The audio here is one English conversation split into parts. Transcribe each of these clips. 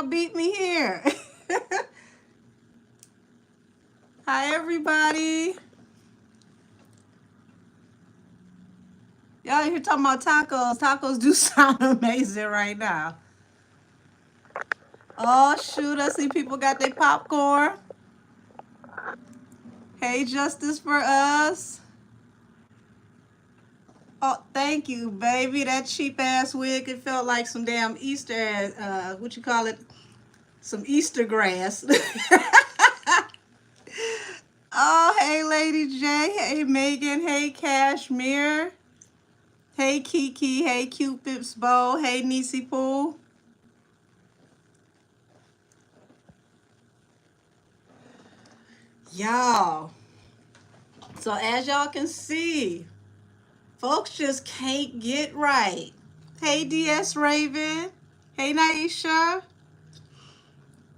Beat me here. Hi, everybody. Y'all here talking about tacos. Tacos do sound amazing right now. Oh, shoot. I see people got their popcorn. Hey, justice for us. Oh, thank you, baby. That cheap ass wig, it felt like some damn Easter, what you call it? Some Easter grass. Oh, hey, Lady J. Hey, Megan. Hey, Cashmere. Hey, Kiki. Hey, Cupid's Bow. Hey, Nisi Poo. Y'all. So as y'all can see, folks just can't get right. Hey, DS Raven. Hey, Naisha.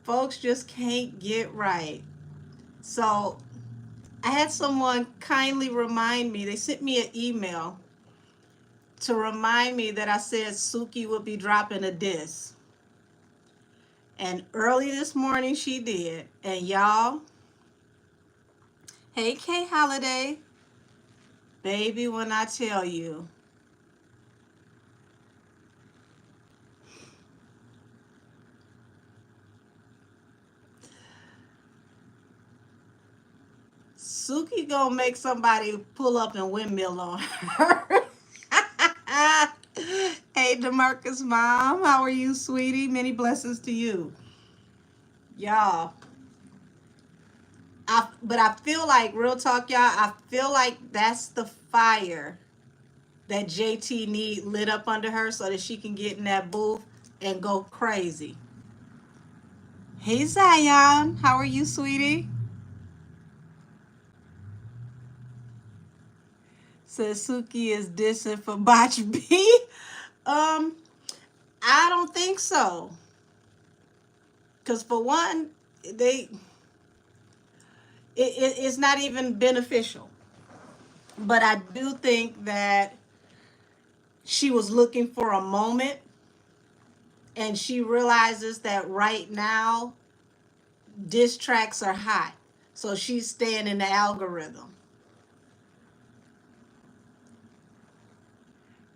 Folks just can't get right. So I had someone kindly remind me. They sent me an email to remind me that I said Suki would be dropping a diss. And early this morning she did. And y'all, hey K Holiday, baby, when I tell you, Suki gonna make somebody pull up and windmill on her. Hey DeMarcus mom, how are you, sweetie? Many blessings to you. Y'all, but I feel like, real talk, y'all, I feel like that's the fire that JT need lit up under her so that she can get in that booth and go crazy. Hey Zion, how are you, sweetie? Says Suki is dissing for Botch B. I don't think so. Cause for one, it's not even beneficial. But I do think that she was looking for a moment, and she realizes that right now diss tracks are hot, so she's staying in the algorithm.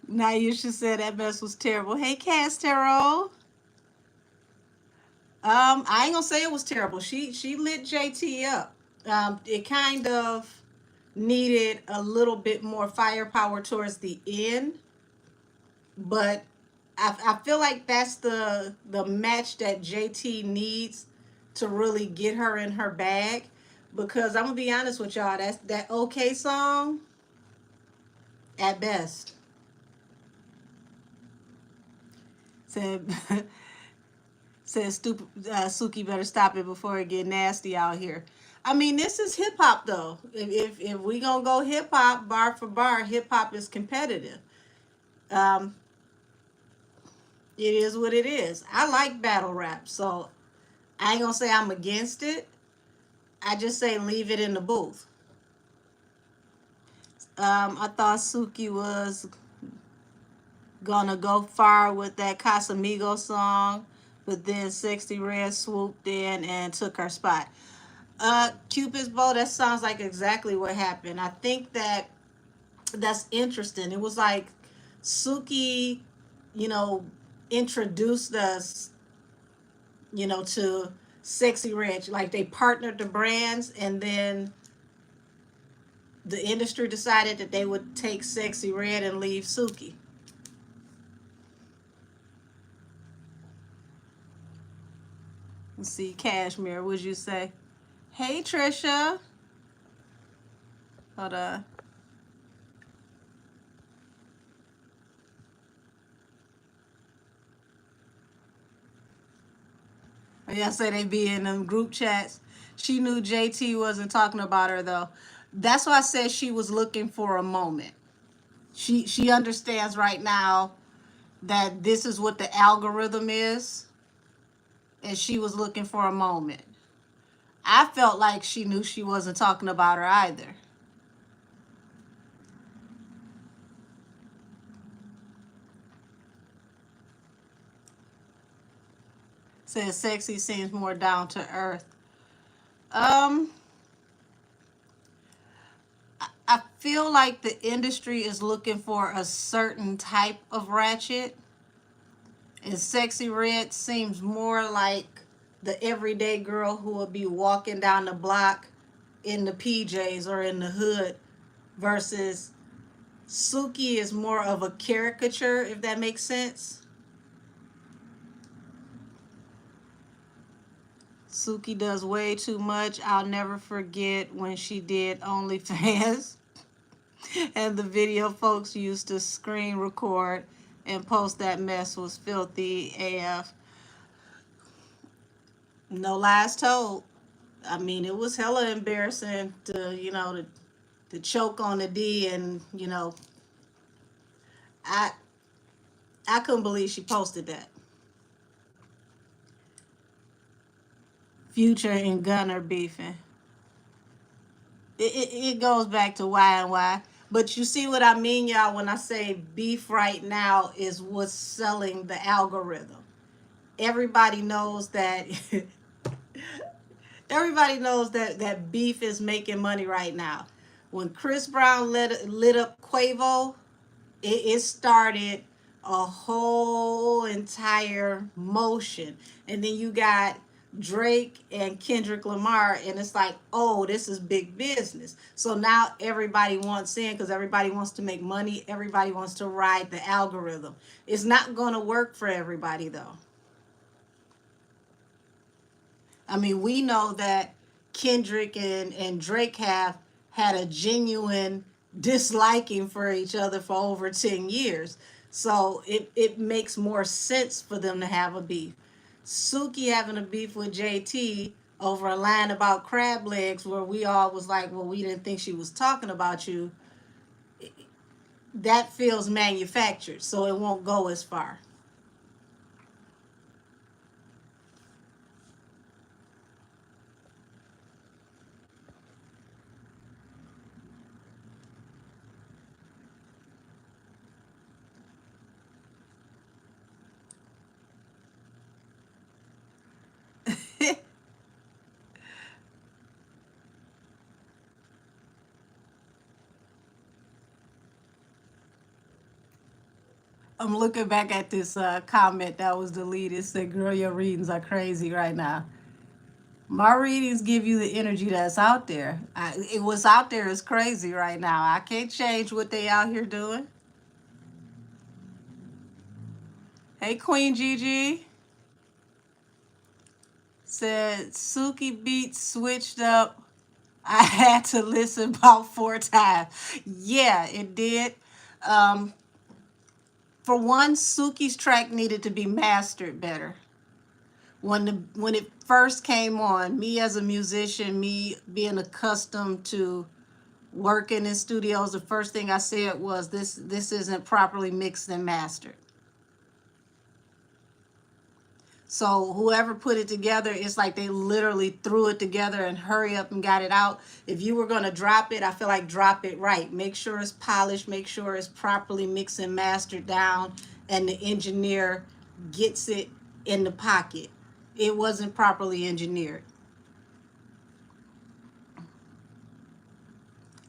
Now you should say that mess was terrible. Hey, Cass Tarot. I ain't gonna say it was terrible. She lit JT up. It kind of needed a little bit more firepower towards the end, but I feel like that's the match that JT needs to really get her in her bag. Because I'm gonna be honest with y'all, that's that okay song at best. Said said stupid Suki better stop it before it get nasty out here. I mean, this is hip hop though. If we gonna go hip hop bar for bar, hip hop is competitive. Um, it is what it is. I like battle rap, so I ain't gonna say I'm against it. I just say leave it in the booth. I thought Suki was gonna go far with that Casamigo song, but then Sexy Red swooped in and took her spot. Cupid's bow, that sounds like exactly what happened. I think that's interesting. It was like Suki, you know, introduced us, to Sexy Red. Like they partnered the brands, and then the industry decided that they would take Sexy Red and leave Suki. Let's see, Cashmere, what'd you say? Hey, Trisha. Hold on. Yeah, I say they be in them group chats. She knew JT wasn't talking about her though. That's why I said she was looking for a moment. She understands right now that this is what the algorithm is, and she was looking for a moment. I felt like she knew she wasn't talking about her either. Says sexy seems more down to earth. Um, I feel like the industry is looking for a certain type of ratchet, and Sexy Red seems more like the everyday girl who will be walking down the block in the PJs or in the hood, versus Suki is more of a caricature, if that makes sense. Suki does way too much. I'll never forget when she did OnlyFans and the video folks used to screen record and post that mess was filthy AF. No lies told. I mean, it was hella embarrassing to choke on the D, and I I couldn't believe she posted that. Future and Gunner beefing. It goes back to why and why. But you see what I mean, y'all, when I say beef right now is what's selling the algorithm. Everybody knows that everybody knows that beef is making money right now. When Chris Brown lit up Quavo, it started a whole entire motion. And then you got Drake and Kendrick Lamar, and it's like, oh, this is big business. So now everybody wants in because everybody wants to make money. Everybody wants to ride the algorithm. It's not going to work for everybody, though. I mean, we know that Kendrick and Drake have had a genuine disliking for each other for over 10 years. So it makes more sense for them to have a beef. Suki having a beef with JT over a line about crab legs where we all was like, well, we didn't think she was talking about you. That feels manufactured, so it won't go as far. I'm looking back at this comment that was deleted. It said, girl, your readings are crazy right now. My readings give you the energy that's out there. What's out there is crazy right now. I can't change what they out here doing. Hey, Queen Gigi. Said, Suki beat switched up. I had to listen about 4 times. Yeah, it did. Um, for one, Suki's track needed to be mastered better. When it first came on, me as a musician, me being accustomed to working in studios, the first thing I said was this isn't properly mixed and mastered. So whoever put it together, it's like they literally threw it together and hurry up and got it out. If you were going to drop it, I feel like drop it right. Make sure it's polished, make sure it's properly mixed and mastered down, and the engineer gets it in the pocket. It wasn't properly engineered.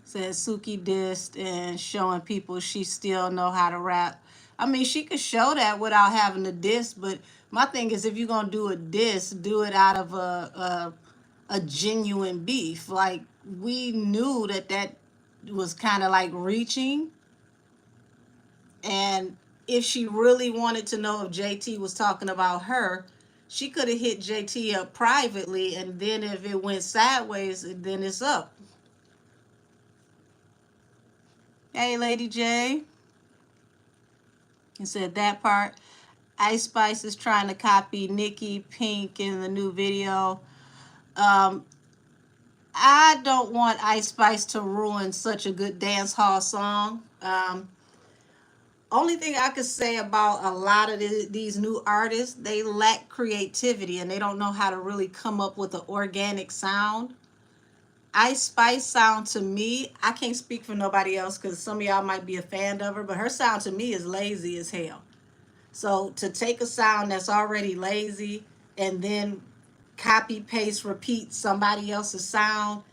Says Suki dissed and showing people she still know how to rap. I mean, she could show that without having a diss, but my thing is, if you're gonna do a diss, do it out of a genuine beef. Like, we knew that was kind of like reaching, and if she really wanted to know if JT was talking about her, she could have hit JT up privately, and then if it went sideways, then it's up. Hey, Lady J. He said that part. Ice Spice is trying to copy Nikki Pink in the new video. I don't want Ice Spice to ruin such a good dance hall song. Only thing I could say about a lot of these new artists, they lack creativity and they don't know how to really come up with an organic sound. Ice Spice sound to me, I can't speak for nobody else because some of y'all might be a fan of her, but her sound to me is lazy as hell. So to take a sound that's already lazy and then copy, paste, repeat somebody else's sound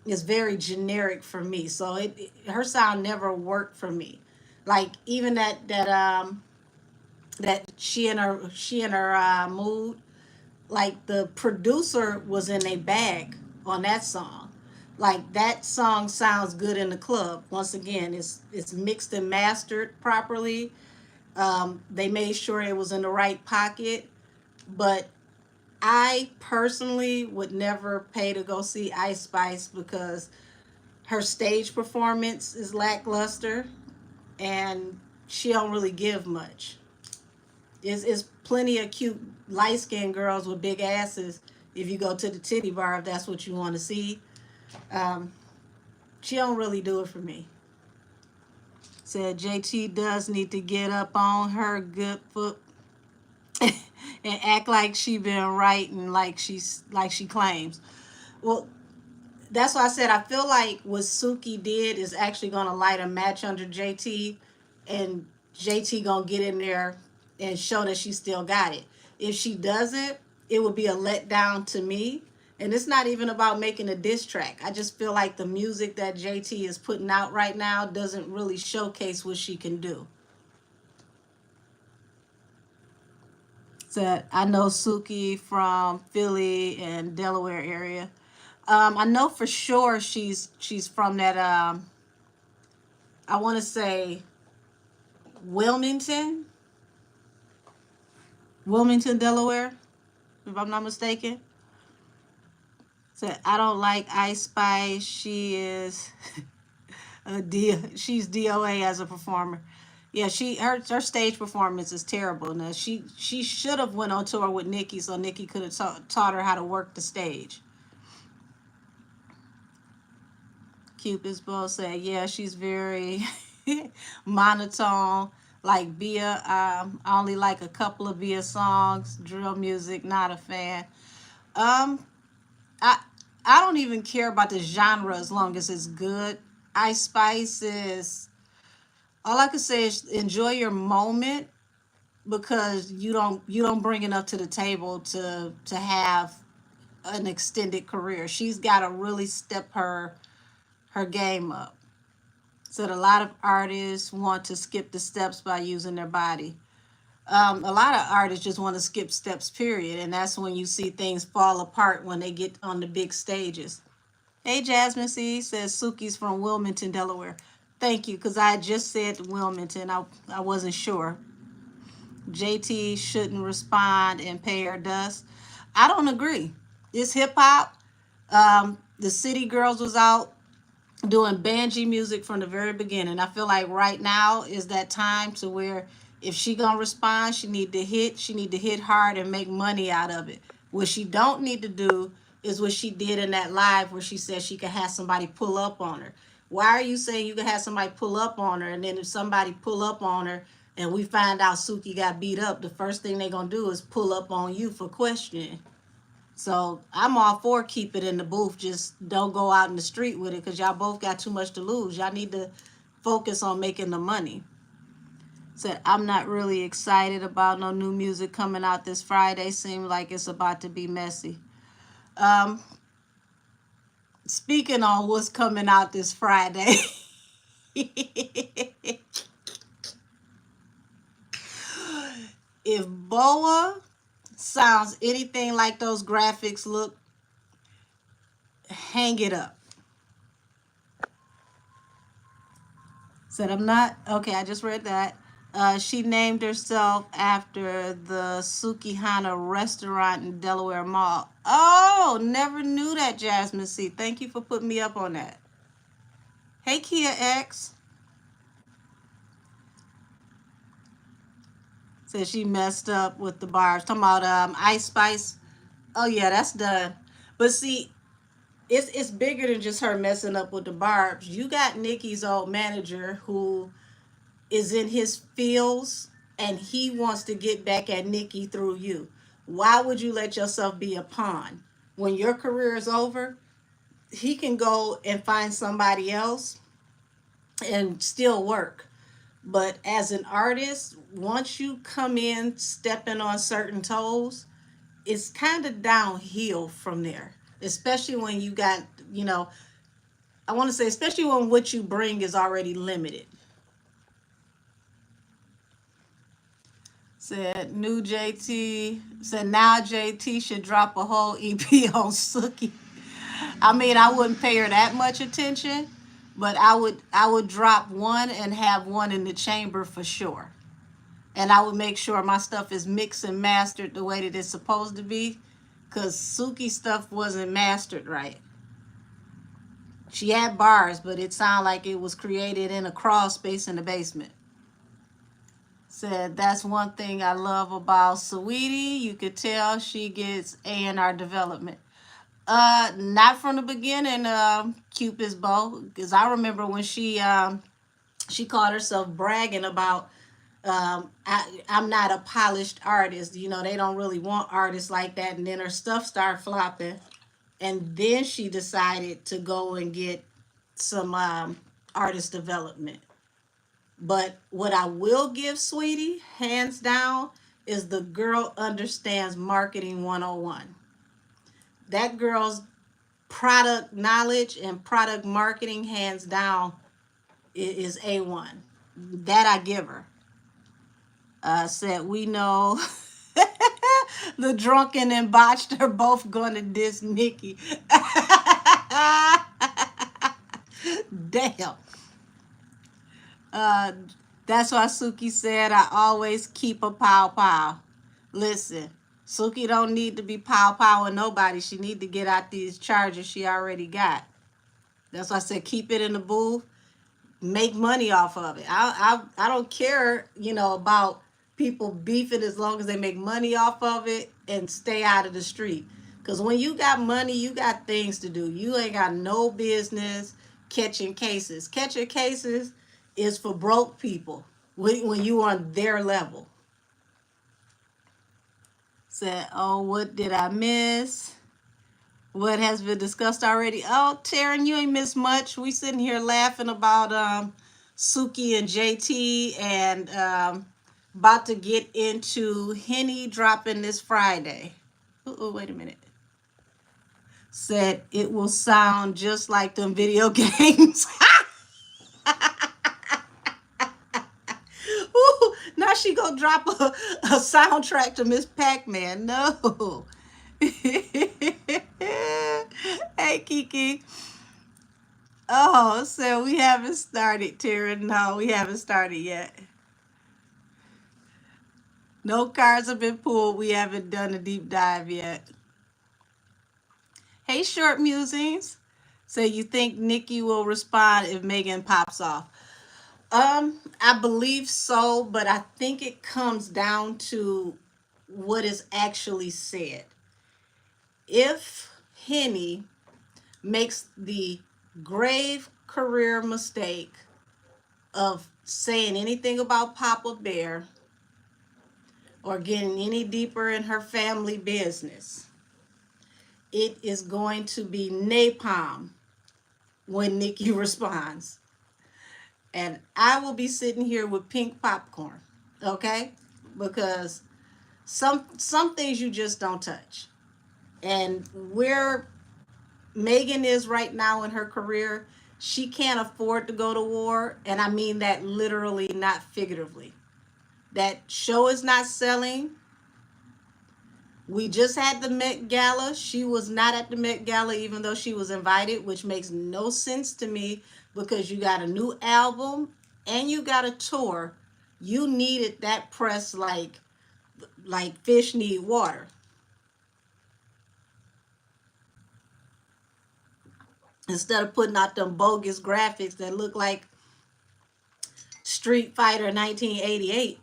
is very generic for me. So her sound never worked for me. Like even that she and her mood, like the producer was in a bag on that song. Like that song sounds good in the club. Once again, it's mixed and mastered properly. They made sure it was in the right pocket. But I personally would never pay to go see Ice Spice because her stage performance is lackluster and she don't really give much. Is plenty of cute light skinned girls with big asses if you go to the titty bar, if that's what you want to see. Um, she don't really do it for me. Said JT does need to get up on her good foot and act like she been writing like she claims. Well, that's why I said I feel like what Suki did is actually gonna light a match under JT, and JT gonna get in there and show that she still got it. If she doesn't, it would be a letdown to me. And it's not even about making a diss track. I just feel like the music that JT is putting out right now doesn't really showcase what she can do. So I know Suki from Philly and Delaware area. I know for sure she's from that. I want to say Wilmington, Wilmington, Delaware, if I'm not mistaken. So I don't like Ice Spice. She is she's DOA as a performer. Yeah, her stage performance is terrible. Now she should have went on tour with Nikki so Nikki could have taught her how to work the stage. Cupid's bow said, yeah, she's very monotone. Like Bia, I only like a couple of Bia songs. Drill music, not a fan. Um, I I don't even care about the genre as long as it's good. Ice Spice is all I can say is enjoy your moment because you don't bring enough to the table to have an extended career. She's got to really step her game up. So a lot of artists want to skip the steps by using their body. A lot of artists just want to skip steps, period. And that's when you see things fall apart when they get on the big stages. Hey, Jasmine C says Suki's from Wilmington, Delaware. Thank you, because I just said Wilmington. I wasn't sure. JT shouldn't respond and pay her dust. I don't agree. It's hip hop. The City Girls was out doing banji music from the very beginning. I feel like right now is that time to where if she gonna respond, she need to hit hard and make money out of it. What she don't need to do is what she did in that live where she said she could have somebody pull up on her. Why are you saying you could have somebody pull up on her, and then if somebody pull up on her and we find out Suki got beat up, the first thing they gonna do is pull up on you for questioning? So I'm all for keep it in the booth. Just don't go out in the street with it because y'all both got too much to lose. Y'all need to focus on making the money. Said I'm not really excited about no new music coming out this Friday. Seems like it's about to be messy. Um, Speaking on what's coming out this Friday. If Boa sounds anything like those graphics look, hang it up. Said I'm not okay. I just read that. She named herself after the Sukihana restaurant in Delaware Mall. Oh, never knew that, Jasmine C. Thank you for putting me up on that. Hey, Kia X. Said she messed up with the bars. Talking about Ice Spice. Oh yeah, that's done. But see, it's bigger than just her messing up with the barbs. You got Nikki's old manager who is in his fields and he wants to get back at Nikki through you. Why would you let yourself be a pawn? When your career is over, he can go and find somebody else and still work. But as an artist, once you come in stepping on certain toes, it's kind of downhill from there, especially when you got, you know, I want to say, especially when what you bring is already limited. Said new JT, said now JT should drop a whole EP on Suki. I mean, I wouldn't pay her that much attention, but I would drop one and have one in the chamber for sure. And I would make sure my stuff is mixed and mastered the way that it's supposed to be, because Suki stuff wasn't mastered right. She had bars, but it sounded like it was created in a crawl space in the basement. Said that's one thing I love about Sweetie. You could tell she gets A&R development. Not from the beginning, Cupid's bow, because I remember when she called herself bragging about I'm not a polished artist. You know, they don't really want artists like that. And then her stuff started flopping. And then she decided to go and get some artist development. But what I will give Sweetie, hands down, is the girl understands marketing 101. That girl's product knowledge and product marketing, hands down, is A1. That I give her. Said we know the drunken and botched are both going to diss Nikki. Damn. Uh, that's why Suki said I always keep a pow pow. Listen, Suki don't need to be pow pow with nobody. She need to get out these charges she already got. That's why I said keep it in the booth, make money off of it. I don't care, you know, about people beefing as long as they make money off of it and stay out of the street. Because when you got money, you got things to do. You ain't got no business catching cases. Catching cases is for broke people when you on their level. Said, oh, what did I miss? What has been discussed already? Oh, Taryn, you ain't missed much. We sitting here laughing about Suki and JT, and about to get into Henny dropping this Friday. Oh, wait a minute. Said it will sound just like them video games. Ooh, now she gonna drop a soundtrack to Miss Pac-Man. No. Hey, Kiki. Oh, so we haven't started, Tara. No, we haven't started yet. No cards have been pulled. We haven't done a deep dive yet. Hey, Short Musings. So you think Nikki will respond if Megan pops off? I believe so, but I think it comes down to what is actually said. If Henny makes the grave career mistake of saying anything about Papa Bear or getting any deeper in her family business, it is going to be napalm when Nikki responds. And I will be sitting here with pink popcorn, okay? Because some things you just don't touch. And where Megan is right now in her career, she can't afford to go to war. And I mean that literally, not figuratively. That show is not selling. We just had the Met Gala. She was not at the Met Gala even though she was invited, which makes no sense to me because you got a new album and you got a tour. You needed that press like fish need water. Instead of putting out them bogus graphics that look like Street Fighter 1988,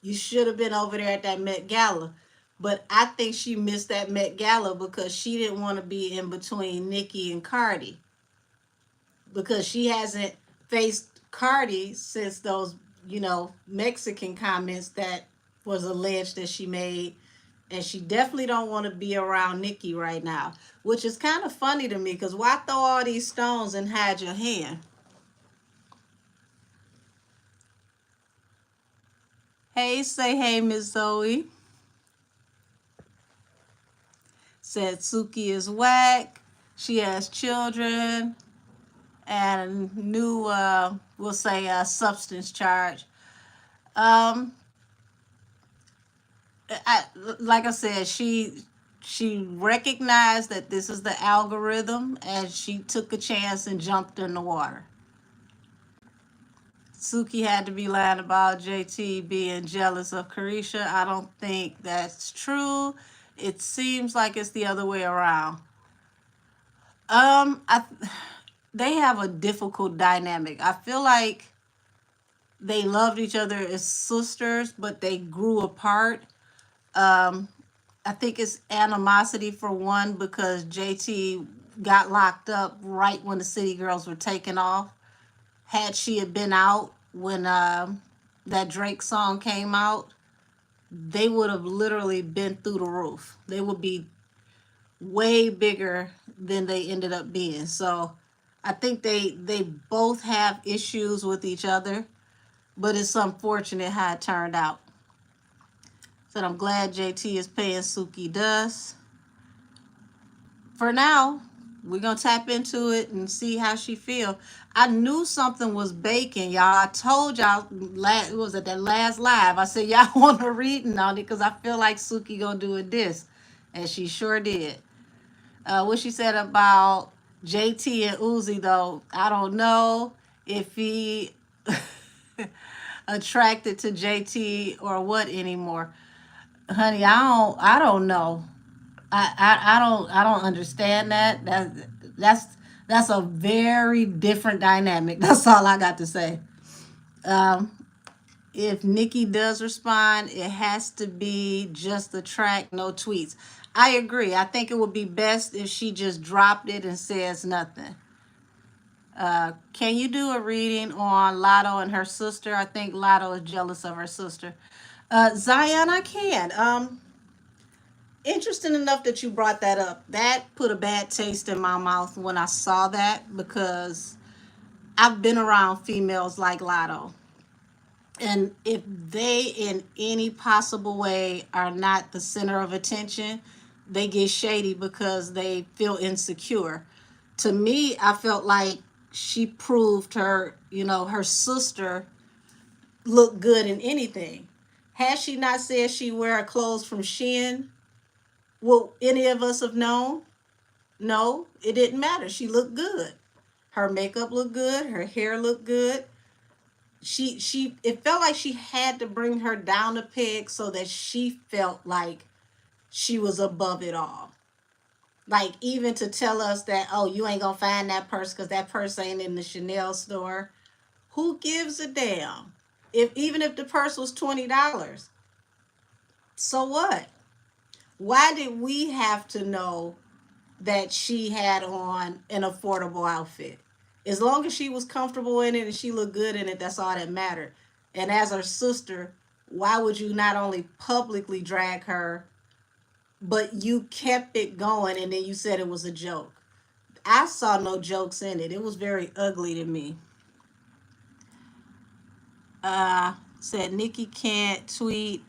you should have been over there at that Met Gala. But I think she missed that Met Gala because she didn't want to be in between Nikki and Cardi. Because she hasn't faced Cardi since those, you know, Mexican comments that was alleged that she made. And she definitely don't want to be around Nikki right now. Which is kind of funny to me because why throw all these stones and hide your hand? Hey, say hey, Miss Zoe. Said Suki is whack. She has children and new, we'll say, substance charge. Um, I, like I said, she recognized that this is the algorithm, and she took a chance and jumped in the water. Suki had to be lying about JT being jealous of Carisha. I don't think that's true. It seems like it's the other way around. I they have a difficult dynamic. I feel like they loved each other as sisters, but they grew apart. Um, I think it's animosity for one because JT got locked up right when the City Girls were taking off. Had she had been out when that Drake song came out, they would have literally been through the roof. They would be way bigger than they ended up being. So I think they both have issues with each other, but it's unfortunate how it turned out. So I'm glad JT is paying Suki dust. For now, we're gonna tap into it and see how she feel. I knew something was baking, y'all. I told y'all it was at that last live. I said y'all want a reading on it because I feel like Suki gonna do a diss, and she sure did. What she said about JT and Uzi though, I don't know if he attracted to JT or what anymore. Honey, I don't know. I don't understand that. That's a very different dynamic. That's all I got to say. Um, if Nikki does respond, it has to be just the track, no tweets. I agree. I think it would be best if she just dropped it and says nothing. Can you do a reading on Lotto and her sister? I think Lotto is jealous of her sister. Zion, I can. Interesting enough that you brought that up. That put a bad taste in my mouth when I saw that because I've been around females like Lotto. And if they in any possible way are not the center of attention, they get shady because they feel insecure. To me, I felt like she proved her sister looked good in anything. Had she not said she wear clothes from Shein, will any of us have known? No, it didn't matter. She looked good. Her makeup looked good. Her hair looked good. It felt like she had to bring her down a peg so that she felt like she was above it all. Like even to tell us that, oh, you ain't gonna find that purse because that purse ain't in the Chanel store. Who gives a damn? Even if the purse was $20, so what? Why did we have to know that she had on an affordable outfit? As long as she was comfortable in it and she looked good in it, that's all that mattered. And as her sister, why would you not only publicly drag her, but you kept it going and then you said it was a joke? I saw no jokes in it. It was very ugly to me. Said Nikki can't tweet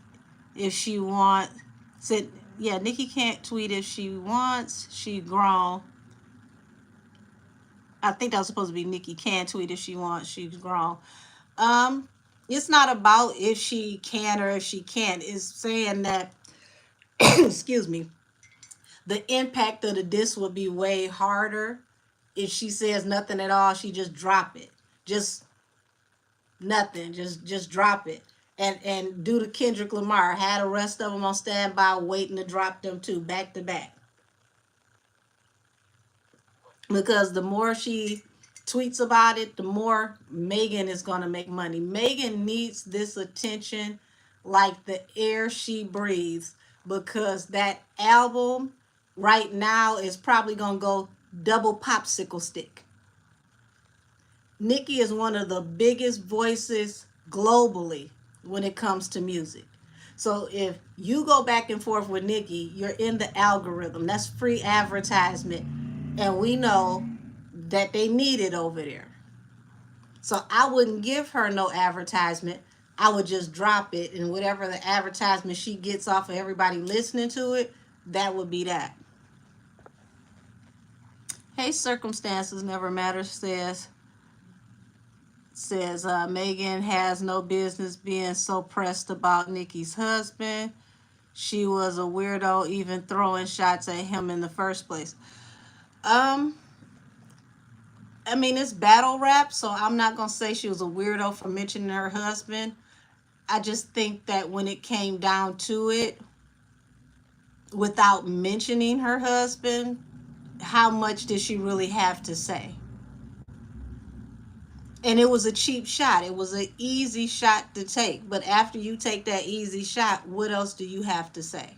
if she wants. Said, yeah, Nikki can't tweet if she wants. She grown. I think that was supposed to be Nikki can tweet if she wants. She's grown. Um, it's not about if she can or if she can't. It's saying that, excuse me, the impact of the diss would be way harder if she says nothing at all. She just drop it. Just nothing. Just drop it. And do the Kendrick Lamar. Had the rest of them on standby waiting to drop them too, back to back. Because the more she tweets about it, the more Megan is going to make money. Megan needs this attention like the air she breathes because that album right now is probably going to go double popsicle stick. Nikki is one of the biggest voices globally when it comes to music. So if you go back and forth with Nikki, you're in the algorithm. That's free advertisement. And we know that they need it over there. So I wouldn't give her no advertisement. I would just drop it, and whatever the advertisement she gets off of everybody listening to it, that would be that. Hey, circumstances never matter, says Megan has no business being so pressed about Nikki's husband. She was a weirdo even throwing shots at him in the first place. Um, I mean, it's battle rap, so I'm not gonna say she was a weirdo for mentioning her husband. I just think that when it came down to it, without mentioning her husband, how much did she really have to say? And it was a cheap shot. It was an easy shot to take. But after you take that easy shot, what else do you have to say?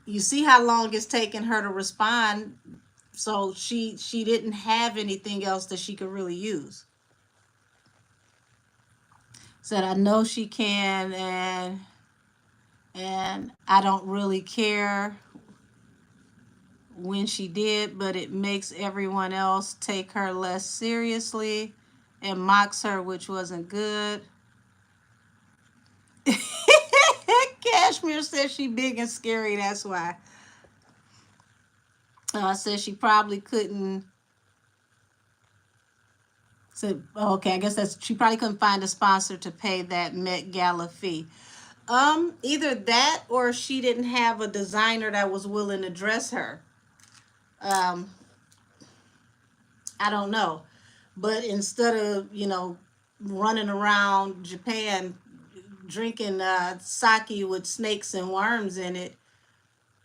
You see how long it's taken her to respond. So she didn't have anything else that she could really use. Said, I know she can, and I don't really care when she did, but it makes everyone else take her less seriously and mocks her, which wasn't good. Cashmere says she big and scary, that's why. Says she probably couldn't. So okay, I guess that's she probably couldn't find a sponsor to pay that Met Gala fee. Either that or she didn't have a designer that was willing to dress her. Um, I don't know. But instead of, running around Japan drinking sake with snakes and worms in it,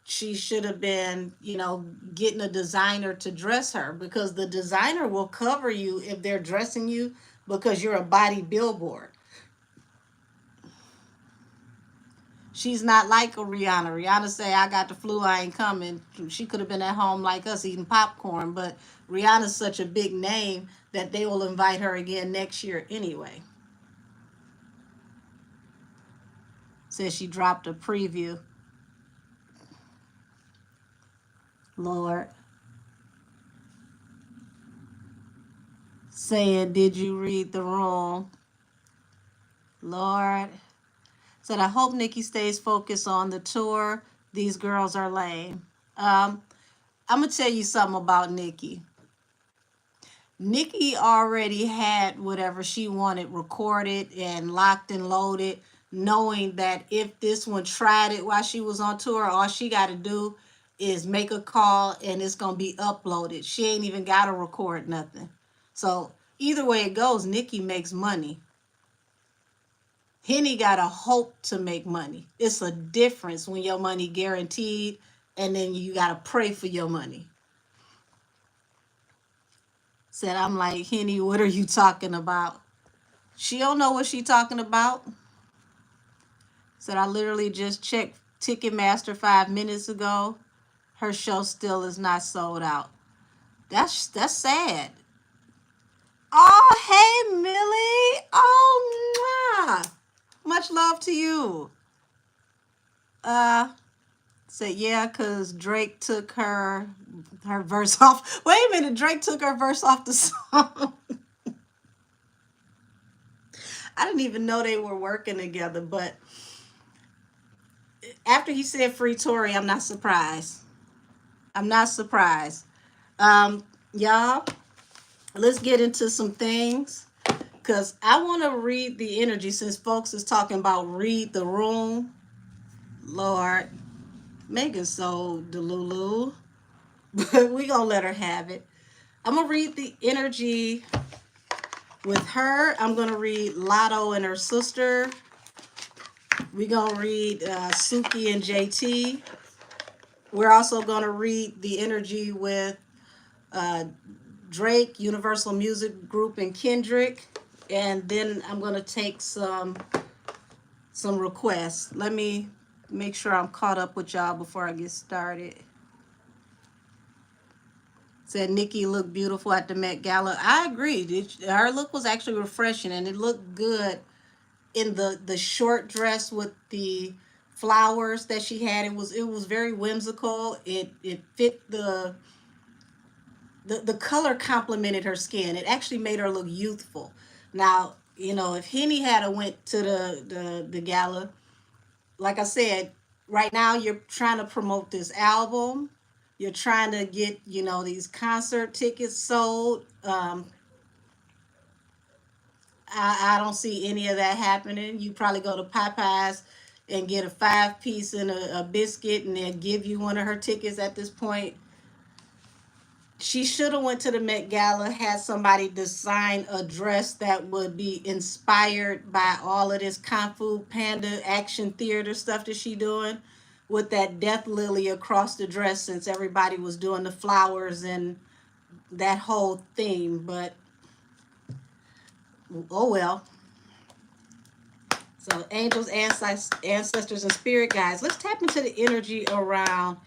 she should have been, getting a designer to dress her, because the designer will cover you if they're dressing you because you're a body billboard. She's not like a Rihanna. Rihanna say, I got the flu, I ain't coming. She could have been at home like us eating popcorn, but Rihanna's such a big name that they will invite her again next year anyway. Says she dropped a preview. Lord. Saying, did you read the room? Lord. Said, I hope Nikki stays focused on the tour. These girls are lame. I'm going to tell you something about Nikki. Nikki already had whatever she wanted recorded and locked and loaded, knowing that if this one tried it while she was on tour, all she got to do is make a call and it's going to be uploaded. She ain't even got to record nothing. So either way it goes, Nikki makes money. Henny got to hope to make money. It's a difference when your money guaranteed and then you got to pray for your money. Said, I'm like, Henny, what are you talking about? She don't know what she talking about. Said, I literally just checked Ticketmaster 5 minutes ago. Her show still is not sold out. That's sad. Oh, hey, Millie. Oh, mwah. Much love to you. Said, yeah, because Drake took her verse off. Wait a minute, Drake took her verse off the song. I didn't even know they were working together, but after he said free Tory, I'm not surprised. I'm not surprised. Y'all, let's get into some things, because I want to read the energy, since folks is talking about read the room. Lord, Megan's so delulu, but we gonna let her have it. I'm gonna read the energy with her. I'm gonna read Lotto and her sister. We're gonna read Suki and JT. We're also gonna read the energy with Drake, Universal Music Group, and Kendrick. And then I'm gonna take some requests. Let me make sure I'm caught up with y'all before I get started. Said Nikki looked beautiful at the Met Gala. I agree. Her look was actually refreshing, and it looked good in the short dress with the flowers that she had. It was very whimsical. It fit the color complemented her skin. It actually made her look youthful. Now, if Henny had went to the gala, like I said, right now you're trying to promote this album. You're trying to get, you know, these concert tickets sold. I don't see any of that happening. You probably go to Popeyes and get a 5-piece and a biscuit, and they'll give you one of her tickets at this point. She should have went to the Met Gala, had somebody design a dress that would be inspired by all of this Kung Fu Panda action theater stuff that she doing, with that death lily across the dress, since everybody was doing the flowers and that whole theme. But oh well. So angels, ancestors, and spirit guides. Let's tap into the energy around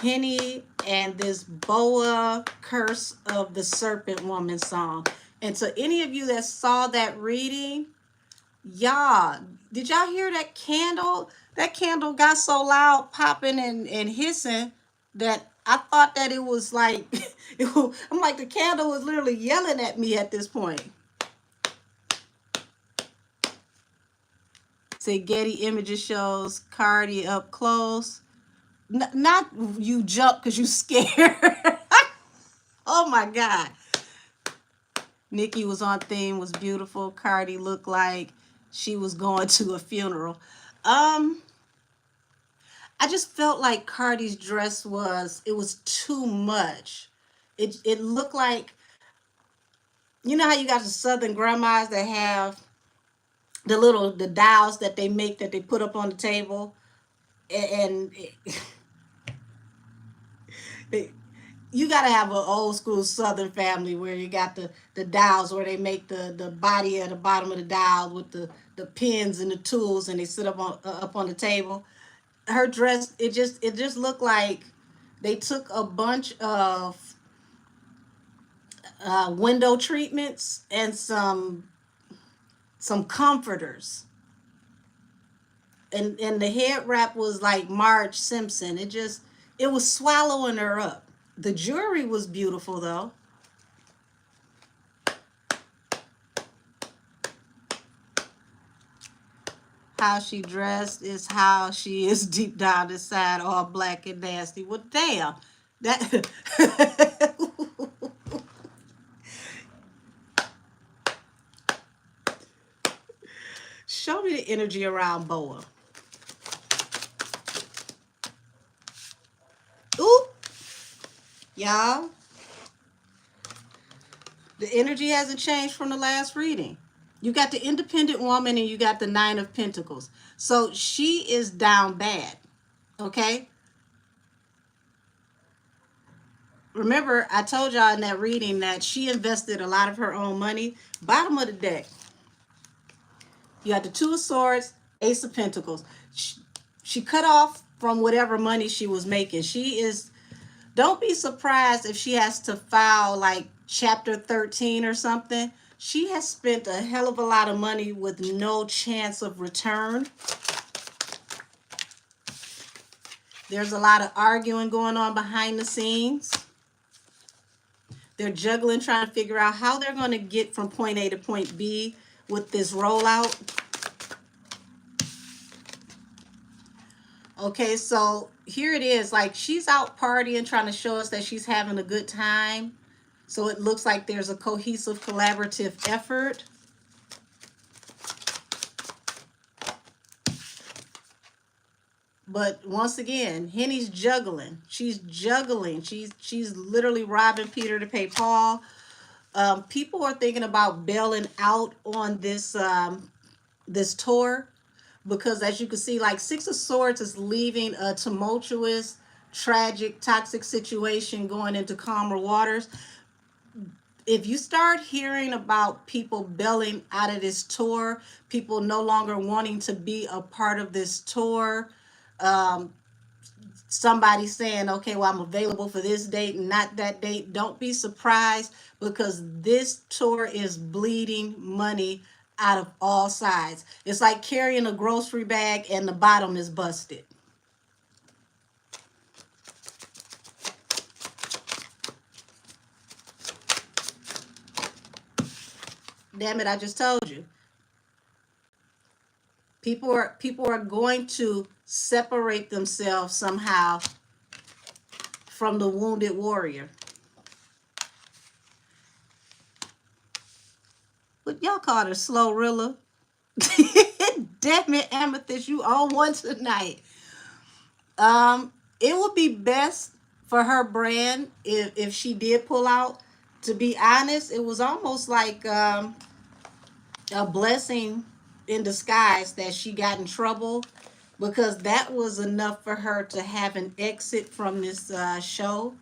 Henny and this Boa Curse of the Serpent Woman song. And to any of you that saw that reading, y'all, did y'all hear that candle? That candle got so loud, popping and hissing, that I thought that it was like, I'm like, the candle was literally yelling at me at this point. Say Getty Images shows Cardi up close. Not you jump because you scared. Oh my God. Nikki was on theme, was beautiful. Cardi looked like she was going to a funeral. I just felt like Cardi's dress was too much. It looked like, you know how you got the Southern grandmas that have the dolls that they make, that they put up on the table, and you got to have an old school Southern family where you got the dolls where they make the body at the bottom of the doll with the pins and the tools, and they sit up on the table. Her dress, it just looked like they took a bunch of window treatments and some comforters, and the head wrap was like Marge Simpson. It was swallowing her up. The jewelry was beautiful though. How she dressed is how she is deep down inside, all black and nasty. Well, damn. That show me the energy around Boa. Ooh. Y'all. The energy hasn't changed from the last reading. You got the independent woman and you got the 9 of Pentacles. So she is down bad. Okay? Remember, I told y'all in that reading that she invested a lot of her own money. Bottom of the deck. You got the 2 of Swords, Ace of Pentacles. She cut off from whatever money she was making. Don't be surprised if she has to file like chapter 13 or something. She has spent a hell of a lot of money with no chance of return. There's a lot of arguing going on behind the scenes. They're juggling, trying to figure out how they're going to get from point A to point B with this rollout. Okay, so here it is. Like, she's out partying, trying to show us that she's having a good time. So it looks like there's a cohesive, collaborative effort. But once again, Henny's juggling. She's juggling. She's literally robbing Peter to pay Paul. People are thinking about bailing out on this this tour, because as you can see, like 6 of Swords is leaving a tumultuous, tragic, toxic situation, going into calmer waters. If you start hearing about people bailing out of this tour, people no longer wanting to be a part of this tour, somebody saying, okay, well, I'm available for this date and not that date, don't be surprised, because this tour is bleeding money out of all sides. It's like carrying a grocery bag and the bottom is busted. Damn it, I just told you. People are going to separate themselves somehow from the Wounded Warrior. But y'all called her Slow Rilla. Damn it, Amethyst, you on one tonight. It would be best for her brand if she did pull out. To be honest, it was almost like a blessing in disguise that she got in trouble, because that was enough for her to have an exit from this show.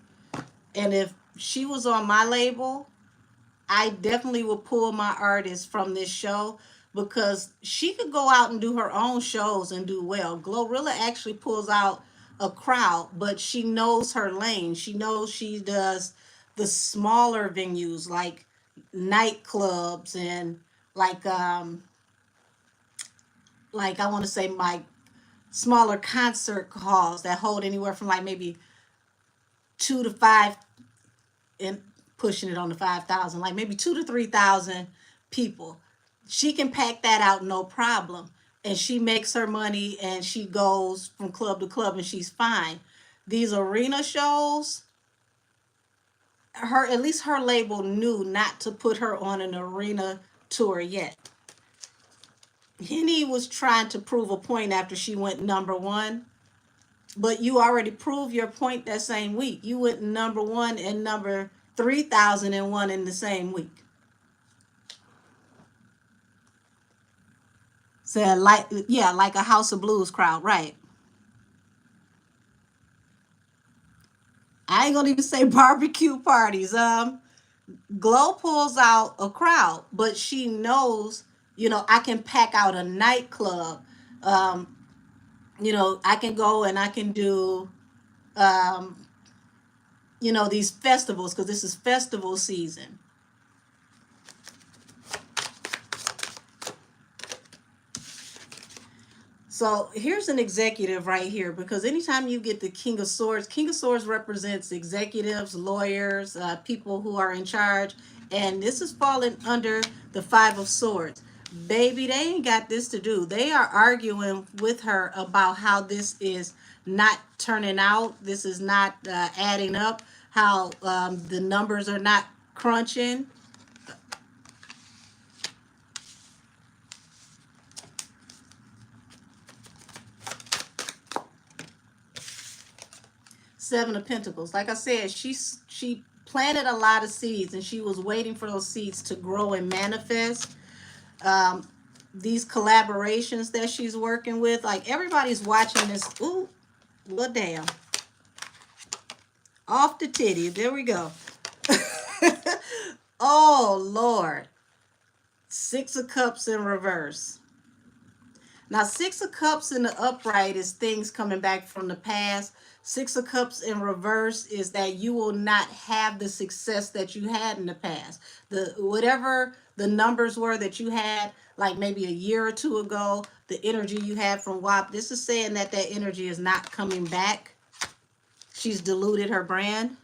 And if she was on my label, I definitely would pull my artist from this show, because she could go out and do her own shows and do well. Glorilla actually pulls out a crowd, but she knows her lane. She knows she does the smaller venues like nightclubs and like I want to say my smaller concert halls that hold anywhere from like maybe 2 to 5 and pushing it on the 5,000, like maybe 2 to 3,000 people. She can pack that out no problem, and she makes her money and she goes from club to club and she's fine. These arena shows, her, at least her label knew not to put her on an arena tour yet. Henny was trying to prove a point after she went #1, but you already proved your point that same week. You went #1 and number 3,001 in the same week. Said like, yeah, like a House of Blues crowd, right? I ain't gonna even say barbecue parties. Glow pulls out a crowd, but she knows, I can pack out a nightclub. I can go and I can do, these festivals, because this is festival season. So here's an executive right here, because anytime you get the King of Swords represents executives, lawyers, people who are in charge. And this is falling under the 5 of Swords. Baby, they ain't got this to do. They are arguing with her about how this is not turning out. This is not adding up, how the numbers are not crunching. Seven of Pentacles. Like I said, she planted a lot of seeds, and she was waiting for those seeds to grow and manifest. These collaborations that she's working with, like everybody's watching this. Ooh, well, damn. Off the titty. There we go. Oh, Lord. 6 of Cups in reverse. Now, 6 of Cups in the upright is things coming back from the past. 6 of Cups in reverse is that you will not have the success that you had in the past. Whatever the numbers were that you had, like maybe a year or two ago, the energy you had from WAP, this is saying that that energy is not coming back. She's diluted her brand.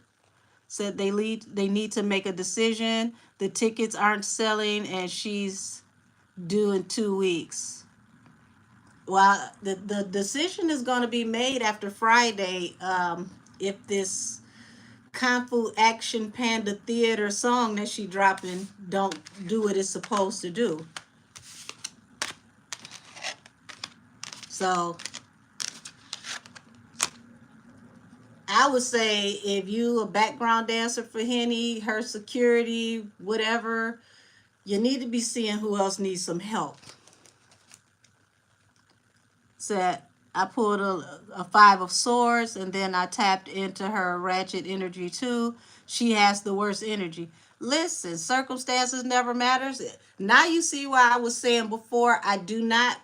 Said they need to make a decision. The tickets aren't selling, and she's due in 2 weeks. Well, the decision is going to be made after Friday, if this Kung Fu Action Panda Theater song that she dropping don't do what it's supposed to do. So I would say if you a background dancer for Henny, her security, whatever, you need to be seeing who else needs some help. Said I pulled a 5 of Swords, and then I tapped into her ratchet energy too. She has the worst energy. Listen, circumstances never matters. Now you see why I was saying before, I do not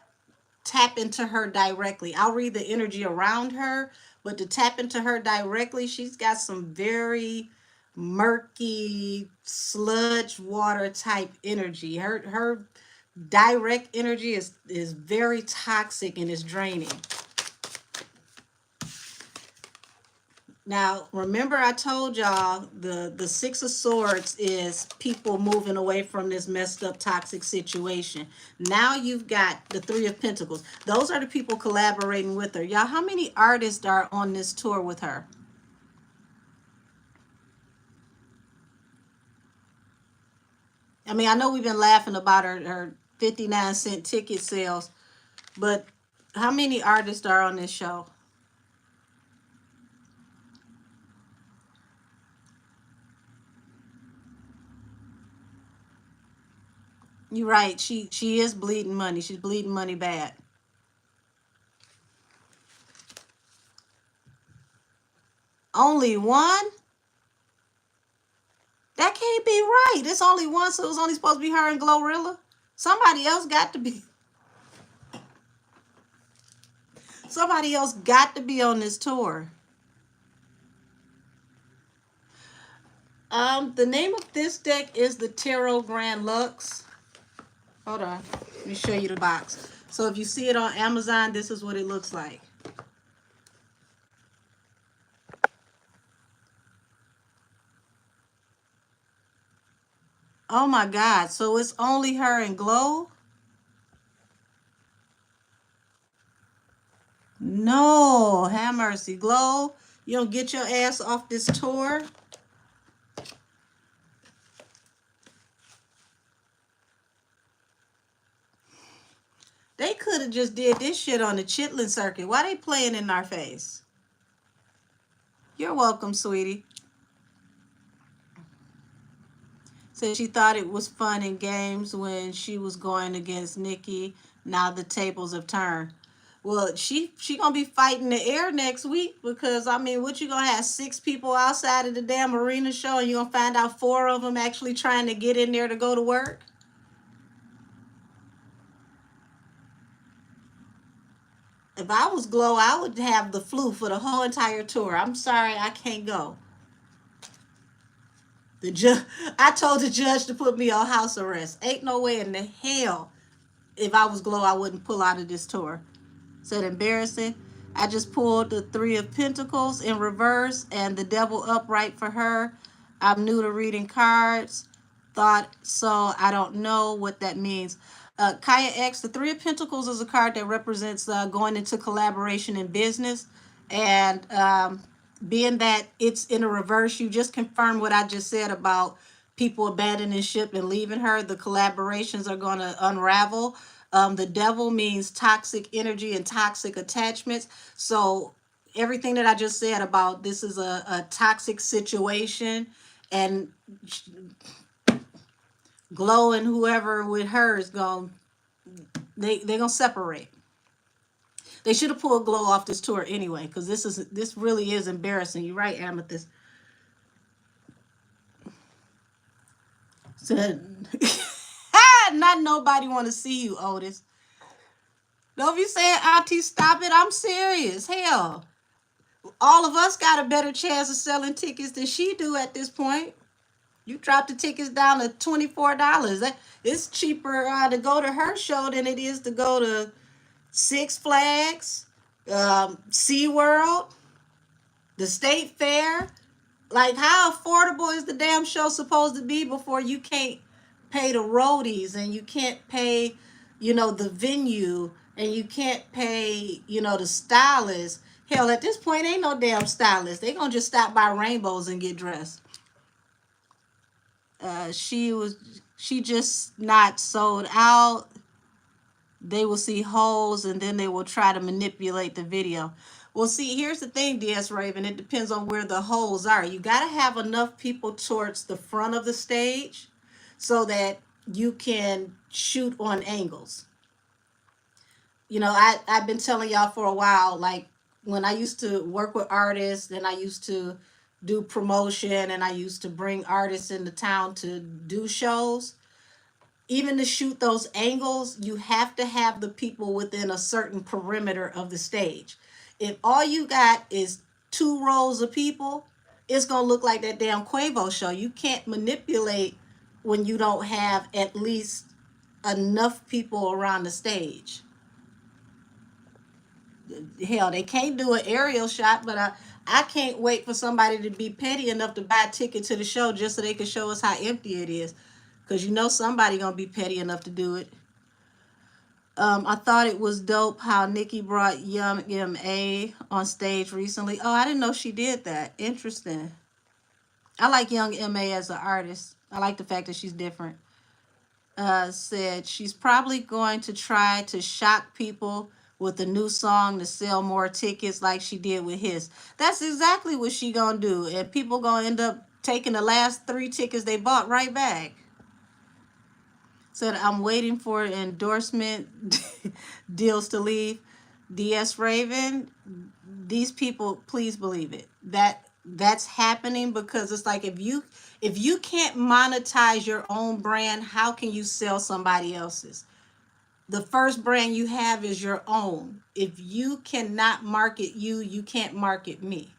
tap into her directly. I'll read the energy around her, but to tap into her directly, she's got some very murky sludge water type energy. Her direct energy is very toxic and is draining. Now, remember I told y'all the 6 of Swords is people moving away from this messed up toxic situation. Now you've got the 3 of Pentacles. Those are the people collaborating with her. Y'all, how many artists are on this tour with her? I mean, I know we've been laughing about her 59-cent ticket sales, but how many artists are on this show? You're right. She is bleeding money. She's bleeding money bad. Only one? That can't be right. It's only one, so it was only supposed to be her and Glorilla. Somebody else got to be. Somebody else got to be on this tour. The name of this deck is the Tarot Grand Lux. Hold on. Let me show you the box. So if you see it on Amazon, this is what it looks like. Oh my God. So it's only her and Glow? No. Have mercy. Glow, you don't get your ass off this tour. They could have just did this shit on the Chitlin circuit. Why they playing in our face? You're welcome, sweetie. Said she thought it was fun and games when she was going against Nikki. Now the tables have turned. Well, she gonna be fighting the air next week because I mean, what you gonna have 6 people outside of the damn arena show and you gonna find out 4 of them actually trying to get in there to go to work? If I was Glow, I would have the flu for the whole entire tour. I'm sorry, I can't go. The judge, I told the judge to put me on house arrest. Ain't no way in the hell if I was Glow, I wouldn't pull out of this tour. Said embarrassing. I just pulled the 3 of Pentacles in reverse and the Devil upright for her. I'm new to reading cards. Thought so. I don't know what that means. Kaya X, the 3 of Pentacles is a card that represents going into collaboration in business. And being that it's in a reverse, you just confirmed what I just said about people abandoning ship and leaving her. The collaborations are going to unravel. The Devil means toxic energy and toxic attachments. So everything that I just said about this is a toxic situation, and Glow and whoever with her is going, they're going to separate. They should have pulled Glow off this tour anyway, because this really is embarrassing. You're right, Amethyst. Said, not nobody want to see you, Otis. Don't be saying, Auntie, stop it. I'm serious. Hell, all of us got a better chance of selling tickets than she do at this point. You dropped the tickets down to $24. It's cheaper to go to her show than it is to go to Six Flags, SeaWorld, the State Fair. Like, how affordable is the damn show supposed to be before you can't pay the roadies and you can't pay, the venue and you can't pay, the stylist? Hell, at this point, ain't no damn stylist. They gonna just stop by Rainbows and get dressed. She just not sold out. They will see holes and then they will try to manipulate the video. Well, see, here's the thing, DS Raven. It depends on where the holes are. You got to have enough people towards the front of the stage so that you can shoot on angles. I've been telling y'all for a while, like when I used to work with artists and I used to do promotion and I used to bring artists into town to do shows, even to shoot those angles, you have to have the people within a certain perimeter of the stage. If all you got is 2 rows of people, it's going to look like that damn Quavo show. You can't manipulate when you don't have at least enough people around the stage. Hell, they can't do an aerial shot, but I can't wait for somebody to be petty enough to buy a ticket to the show just so they can show us how empty it is. Because somebody going to be petty enough to do it. I thought it was dope how Nikki brought Young M.A. on stage recently. Oh, I didn't know she did that. Interesting. I like Young M.A. as an artist. I like the fact that she's different. said she's probably going to try to shock people with a new song to sell more tickets like she did with his. That's exactly what she gonna do. And people gonna end up taking the last 3 tickets they bought right back. Said, I'm waiting for endorsement deals to leave. DS Raven, these people, please believe it. That's happening because it's like if you can't monetize your own brand, how can you sell somebody else's? The first brand you have is your own. If you cannot market you, you can't market me.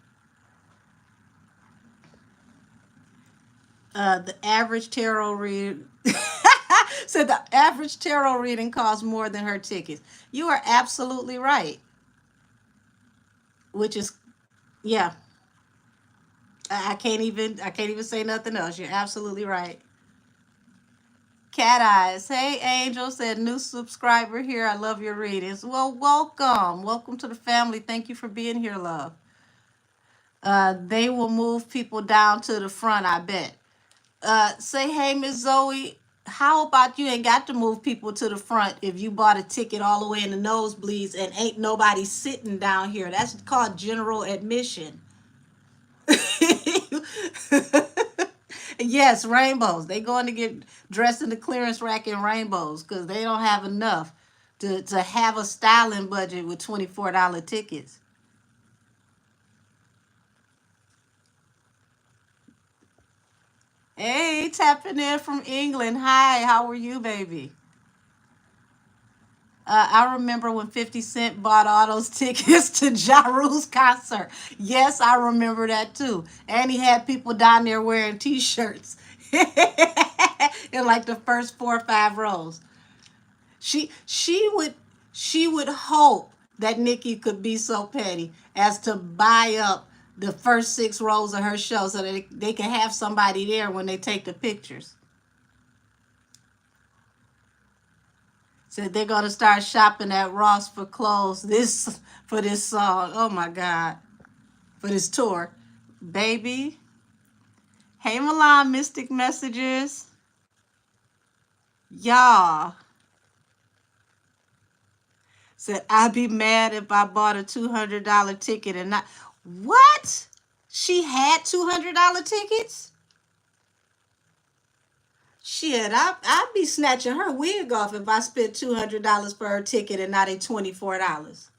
The average tarot read said the average tarot reading costs more than her tickets. You are absolutely right. Which is, yeah. I can't even say nothing else. You're absolutely right. Cat Eyes. Hey, Angel said, new subscriber here. I love your readings. Well, welcome. Welcome to the family. Thank you for being here, love. They will move people down to the front, I bet. Say, hey, Miss Zoe, how about you ain't got to move people to the front if you bought a ticket all the way in the nosebleeds and ain't nobody sitting down here? That's called general admission. Yes, rainbows. They going to get dressed in the clearance rack in rainbows because they don't have enough to have a styling budget with $24 tickets. Hey, tapping in from England. Hi, how are you, baby? I remember when 50 Cent bought all those tickets to Ja Rule's concert. Yes, I remember that too. And he had people down there wearing t-shirts in like the first 4 or 5 rows. She would hope that Nikki could be so petty as to buy up the first 6 rows of her show so that they can have somebody there when they take the pictures. Said they're gonna start shopping at Ross for clothes for this song. Oh my God. For this tour. Baby. Hey Milan, Mystic Messages. Y'all. Said I'd be mad if I bought a $200 ticket and not. What? She had $200 tickets? Shit, I'd be snatching her wig off if I spent $200 for her ticket and not a $24.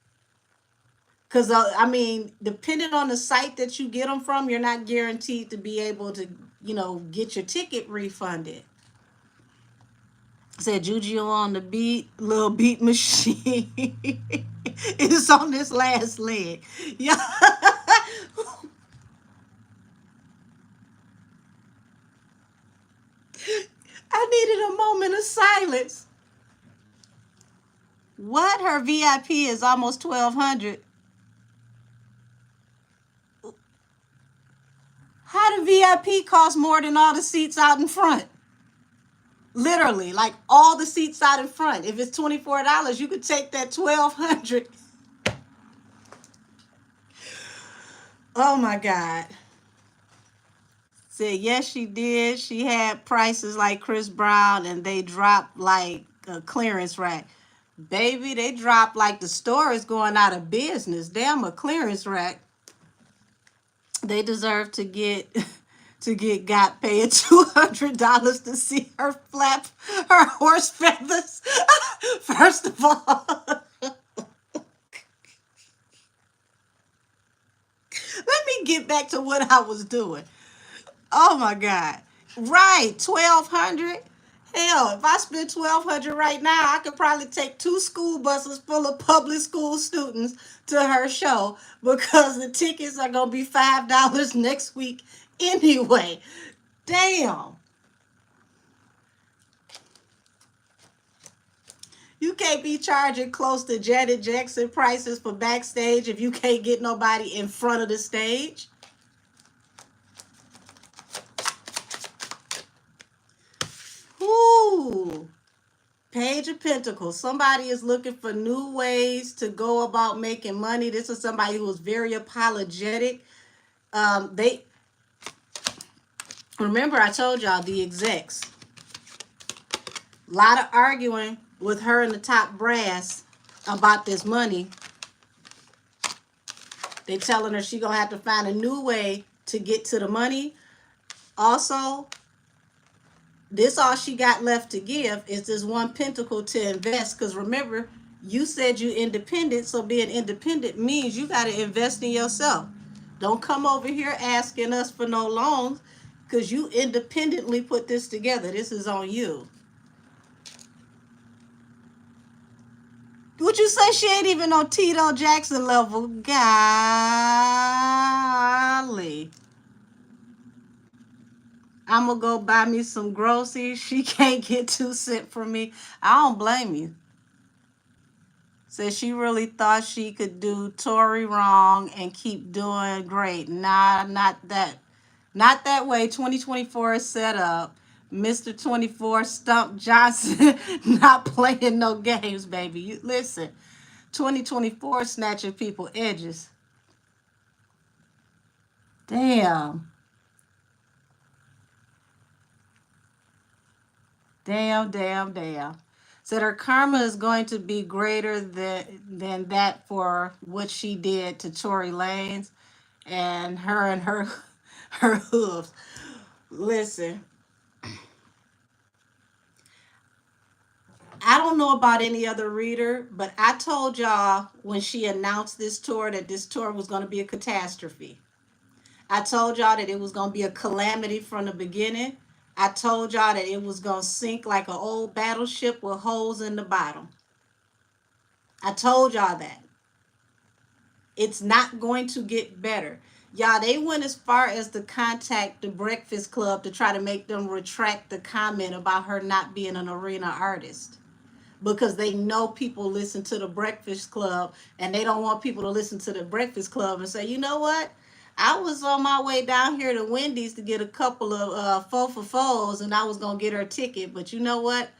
Because, I mean, depending on the site that you get them from, you're not guaranteed to be able to, get your ticket refunded. Said Juju on the beat, little beat machine. It's on this last leg. Yeah. I needed a moment of silence. What? Her VIP is almost 1,200. How do VIP cost more than all the seats out in front? Literally, like all the seats out in front. If it's $24, you could take that 1,200. Oh my God. Said yes, she did. She had prices like Chris Brown, and they dropped like a clearance rack. Baby, they dropped like the store is going out of business. Damn, a clearance rack. They deserve to get got paid $200 to see her flap her horse feathers. First of all, let me get back to what I was doing. Oh my God. Right, 1,200. Hell, if I spend 1,200 right now, I could probably take 2 school buses full of public school students to her show because the tickets are gonna be $5 next week anyway. Damn. You can't be charging close to Janet Jackson prices for backstage if you can't get nobody in front of the stage. Ooh. Page of Pentacles. Somebody is looking for new ways to go about making money. This is somebody who is very apologetic. They remember I told y'all the execs. A lot of arguing with her and the top brass about this money. They telling her she gonna have to find a new way to get to the money. Also, this all she got left to give is this one pentacle to invest. Because remember, you said you independent, so being independent means you got to invest in yourself. Don't come over here asking us for no loans, because you independently put this together. This is on you. Would you say she ain't even on Tito Jackson level? Golly. I'm going to go buy me some groceries. She can't get 2 cents from me. I don't blame you. Said she really thought she could do Tory wrong and keep doing great. Nah, not that. Not that way. 2024 is set up. Mr. 24 Stump Johnson not playing no games, baby. You listen. 2024 snatching people edges. Damn. Damn. Said her karma is going to be greater than that for what she did to Tory Lanez and her her hooves. Listen, I don't know about any other reader, but I told y'all when she announced this tour that this tour was going to be a catastrophe. I told y'all that it was going to be a calamity from the beginning. I told y'all that it was going to sink like an old battleship with holes in the bottom. I told y'all that. It's not going to get better. Y'all, they went as far as to contact the Breakfast Club to try to make them retract the comment about her not being an arena artist. Because they know people listen to the Breakfast Club and they don't want people to listen to the Breakfast Club and say, you know what? I was on my way down here to Wendy's to get a couple of 4 for 4s and I was going to get her ticket. But you know what?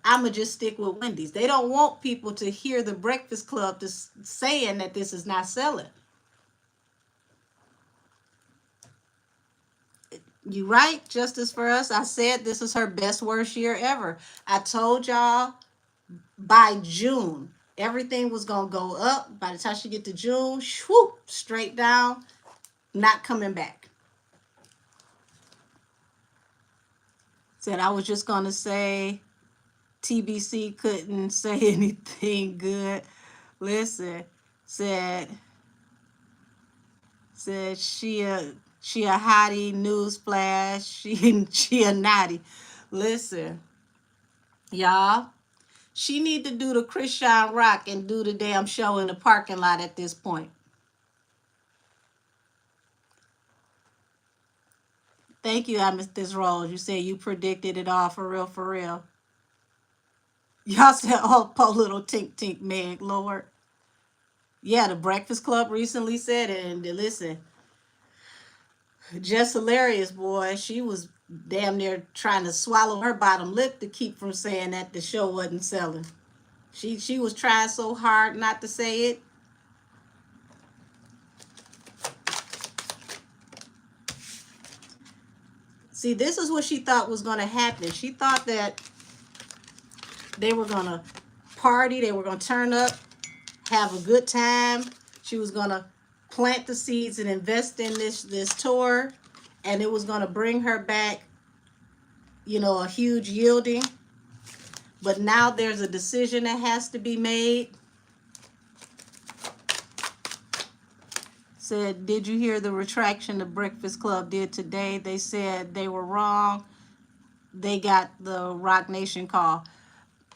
I'm going to just stick with Wendy's. They don't want people to hear the Breakfast Club saying that this is not selling. You right, Justice for Us. I said this is her best, worst year ever. I told y'all by June, everything was going to go up. By the time she get to June, swoop, straight down, not coming back. Said I was just going to say TBC couldn't say anything good. Listen, said she a hottie, newsflash, she a naughty. Listen, y'all, she need to do the Christian Rock and do the damn show in the parking lot at this point. Thank you, I missed this Rose. You said you predicted it all for real, for real. Y'all said, oh, poor little tink Meg, Lord. Yeah, the Breakfast Club recently said it, and listen, just hilarious, boy. She was damn near trying to swallow her bottom lip to keep from saying that the show wasn't selling. She was trying so hard not to say it. See, this is what she thought was going to happen. She thought that they were going to party, they were going to turn up, have a good time. She was going to plant the seeds and invest in this tour, and it was going to bring her back, you know, a huge yielding. But now there's a decision that has to be made. Said, did you hear the retraction the Breakfast Club did today? They said they were wrong. They got the Rock Nation call.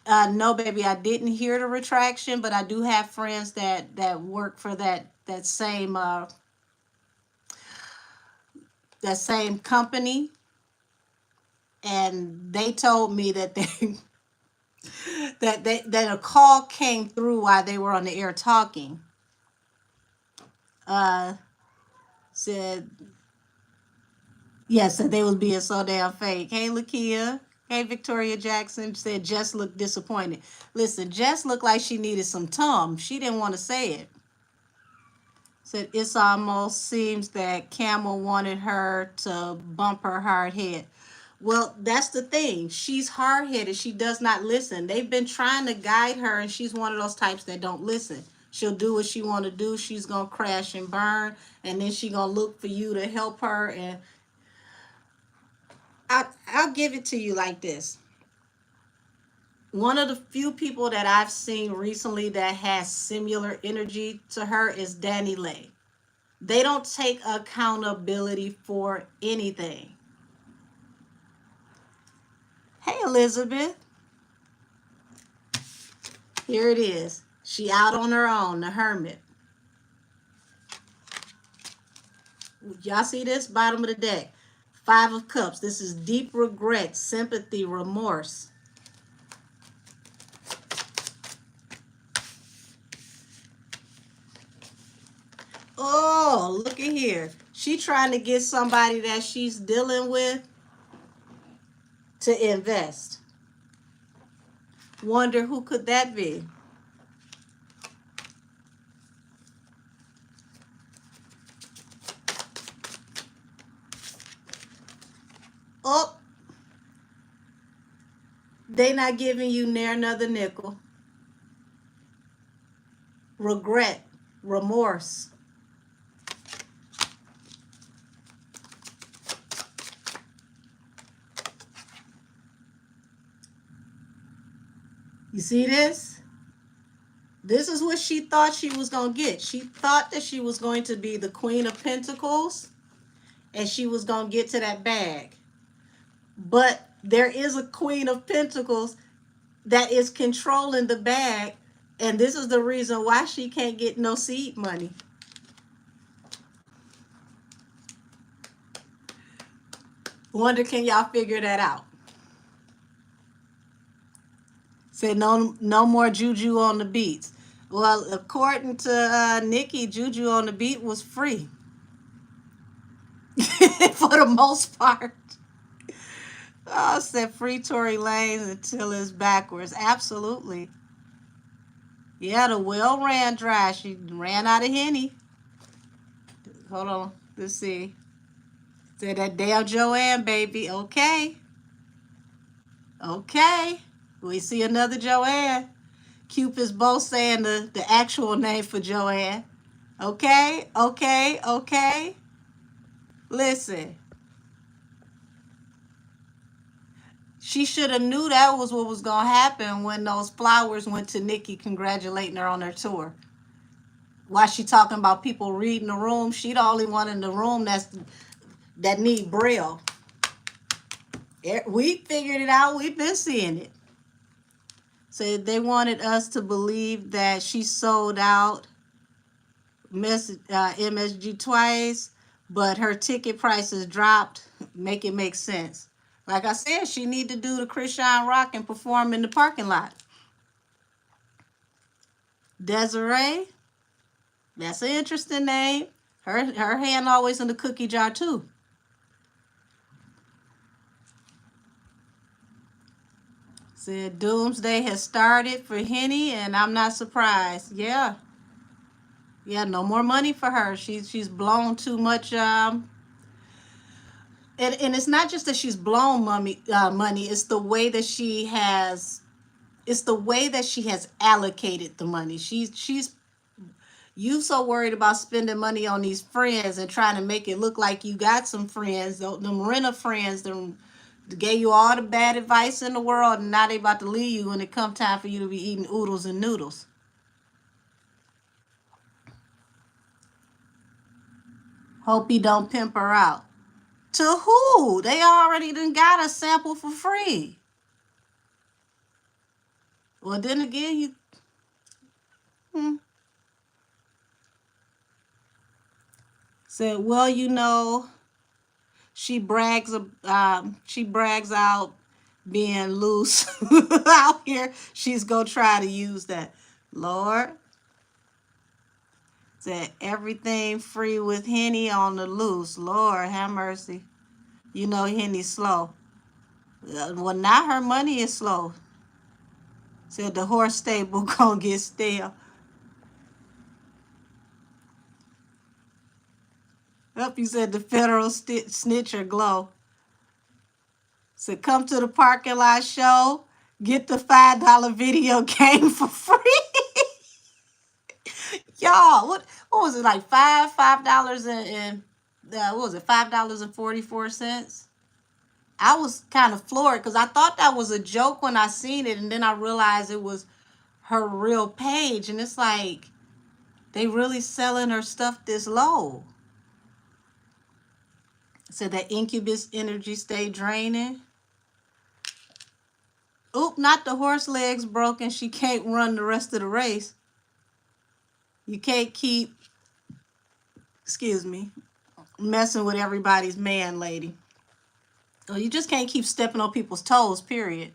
No, baby, I didn't hear the retraction, but I do have friends that work for that same company, and they told me that that a call came through while they were on the air talking. Said yes, said they was being so damn fake. Hey, Lakia. Hey, Victoria Jackson said Jess looked disappointed. Listen, Jess looked like she needed some tum. She didn't want to say it. Said it's almost seems that Camel wanted her to bump her hard head. Well, that's the thing. She's hard-headed. She does not listen. They've been trying to guide her, and she's one of those types that don't listen. She'll do what she want to do. She's going to crash and burn, and then she's going to look for you to help her. And I'll give it to you like this. One of the few people that I've seen recently that has similar energy to her is Danny Lay. They don't take accountability for anything. Hey, Elizabeth. Here it is. She out on her own, the hermit. Y'all see this? Bottom of the deck. 5 of Cups. This is deep regret, sympathy, remorse. Oh, look at here. She trying to get somebody that she's dealing with to invest. Wonder who could that be? Oh, they not giving you near another nickel. Regret, remorse. You see this? This is what she thought she was going to get. She thought that she was going to be the Queen of Pentacles and she was going to get to that bag. But there is a Queen of Pentacles that is controlling the bag, and this is the reason why she can't get no seed money. Wonder, can y'all figure that out? Say no more juju on the beats. Well, according to Nikki, juju on the beat was free for the most part. Oh, said free Tory Lanez until it's backwards. Absolutely. Yeah, the well ran dry. She ran out of Henny. Hold on. Let's see. Said that damn Joanne, baby. Okay. Okay. We see another Joanne. Cupid's both saying the actual name for Joanne. Okay. Okay. Okay. Listen. She should have knew that was what was going to happen when those flowers went to Nikki congratulating her on her tour. Why she talking about people reading the room? She the only one in the room that need braille. We figured it out. We've been seeing it. So they wanted us to believe that she sold out MSG twice, but her ticket prices dropped. Make it make sense. Like I said, she need to do the Christian Rock and perform in the parking lot. Desiree, that's an interesting name. Her hand always in the cookie jar too. Said doomsday has started for Henny, and I'm not surprised. Yeah, no more money for her. She's blown too much. And it's not just that she's blown money. It's the way that she has. It's the way that she has allocated the money. She's you so worried about spending money on these friends and trying to make it look like you got some friends. Them renter friends, them gave you all the bad advice in the world, and now they about to leave you when it come time for you to be eating oodles and noodles. Hope he don't pimp her out. To who? They already done got a sample for free. Well, then again, said, well, she brags out being loose out here. She's gonna try to use that. Lord, said everything free with Henny on the loose. Lord, have mercy. You know Henny's slow. Well, now her money is slow. Said the horse stable gonna get stale. Up, you said the federal snitcher glow. So come to the parking lot show, get the $5 video game for free. Y'all, what was it like $5 and what was it, $5.44? I was kind of floored because I thought that was a joke when I seen it, and then I realized it was her real page, and it's like they really selling her stuff this low. So that incubus energy stay draining. Oop, not the horse legs broken. She can't run the rest of the race. You can't keep, excuse me, messing with everybody's man, lady. Or you just can't keep stepping on people's toes, period.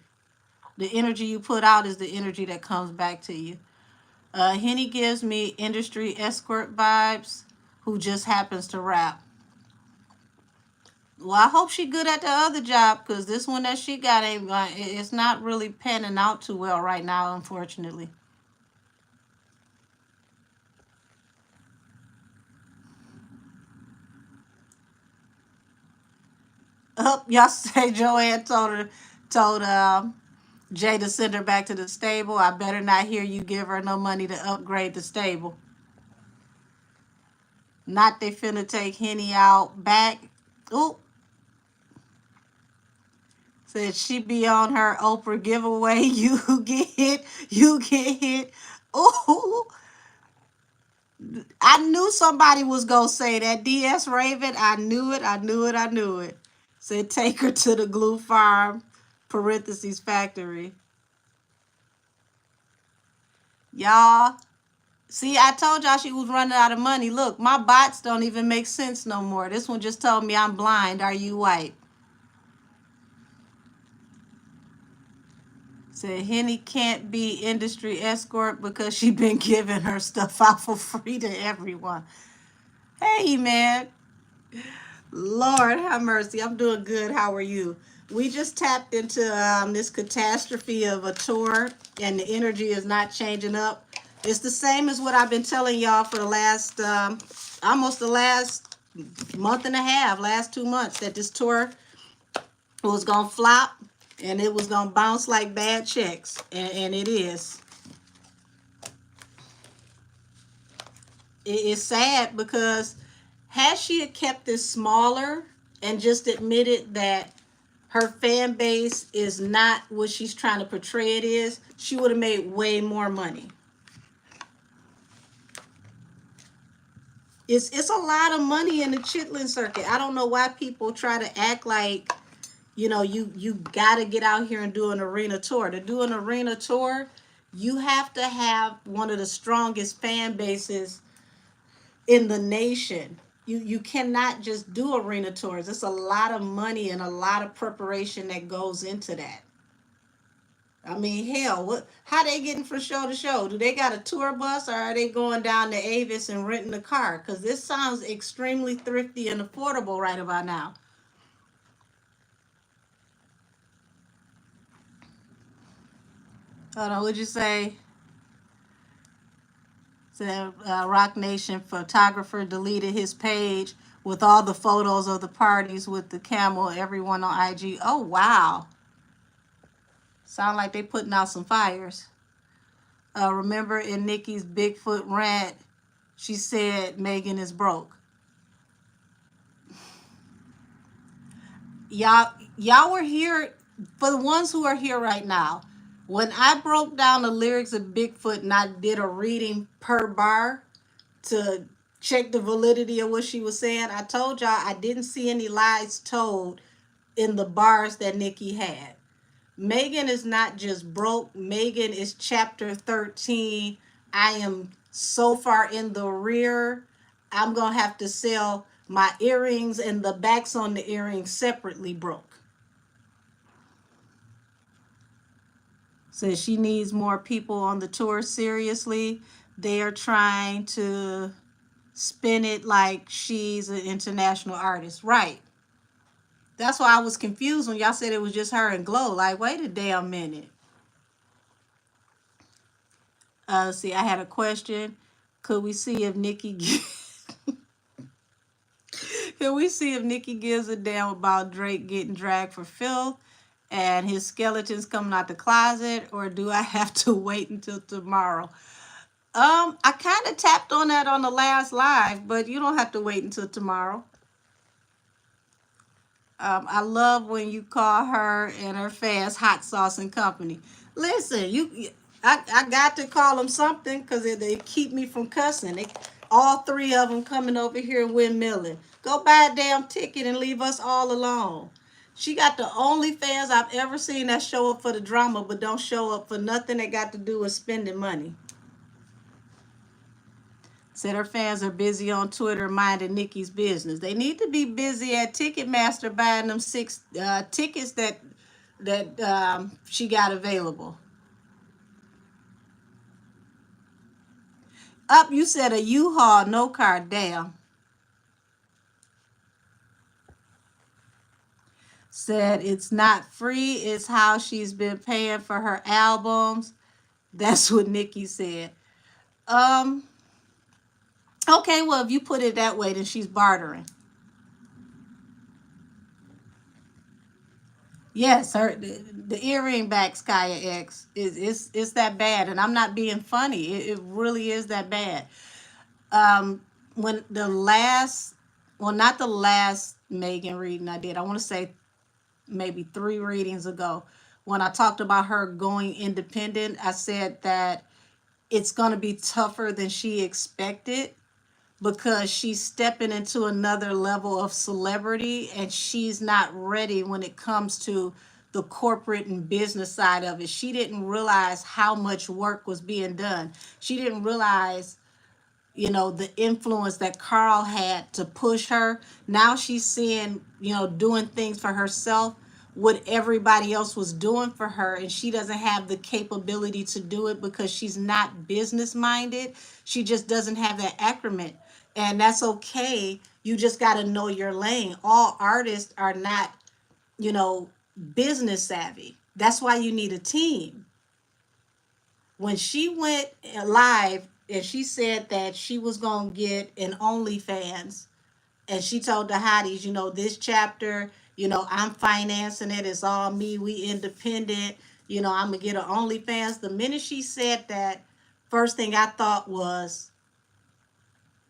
The energy you put out is the energy that comes back to you. Henny gives me industry escort vibes who just happens to rap. Well, I hope she good at the other job because this one that she got ain't, it's not really panning out too well right now, unfortunately. Y'all say Joanne told Jay to send her back to the stable. I better not hear you give her no money to upgrade the stable. Not they finna take Henny out back. Oop. Said she be on her Oprah giveaway. You get hit. You get hit. Ooh. I knew somebody was gonna say that. DS Raven. I knew it. I knew it. I knew it. Said take her to the glue farm. Parentheses factory. Y'all. See, I told y'all she was running out of money. Look, my bots don't even make sense no more. This one just told me I'm blind. Are you white? Said Henny can't be industry escort because she been giving her stuff out for free to everyone. Hey, man. Lord have mercy. I'm doing good. How are you? We just tapped into this catastrophe of a tour, and the energy is not changing up. It's the same as what I've been telling y'all for the last, almost the last month and a half, last 2 months, that this tour was going to flop and it was going to bounce like bad checks. And it is. It's sad because had she had kept this smaller and just admitted that her fan base is not what she's trying to portray it is, she would have made way more money. It's a lot of money in the chitlin circuit. I don't know why people try to act like, you know, you got to get out here and do an arena tour. To do an arena tour, you have to have one of the strongest fan bases in the nation. You cannot just do arena tours. It's a lot of money and a lot of preparation that goes into that. I mean, hell, how they getting from show to show? Do they got a tour bus or are they going down to Avis and renting a car? Because this sounds extremely thrifty and affordable right about now. Hold on, what'd you say? Said Rock Nation photographer deleted his page with all the photos of the parties with the camel, everyone on IG. Oh, wow. Sound like they putting out some fires. Remember in Nikki's Bigfoot rant, she said Megan is broke. Y'all were here, for the ones who are here right now, when I broke down the lyrics of Bigfoot and I did a reading per bar to check the validity of what she was saying, I told y'all I didn't see any lies told in the bars that Nikki had. Megan is not just broke. Megan is chapter 13. I am so far in the rear. I'm going to have to sell my earrings and the backs on the earrings separately broke. Says she needs more people on the tour. Seriously, they are trying to spin it like she's an international artist. Right. That's why I was confused when y'all said it was just her and Glow. Like, wait a damn minute. See, I had a question. Could we see if Nikki Could we see if Nikki gives a damn about Drake getting dragged for filth? and his skeleton's coming out the closet, or do I have to wait until tomorrow? I kind of tapped on that on the last live, but you don't have to wait until tomorrow. I love when you call her and her fans hot sauce and company. Listen, I got to call them something because they keep me from cussing. All three of them coming over here windmilling. Go buy a damn ticket and leave us all alone. She got the only fans I've ever seen that show up for the drama, but don't show up for nothing that got to do with spending money. Said her fans are busy on Twitter minding Nikki's business. They need to be busy at Ticketmaster buying them 6 tickets that she got available. Up, you said a U-Haul, no car. Damn. Said it's not free. It's how she's been paying for her albums. That's what Nikki said. Okay, well, if you put it that way, then she's bartering. Yes, the earring back Skya X is that bad, and I'm not being funny. It really is that bad. When the last, well, not the last Megan reading I did, I want to say maybe 3 readings ago, when I talked about her going independent, I said that it's going to be tougher than she expected because she's stepping into another level of celebrity and she's not ready when it comes to the corporate and business side of it. She didn't realize how much work was being done. She didn't realize, you know, the influence that Carl had to push her. Now she's seeing, you know, doing things for herself, what everybody else was doing for her, and she doesn't have the capability to do it because she's not business minded. She just doesn't have that acumen, and that's okay. You just got to know your lane. All artists are not, you know, business savvy. That's why you need a team. When she went live and she said that she was going to get an OnlyFans, and she told the hotties, you know, this chapter, you know, I'm financing it. It's all me. We independent. You know, I'm going to get an OnlyFans. The minute she said that, first thing I thought was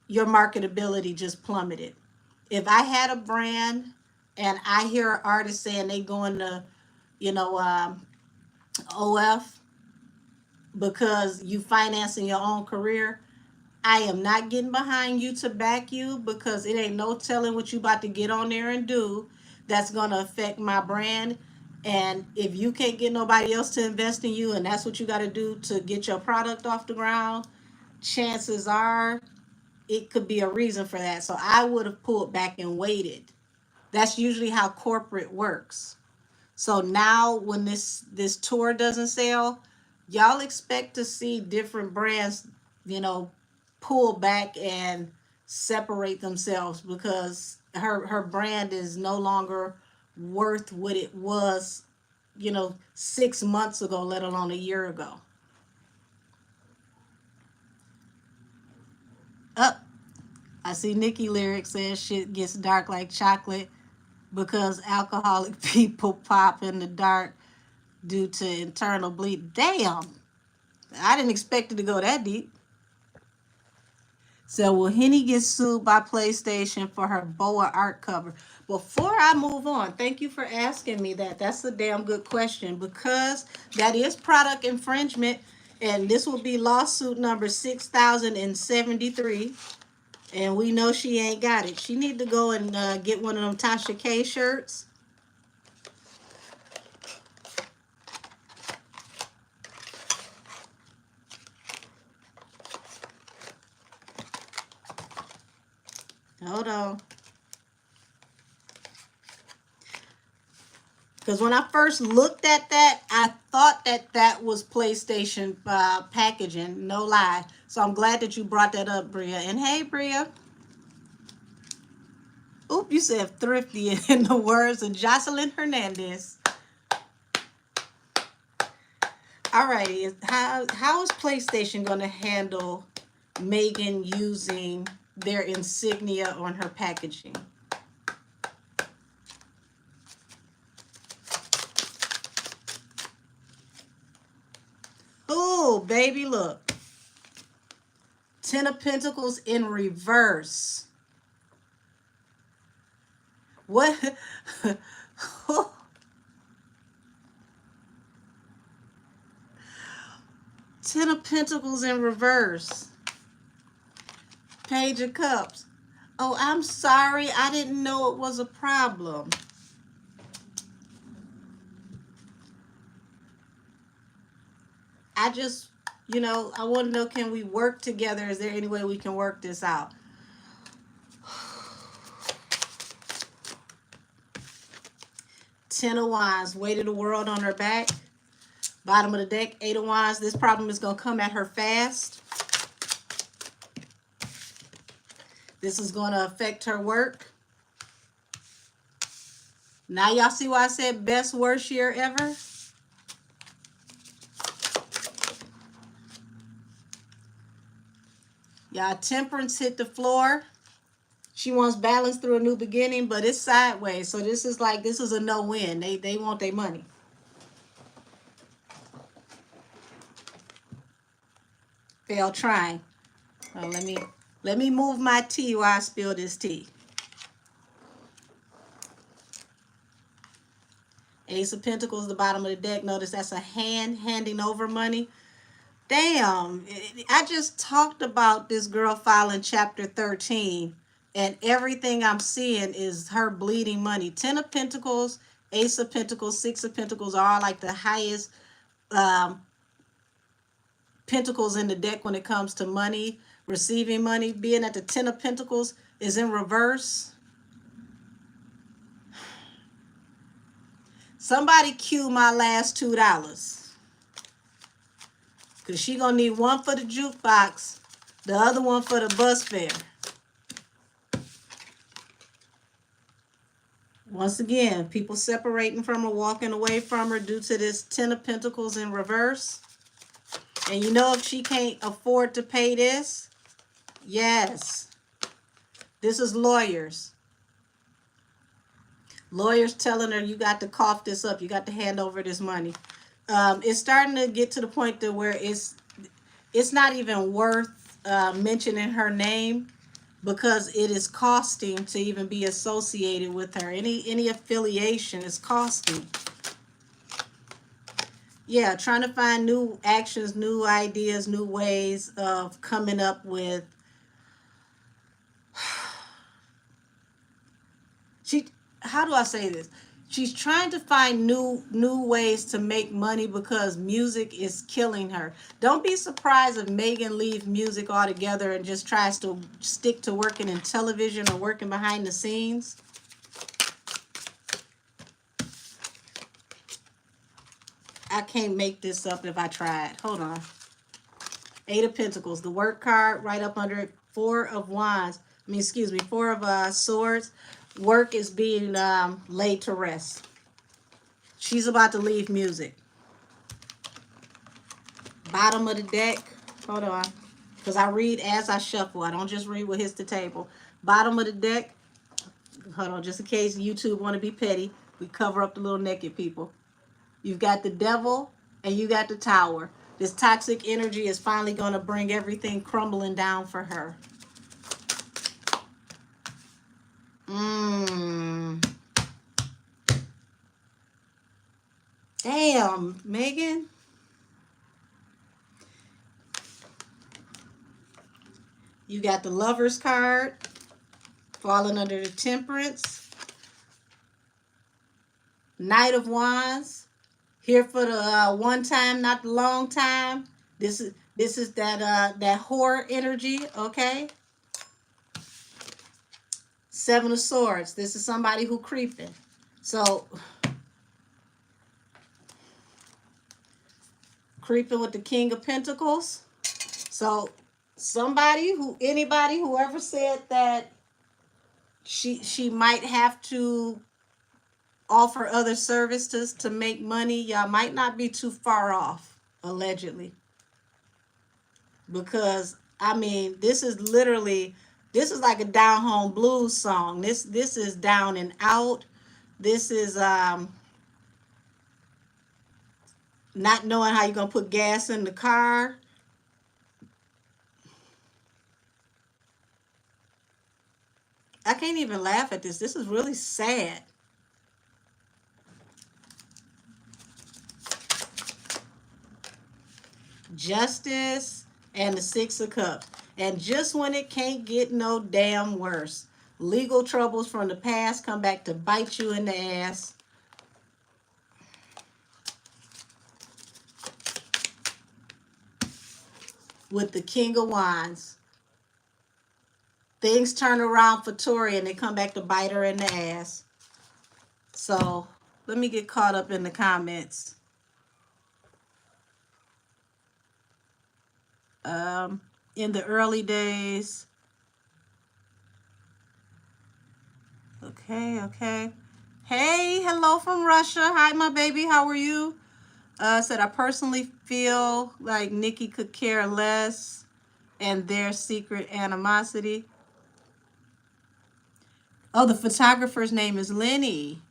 your marketability just plummeted. If I had a brand and I hear an artist saying they going to, you know, OF because you financing your own career, I am not getting behind you to back you because it ain't no telling what you about to get on there and do that's going to affect my brand. And if you can't get nobody else to invest in you and that's what you got to do to get your product off the ground, chances are it could be a reason for that. So I would have pulled back and waited. That's usually how corporate works. So now when this tour doesn't sell, y'all expect to see different brands, you know, pull back and separate themselves because her brand is no longer worth what it was, you know, 6 months ago, let alone a year ago. Up. I see Nikki Lyric says shit gets dark like chocolate because alcoholic people pop in the dark due to internal bleed. Damn. I didn't expect it to go that deep. So will Henny get sued by PlayStation for her BOA art cover? Before I move on, thank you for asking me that. That's a damn good question because that is product infringement, and this will be lawsuit number 6073. And we know she ain't got it. She need to go and get one of them Tasha K shirts. Hold on. Because when I first looked at that, I thought that that was PlayStation packaging. No lie. So I'm glad that you brought that up, Bria. And hey, Bria. Oop, you said thrifty in the words of Jocelyn Hernandez. Alrighty. How is PlayStation going to handle Megan using their insignia on her packaging? baby, look. 10 of Pentacles in reverse. What? 10 of Pentacles in reverse. Page of Cups. Oh, I'm sorry. I didn't know it was a problem. I just, I want to know, can we work together? Is there any way we can work this out? Ten of Wands, weight of the world on her back. Bottom of the deck, Eight of Wands. This problem is going to come at her fast. This is going to affect her work. Now y'all see why I said best worst year ever? Y'all, Temperance hit the floor. She wants balance through a new beginning, but it's sideways. So this is a no-win. They want their money. Fail trying. Oh, let me move my tea while I spill this tea. Ace of Pentacles, the bottom of the deck. Notice that's a hand handing over money. Damn, I just talked about this girl filing chapter 13, and everything I'm seeing is her bleeding money. 10 of Pentacles, Ace of Pentacles, 6 of Pentacles are all like the highest pentacles in the deck when it comes to money, receiving money. Being at the 10 of Pentacles is in reverse. Somebody cue my last $2. Because she going to need one for the jukebox, the other one for the bus fare. Once again, people separating from her, walking away from her due to this 10 of Pentacles in reverse. And if she can't afford to pay this, yes. This is lawyers. Lawyers telling her, you got to cough this up. You got to hand over this money. It's starting to get to the point that where it's not even worth mentioning her name, because it is costing to even be associated with her. Any affiliation is costing. Yeah, trying to find new actions, new ideas, new ways of coming up with. How do I say this? She's trying to find new ways to make money because music is killing her. Don't be surprised if Megan leaves music altogether and just tries to stick to working in television or working behind the scenes. I can't make this up if I tried. Hold on. Eight of Pentacles, the work card right up under it. Four of Wands. Four of Swords. Work is being laid to rest. She's about to leave music. Bottom of the deck. Hold on. Because I read as I shuffle. I don't just read what hits the table. Bottom of the deck. Hold on. Just in case YouTube want to be petty, we cover up the little naked people. You've got the Devil and you got the Tower. This toxic energy is finally going to bring everything crumbling down for her. Damn, Megan. You got the Lover's card falling under the Temperance. Knight of Wands. Here for the one time, not the long time. This is that horror energy, okay? Seven of Swords. This is somebody who creeping. So creeping with the King of Pentacles. So whoever said that she might have to offer other services to make money, y'all might not be too far off, allegedly. Because this is like a down home blues song. This is down and out. This is not knowing how you're going to put gas in the car. I can't even laugh at this. This is really sad. Justice and the Six of Cups. And just when it can't get no damn worse, legal troubles from the past come back to bite you in the ass. With the King of Wands. Things turn around for Tori and they come back to bite her in the ass. So let me get caught up in the comments. In the early days. Okay. Hey, hello from Russia. Hi, my baby. How are you? Said, I personally feel like Nikki could care less and their secret animosity. Oh, the photographer's name is Lenny.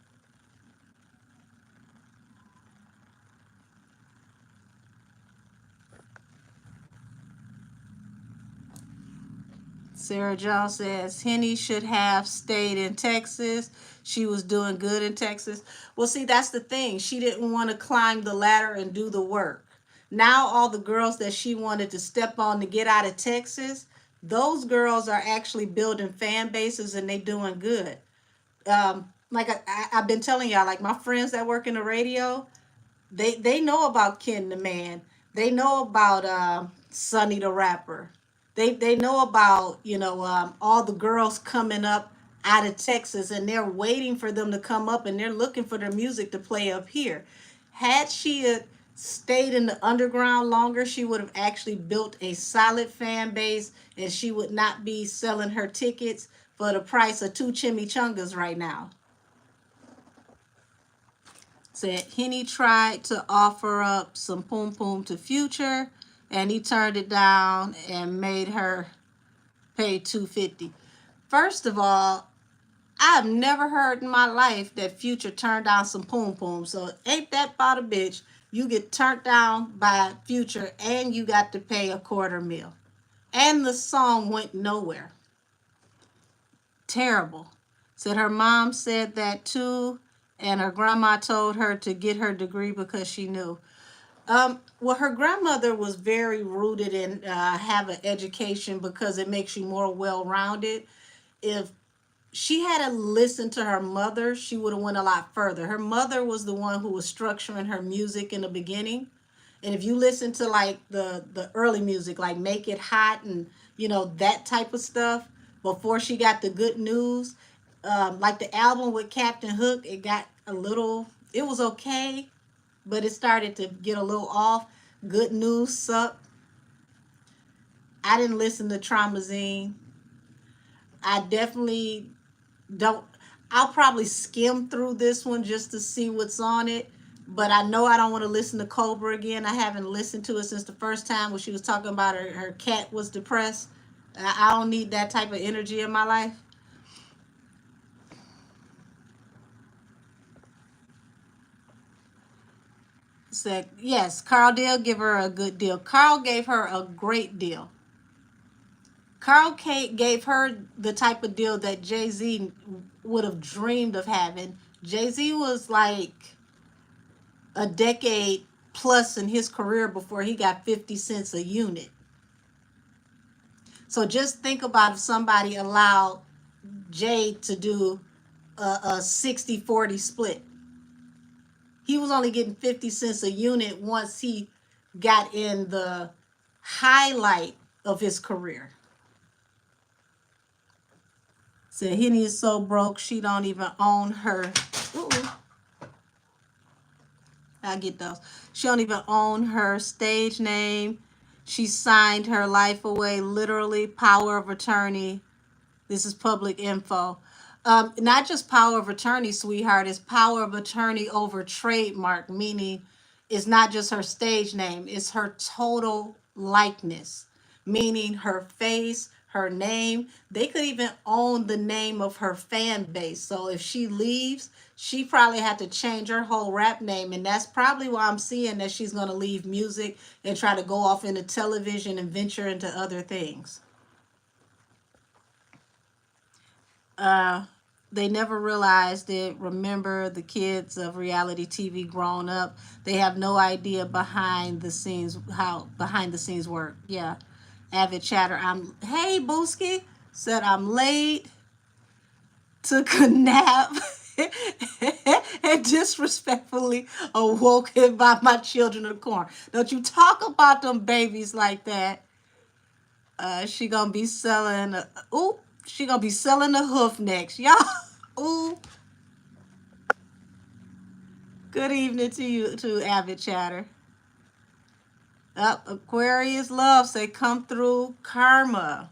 Sarah Jones says, Henny should have stayed in Texas. She was doing good in Texas. Well, see, that's the thing. She didn't want to climb the ladder and do the work. Now all the girls that she wanted to step on to get out of Texas, those girls are actually building fan bases and they doing good. Like I've been telling y'all, like my friends that work in the radio, they know about Ken the Man. They know about Sonny the Rapper. They know about, you know, all the girls coming up out of Texas and they're waiting for them to come up and they're looking for their music to play up here. Had she stayed in the underground longer, she would have actually built a solid fan base and she would not be selling her tickets for the price of 2 chimichangas right now. Said Henny tried to offer up some poom poom to Future and he turned it down and made her pay $250. First of all, I've never heard in my life that Future turned down some poom poom. So ain't that about a bitch? You get turned down by Future and you got to pay $250,000. And the song went nowhere. Terrible. Said her mom said that too. And her grandma told her to get her degree because she knew. Well, her grandmother was very rooted in have an education because it makes you more well-rounded. If she had to listen to her mother, she would have went a lot further. Her mother was the one who was structuring her music in the beginning. And if you listen to like the early music, like Make It Hot and, you know, that type of stuff, before she got the Good News, like the album with Captain Hook, it got a little, it was okay, but it started to get a little off. Good News sucked. I didn't listen to Traumazine. I definitely don't, I'll probably skim through this one just to see what's on it. But I know I don't want to listen to Cobra again. I haven't listened to it since the first time when she was talking about her cat was depressed. I don't need that type of energy in my life. Said, yes, Carl did give her a good deal. Carl gave her a great deal. Carl gave her the type of deal that Jay-Z would have dreamed of having. Jay-Z was like a decade plus in his career before he got 50 cents a unit. So just think about if somebody allowed Jay to do a 60-40 split. He was only getting 50 cents a unit once he got in the highlight of his career. Said Henny is so broke she don't even own her. Ooh. I get those. She don't even own her stage name. She signed her life away, literally, power of attorney. This is public info. Not just power of attorney, sweetheart, it's power of attorney over trademark, meaning it's not just her stage name, it's her total likeness, meaning her face, her name. They could even own the name of her fan base. So if she leaves, she probably had to change her whole rap name. And that's probably why I'm seeing that she's going to leave music and try to go off into television and venture into other things. They never realized it. Remember, the kids of reality TV grown up, they have no idea behind the scenes, how behind the scenes work. Yeah. Avid chatter. Hey Booski, said I'm late, took a nap, and disrespectfully awoken by my children of corn. Don't you talk about them babies like that. She gonna be selling. She gonna be selling the hoof next, y'all. Ooh. Good evening to you, to Avid Chatter. Aquarius Love say come through Karma.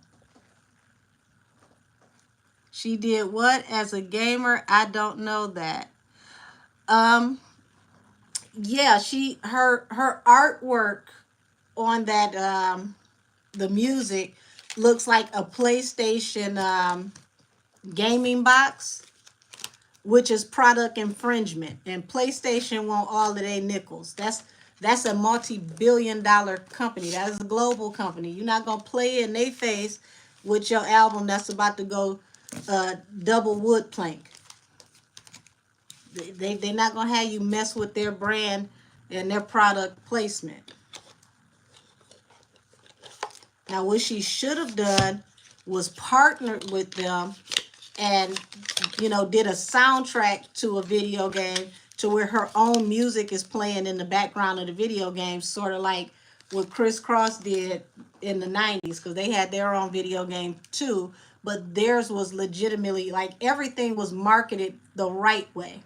She did what as a gamer? I don't know that. Yeah, her artwork on that the music looks like a PlayStation gaming box, which is product infringement, and PlayStation want all of their nickels. That's a multi-billion-dollar company. That is a global company. You're not gonna play in their face with your album that's about to go double wood plank. They're not gonna have you mess with their brand and their product placement. Now, what she should have done was partnered with them and, did a soundtrack to a video game to where her own music is playing in the background of the video game, sort of like what Chris Cross did in the 90s, because they had their own video game too, but theirs was legitimately, like, everything was marketed the right way.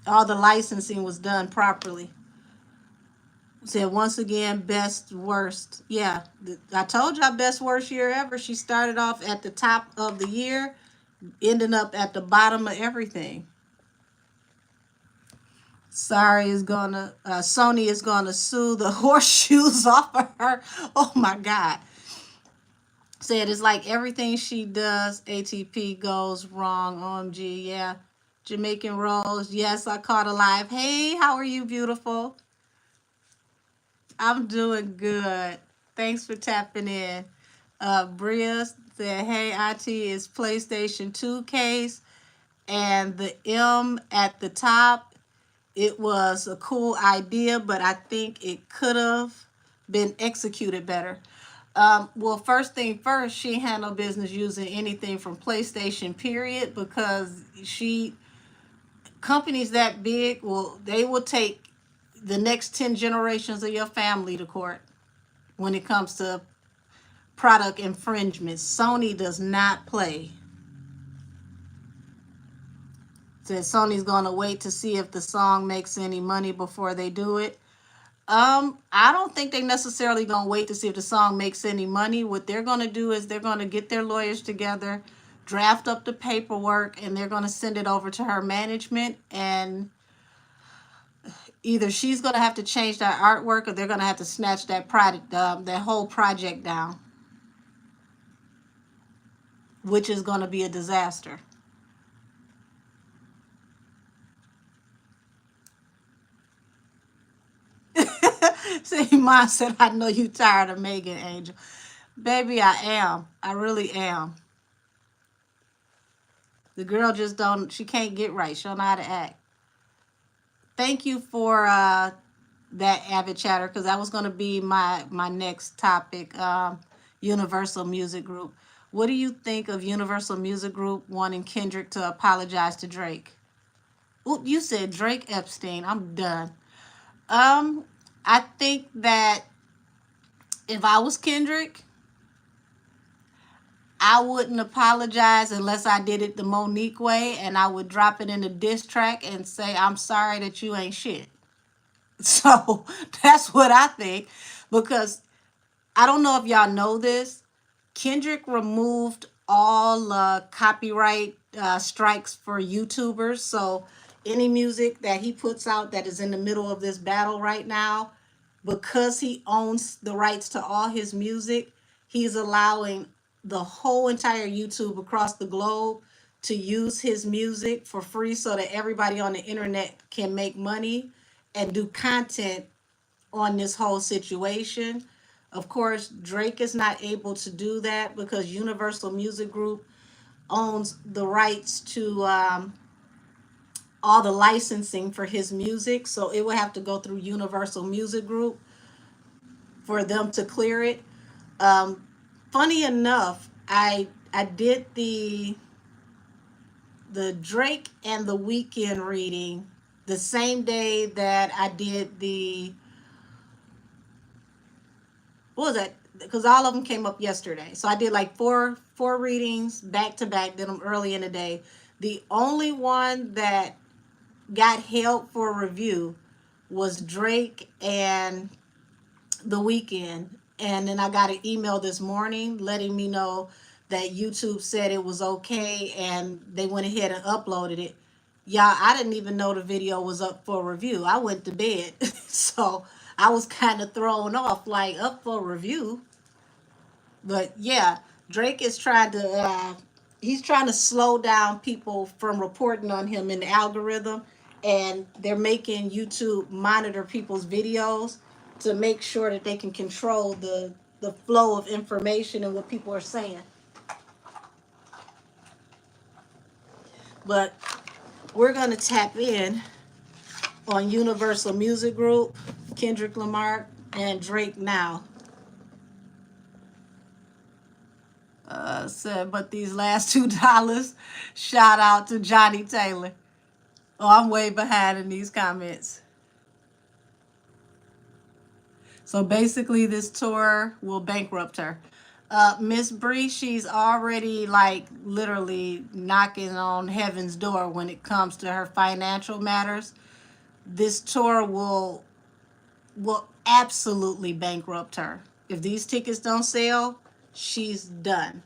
All the licensing was done properly. Said once again, best worst. Yeah, I told y'all best worst year ever. She started off at the top of the year, ending up at the bottom of everything. Sony is gonna sue the horseshoes off of her. Oh my God. Said it's like everything she does, ATP goes wrong. OMG, yeah. Jamaican Rose, yes, I caught a live. Hey, how are you, beautiful? I'm doing good. Thanks for tapping in. Bria said, hey, IT is PlayStation 2 case. And the M at the top, it was a cool idea, but I think it could have been executed better. Well, first thing first, she had no business using anything from PlayStation, period, because companies that big, they will take the next 10 generations of your family to court when it comes to product infringement. Sony does not play. Said Sony's gonna wait to see if the song makes any money before they do it. I don't think they necessarily gonna wait to see if the song makes any money. What they're gonna do is they're gonna get their lawyers together, draft up the paperwork, and they're gonna send it over to her management, and either she's gonna have to change that artwork or they're gonna have to snatch that whole project down, which is gonna be a disaster. See, Mom said, I know you tired of Megan, Angel. Baby, I am. I really am. The girl just she can't get right. She don't know how to act. Thank you for that, Avid Chatter, because that was going to be my next topic, Universal Music Group. What do you think of Universal Music Group wanting Kendrick to apologize to Drake? Oop, you said Drake Epstein. I'm done. I think that if I was Kendrick, I wouldn't apologize unless I did it the Monique way, and I would drop it in a diss track and say, I'm sorry that you ain't shit. So that's what I think, because I don't know if y'all know this. Kendrick removed all copyright strikes for YouTubers. So any music that he puts out that is in the middle of this battle right now, because he owns the rights to all his music, He's allowing the whole entire YouTube across the globe to use his music for free so that everybody on the internet can make money and do content on this whole situation. Of course, Drake is not able to do that because Universal Music Group owns the rights to all the licensing for his music. So it would have to go through Universal Music Group for them to clear it. Funny enough, I did the Drake and the Weekend reading the same day that I did the, what was that? Because all of them came up yesterday. So I did like four readings back to back, did them early in the day. The only one that got held for review was Drake and the Weekend. And then I got an email this morning letting me know that YouTube said it was okay and they went ahead and uploaded it. Y'all, I didn't even know the video was up for review. I went to bed. So I was kind of thrown off, like, up for review. But yeah, Drake is trying to he's trying to slow down people from reporting on him in the algorithm, and they're making YouTube monitor people's videos to make sure that they can control the flow of information and what people are saying. But we're going to tap in on Universal Music Group, Kendrick Lamar, and Drake now. Said, but these last $2, shout out to Johnny Taylor. Oh, I'm way behind in these comments. So basically, this tour will bankrupt her. Miss Bree, she's already like literally knocking on heaven's door when it comes to her financial matters. This tour will absolutely bankrupt her. If these tickets don't sell, she's done.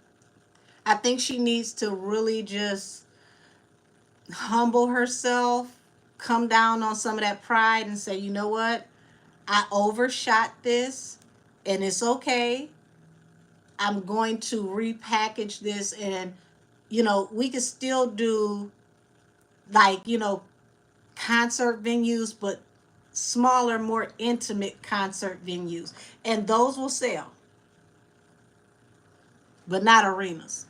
I think she needs to really just humble herself, come down on some of that pride and say, you know what? I overshot this and it's okay. I'm going to repackage this and, we could still do like, concert venues, but smaller, more intimate concert venues. And those will sell, but not arenas.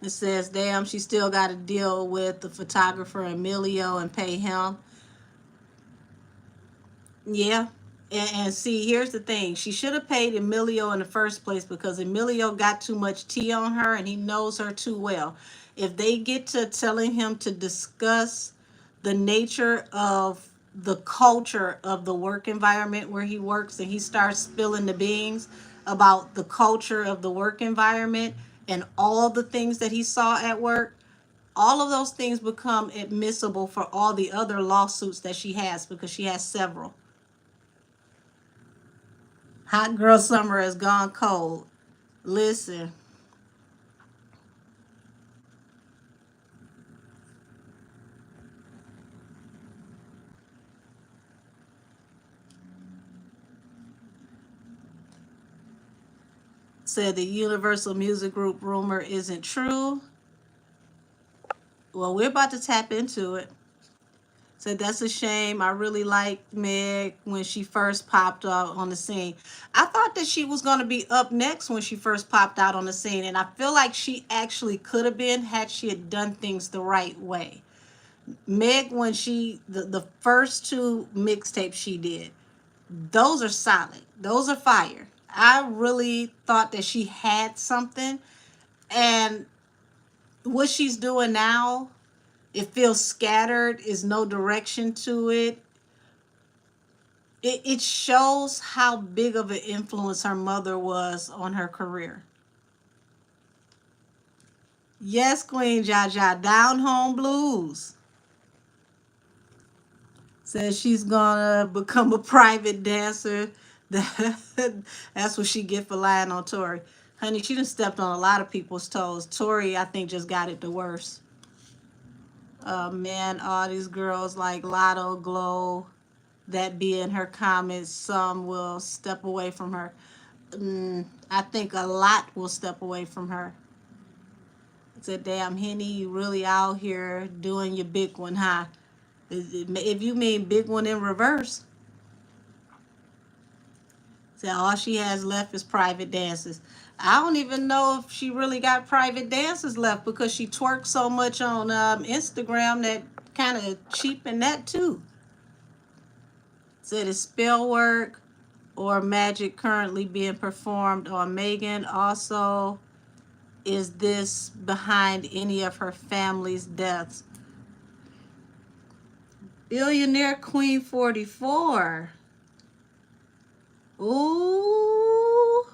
It says, damn, she still got to deal with the photographer Emilio and pay him. Yeah. And see, here's the thing. She should have paid Emilio in the first place because Emilio got too much tea on her and he knows her too well. If they get to telling him to discuss the nature of the culture of the work environment where he works and he starts spilling the beans about the culture of the work environment and all the things that he saw at work, all of those things become admissible for all the other lawsuits that she has because she has several. Hot girl summer has gone cold. Listen. Said the Universal Music Group rumor isn't true. Well, we're about to tap into it. Said that's a shame. I really liked Meg when she first popped out on the scene. I thought that she was going to be up next when she first popped out on the scene. And I feel like she actually could have been had she had done things the right way. Meg, when the first two mixtapes she did, those are solid. Those are fire. I really thought that she had something. And what she's doing now, it feels scattered. Is no direction to it. It shows how big of an influence her mother was on her career. Yes, Queen Jaja, Down Home Blues. Says she's gonna become a private dancer. That's what she get for lying on Tori. Honey, she done stepped on a lot of people's toes. Tori, I think, just got it the worst. Man, all these girls like Lotto, Glow, that be in her comments, some will step away from her. I think a lot will step away from her. Said, damn, Henny, you really out here doing your big one, huh? If you mean big one in reverse, said all she has left is private dances. I don't even know if she really got private dances left because she twerks so much on Instagram that kind of cheapened that too. Said it's spell work or magic currently being performed on Megan. Also, is this behind any of her family's deaths? Billionaire Queen 44. Ooh.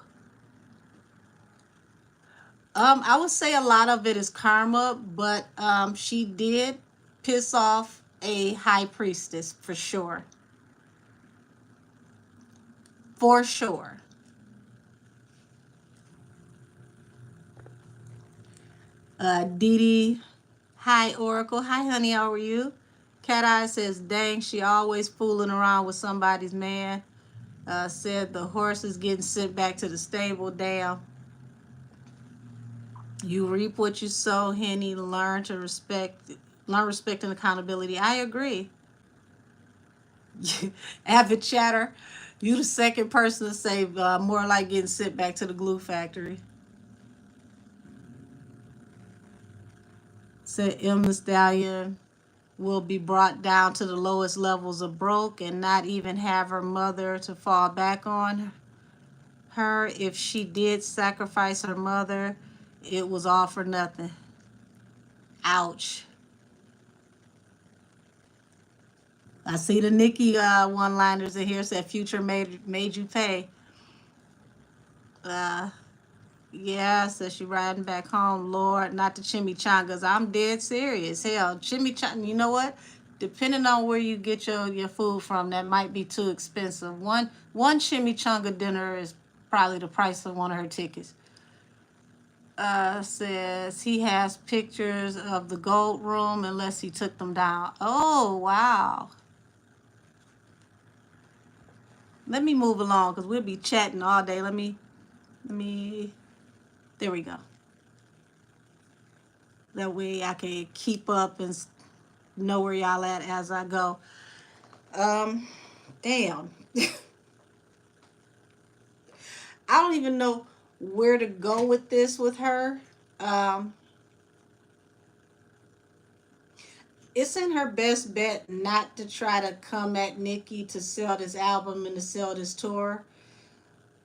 I would say a lot of it is karma, but she did piss off a high priestess for sure. For sure. Dee Dee. Hi, Oracle. Hi, honey. How are you? Cat Eye says, dang, she always fooling around with somebody's man. Said the horse is getting sent back to the stable. Damn. You reap what you sow, Henny. Learn respect and accountability. I agree. Avid chatter. You the second person to say more like getting sent back to the glue factory. Said M the Stallion will be brought down to the lowest levels of broke and not even have her mother to fall back on her. If she did sacrifice her mother, it was all for nothing. Ouch. I see the Nikki one-liners in here. Said Future made you pay. Yeah, says she riding back home. Lord, not the chimichangas. I'm dead serious. Hell, chimichanga. You know what? Depending on where you get your food from, that might be too expensive. One chimichanga dinner is probably the price of one of her tickets. Says he has pictures of the gold room unless he took them down. Oh, wow. Let me move along because we'll be chatting all day. Let me, there we go. That way I can keep up and know where y'all at as I go. Damn. I don't even know where to go with this with her. It's in her best bet not to try to come at Nikki to sell this album and to sell this tour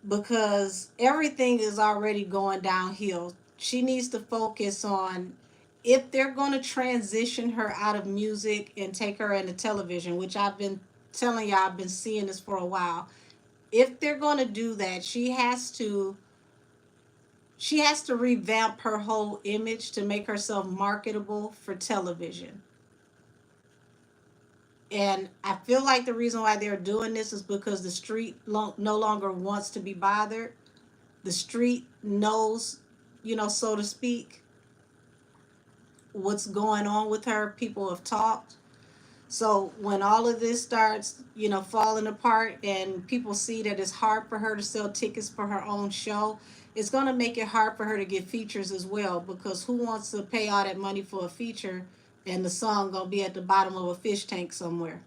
because everything is already going downhill. She needs to focus on if they're going to transition her out of music and take her into television, which I've been telling y'all, I've been seeing this for a while. If they're going to do that, she has to revamp her whole image to make herself marketable for television. And I feel like the reason why they're doing this is because the street no longer wants to be bothered. The street knows, so to speak, what's going on with her. People have talked. So when all of this starts, falling apart and people see that it's hard for her to sell tickets for her own show, it's going to make it hard for her to get features as well because who wants to pay all that money for a feature and the song going to be at the bottom of a fish tank somewhere?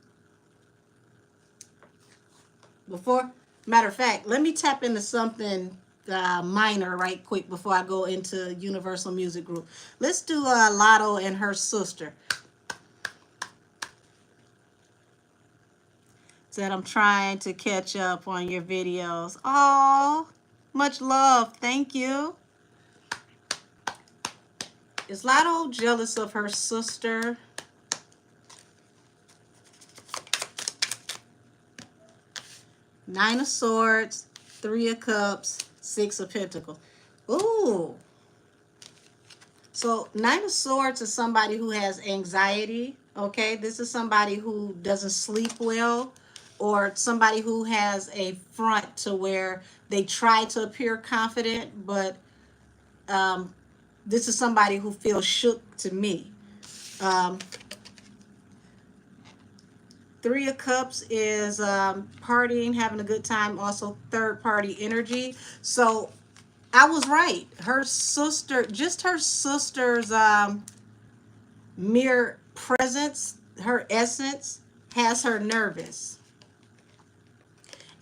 Matter of fact, let me tap into something minor right quick before I go into Universal Music Group. Let's do Lotto and her sister. Said I'm trying to catch up on your videos. Oh, much love. Thank you. Is Lotto jealous of her sister? Nine of Swords, Three of Cups, Six of Pentacles. Ooh. So Nine of Swords is somebody who has anxiety. Okay, this is somebody who doesn't sleep well, or somebody who has a front to where they try to appear confident, but this is somebody who feels shook to me. Three of Cups is partying, having a good time, also third party energy. So I was right. Her sister, just her sister's mere presence, her essence, has her nervous.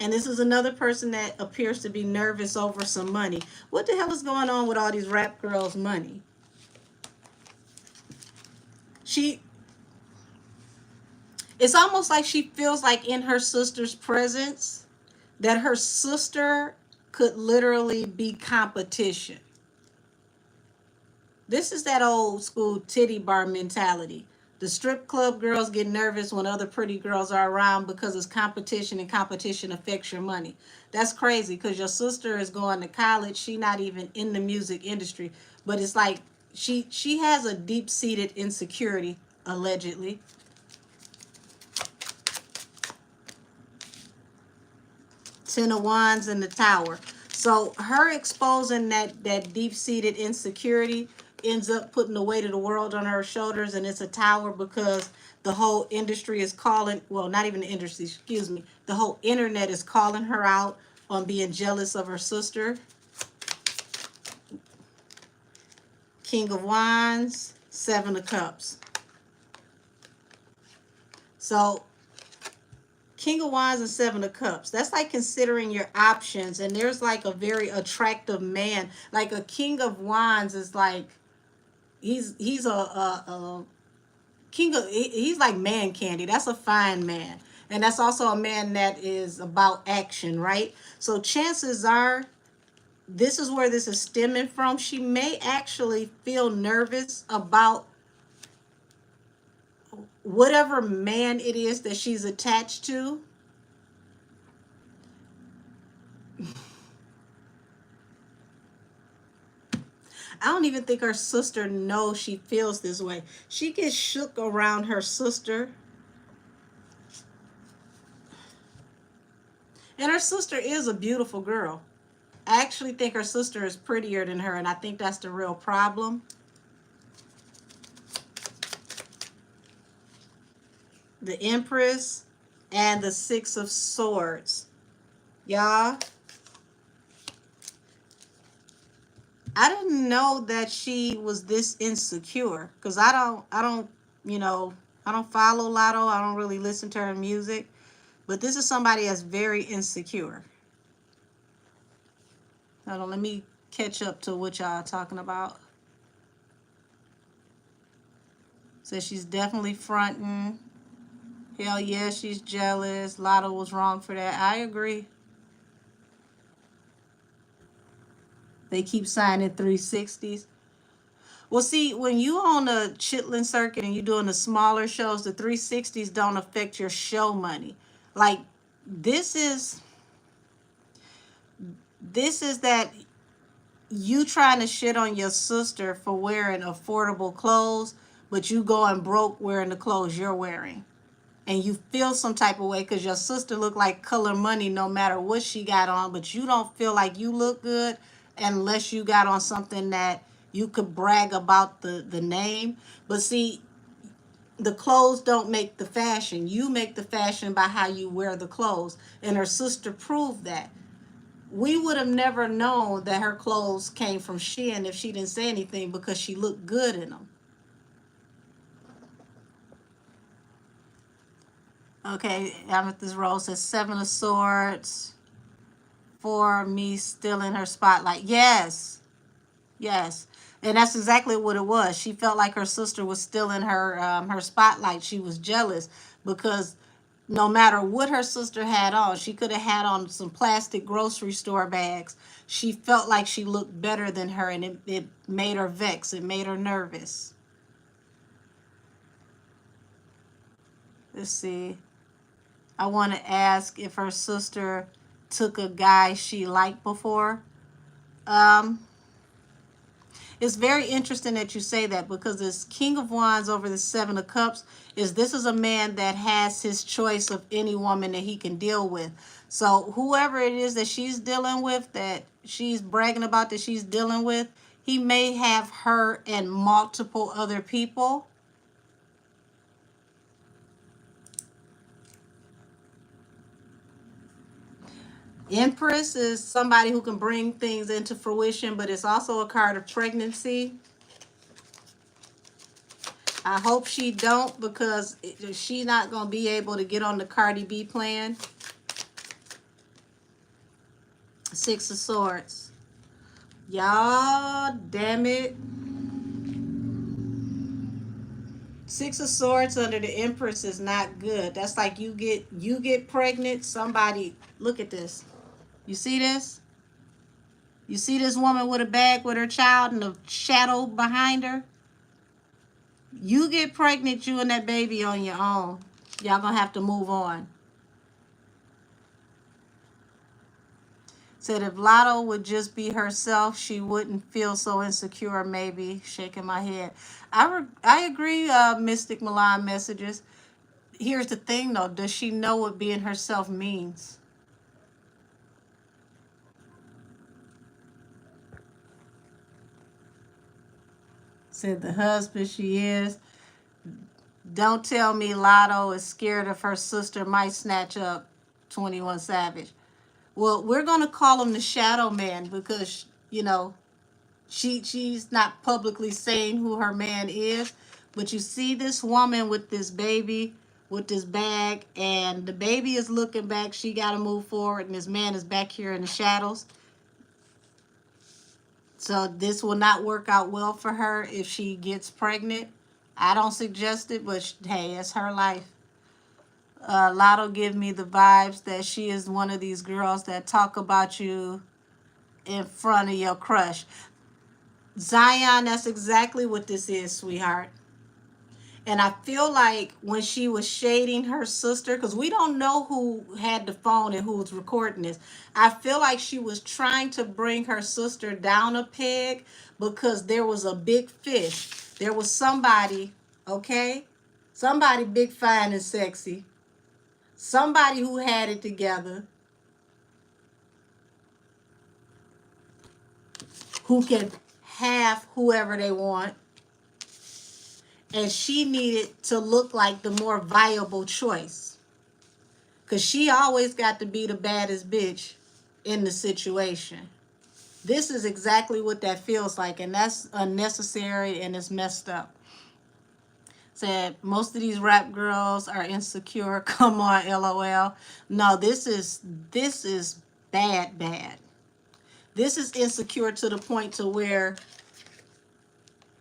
And this is another person that appears to be nervous over some money. What the hell is going on with all these rap girls' money? It's almost like she feels like in her sister's presence that her sister could literally be competition. This is that old school titty bar mentality. The strip club girls get nervous when other pretty girls are around because it's competition, and competition affects your money. That's crazy because your sister is going to college. She not even in the music industry, but it's like she has a deep-seated insecurity, allegedly. Ten of Wands in the Tower. So her exposing that deep-seated insecurity ends up putting the weight of the world on her shoulders, and it's a tower because the whole industry is calling, well, not even the industry, excuse me, the whole internet is calling her out on being jealous of her sister. King of Wands, Seven of Cups. So King of Wands and Seven of Cups. That's like considering your options. And there's like a very attractive man. Like a King of Wands is like, he's a king of, he's like man candy. That's a fine man. And that's also a man that is about action, right? So chances are, this is where this is stemming from. She may actually feel nervous about whatever man it is that she's attached to. I don't even think her sister knows she feels this way. She gets shook around her sister. And her sister is a beautiful girl. I actually think her sister is prettier than her, and I think that's the real problem. The Empress and the Six of Swords. Y'all, I didn't know that she was this insecure, because I don't, I don't follow Lotto. I don't really listen to her music. But this is somebody that's very insecure. Hold on, let me catch up to what y'all are talking about. Says she's definitely fronting. Hell yeah, she's jealous. Lotto was wrong for that. I agree. They keep signing 360s. Well, see, when you on a chitlin circuit and you're doing the smaller shows, the 360s don't affect your show money. Like, this is that you trying to shit on your sister for wearing affordable clothes, but you going broke wearing the clothes you're wearing. And you feel some type of way because your sister look like color money no matter what she got on, but you don't feel like you look good unless you got on something that you could brag about the name. But see, the clothes don't make the fashion. You make the fashion by how you wear the clothes. And her sister proved that. We would have never known that her clothes came from Shein if she didn't say anything because she looked good in them. Okay, Amethyst Rose says Seven of Swords for me still in her spotlight. Yes, yes. And that's exactly what it was. She felt like her sister was still in her spotlight. She was jealous because no matter what her sister had on, she could have had on some plastic grocery store bags. She felt like she looked better than her, and it made her vex. It made her nervous. Let's see. I want to ask if her sister took a guy she liked before. It's very interesting that you say that because this King of Wands over the Seven of Cups this is a man that has his choice of any woman that he can deal with. So whoever it is that she's dealing with, that she's bragging about that she's dealing with, he may have her and multiple other people. Empress is somebody who can bring things into fruition, but it's also a card of pregnancy. I hope she don't, because she's not going to be able to get on the Cardi B plan. Six of Swords. Y'all, damn it. Six of Swords under the Empress is not good. That's like you get pregnant, somebody, look at this. You see this? You see this woman with a bag with her child and the shadow behind her? You get pregnant, you and that baby on your own. Y'all gonna have to move on. Said if Lotto would just be herself, she wouldn't feel so insecure, maybe. Shaking my head. I agree, Mystic Milan messages. Here's the thing, though. Does she know what being herself means? Said the husband she is. Don't tell me Lotto is scared of her sister might snatch up 21 Savage. Well, we're going to call him the Shadow Man because, you know, she's not publicly saying who her man is. But you see this woman with this baby, with this bag, and the baby is looking back. She got to move forward, and this man is back here in the shadows. So this will not work out well for her if she gets pregnant. I don't suggest it, but hey, it's her life. Lotto give me the vibes that she is one of these girls that talk about you in front of your crush. Zion, that's exactly what this is, sweetheart. And I feel like when she was shading her sister, because we don't know who had the phone and who was recording this, I feel like she was trying to bring her sister down a peg because there was a big fish. There was somebody, okay? Somebody big, fine, and sexy. Somebody who had it together, who can have whoever they want. And she needed to look like the more viable choice. Because she always got to be the baddest bitch in the situation. This is exactly what that feels like. And that's unnecessary and it's messed up. Said, most of these rap girls are insecure. Come on, LOL. No, this is bad. This is insecure to the point to where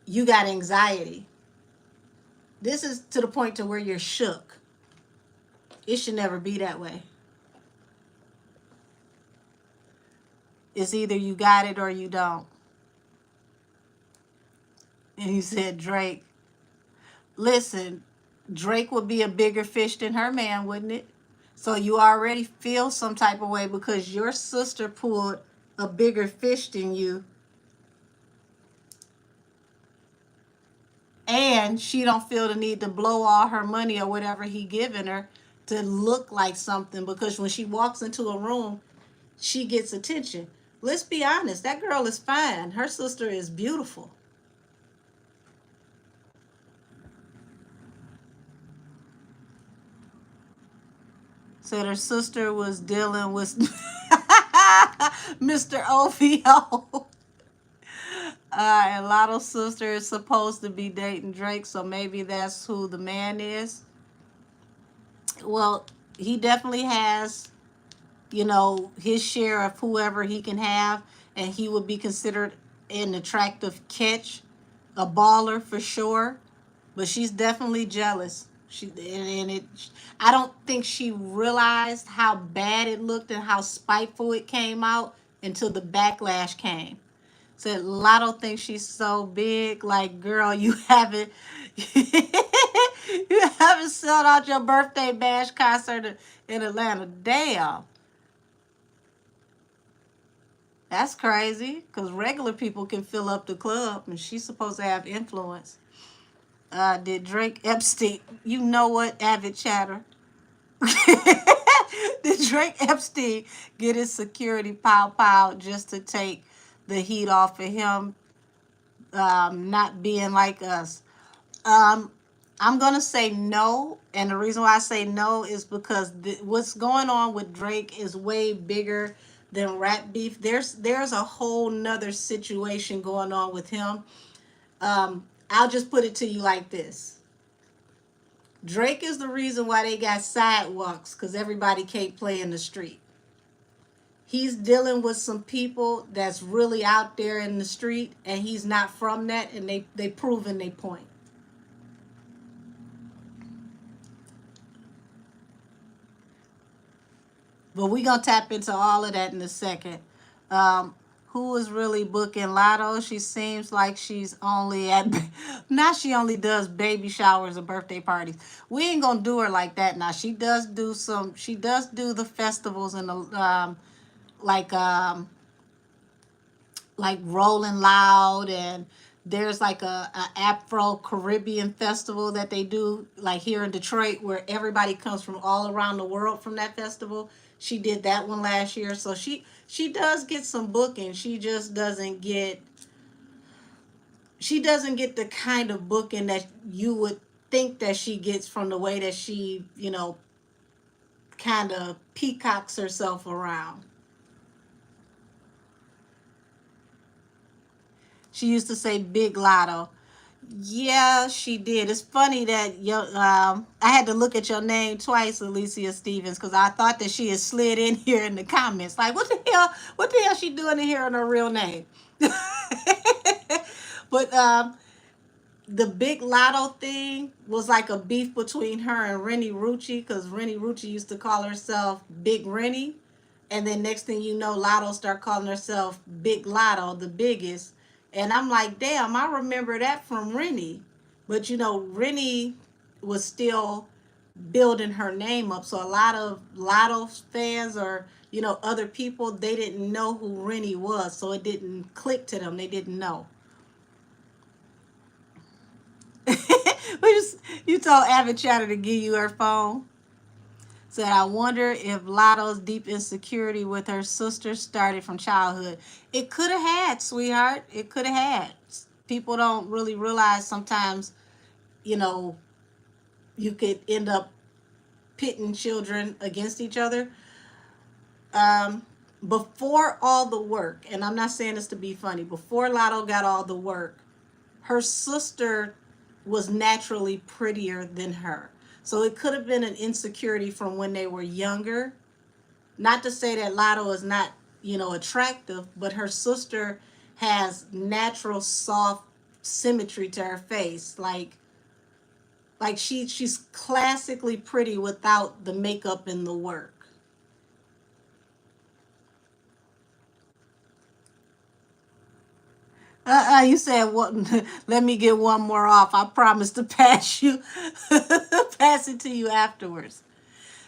you got anxiety. This is to the point to where you're shook. It should never be that way. It's either you got it or you don't. And he said, Drake. Listen, Drake would be a bigger fish than her man, wouldn't it? So you already feel some type of way because your sister pulled a bigger fish than you. And she don't feel the need to blow all her money or whatever he giving her to look like something, because when she walks into a room, she gets attention. Let's be honest, that girl is fine. Her sister is beautiful. Said her sister was dealing with Mr. OVO. And Lotto's sister is supposed to be dating Drake, so maybe that's who the man is. Well, he definitely has, you know, his share of whoever he can have, and he would be considered an attractive catch, a baller for sure. But she's definitely jealous. I don't think she realized how bad it looked and how spiteful it came out until the backlash came. Said Lotto thinks she's so big. Like, girl, you haven't you haven't sold out your birthday bash concert in Atlanta. Damn. That's crazy. Because regular people can fill up the club and she's supposed to have influence. Did Drake Epstein, you know what, avid chatter? Did Drake Epstein get his security pow just to take the heat off of him not being like us? I'm gonna say no, and the reason why I say no is because what's going on with Drake is way bigger than rap beef. There's a whole nother situation going on with him. I'll just put it to you like this: Drake is the reason why they got sidewalks, because everybody can't play in the street. He's dealing with some people that's really out there in the street, and he's not from that, and they proven their point. But we gonna tap into all of that in a second. Um, who is really booking Lotto? She seems like she's only at now. She only does baby showers and birthday parties. We ain't gonna do her like that now. She does do some. She does do the festivals and the like like Rolling Loud, and there's like a Afro Caribbean festival that they do like here in Detroit, where everybody comes from all around the world from that festival. She did that one last year, so she does get some booking. She doesn't get the kind of booking that you would think that she gets from the way that she, kind of peacocks herself around. She used to say Big Lotto. Yeah, she did. It's funny that I had to look at your name twice, Alicia Stevens, because I thought that she had slid in here in the comments. Like, what the hell? What the hell she doing in here on her real name? But the Big Lotto thing was like a beef between her and Rennie Rucci, because Rennie Rucci used to call herself Big Rennie, and then next thing you know, Lotto start calling herself Big Lotto, the biggest. And I'm like, damn, I remember that from Rennie. But Rennie was still building her name up. So a lot of Lotto fans, or other people, they didn't know who Rennie was. So it didn't click to them. They didn't know. You told Avid Chatter to give you her phone. Said, I wonder if Lotto's deep insecurity with her sister started from childhood. It could have had, sweetheart. It could have had. People don't really realize sometimes, you know, you could end up pitting children against each other. Before all the work, and I'm not saying this to be funny, before Lotto got all the work, her sister was naturally prettier than her. So it could have been an insecurity from when they were younger. Not to say that Lotto is not, attractive, but her sister has natural soft symmetry to her face. Like she's classically pretty without the makeup and the work. You said what? Let me get one more off. I promise to pass you, pass it to you afterwards.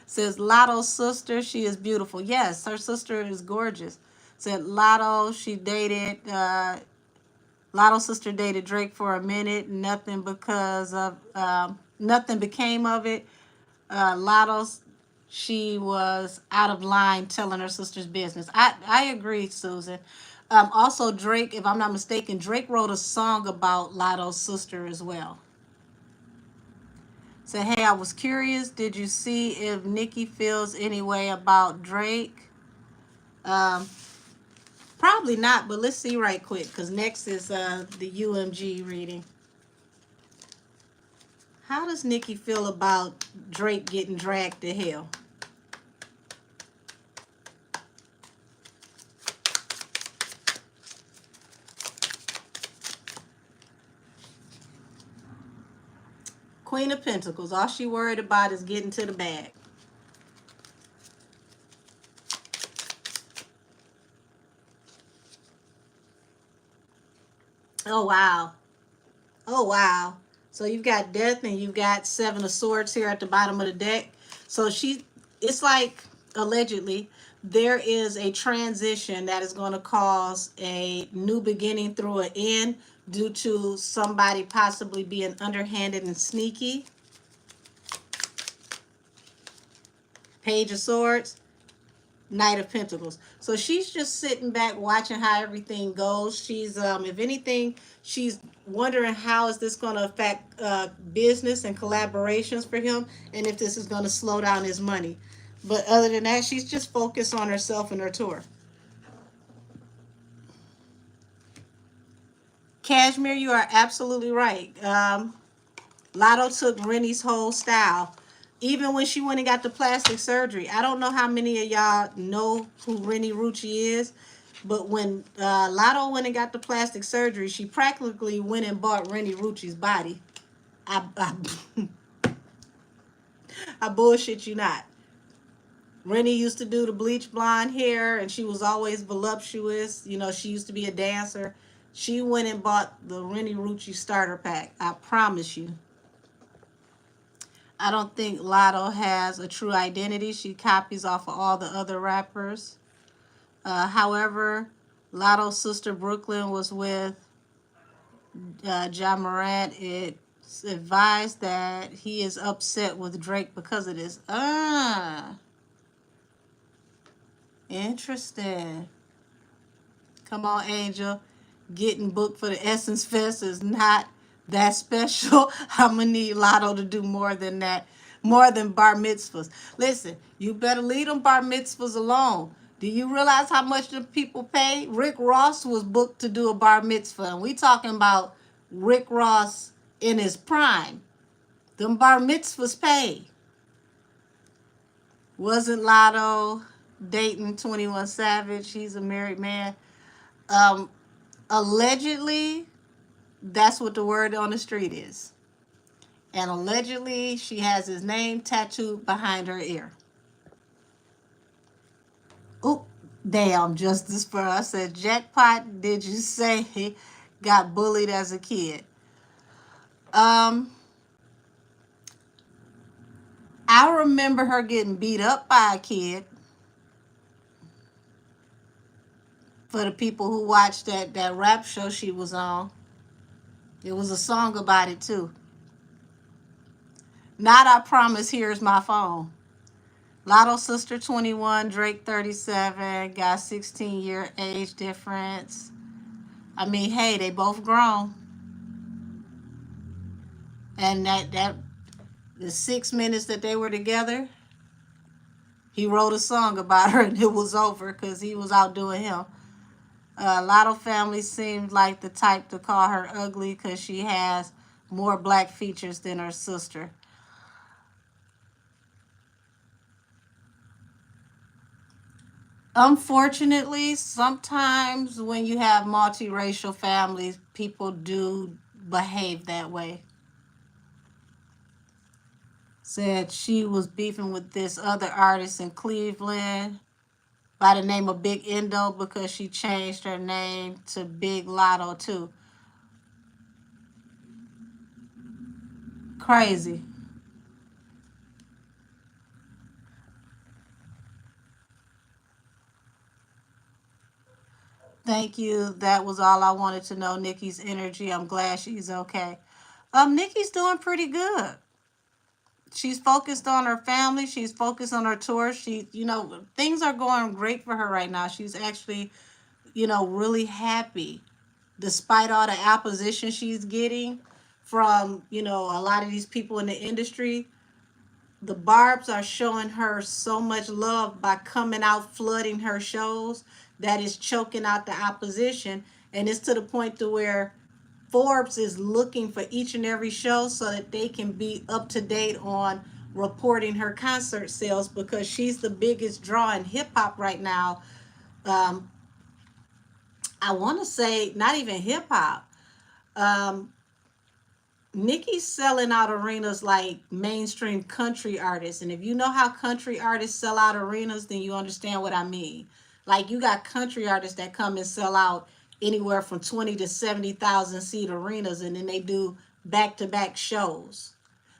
Says Lotto's sister, she is beautiful. Yes, her sister is gorgeous. Said Lotto, she dated. Lotto's sister dated Drake for a minute. Nothing became of it. Lotto's, she was out of line telling her sister's business. I agree, Susan. Also, Drake, if I'm not mistaken, Drake wrote a song about Lotto's sister as well. Say, hey, I was curious. Did you see if Nikki feels any way about Drake? Um, Probably not, but let's see right quick, because next is the UMG reading. How does Nikki feel about Drake getting dragged to hell? Queen of Pentacles. All she worried about is getting to the bag. Oh, wow. Oh, wow. So you've got Death and you've got Seven of Swords here at the bottom of the deck. So it's like, allegedly, there is a transition that is going to cause a new beginning through an end due to somebody possibly being underhanded and sneaky. Page of Swords. Knight of Pentacles. So she's just sitting back watching how everything goes. She's if anything, she's wondering how is this going to affect business and collaborations for him, and if this is going to slow down his money. But other than that, she's just focused on herself and her tour. Cashmere, you are absolutely right. Lotto took Rennie's whole style. Even when she went and got the plastic surgery. I don't know how many of y'all know who Rennie Rucci is, but when Lotto went and got the plastic surgery, she practically went and bought Rennie Rucci's body. I I bullshit you not. Rennie used to do the bleach blonde hair, and she was always voluptuous. You know, she used to be a dancer. She went and bought the Rennie Rucci starter pack. I promise you. I don't think Lotto has a true identity. She copies off of all the other rappers. However, Lotto's sister Brooklyn was with John Morant. It's advised that he is upset with Drake because of this. Interesting. Come on, Angel. Getting booked for the Essence Fest is not that special. I'm going to need Lotto to do more than that, more than bar mitzvahs. Listen, you better leave them bar mitzvahs alone. Do you realize how much the people pay? Rick Ross was booked to do a bar mitzvah, and we talking about Rick Ross in his prime. Them bar mitzvahs pay. Wasn't Lotto dating 21 Savage? He's a married man. Allegedly, that's what the word on the street is. And allegedly, she has his name tattooed behind her ear. Oh, damn, Justice for I said, jackpot, did you say he got bullied as a kid? I remember her getting beat up by a kid. For the people who watched that rap show she was on. It was a song about it too. Not I Promise, Here's My Phone. Lotto sister 21, Drake 37, got 16-year age difference. I mean, hey, they both grown. And that the 6 minutes that they were together, he wrote a song about her and it was over because he was out doing him. Lotto family seemed like the type to call her ugly because she has more black features than her sister. Unfortunately, sometimes when you have multiracial families, people do behave that way. Said she was beefing with this other artist in Cleveland by the name of Big Endo because she changed her name to Big Lotto too. Crazy. Thank you. That was all I wanted to know. Nikki's energy. I'm glad she's okay. Nikki's doing pretty good. She's focused on her family. She's focused on her tour. Things are going great for her right now. She's actually, really happy despite all the opposition she's getting from, a lot of these people in the industry. The Barbs are showing her so much love by coming out flooding her shows that is choking out the opposition, and it's to the point to where Forbes is looking for each and every show so that they can be up to date on reporting her concert sales because she's the biggest draw in hip hop right now. I want to say not even hip hop. Nikki's selling out arenas like mainstream country artists. And if you know how country artists sell out arenas, then you understand what I mean. Like you got country artists that come and sell out anywhere from 20 to 70,000 seat arenas, and then they do back-to-back shows.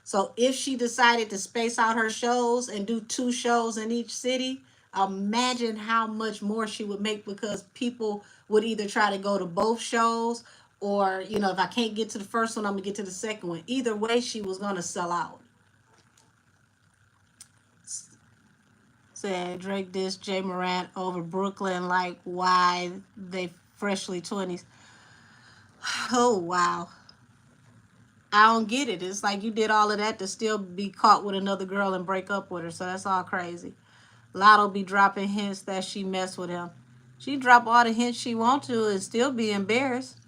So if she decided to space out her shows and do 2 shows in each city, imagine how much more she would make because people would either try to go to both shows or, if I can't get to the first one, I'm going to get to the second one. Either way, she was going to sell out. Said Drake dissed Jay Morant over Brooklyn, like why they freshly 20s. Oh, wow. I don't get it. It's like you did all of that to still be caught with another girl and break up with her. So that's all crazy. Lotto be dropping hints that she messed with him. She drop all the hints she want to and still be embarrassed.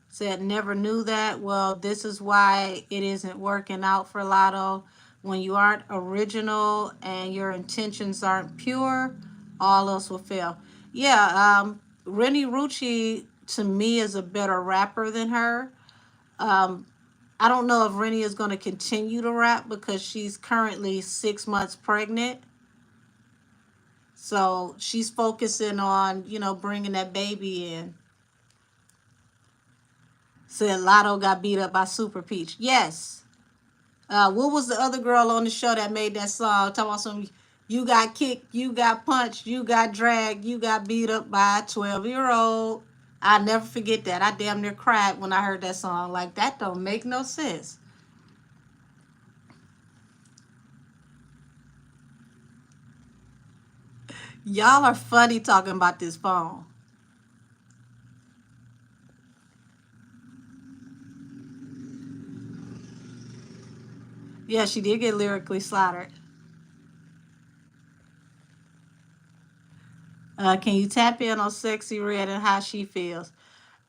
Said never knew that. Well, this is why it isn't working out for Lotto. When you aren't original and your intentions aren't pure, all else will fail. Yeah, Rennie Rucci to me is a better rapper than her. Um, I don't know if Rennie is going to continue to rap because she's currently 6 months pregnant. So she's focusing on, bringing that baby in. Said Lotto got beat up by Super Peach. Yes. What was the other girl on the show that made that song? Talking about some, you got kicked, you got punched, you got dragged, you got beat up by a 12-year-old. I'll never forget that. I damn near cried when I heard that song. Like, that don't make no sense. Y'all are funny talking about this phone. Yeah, she did get lyrically slaughtered. Can you tap in on Sexy Red and how she feels?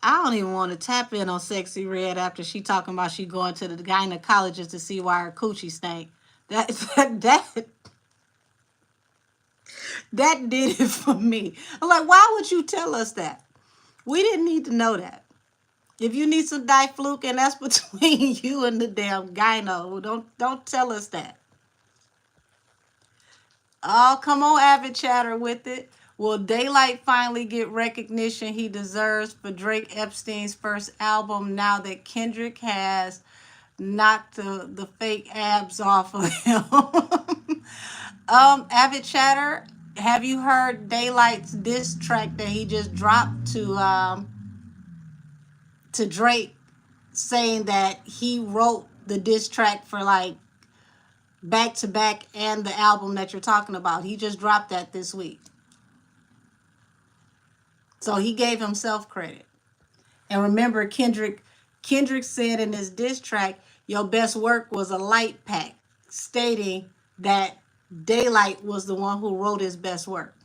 I don't even want to tap in on Sexy Red after she talking about she going to the gynecologist to see why her coochie stank. That that that did it for me. I'm like, why would you tell us that? We didn't need to know that. If you need some diflucan, that's between you and the damn gyno. Don't tell us that. Oh, come on, Avid Chatter with it. Will Daylight finally get recognition he deserves for Drake Epstein's first album now that Kendrick has knocked the fake abs off of him? Avid Chatter, have you heard Daylight's diss track that he just dropped to Drake, saying that he wrote the diss track for like back to back and the album that you're talking about? He just dropped that this week. So he gave himself credit. And remember, Kendrick said in his diss track, your best work was a light pack, stating that Daylight was the one who wrote his best work.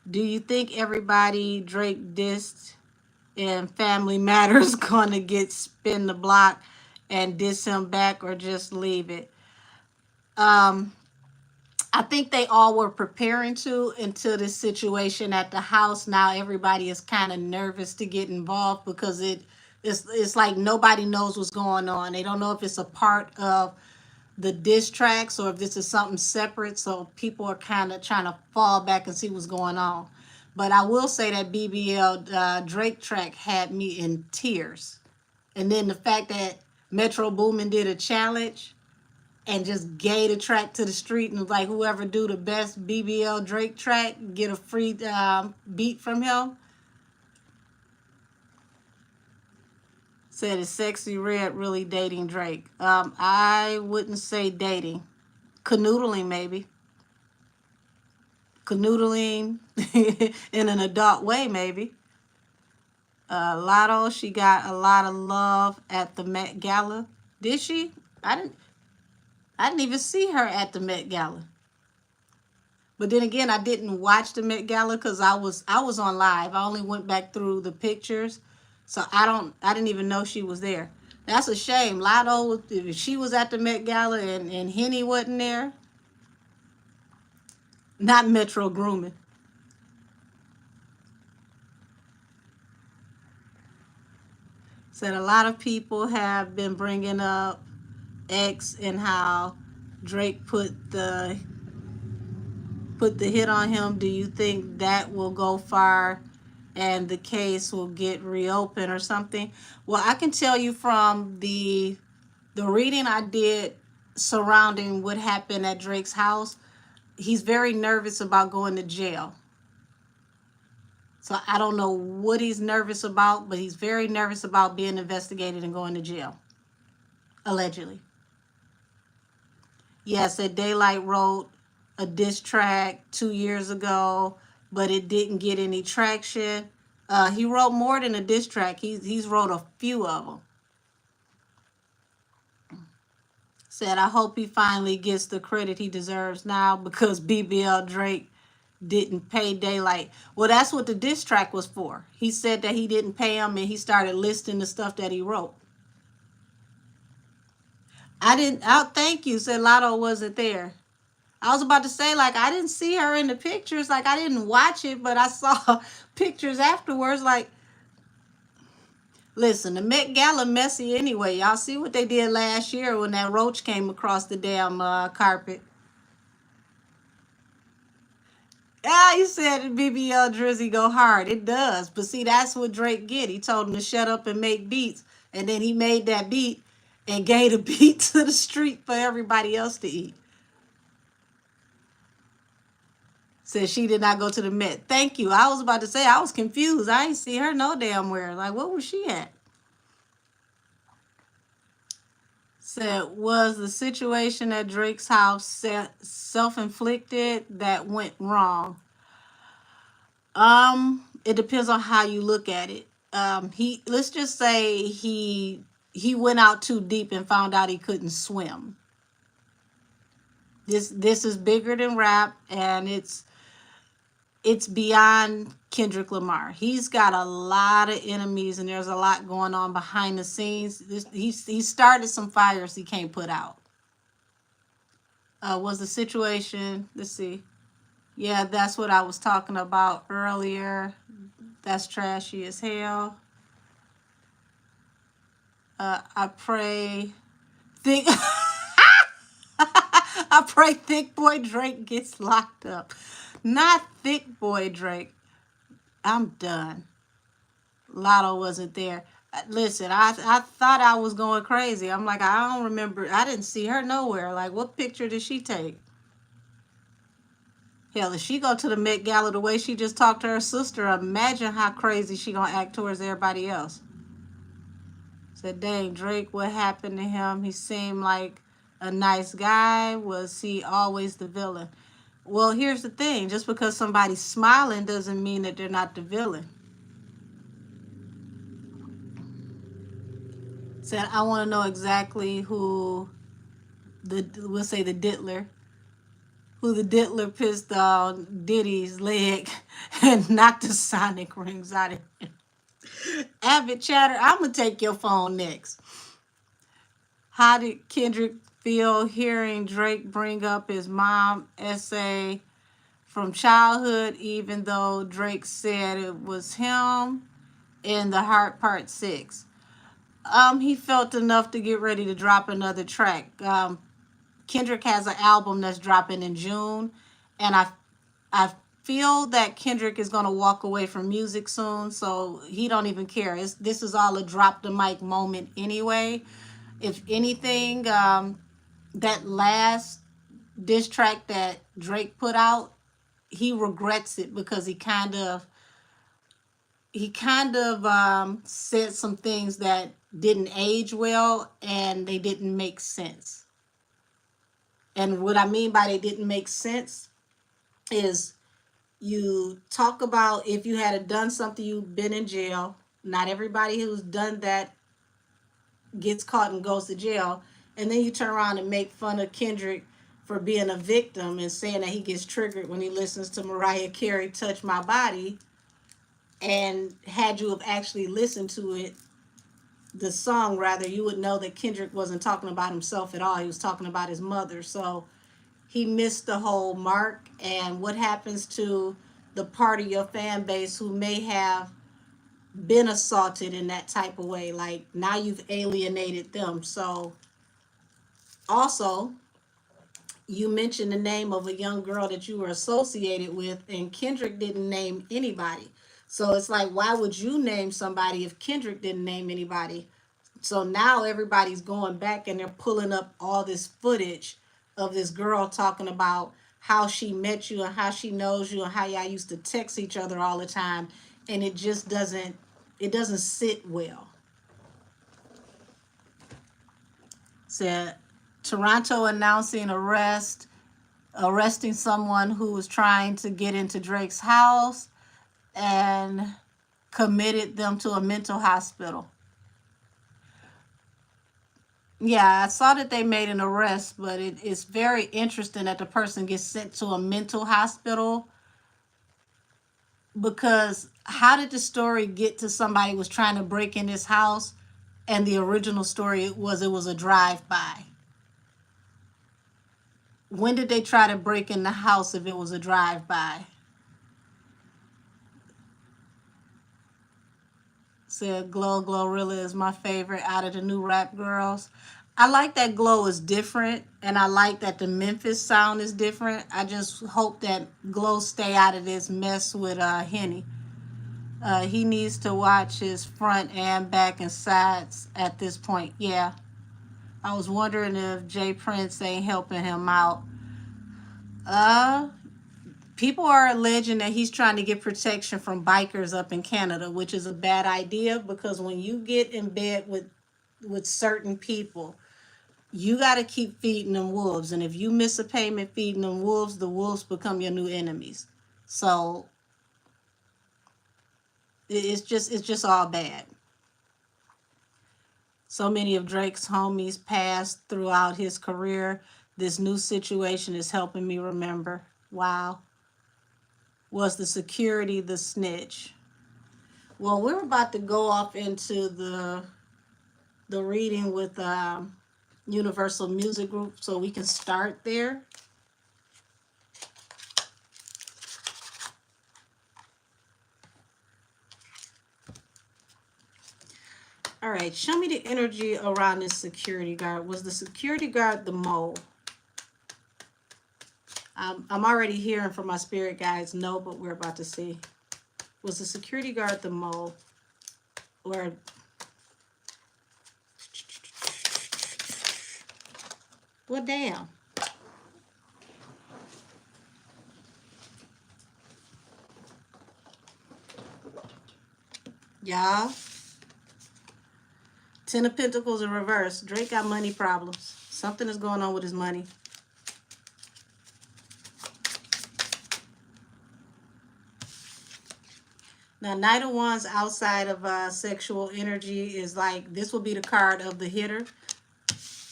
Do you think everybody Drake dissed in Family Matters gonna get spin the block and diss him back, or just leave it? Um, I think they all were preparing to until this situation at the house. Now everybody is kind of nervous to get involved because it's like nobody knows what's going on. They don't know if it's a part of the diss tracks or if this is something separate. So people are kind of trying to fall back and see what's going on. But I will say that BBL Drake track had me in tears. And then the fact that Metro Boomin did a challenge and just gave the track to the street and was like, whoever do the best BBL Drake track get a free beat from him. Said, is Sexy Red really dating Drake? I wouldn't say dating. Canoodling, maybe. Canoodling in an adult way, maybe. Lotto, she got a lot of love at the Met Gala. Did she? I didn't even see her at the Met Gala. But then again, I didn't watch the Met Gala because I was on live. I only went back through the pictures, so I didn't even know she was there. That's a shame. Lotto, if she was at the Met Gala and Henny wasn't there, not Metro Grooming. Said a lot of people have been bringing up X and how Drake put the hit on him. Do you think that will go far and the case will get reopened or something? Well, I can tell you from the reading I did surrounding what happened at Drake's house, he's very nervous about going to jail. So I don't know what he's nervous about, but he's very nervous about being investigated and going to jail, allegedly. Yes, that Daylight wrote a diss track 2 years ago, but it didn't get any traction. He wrote more than a diss track. He's wrote a few of them. Said, I hope he finally gets the credit he deserves now because BBL Drake didn't pay Daylight. Well, that's what the diss track was for. He said that he didn't pay him, and he started listing the stuff that he wrote. Thank you, said Lotto wasn't there. I was about to say, like, I didn't see her in the pictures. Like, I didn't watch it, but I saw pictures afterwards. Like, listen, the Met Gala messy anyway. Y'all see what they did last year when that roach came across the damn carpet. Ah, you said BBL Drizzy go hard. It does. But see, that's what Drake get. He told him to shut up and make beats. And then he made that beat and gave the beat to the street for everybody else to eat. Said she did not go to the Met. Thank you. I was about to say, I was confused. I ain't see her no damn where. Like, what was she at? Said, was the situation at Drake's house self-inflicted that went wrong? It depends on how you look at it. Let's just say he went out too deep and found out he couldn't swim. This is bigger than rap, and it's beyond Kendrick Lamar. He's got a lot of enemies, and there's a lot going on behind the scenes. He started some fires he can't put out. Was the situation, let's see. Yeah, that's what I was talking about earlier. That's trashy as hell. I pray think I pray Thick Boy Drake gets locked up. Not Thick Boy Drake. I'm done. Lotto wasn't there. Listen, I thought I was going crazy. I'm like, I don't remember. I didn't see her nowhere. Like, what picture did she take? Hell, if she go to the Met Gala the way she just talked to her sister, imagine how crazy she gonna act towards everybody else. Said, dang, Drake, what happened to him? He seemed like a nice guy. Was he always the villain? Well, here's the thing. Just because somebody's smiling doesn't mean that they're not the villain. Said, I want to know exactly who we'll say the diddler, who the diddler pissed on Diddy's leg and knocked the sonic rings out of him. Avid Chatter, I'm going to take your phone next. How did Kendrick feel hearing Drake bring up his mom essay from childhood, even though Drake said it was him in The Heart Part 6? He felt enough to get ready to drop another track. Kendrick has an album that's dropping in June, and I feel that Kendrick is going to walk away from music soon, so he don't even care. This is all a drop the mic moment anyway. If anything, that last diss track that Drake put out, he regrets it because he kind of said some things that didn't age well and they didn't make sense. And what I mean by they didn't make sense is you talk about if you had done something, you've been in jail. Not everybody who's done that gets caught and goes to jail. And then you turn around and make fun of Kendrick for being a victim and saying that he gets triggered when he listens to Mariah Carey Touch My Body. And had you have actually listened to it, the song rather, you would know that Kendrick wasn't talking about himself at all. He was talking about his mother. So he missed the whole mark. And what happens to the part of your fan base who may have been assaulted in that type of way? Like, now you've alienated them. So also, you mentioned the name of a young girl that you were associated with, and Kendrick didn't name anybody. So it's like, why would you name somebody if Kendrick didn't name anybody? So now everybody's going back and they're pulling up all this footage of this girl talking about how she met you and how she knows you and how y'all used to text each other all the time. And it just doesn't sit well. Said, Toronto announcing arresting someone who was trying to get into Drake's house and committed them to a mental hospital. Yeah, I saw that they made an arrest, but it's very interesting that the person gets sent to a mental hospital, because how did the story get to somebody who was trying to break in this house, and the original story was it was a drive-by? When did they try to break in the house if it was a drive-by? Said Glow Glorilla is my favorite out of the new rap girls. I like that Glow is different, and I like that the Memphis sound is different. I just hope that Glow stay out of this mess with Henny. He needs to watch his front and back and sides at this point. Yeah. I was wondering if Jay Prince ain't helping him out. People are alleging that he's trying to get protection from bikers up in Canada, which is a bad idea, because when you get in bed with certain people, you got to keep feeding them wolves. And if you miss a payment feeding them wolves, the wolves become your new enemies. So it's just all bad. So many of Drake's homies passed throughout his career. This new situation is helping me remember. Wow. Was the security the snitch? Well, we're about to go off into the reading with Universal Music Group, so we can start there. All right, show me the energy around this security guard. Was the security guard the mole? I'm already hearing from my spirit guides no, but we're about to see. Was the security guard the mole? Or well, damn. Y'all. 10 of Pentacles in reverse. Drake got money problems. Something is going on with his money. Now, Knight of Wands outside of sexual energy is like, this will be the card of the hitter.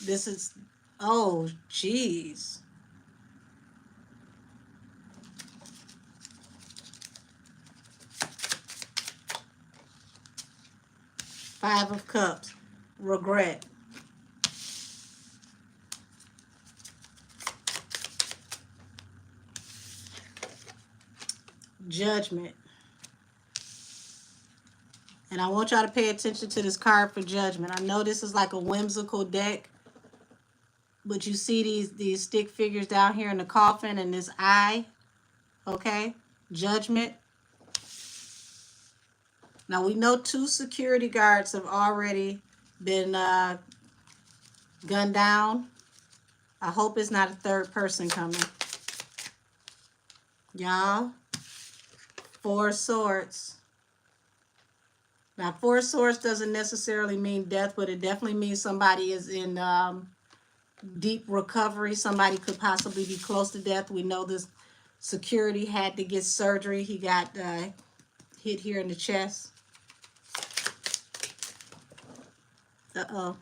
This is, oh, geez. Five of Cups. Regret. Judgment. And I want y'all to pay attention to this card for Judgment. I know this is like a whimsical deck, but you see these stick figures down here in the coffin and this eye, okay? Judgment. Now, we know 2 security guards have already been gunned down. I hope it's not a third person coming. Y'all, 4 swords. Now, 4 swords doesn't necessarily mean death, but it definitely means somebody is in deep recovery. Somebody could possibly be close to death. We know this security had to get surgery. He got hit here in the chest. Uh-oh.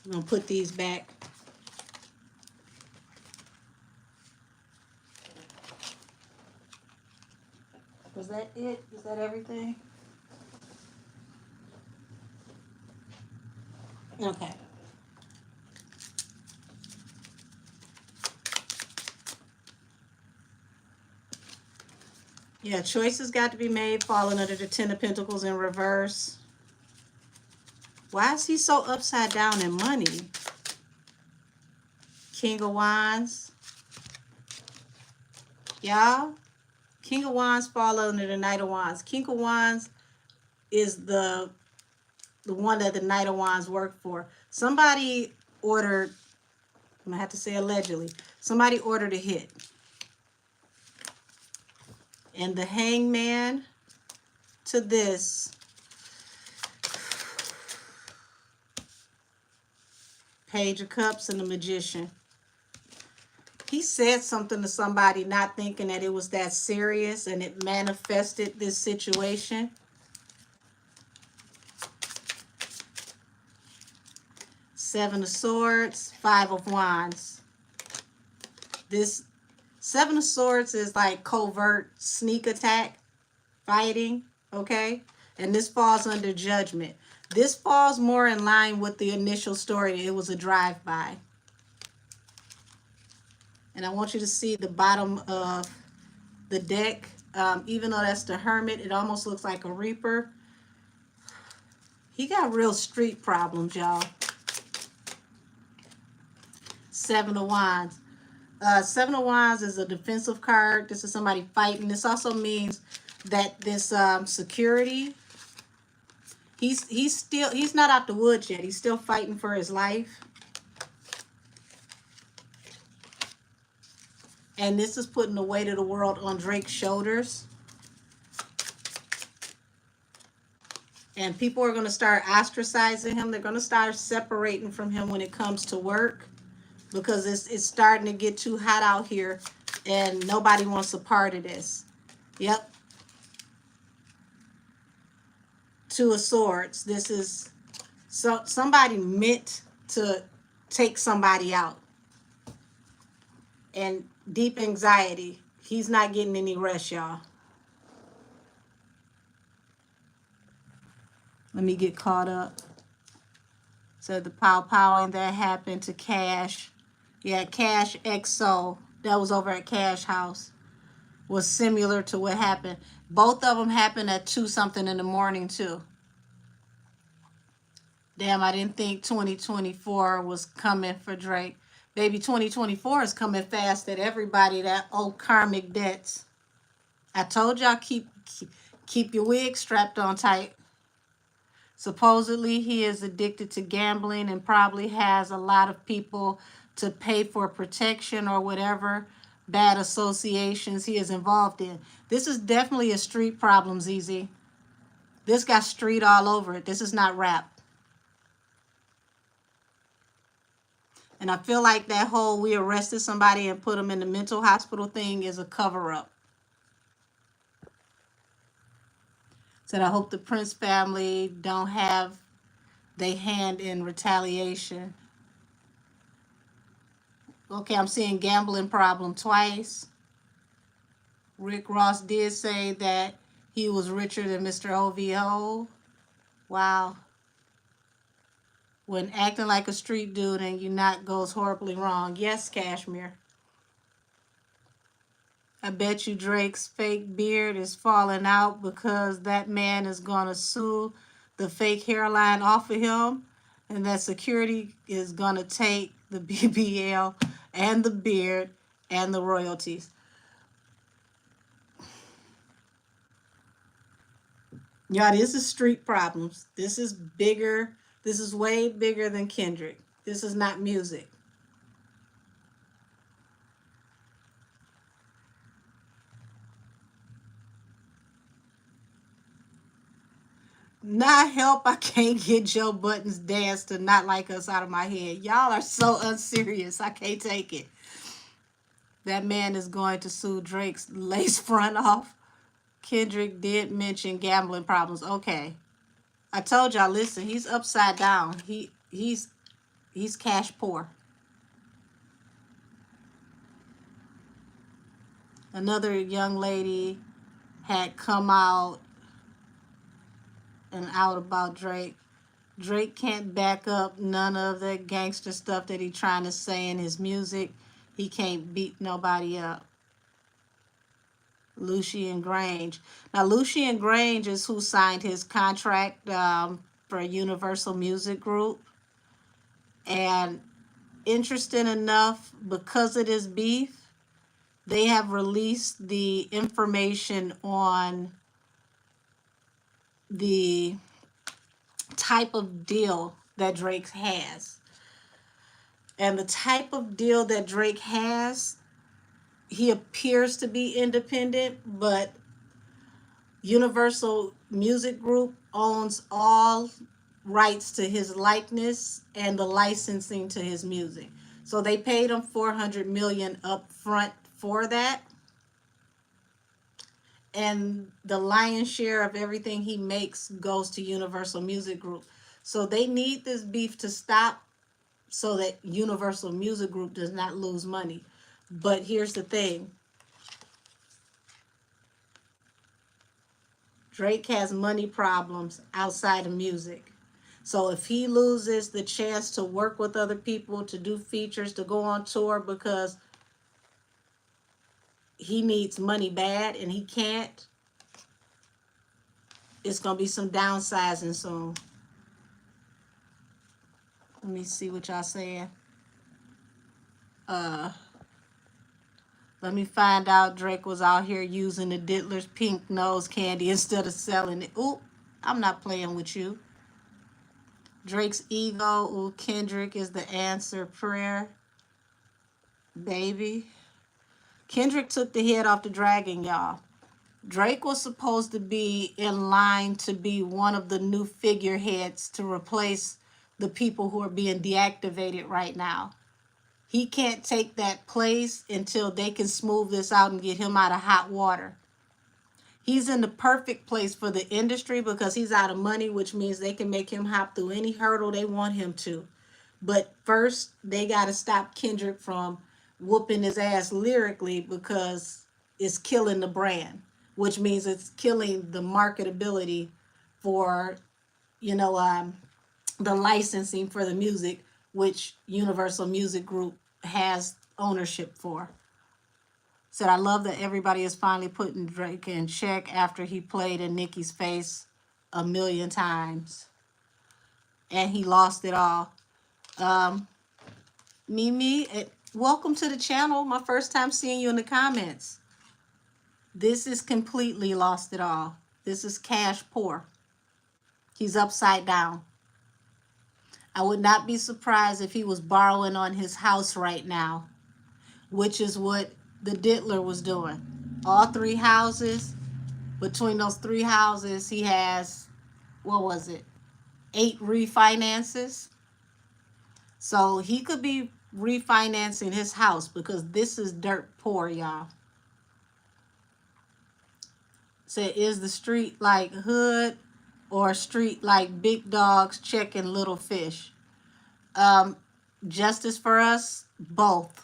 I'm going to put these back. Was that it? Is that everything? Okay. Yeah, choices got to be made, falling under the 10 of Pentacles in reverse. Why is he so upside down in money? King of Wands. Y'all, King of Wands fall under the Knight of Wands. King of Wands is the one that the Knight of Wands worked for. Somebody ordered, I'm going to have to say allegedly, somebody ordered a hit. And the Hangman to this, Page of Cups and the Magician. He said something to somebody not thinking that it was that serious, and it manifested this situation. Seven of Swords, Five of Wands. This Seven of Swords is like covert sneak attack, fighting, okay? And this falls under Judgment. This falls more in line with the initial story. It was a drive-by. And I want you to see the bottom of the deck. Even though that's the Hermit, it almost looks like a Reaper. He got real street problems, y'all. Seven of Wands. Seven of Wands is a defensive card. This is somebody fighting. This also means that this security, he's not out the woods yet. He's still fighting for his life. And this is putting the weight of the world on Drake's shoulders. And people are going to start ostracizing him. They're going to start separating from him when it comes to work, because it's starting to get too hot out here and nobody wants a part of this. Yep. Two of Swords. This is somebody meant to take somebody out. And deep anxiety. He's not getting any rest, y'all. Let me get caught up. So the powwowing that happened to Cash. Yeah, Cash XO. That was over at Cash House. Was similar to what happened. Both of them happened at 2 something in the morning too. Damn, I didn't think 2024 was coming for Drake. Baby, 2024 is coming fast at everybody. That old karmic debts. I told y'all keep your wig strapped on tight. Supposedly he is addicted to gambling and probably has a lot of people to pay for protection or whatever bad associations he is involved in. This is definitely a street problem, ZZ. This got street all over it. This is not rap. And I feel like that whole we arrested somebody and put them in the mental hospital thing is a cover-up. Said I hope the Prince family don't have their hand in retaliation. Okay, I'm seeing gambling problem twice. Rick Ross did say that he was richer than Mr. OVO. Wow. When acting like a street dude and you not goes horribly wrong. Yes, Cashmere. I bet you Drake's fake beard is falling out because that man is going to sue the fake hairline off of him, and that security is going to take the BBL and the beard and the royalties. Y'all, this is street problems. This is bigger. This is way bigger than Kendrick. This is not music. Not help, I can't get Joe Budden's dance to Not Like Us out of my head. Y'all are so unserious. I can't take it. That man is going to sue Drake's lace front off. Kendrick did mention gambling problems. Okay. I told y'all, listen, he's upside down. He's cash poor. Another young lady had come out and out about Drake. Drake can't back up none of the gangster stuff that he's trying to say in his music. He can't beat nobody up. Lucian Grange. Now, Lucian Grange is who signed his contract for Universal Music Group. And interesting enough, because of this beef, they have released the information on the type of deal that Drake has. And the type of deal that Drake has, he appears to be independent, but Universal Music Group owns all rights to his likeness and the licensing to his music. So they paid him $400 million up front for that. And the lion's share of everything he makes goes to Universal Music Group. So they need this beef to stop so that Universal Music Group does not lose money. But here's the thing. Drake has money problems outside of music. So if he loses the chance to work with other people, to do features, to go on tour because he needs money bad and he can't, it's going to be some downsizing soon. Let me see what y'all saying. Let me find out Drake was out here using the Diddler's pink nose candy instead of selling it. Ooh, I'm not playing with you. Drake's ego. Ooh, Kendrick is the answer prayer. Baby. Kendrick took the head off the dragon, y'all. Drake was supposed to be in line to be one of the new figureheads to replace the people who are being deactivated right now. He can't take that place until they can smooth this out and get him out of hot water. He's in the perfect place for the industry because he's out of money, which means they can make him hop through any hurdle they want him to. But first, they got to stop Kendrick from whooping his ass lyrically because it's killing the brand, which means it's killing the marketability for, the licensing for the music, which Universal Music Group has ownership for. Said, I love that everybody is finally putting Drake in check after he played in Nicki's face 1,000,000 times. And he lost it all. Mimi, welcome to the channel. My first time seeing you in the comments. This is completely lost it all. This is cash poor. He's upside down. I would not be surprised if he was borrowing on his house right now, which is what the Diddler was doing. All 3 houses, between those 3 houses, he has, 8 refinances. So he could be refinancing his house because this is dirt poor, y'all. Said, is the street like hood or street like big dogs checking little fish? Justice for us, both.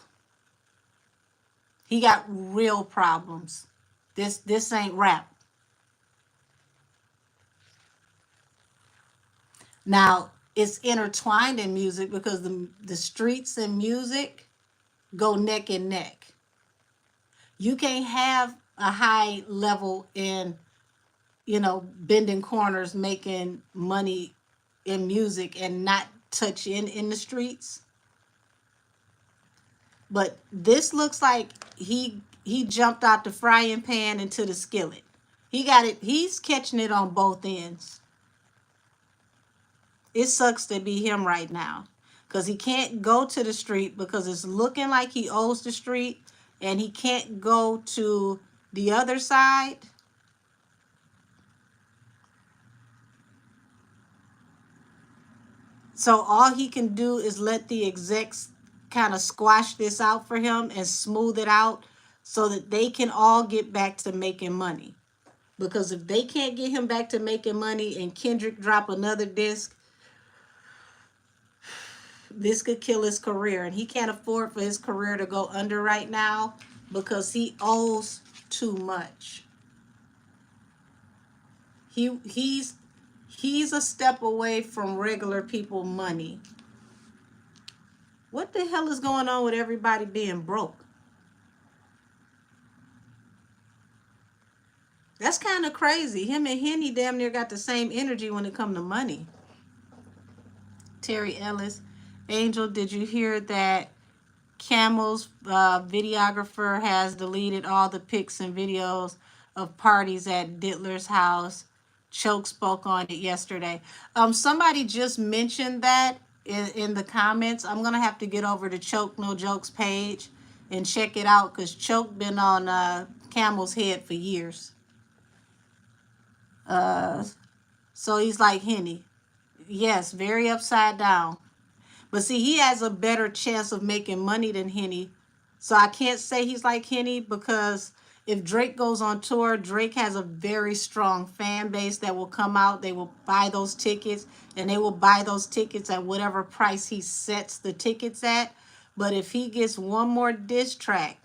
He got real problems. This ain't rap. Now, it's intertwined in music because the streets and music go neck and neck. You can't have a high level in, bending corners, making money in music and not touch in the streets. But this looks like he jumped out the frying pan into the skillet. He got it. He's catching it on both ends. It sucks to be him right now because he can't go to the street because it's looking like he owes the street, and he can't go to the other side. So all he can do is let the execs kind of squash this out for him and smooth it out so that they can all get back to making money. Because if they can't get him back to making money and Kendrick drop another disc, this could kill his career. And he can't afford for his career to go under right now because he owes too much. He's a step away from regular people money. What the hell is going on with everybody being broke? That's kind of crazy. Him and Henny damn near got the same energy when it comes to money. Terry Ellis. Angel, did you hear that Camel's videographer has deleted all the pics and videos of parties at Diddler's house? Choke spoke on it yesterday. Somebody just mentioned that in the comments. I'm going to have to get over to Choke No Jokes page and check it out because Choke been on Camel's head for years. So he's like Henny. Yes, very upside down. But see, he has a better chance of making money than Henny. So I can't say he's like Henny because if Drake goes on tour, Drake has a very strong fan base that will come out. They will buy those tickets, and they will buy those tickets at whatever price he sets the tickets at. But if he gets one more diss track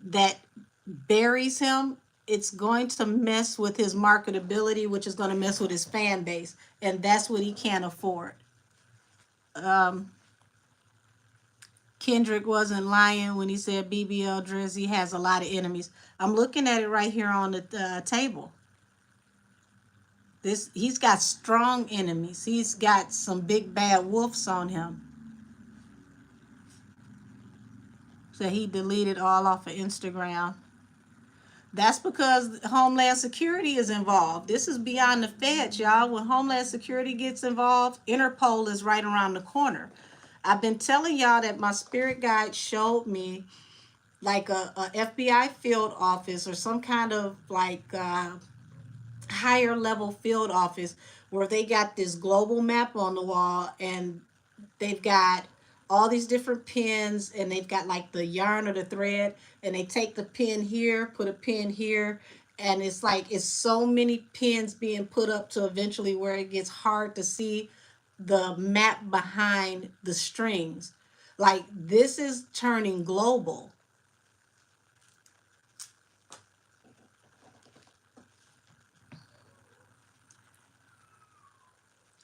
that buries him, it's going to mess with his marketability, which is going to mess with his fan base. And that's what he can't afford. Kendrick wasn't lying when he said BBL Drizzy has a lot of enemies. I'm looking at it right here on the table. He's got strong enemies. He's got some big bad wolves on him. So he deleted all off of Instagram. That's because Homeland Security is involved. This is beyond the feds, y'all. When Homeland Security gets involved, Interpol is right around the corner. I've been telling y'all that my spirit guide showed me like a FBI field office or some kind of like higher level field office where they got this global map on the wall, and they've got all these different pins, and they've got like the yarn or the thread, and they take the pin here, put a pin here, and it's like it's so many pins being put up to eventually where it gets hard to see the map behind the strings. Like this is turning global.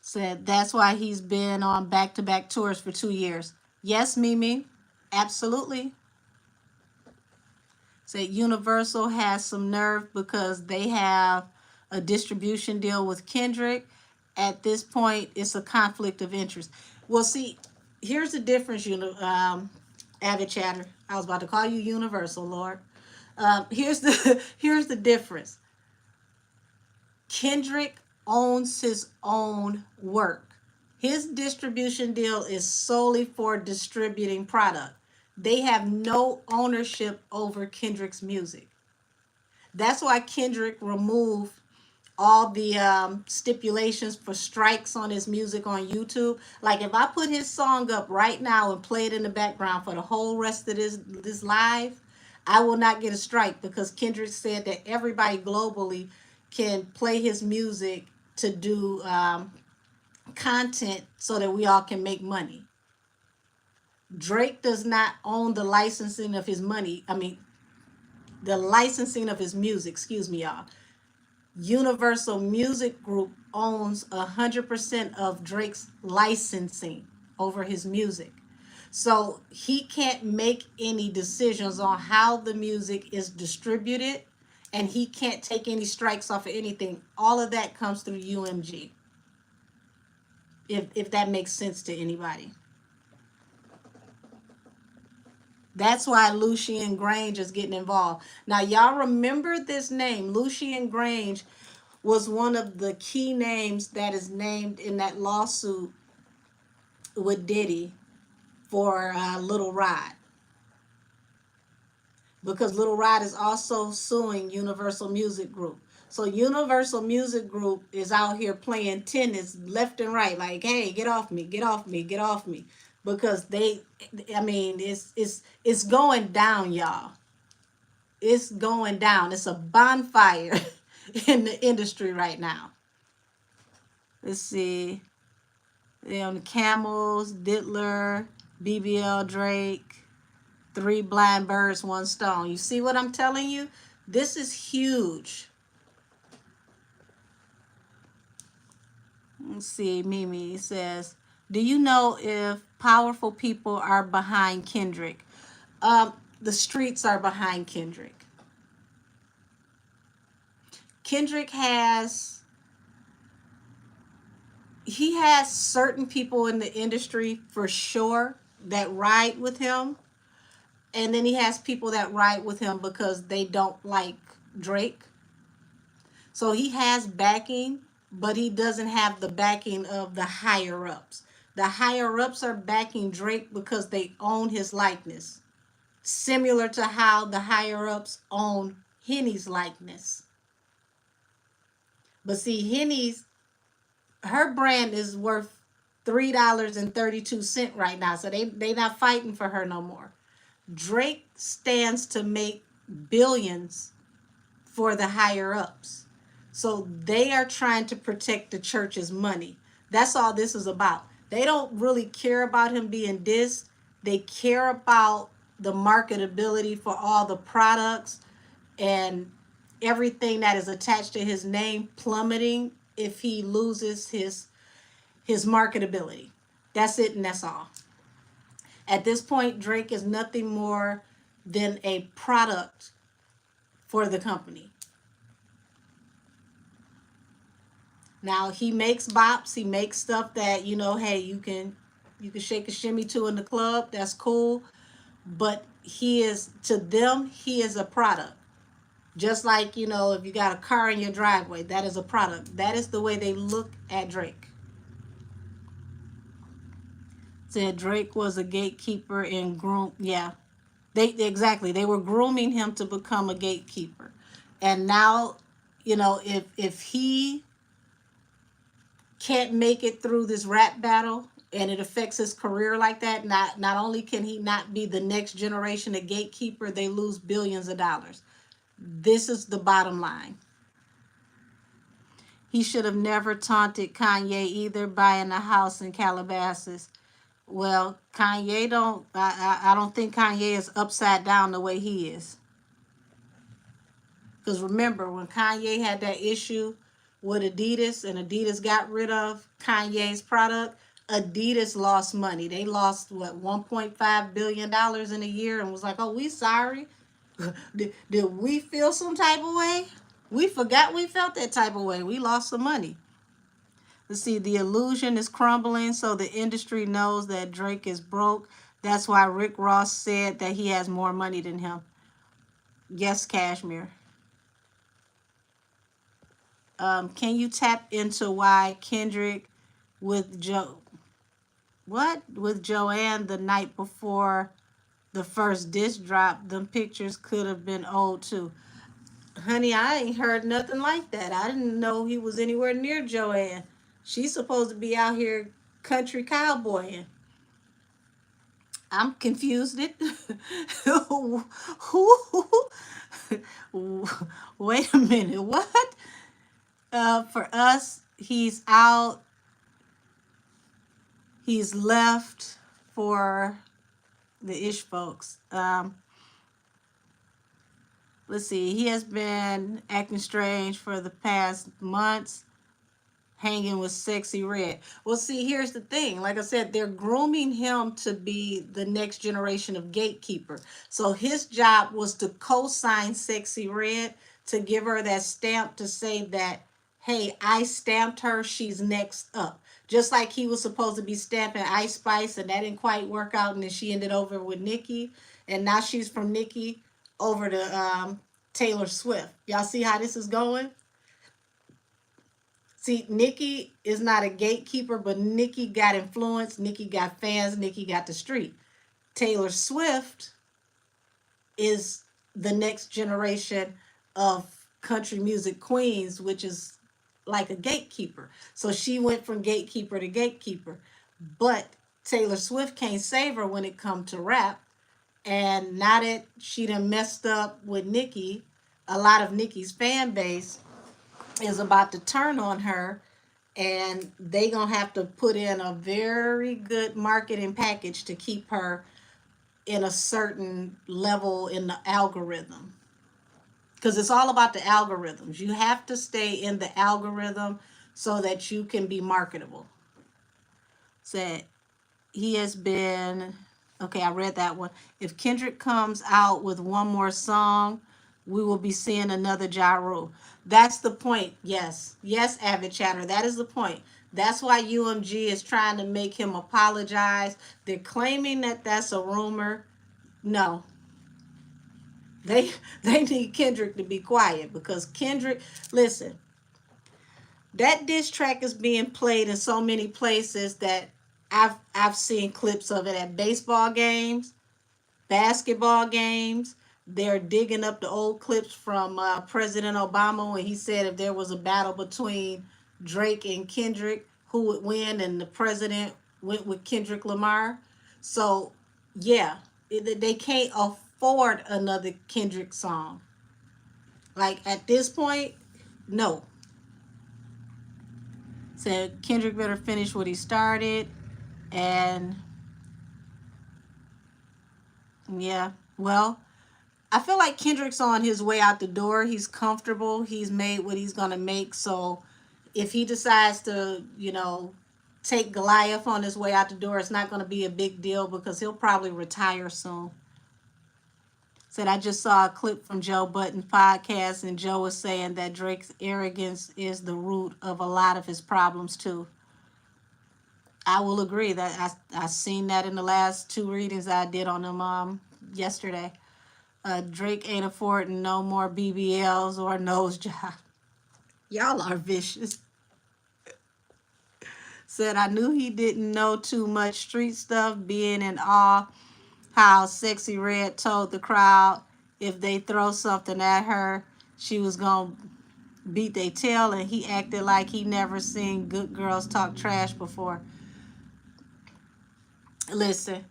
Said that's why he's been on back-to-back tours for 2 years. Yes, Mimi, absolutely. Said Universal has some nerve because they have a distribution deal with Kendrick. At this point, it's a conflict of interest. Well, see, here's the difference, Avid Chatter. I was about to call you Universal, Lord. Here's the difference. Kendrick owns his own work. His distribution deal is solely for distributing product. They have no ownership over Kendrick's music. That's why Kendrick removed all the stipulations for strikes on his music on YouTube. Like if I put his song up right now and play it in the background for the whole rest of this live, I will not get a strike because Kendrick said that everybody globally can play his music to do content so that we all can make money. Drake does not own the licensing of his money. I mean, the licensing of his music, excuse me, y'all. Universal Music Group owns 100% of Drake's licensing over his music. So he can't make any decisions on how the music is distributed, and he can't take any strikes off of anything. All of that comes through UMG. If that makes sense to anybody. That's why Lucien Grange is getting involved. Now, y'all remember this name. Lucien Grange was one of the key names that is named in that lawsuit with Diddy for Little Rod. Because Little Rod is also suing Universal Music Group. So Universal Music Group is out here playing tennis left and right, like, hey, get off me, get off me, get off me. Because it's going down, y'all. It's going down. It's a bonfire in the industry right now. Let's see. They're on the Camels, Diddler, BBL Drake, 3 blind birds, 1 stone. You see what I'm telling you? This is huge. Let's see, Mimi says, do you know if powerful people are behind Kendrick? The streets are behind Kendrick. Kendrick has certain people in the industry for sure that ride with him. And then he has people that ride with him because they don't like Drake. So he has backing, but he doesn't have the backing of the higher ups. The higher ups are backing Drake because they own his likeness, similar to how the higher ups own Henny's likeness. But see, Henny's her brand is worth $3.32 right now. So they not fighting for her no more. Drake stands to make billions for the higher ups. So they are trying to protect the church's money. That's all this is about. They don't really care about him being dissed. They care about the marketability for all the products and everything that is attached to his name plummeting if he loses his marketability. That's it and that's all. At this point, Drake is nothing more than a product for the company. Now he makes bops, he makes stuff that, you know, hey, you can shake a shimmy to in the club, that's cool. But he is, to them, he is a product. Just like, you know, if you got a car in your driveway, that is a product. That is the way they look at Drake. Said Drake was a gatekeeper and groom. Yeah, they were grooming him to become a gatekeeper. And now, you know, if he can't make it through this rap battle and it affects his career like that, not only can he not be the next generation of gatekeeper, they lose billions of dollars. This is the bottom line. He should have never taunted Kanye either, buying a house in Calabasas. Well, Kanye don't. I don't think Kanye is upside down the way he is. Because remember, when Kanye had that issue with Adidas and Adidas got rid of Kanye's product, Adidas lost money. They lost, what, $1.5 billion in a year, and was like, oh, we sorry. Did we feel some type of way? We forgot we felt that type of way. We lost some money. Let's see, the illusion is crumbling, so the industry knows that Drake is broke. That's why Rick Ross said that he has more money than him. Yes, Cashmere. Can you tap into why Kendrick with with Joanne the night before the first diss drop, them pictures could have been old too. Honey, I ain't heard nothing like that. I didn't know he was anywhere near Joanne. She's supposed to be out here country cowboying. I'm confused. Wait a minute. What? For us, he's out. He's left for the Ish folks. Let's see. He has been acting strange for the past months, hanging with Sexy Red. Well, see, here's the thing. Like I said, they're grooming him to be the next generation of gatekeeper. So his job was to co-sign Sexy Red, to give her that stamp to say that, hey, I stamped her, she's next up. Just like he was supposed to be stamping Ice Spice, and that didn't quite work out, and then she ended over with Nikki, and now she's from Nikki over to Taylor Swift. Y'all see how this is going? See, Nikki is not a gatekeeper, but Nikki got influence, Nikki got fans, Nikki got the street. Taylor Swift is the next generation of country music queens, which is like a gatekeeper. So she went from gatekeeper to gatekeeper. But Taylor Swift can't save her when it comes to rap. And now that she done messed up with Nikki, a lot of Nikki's fan base is about to turn on her, and they gonna have to put in a very good marketing package to keep her in a certain level in the algorithm, because it's all about the algorithms. You have to stay in the algorithm so that you can be marketable. Said he has been, okay, I read that one. If Kendrick comes out with one more song, we will be seeing another Ja Rule. That's the point. Yes. Yes, Avid Chatter. That is the point. That's why UMG is trying to make him apologize. They're claiming that that's a rumor. No. They need Kendrick to be quiet, because Kendrick, listen, that diss track is being played in so many places that I've seen clips of it at baseball games, basketball games. They're digging up the old clips from President Obama when he said if there was a battle between Drake and Kendrick, who would win, and the president went with Kendrick Lamar. So yeah, they can't afford another Kendrick song. Like at this point, no. Said Kendrick better finish what he started, and yeah, well, I feel like Kendrick's on his way out the door. He's comfortable. He's made what he's gonna make. So if he decides to, take Goliath on his way out the door, it's not gonna be a big deal because he'll probably retire soon. Said I just saw a clip from Joe Budden's podcast, and Joe was saying that Drake's arrogance is the root of a lot of his problems too. I will agree that I seen that in the last two readings I did on them yesterday. Drake ain't affording no more BBLs or nose job. Y'all are vicious. Said I knew he didn't know too much street stuff, being in awe how Sexy Red told the crowd if they throw something at her, she was gonna beat their tail, and he acted like he never seen good girls talk trash before. Listen,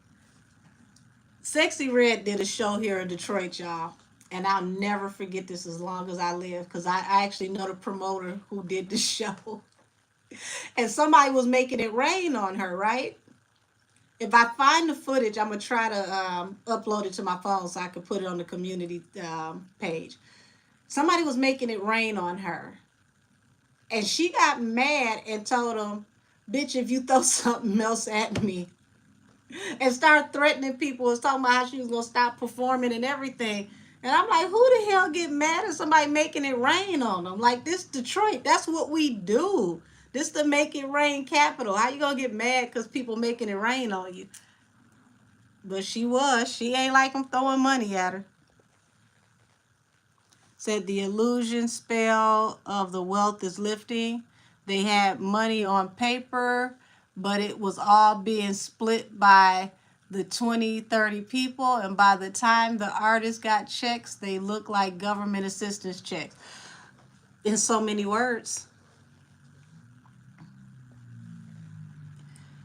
Sexy Red did a show here in Detroit, y'all. And I'll never forget this as long as I live, because I actually know the promoter who did the show. And somebody was making it rain on her, right? If I find the footage, I'm going to try to upload it to my phone so I can put it on the community page. Somebody was making it rain on her. And she got mad and told him, bitch, if you throw something else at me, and start threatening people, was talking about how she was gonna stop performing and everything. And I'm like, who the hell get mad at somebody making it rain on them? Like, this Detroit, that's what we do. This the make it rain capital. How you gonna get mad because people making it rain on you? But she ain't like them throwing money at her. Said the illusion spell of the wealth is lifting. They had money on paper, but it was all being split by the 20, 30 people. And by the time the artists got checks, they looked like government assistance checks. In so many words.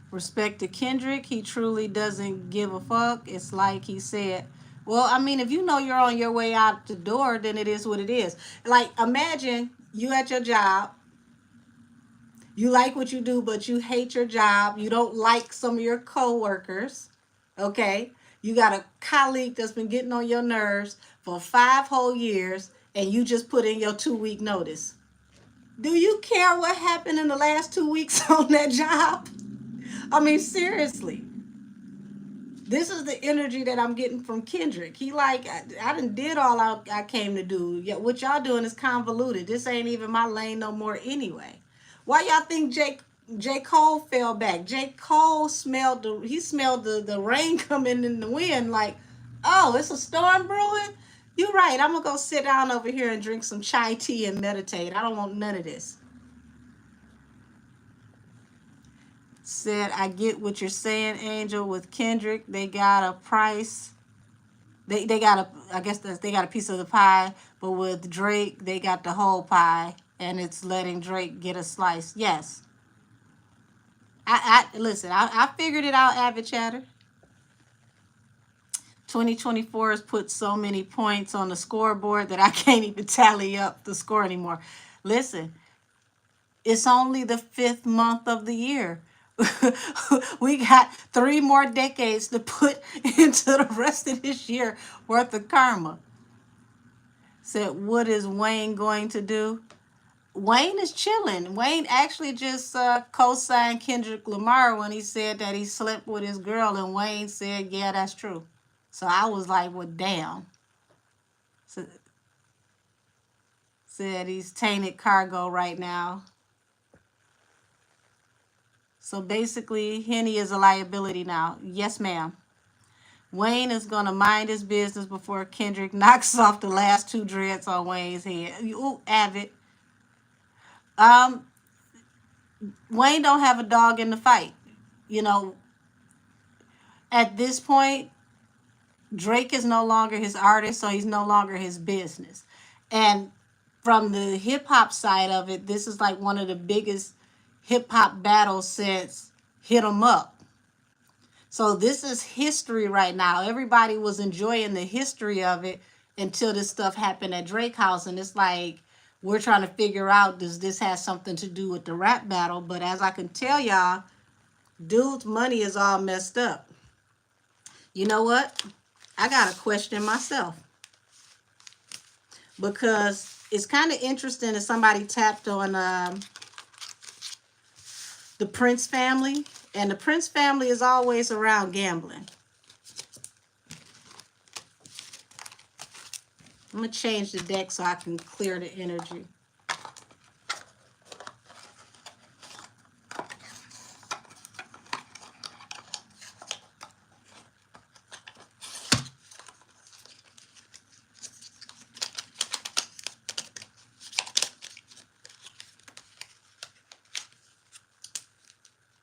Respect to Kendrick. He truly doesn't give a fuck. It's like he said, well, I mean, if you know you're on your way out the door, then it is what it is. Like, imagine you at your job. You like what you do, but you hate your job. You don't like some of your coworkers. Okay? You got a colleague that's been getting on your nerves for 5 whole years, and you just put in your 2-week notice. Do you care what happened in the last 2 weeks on that job? I mean, seriously. This is the energy that I'm getting from Kendrick. He like, I done did all I came to do. Yeah, what y'all doing is convoluted. This ain't even my lane no more anyway. Why y'all think J. Cole fell back? J. Cole smelled the rain coming in the wind like, oh, it's a storm brewing? You're right. I'm going to go sit down over here and drink some chai tea and meditate. I don't want none of this. Said, I get what you're saying, Angel. With Kendrick, they got a price. They got they got a piece of the pie. But with Drake, they got the whole pie. And it's letting Drake get a slice. Yes. Listen, I figured it out, Avid Chatter. 2024 has put so many points on the scoreboard that I can't even tally up the score anymore. Listen, it's only the 5th month of the year. We got 3 more decades to put into the rest of this year worth of karma. Said, what is Wayne going to do? Wayne is chilling. Wayne actually just co-signed Kendrick Lamar when he said that he slept with his girl, and Wayne said, yeah, that's true. So I was like, well, damn. So, said he's tainted cargo right now. So basically, Henny is a liability now. Yes, ma'am. Wayne is going to mind his business before Kendrick knocks off the last 2 dreads on Wayne's head. Ooh, Avid. Wayne don't have a dog in the fight. You know, at this point, Drake is no longer his artist, so he's no longer his business. And from the hip-hop side of it, this is like one of the biggest hip-hop battle since Hit 'Em Up. So this is history right now. Everybody was enjoying the history of it until this stuff happened at Drake House. And it's like, we're trying to figure out, does this have something to do with the rap battle? But as I can tell y'all, dude's money is all messed up. You know what? I got to question myself. Because it's kind of interesting that somebody tapped on the Prince family. And the Prince family is always around gambling. I'm going to change the deck so I can clear the energy.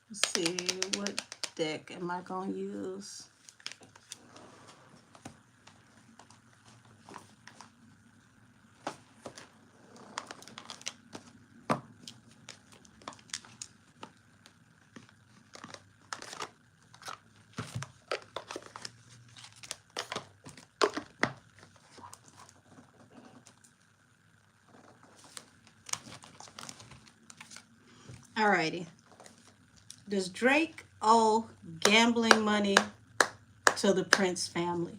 Let's see, what deck am I going to use? Alrighty. Does Drake owe gambling money to the Prince family?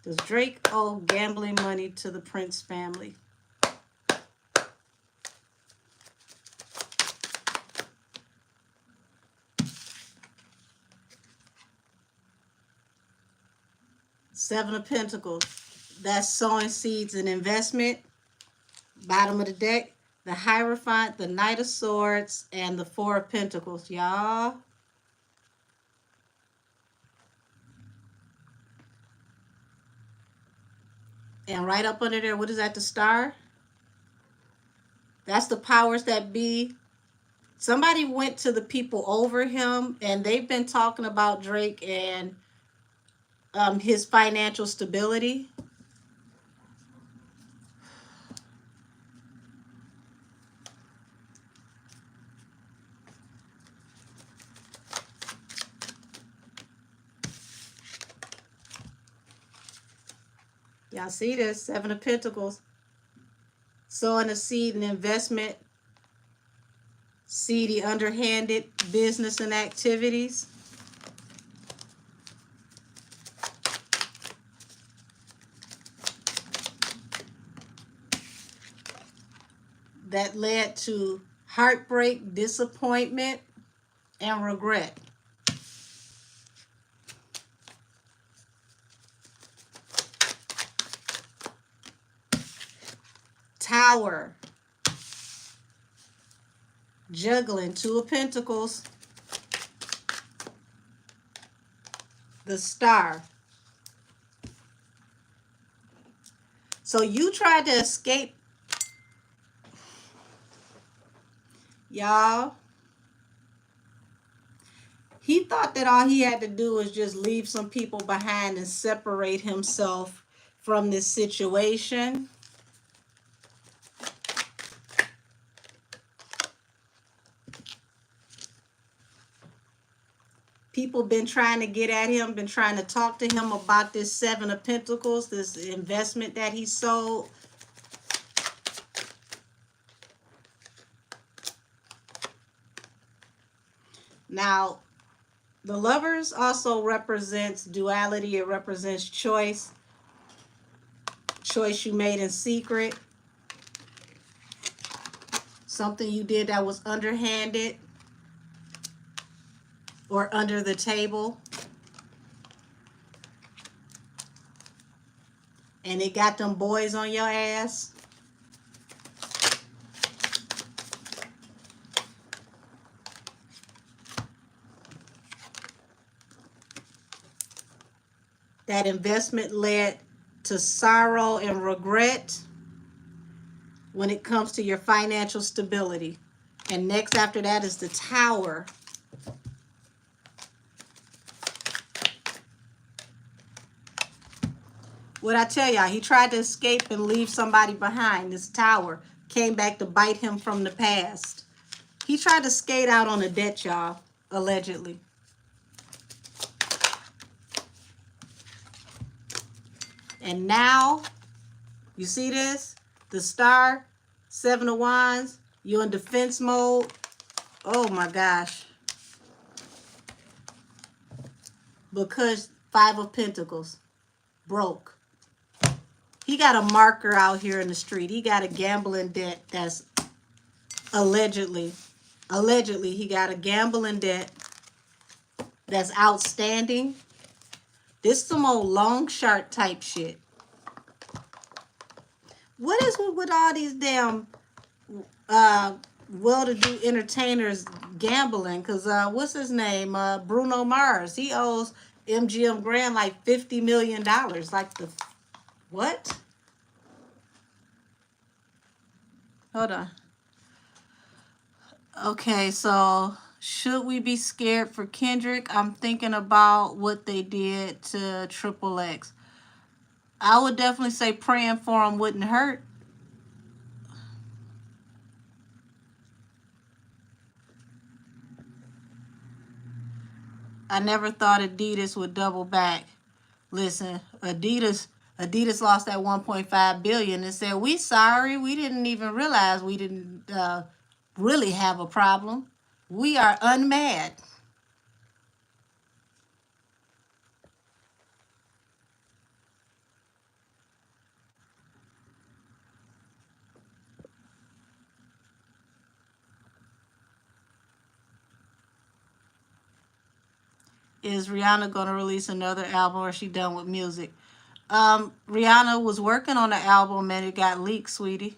Does Drake owe gambling money to the Prince family? Seven of Pentacles. That's sowing seeds and investment. Bottom of the deck. The Hierophant, the Knight of Swords, and the Four of Pentacles, y'all. And right up under there, what is that, the Star? That's the powers that be. Somebody went to the people over him, and they've been talking about Drake and his financial stability. Y'all see this? Seven of Pentacles. Sowing a seed and investment. Seedy, underhanded business and activities. That led to heartbreak, disappointment, and regret. Tower. Juggling, Two of Pentacles. The Star. So you tried to escape. Y'all. He thought that all he had to do was just leave some people behind and separate himself from this situation. People been trying to get at him, been trying to talk to him about this Seven of Pentacles, this investment that he sold. Now, the Lovers also represents duality. It represents choice. Choice you made in secret. Something you did that was underhanded or under the table. And it got them boys on your ass. That investment led to sorrow and regret when it comes to your financial stability. And next after that is the Tower. What I tell y'all, he tried to escape and leave somebody behind. This Tower came back to bite him from the past. He tried to skate out on a debt, y'all, allegedly. And now, you see this? The star, 7 of Wands, you're in defense mode. Oh my gosh. Because 5 of Pentacles, broke. He got a marker out here in the street. He got a gambling debt that's allegedly he got a gambling debt that's outstanding. This some old long shark type shit. What is with all these damn well-to-do entertainers gambling? Because what's his name? Bruno Mars. He owes MGM Grand like $50 million. Like the what? Hold on. Okay, so should we be scared for Kendrick? I'm thinking about what they did to Triple X. I would definitely say praying for him wouldn't hurt. I never thought Adidas would double back. Listen, Adidas lost that 1.5 billion and said, "We sorry, we didn't even realize we didn't really have a problem. We are unmad." Is Rihanna going to release another album, or is she done with music? Rihanna was working on an album and it got leaked, sweetie.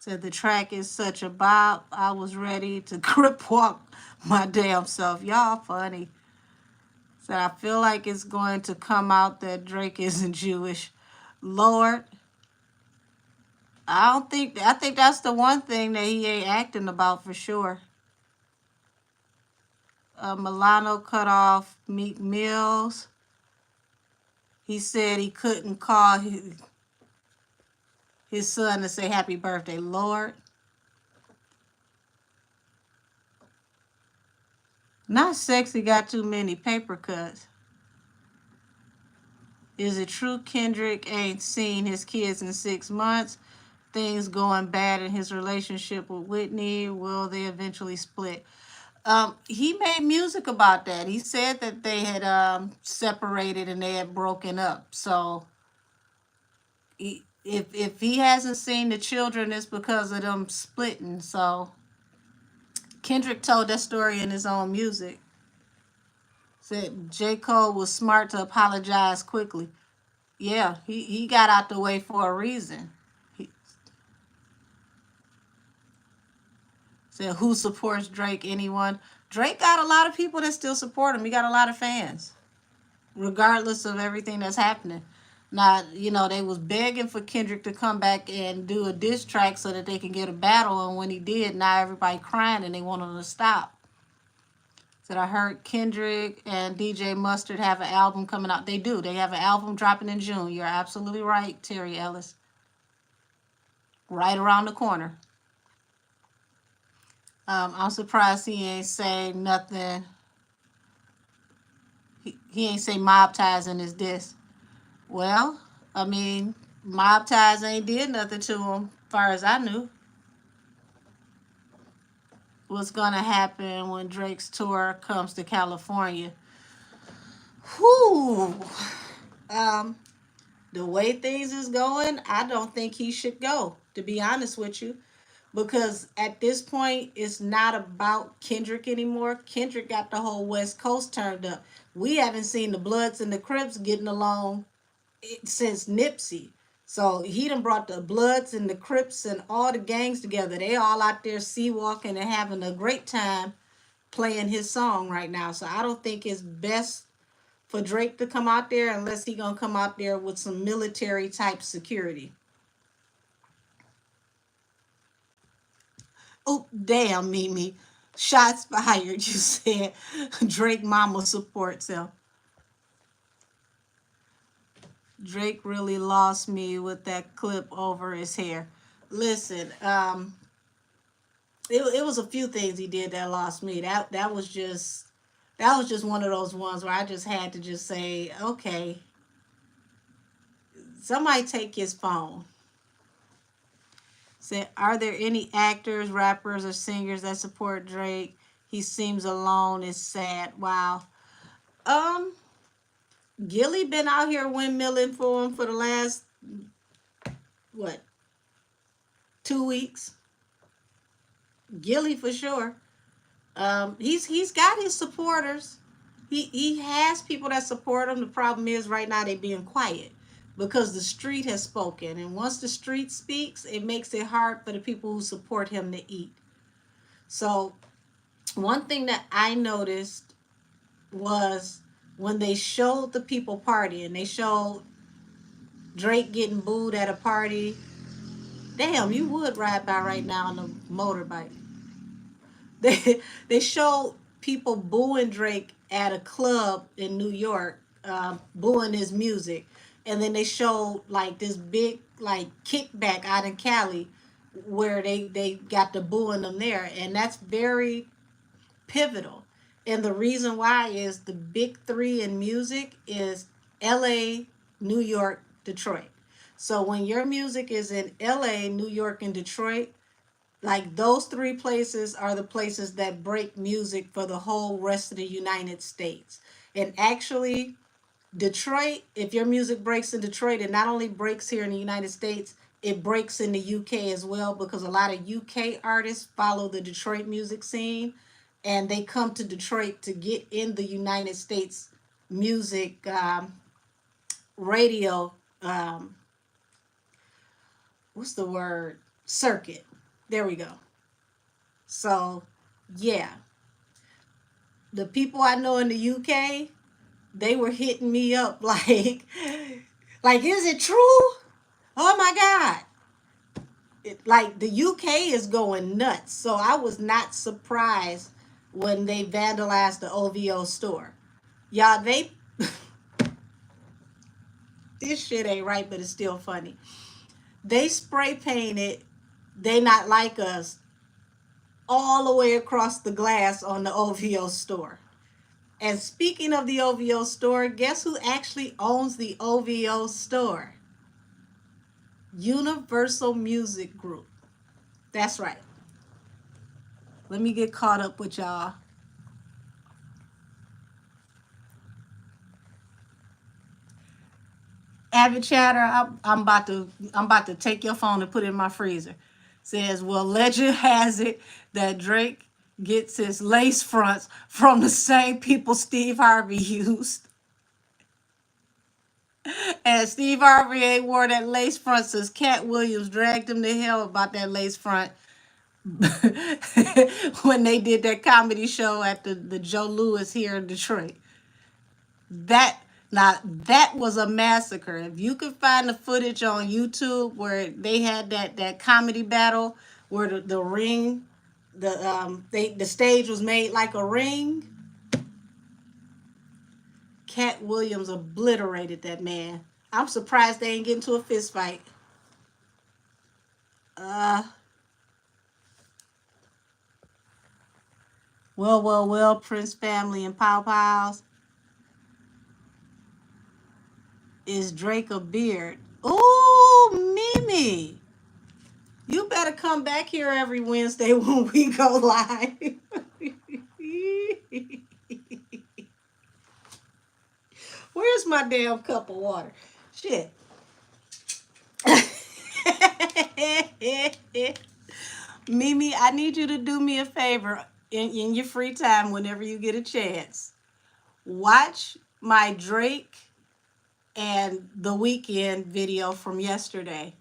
Said the track is such a bop. I was ready to crip walk my damn self. Y'all funny. Said I feel like it's going to come out that Drake isn't Jewish. Lord, I think that's the one thing that he ain't acting about for sure. Milano cut off Meek Mills. He said he couldn't call his son to say happy birthday. Lord. Not sexy got too many paper cuts. Is it true Kendrick ain't seen his kids in 6 months? Things going bad in his relationship with Whitney. Will they eventually split? He made music about that. He said that they had separated and they had broken up. So if he hasn't seen the children, it's because of them splitting. So Kendrick told that story in his own music. Said J. Cole was smart to apologize quickly. Yeah, he got out the way for a reason. He said, who supports Drake? Anyone? Drake got a lot of people that still support him. He got a lot of fans, regardless of everything that's happening. Now, they was begging for Kendrick to come back and do a diss track so that they can get a battle. And when he did, now everybody crying and they want him to stop. Said I heard Kendrick and DJ Mustard have an album coming out. They do. They have an album dropping in June. You're absolutely right, Terry Ellis. Right around the corner. I'm surprised he ain't say nothing. He ain't say mob ties in his diss. Well, I mean, mob ties ain't did nothing to him, as far as I knew. What's gonna happen when Drake's tour comes to California? Whew. The way things is going, I don't think he should go, to be honest with you. Because at this point, it's not about Kendrick anymore. Kendrick got the whole West Coast turned up. We haven't seen the Bloods and the Crips getting along since Nipsey. So he done brought the Bloods and the Crips and all the gangs together. They all out there sea walking and having a great time playing his song right now. So I don't think it's best for Drake to come out there unless he gonna come out there with some military type security. Oh, damn, Mimi. Shots fired. You said Drake mama supports him. Drake really lost me with that clip over his hair. Listen, it was a few things he did that lost me. That was just one of those ones where I just had to just say, okay, somebody take his phone. Said, are there any actors, rappers, or singers that support Drake? He seems alone. It's sad. Wow. Um, Gilly been out here windmilling for him for the last what 2 weeks. Gilly for sure. He's got his supporters. He has people that support him. The problem is right now they being quiet because the street has spoken, and once the street speaks, it makes it hard for the people who support him to eat. So one thing that I noticed was when they showed the people partying, they showed Drake getting booed at a party. Damn, you would ride by right now on a motorbike. They showed people booing Drake at a club in New York, booing his music, and then they showed like this big like kickback out in Cali, where they got the booing them there, and that's very pivotal. And the reason why is the big three in music is L.A., New York, Detroit. So when your music is in L.A., New York, and Detroit, like those three places are the places that break music for the whole rest of the United States. And actually, Detroit, if your music breaks in Detroit, it not only breaks here in the United States, it breaks in the UK as well, because a lot of UK artists follow the Detroit music scene, and they come to Detroit to get in the United States music radio, what's the word? Circuit. There we go. So, yeah, the people I know in the UK, they were hitting me up like, is it true? Oh my God. Like the UK is going nuts. So I was not surprised when they vandalized the OVO store. Y'all, this shit ain't right, but it's still funny. They spray painted "They Not Like Us" all the way across the glass on the OVO store. And speaking of the OVO store, guess who actually owns the OVO store? Universal Music Group. That's right. Let me get caught up with y'all. Avid chatter, I'm about to take your phone and put it in my freezer. Says, well, legend has it that Drake gets his lace fronts from the same people Steve Harvey used. And Steve Harvey ain't wore that lace front since Cat Williams dragged him to hell about that lace front when they did that comedy show at the Joe Louis here in Detroit. That was a massacre. If you could find the footage on YouTube where they had that comedy battle where the ring, the stage was made like a ring, Cat Williams obliterated that man. I'm surprised they ain't get into a fist fight. Uh, well, Prince family and Pow Pows. Is Drake a beard? Ooh, Mimi. You better come back here every Wednesday when we go live. Where's my damn cup of water? Shit. Mimi, I need you to do me a favor in your free time whenever you get a chance. Watch my Drake and The Weeknd video from yesterday.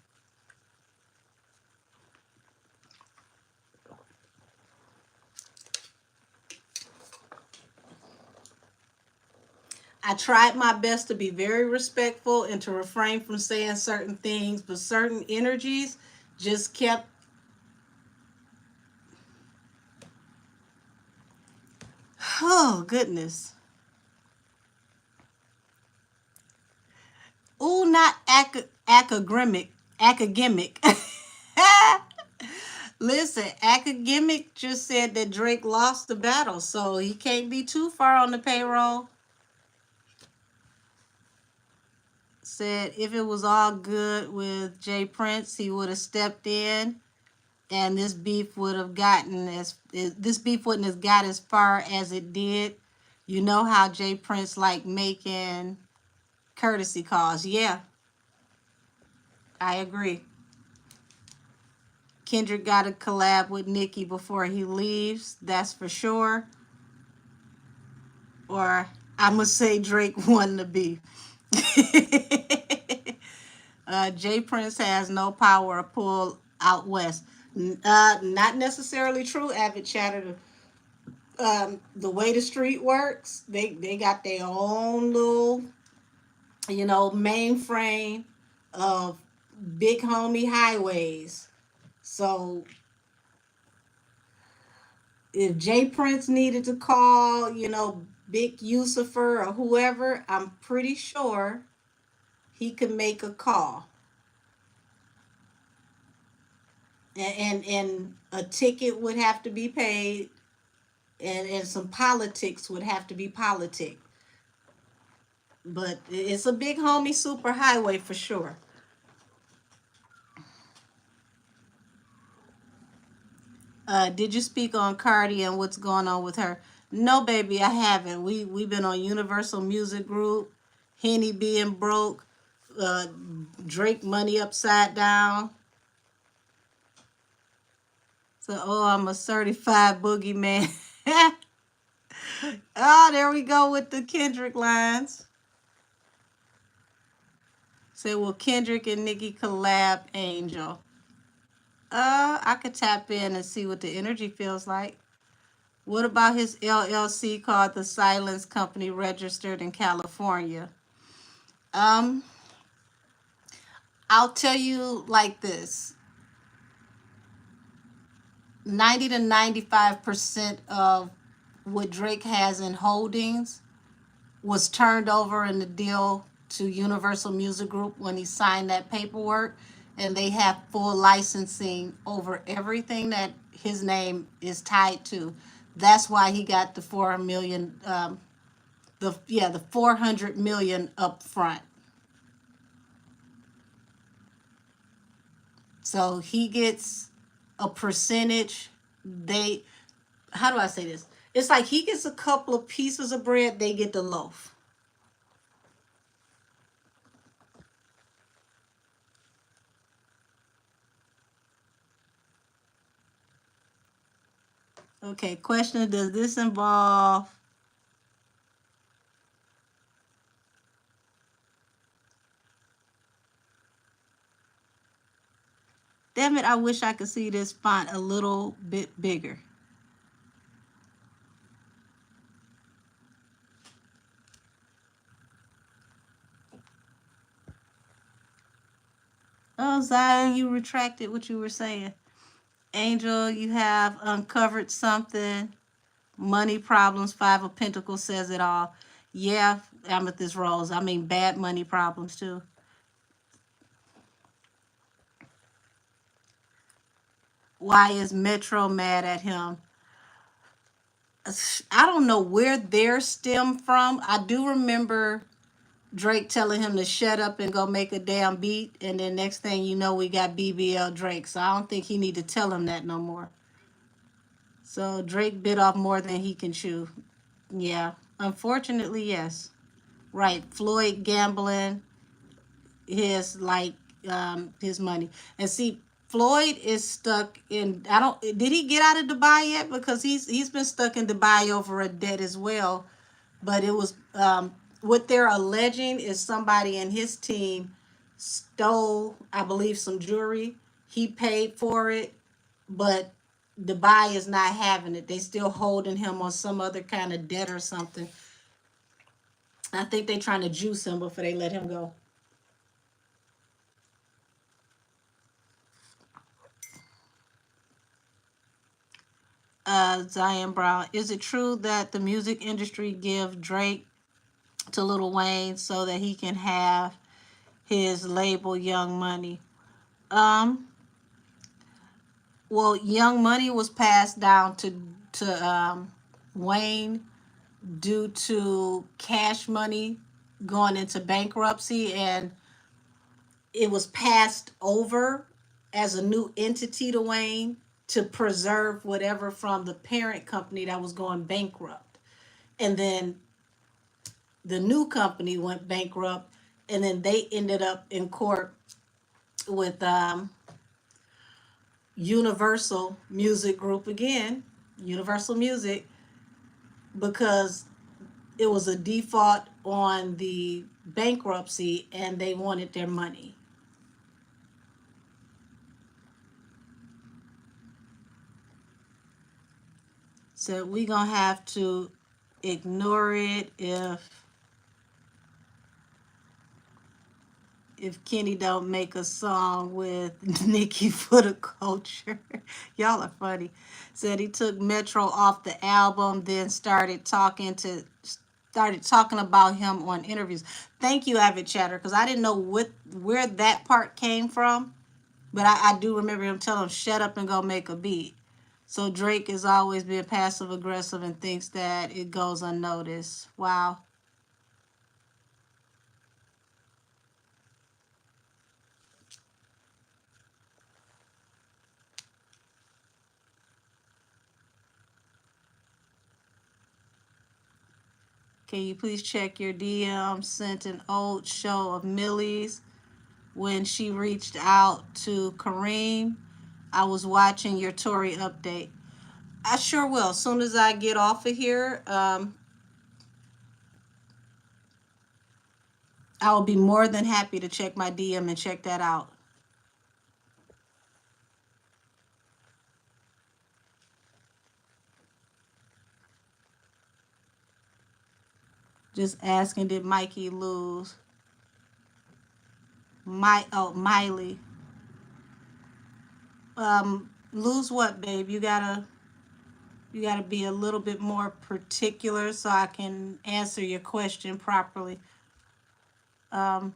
I tried my best to be very respectful and to refrain from saying certain things, but certain energies just kept. Oh, goodness. Oh, not academic. Academic. Listen, academic just said that Drake lost the battle, so he can't be too far on the payroll. Said if it was all good with Jay Prince, he would have stepped in, and this beef would have gotten this beef wouldn't have got as far as it did. You know how Jay Prince like making courtesy calls. Yeah, I agree. Kendrick got to collab with Nikki before he leaves. That's for sure. Or I must say Drake won the beef. Jay Prince has no power to pull out west. Not necessarily true, Avid Chatter. The way the street works, they got their own little, mainframe of big homie highways. So if Jay Prince needed to call, Big Yusufer or whoever, I'm pretty sure he could make a call. And a ticket would have to be paid, and some politics would have to be politic. But it's a big homie super highway for sure. Did you speak on Cardi and what's going on with her? No, baby, I haven't. We've been on Universal Music Group, Henny being broke, uh, Drake money upside down. So, oh, I'm a certified boogeyman. Oh, there we go with the Kendrick lines. Say, will Kendrick and Nicki collab Angel? I could tap in and see what the energy feels like. What about his LLC called the Silence Company, registered in California? Um, I'll tell you like this. 90 to 95% of what Drake has in holdings was turned over in the deal to Universal Music Group when he signed that paperwork, and they have full licensing over everything that his name is tied to. That's why he got the 4 million, the 400 million up front. So he gets a percentage. They, how do I say this? It's like he gets a couple of pieces of bread, they get the loaf. Okay, question, does this involve, damn it, I wish I could see this font a little bit bigger. Oh, Zion, you retracted what you were saying. Angel, you have uncovered something. Money problems, Five of Pentacles says it all. Yeah, Amethyst Rose. I mean, bad money problems too. Why is Metro mad at him? I don't know where they're stem from. I do remember Drake telling him to shut up and go make a damn beat, and then next thing you know, we got BBL Drake. So I don't think he need to tell him that no more. So Drake bit off more than he can chew. Yeah, unfortunately, yes. Right, Floyd gambling his money, and see, Floyd is stuck in. I don't. Did he get out of Dubai yet? Because he's been stuck in Dubai over a debt as well. But it was what they're alleging is somebody in his team stole, I believe, some jewelry. He paid for it, but Dubai is not having it. They still holding him on some other kind of debt or something. I think they're trying to juice him before they let him go. Zion Brown, is it true that the music industry give Drake to Lil Wayne so that he can have his label Young Money? Um, well, Young Money was passed down to Wayne due to Cash Money going into bankruptcy, and it was passed over as a new entity to Wayne to preserve whatever from the parent company that was going bankrupt. And then the new company went bankrupt, and then they ended up in court with Universal Music Group again, Universal Music, because it was a default on the bankruptcy and they wanted their money. So we gonna have to ignore it if Kenny don't make a song with Nikki for the culture. Y'all are funny. Said he took Metro off the album, then started talking about him on interviews. Thank you, Avid Chatter, because I didn't know where that part came from, but I do remember him telling him, shut up and go make a beat. So Drake has always been passive aggressive and thinks that it goes unnoticed. Wow. Can you please check your DM? Sent an old show of Millie's when she reached out to Kareem. I was watching your Tory update. I sure will. As soon as I get off of here, I will be more than happy to check my DM and check that out. Just asking, did Mikey lose? Miley. Lose what, babe? You gotta be a little bit more particular so I can answer your question properly. Um,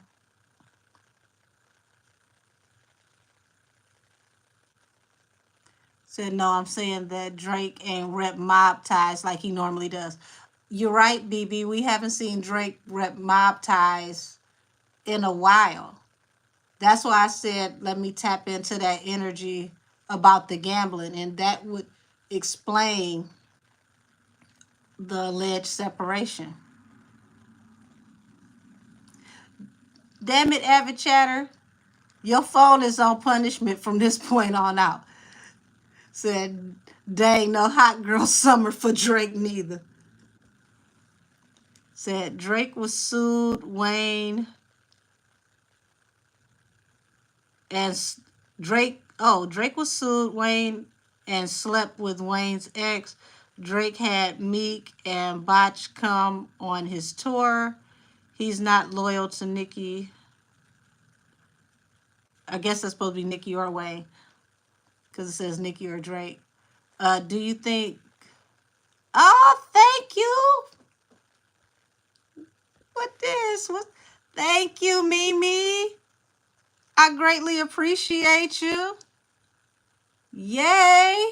Said no, I'm saying that Drake ain't rep mob ties like he normally does. You're right, BB. We haven't seen Drake rep mob ties in a while. That's why I said let me tap into that energy about the gambling, and that would explain the alleged separation. Damn it, Avid Chatter. Your phone is on punishment from this point on out. Said, dang, no hot girl summer for Drake neither. Said Drake was sued Wayne and Drake was sued Wayne and slept with Wayne's ex. Drake had Meek and Botch come on his tour. He's not loyal to Nikki. I guess that's supposed to be Nikki or Wayne because it says Nikki or Drake. Do you think? Oh, thank you. What this? What? Thank you, Mimi. I greatly appreciate you. Yay.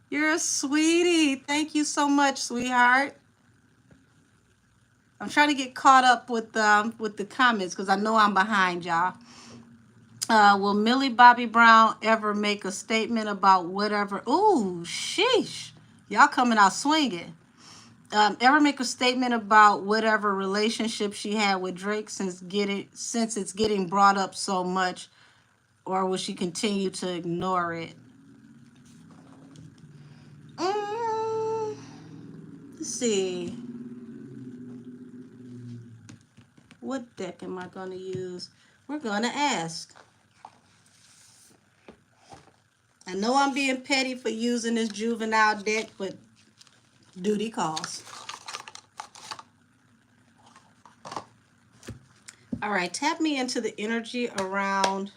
You're a sweetie. Thank you so much, sweetheart. I'm trying to get caught up with the comments because I know I'm behind y'all. Will Millie Bobby Brown ever make a statement about whatever? Ooh, sheesh. Y'all coming out swinging. Ever make a statement about whatever relationship she had with Drake since it's getting brought up so much, or will she continue to ignore it? Let's see. What deck am I going to use? We're going to ask. I know I'm being petty for using this juvenile deck, but duty calls. All right, tap me into the energy around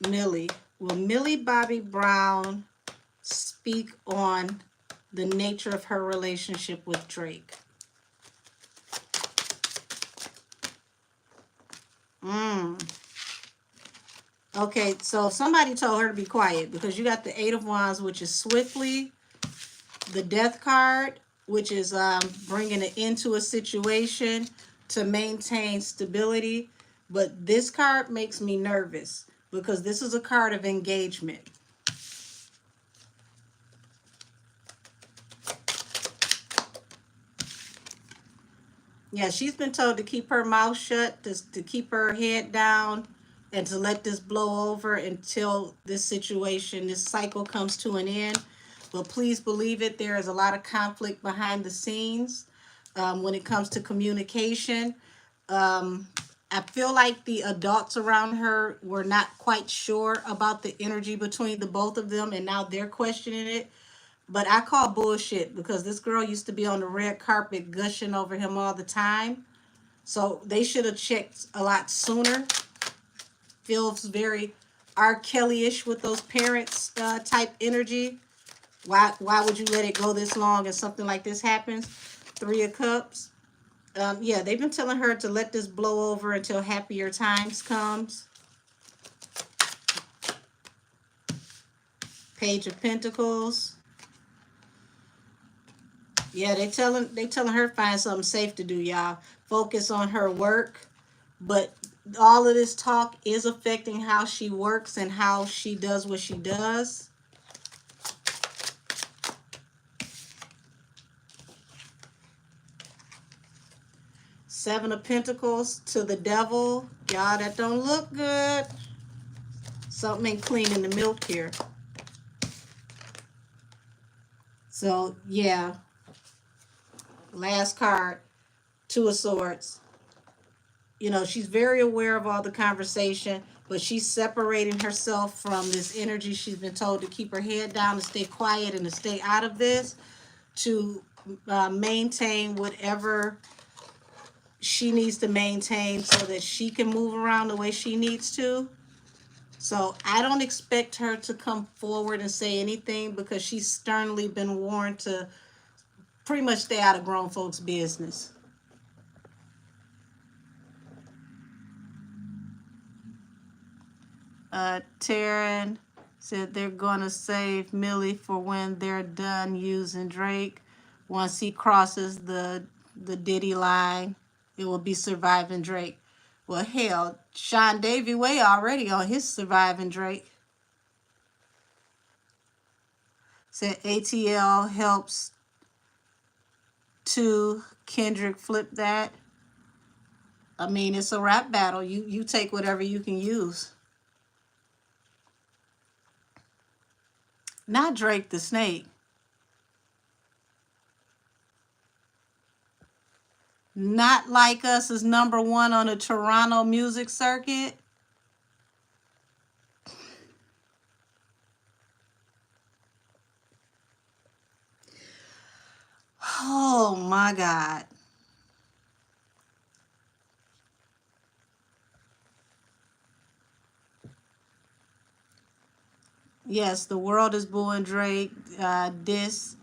Millie. Will Millie Bobby Brown speak on the nature of her relationship with Drake? Okay, so somebody told her to be quiet because you got the Eight of Wands, which is swiftly, the Death card, which is bringing it into a situation to maintain stability. But this card makes me nervous because this is a card of engagement. Yeah, she's been told to keep her mouth shut, to keep her head down, and to let this blow over until this situation, this cycle comes to an end. But please believe it, there is a lot of conflict behind the scenes when it comes to communication. I feel like the adults around her were not quite sure about the energy between the both of them, and now they're questioning it. But I call bullshit because this girl used to be on the red carpet gushing over him all the time. So they should have checked a lot sooner. Feels very R. Kelly-ish with those parents type energy. Why would you let it go this long and something like this happens? Three of Cups. Yeah, they've been telling her to let this blow over until happier times comes. Page of Pentacles. Yeah, they telling her to find something safe to do, y'all. Focus on her work. But all of this talk is affecting how she works and how she does what she does. Seven of Pentacles to the Devil. Y'all, that don't look good. Something ain't clean in the milk here. So, yeah. Last card. Two of Swords. You know, she's very aware of all the conversation, but she's separating herself from this energy. She's been told to keep her head down, to stay quiet, and to stay out of this, to maintain whatever she needs to maintain so that she can move around the way she needs to. So I don't expect her to come forward and say anything because she's sternly been warned to pretty much stay out of grown folks' business. Taryn said they're going to save Millie for when they're done using Drake. Once he crosses the Diddy line, it will be Surviving Drake. Well, hell, Sean Davy Way already on his Surviving Drake. Said ATL helps to Kendrick flip that. I mean, it's a rap battle. You take whatever you can use. Not Drake the Snake. Not Like Us is #1 on the Toronto music circuit. Oh my God. Yes, the world is booing Drake this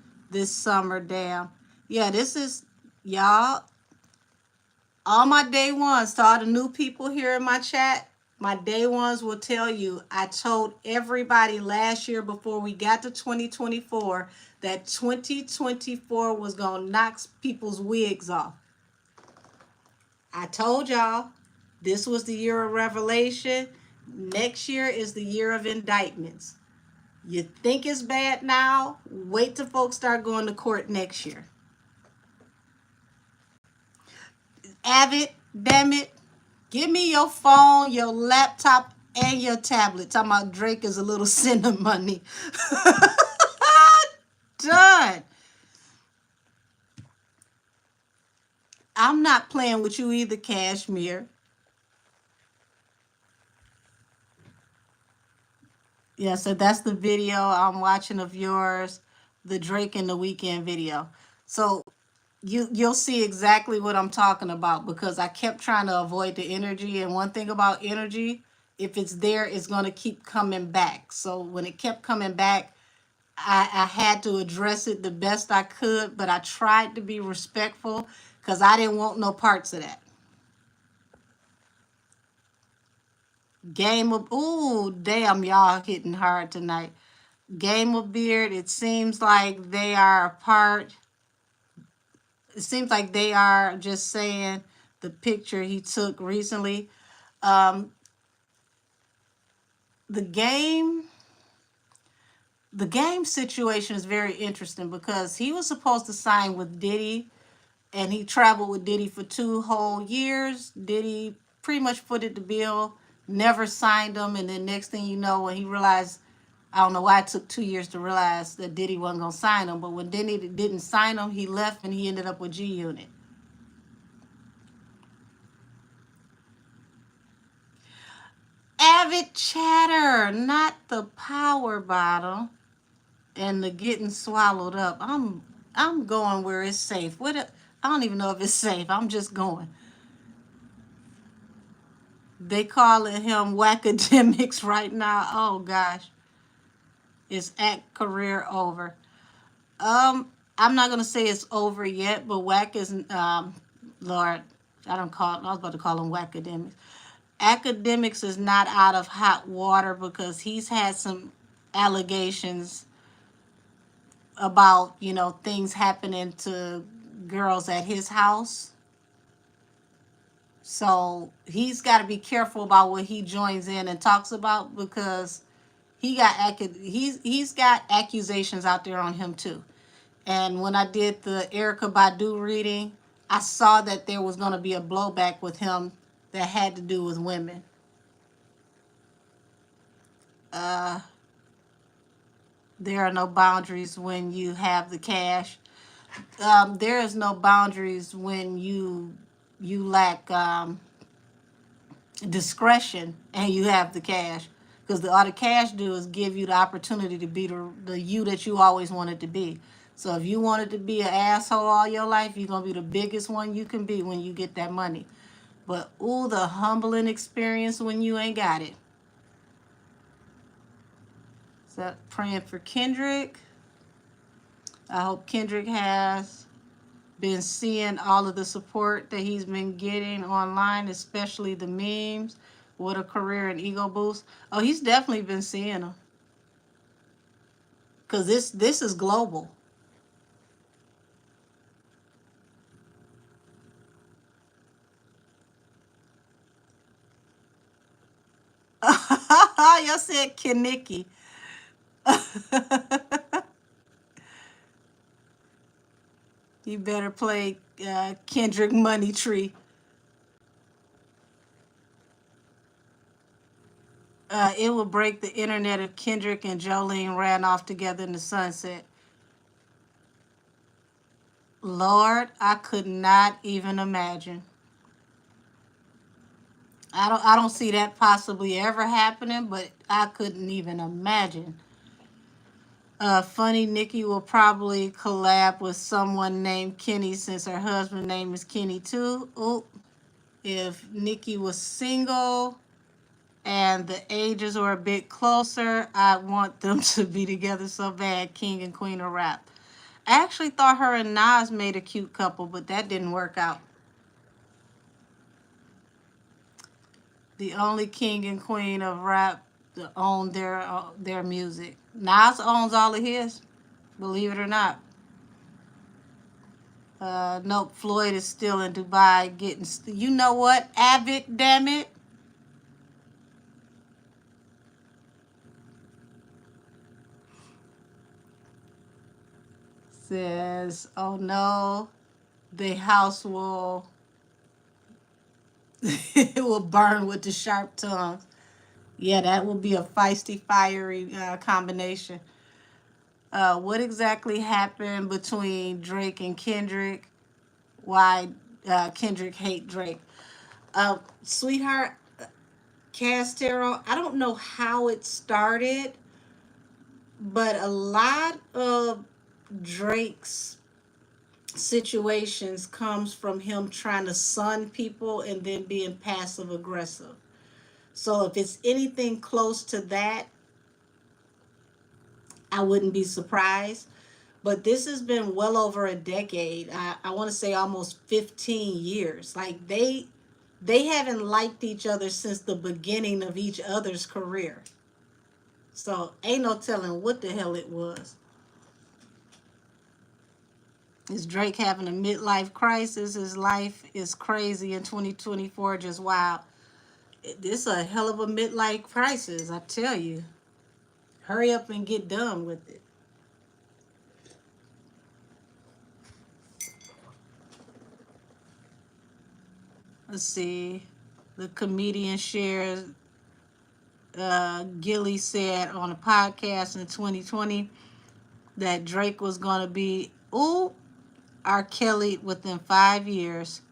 summer. Damn. Yeah, this is, y'all, all my day ones, to all the new people here in my chat, my day ones will tell you, I told everybody last year before we got to 2024 that 2024 was going to knock people's wigs off. I told y'all this was the year of revelation. Next year is the year of indictments. You think it's bad now? Wait till folks start going to court next year. Avid, damn it. Give me your phone, your laptop, and your tablet. Talking about Drake is a little cinnamon money. Done. I'm not playing with you either, Cashmere. Yeah, so that's the video I'm watching of yours, the Drake and the Weeknd video. So you'll see exactly what I'm talking about because I kept trying to avoid the energy. And one thing about energy, if it's there, it's going to keep coming back. So when it kept coming back, I had to address it the best I could, but I tried to be respectful because I didn't want no parts of that. Game of, ooh, damn, y'all hitting hard tonight. Game of Beard, it seems like they are a part. It seems like they are just saying the picture he took recently. Um, the game, the game situation is very interesting because he was supposed to sign with Diddy, and he traveled with Diddy for 2 whole years. Diddy pretty much footed the bill, never signed him, and then next thing you know, when he realized, I don't know why it took 2 years to realize that Diddy wasn't gonna sign him, but when Diddy didn't sign him, he left and he ended up with G Unit. Avid chatter, not the power bottle, and the getting swallowed up. I'm going where it's safe. I don't even know if it's safe. I'm just going. They calling him whackademics right now. Oh gosh, it's act career over. I'm not gonna say it's over yet, but whack is Lord. I was about to call him whackademics. Academics is not out of hot water because he's had some allegations about, things happening to girls at his house. So he's got to be careful about what he joins in and talks about because he's got accusations out there on him too. And when I did the Erica Badu reading, I saw that there was going to be a blowback with him that had to do with women. Uh, there are no boundaries when you have the cash. There is no boundaries when you lack discretion and you have the cash, because all the cash do is give you the opportunity to be the you that you always wanted to be. So if you wanted to be an asshole all your life, you're gonna be the biggest one you can be when you get that money. But ooh, the humbling experience when you ain't got it. So praying for Kendrick. I hope Kendrick has been seeing all of the support that he's been getting online, especially the memes. What a career and ego boost. Oh, he's definitely been seeing them. Because this is global. Y'all said Nikki. You better play Kendrick Money Tree. It will break the internet if Kendrick and Jolene ran off together in the sunset. Lord, I could not even imagine. I don't see that possibly ever happening, but I couldn't even imagine. Funny, Nikki will probably collab with someone named Kenny since her husband's name is Kenny too. Oh, if Nikki was single and the ages were a bit closer, I want them to be together so bad. King and Queen of Rap. I actually thought her and Nas made a cute couple, but that didn't work out. The only king and queen of rap to own their music. Nas owns all of his, believe it or not. Nope, Floyd is still in Dubai getting. You know what? Abbott, damn it. Says, oh no, the house will it will burn with the sharp tongues. Yeah, that will be a feisty, fiery combination. What exactly happened between Drake and Kendrick? Why Kendrick hate Drake? Sweetheart, Castero, I don't know how it started, but a lot of Drake's situations comes from him trying to sun people and then being passive aggressive. So if it's anything close to that, I wouldn't be surprised. But this has been well over a decade. I want to say almost 15 years. Like they haven't liked each other since the beginning of each other's career. So ain't no telling what the hell it was. Is Drake having a midlife crisis? His life is crazy in 2024, just wild. This a hell of a midlife crisis, I tell you. Hurry up and get done with it. Let's see. The comedian shares, Gilly said on a podcast in 2020 that Drake was going to be, ooh, R. Kelly within 5 years.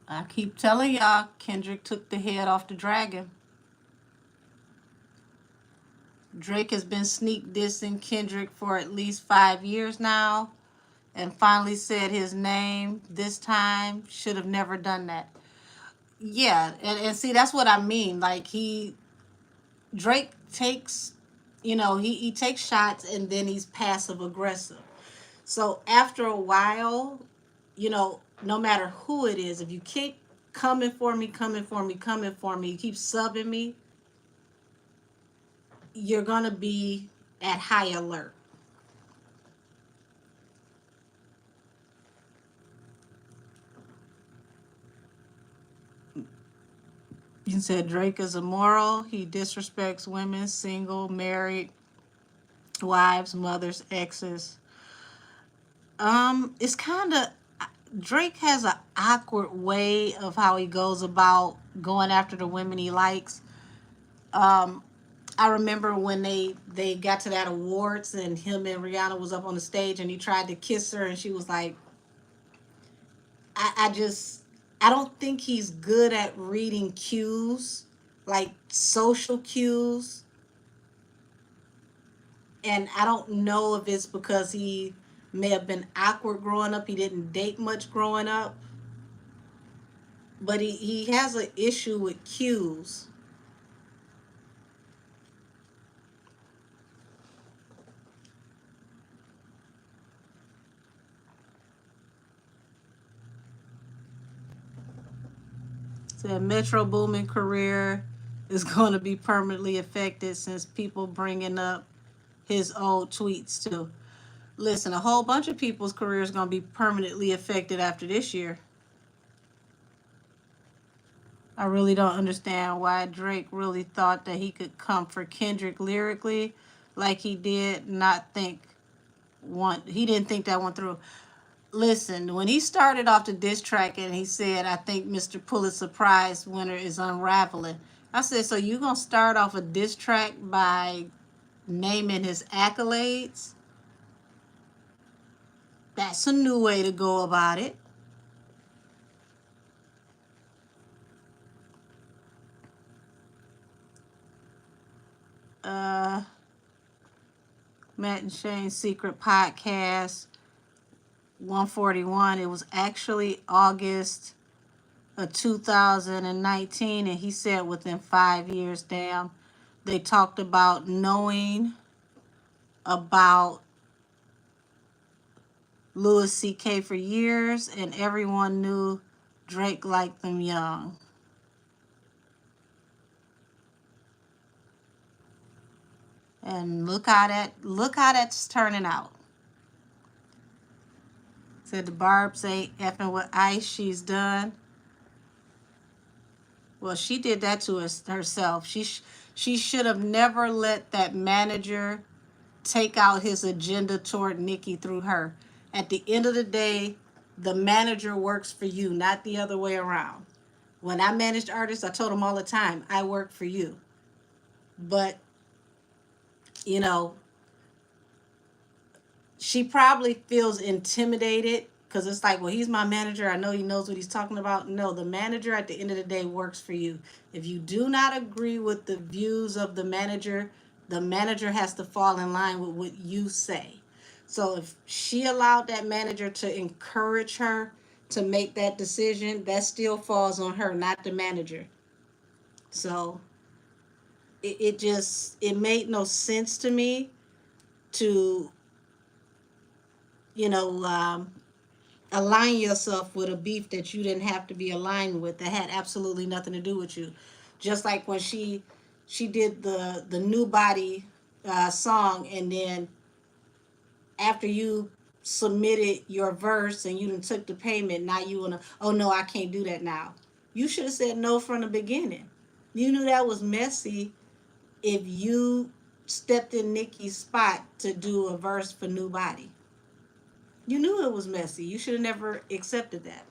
I keep telling y'all, Kendrick took the head off the dragon. Drake has been sneak dissing Kendrick for at least 5 years now, and finally said his name this time. Should have never done that. Yeah, and see, that's what I mean. Like, Drake takes, he takes shots and then he's passive aggressive. So after a while, no matter who it is, if you keep coming for me, you keep subbing me, you're going to be at high alert. You said Drake is immoral. He disrespects women, single, married, wives, mothers, exes. It's kind of, Drake has an awkward way of how he goes about going after the women he likes. I remember when they got to that awards and him and Rihanna was up on the stage and he tried to kiss her and she was like, I don't think he's good at reading cues, like social cues. And I don't know if it's because he may have been awkward growing up. He didn't date much growing up. But he has an issue with cues. Said Metro Boomin career is going to be permanently affected since people bringing up his old tweets too. Listen, a whole bunch of people's careers going to be permanently affected after this year. I really don't understand why Drake really thought that he could come for Kendrick lyrically like he did. He didn't think that one through. Listen, when he started off the diss track and he said, I think Mr. Pulitzer Prize winner is unraveling. I said, so you going to start off a diss track by naming his accolades? That's a new way to go about it. Matt and Shane's Secret Podcast 141. It was actually August of 2019, and he said within 5 years. Damn, they talked about knowing about Louis C.K. for years, and everyone knew Drake liked them young. And look how that's turning out. Said the Barbs ain't effing with Ice. She's done. Well, she did that to herself. She should have never let that manager take out his agenda toward Nikki through her. At the end of the day, the manager works for you, not the other way around. When I managed artists, I told them all the time, I work for you. But, you know, she probably feels intimidated because it's like, well, he's my manager. I know he knows what he's talking about. No, the manager at the end of the day works for you. If you do not agree with the views of the manager has to fall in line with what you say. So if she allowed that manager to encourage her to make that decision, that still falls on her, not the manager. So it just it made no sense to me to, you know, align yourself with a beef that you didn't have to be aligned with, that had absolutely nothing to do with you. Just like when she did the new body song, and then after you submitted your verse and you done took the payment, now you wanna, oh no, I can't do that now. You should have said no from the beginning. You knew that was messy if you stepped in Nikki's spot to do a verse for New Body. You knew it was messy. You should have never accepted that.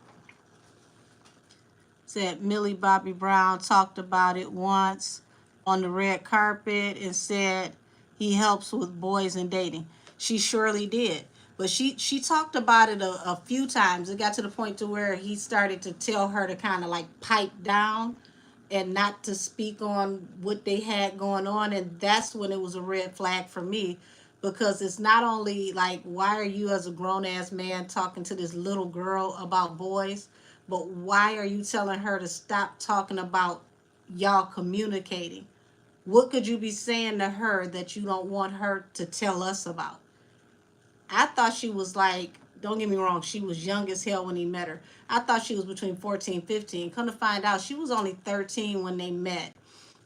Said Millie Bobby Brown talked about it once on the red carpet and said he helps with boys and dating. She surely did. But she talked about it a few times. It got to the point to where he started to tell her to kind of like pipe down and not to speak on what they had going on. And that's when it was a red flag for me, because it's not only like, why are you as a grown ass man talking to this little girl about boys, but why are you telling her to stop talking about y'all communicating? What could you be saying to her that you don't want her to tell us about? I thought she was like, don't get me wrong, she was young as hell when he met her. I thought she was between 14 and 15. Come to find out, she was only 13 when they met.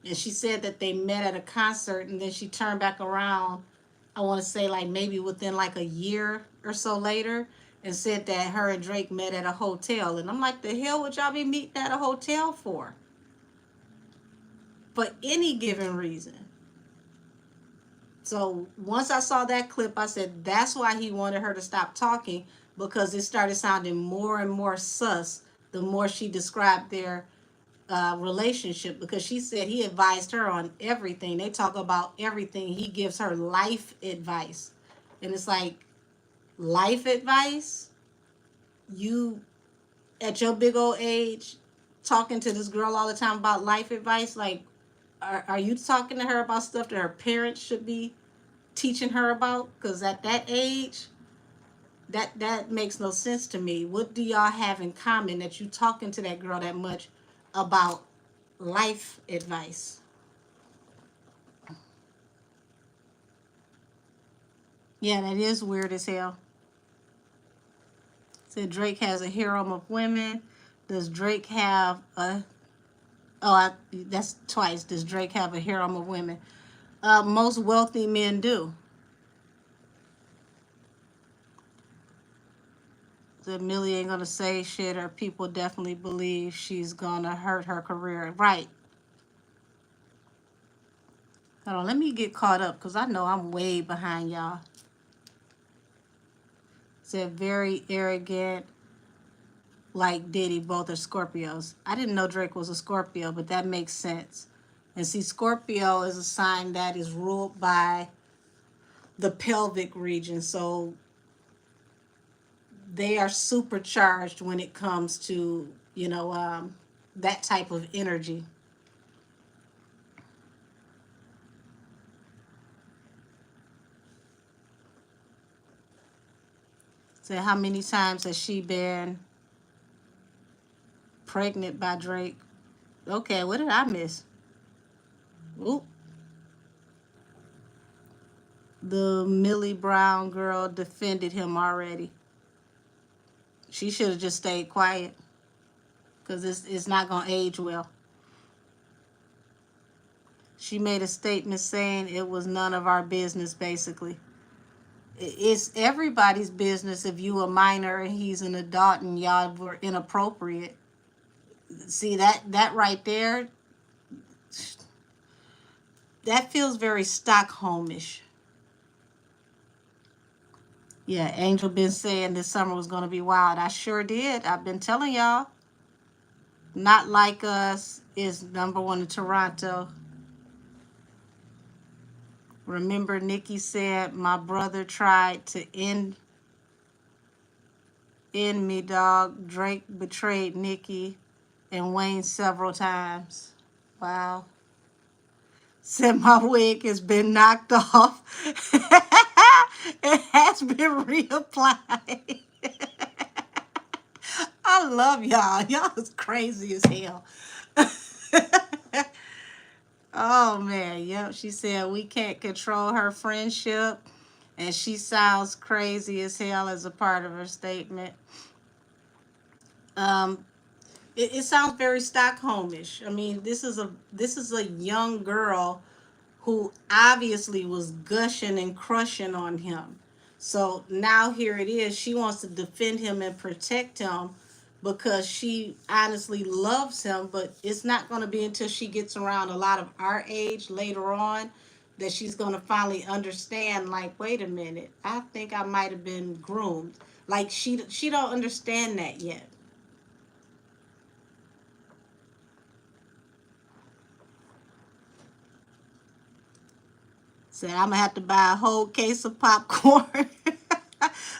And she said that they met at a concert, and then she turned back around, I want to say like maybe within like a year or so later, and said that her and Drake met at a hotel. And I'm like, the hell would y'all be meeting at a hotel for? For any given reason. So once I saw that clip, I said that's why he wanted her to stop talking, because it started sounding more and more sus the more she described their relationship. Because she said he advised her on everything. They talk about everything. He gives her life advice. And it's like, life advice? You, at your big old age, talking to this girl all the time about life advice? Like, are you talking to her about stuff that her parents should be teaching her about? Because at that age, that makes no sense to me. What do y'all have in common that you talking to that girl that much about life advice? Yeah, that is weird as hell. Said Drake has a harem of women. Does Drake have a, that's twice. Does Drake have a harem of women? Most wealthy men do. That Millie ain't gonna say shit, or people definitely believe she's gonna hurt her career. Right. Hold on, let me get caught up because I know I'm way behind y'all. Said very arrogant, like Diddy, both are Scorpios. I didn't know Drake was a Scorpio, but that makes sense. And see, Scorpio is a sign that is ruled by the pelvic region. So they are supercharged when it comes to, that type of energy. So how many times has she been pregnant by Drake? Okay, what did I miss? Oop. The Millie Brown girl defended him already. She should have just stayed quiet, because it's not going to age well. She made a statement saying it was none of our business, basically. It's everybody's business if you a minor and he's an adult and y'all were inappropriate. See, that right there, that feels very Stockholmish. Yeah, Angel been saying this summer was going to be wild. I sure did. I've been telling y'all. Not Like Us is #1 in Toronto. Remember, Nikki said, my brother tried to end me, dog. Drake betrayed Nikki and Wayne several times. Wow. Said my wig has been knocked off. It has been reapplied. I love y'all. Y'all is crazy as hell. Oh man, yep. She said we can't control her friendship, and she sounds crazy as hell as a part of her statement. Um, it sounds very Stockholmish. I mean, this is a young girl who obviously was gushing and crushing on him. So now here it is. She wants to defend him and protect him because she honestly loves him, but it's not going to be until she gets around a lot of our age later on that she's going to finally understand, like, wait a minute, I think I might have been groomed. Like she don't understand that yet. Said I'm gonna have to buy a whole case of popcorn.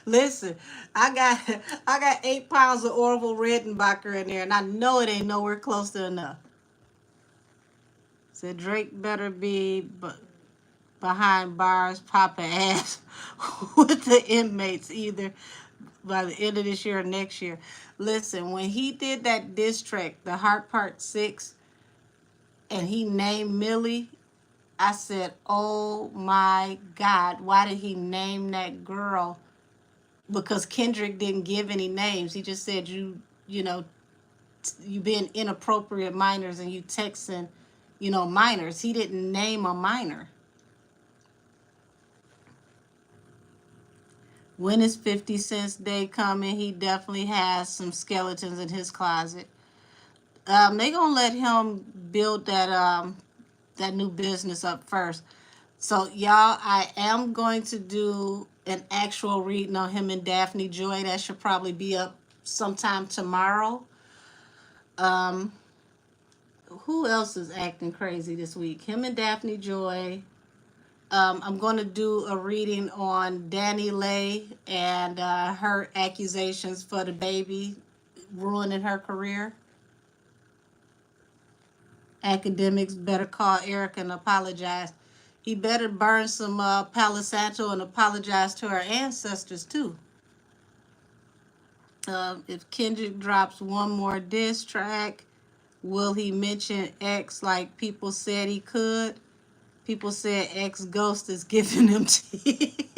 Listen, I got I got 8 pounds of Orville Redenbacher in there, and I know it ain't nowhere close to enough. Said Drake better be behind bars, popping ass with the inmates either by the end of this year or next year. Listen, when he did that diss track, the Heart Part 6, and he named Millie, I said, oh my God, why did he name that girl? Because Kendrick didn't give any names. He just said you know, you being inappropriate minors and you texting, minors. He didn't name a minor. When is 50 Cent's day coming? He definitely has some skeletons in his closet. They gonna let him build that new business up first. So y'all, I am going to do an actual reading on him and Daphne Joy. That should probably be up sometime tomorrow. Um, who else is acting crazy this week? Him and Daphne Joy. I'm going to do a reading on Danny Lay and her accusations for the baby ruining her career. Academics better call Eric and apologize. He better burn some Palo Santo and apologize to her ancestors too. If Kendrick drops one more diss track, will he mention X like people said he could? People said X Ghost is giving him tea.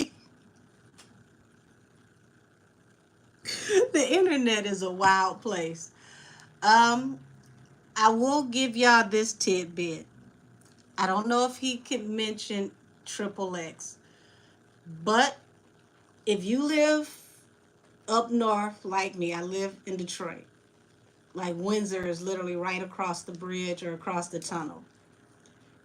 The internet is a wild place. Um, I will give y'all this tidbit. I don't know if he can mention Triple X, but if you live up north like me, I live in Detroit. Like Windsor is literally right across the bridge or across the tunnel.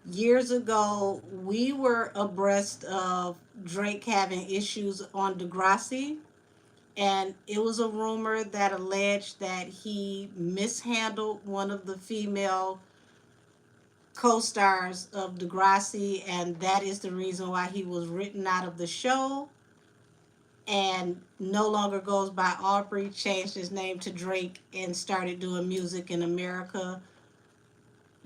Years ago, we were abreast of Drake having issues on Degrassi, and it was a rumor that alleged that he mishandled one of the female co-stars of Degrassi, and that is the reason why he was written out of the show and no longer goes by Aubrey, changed his name to Drake, and started doing music in America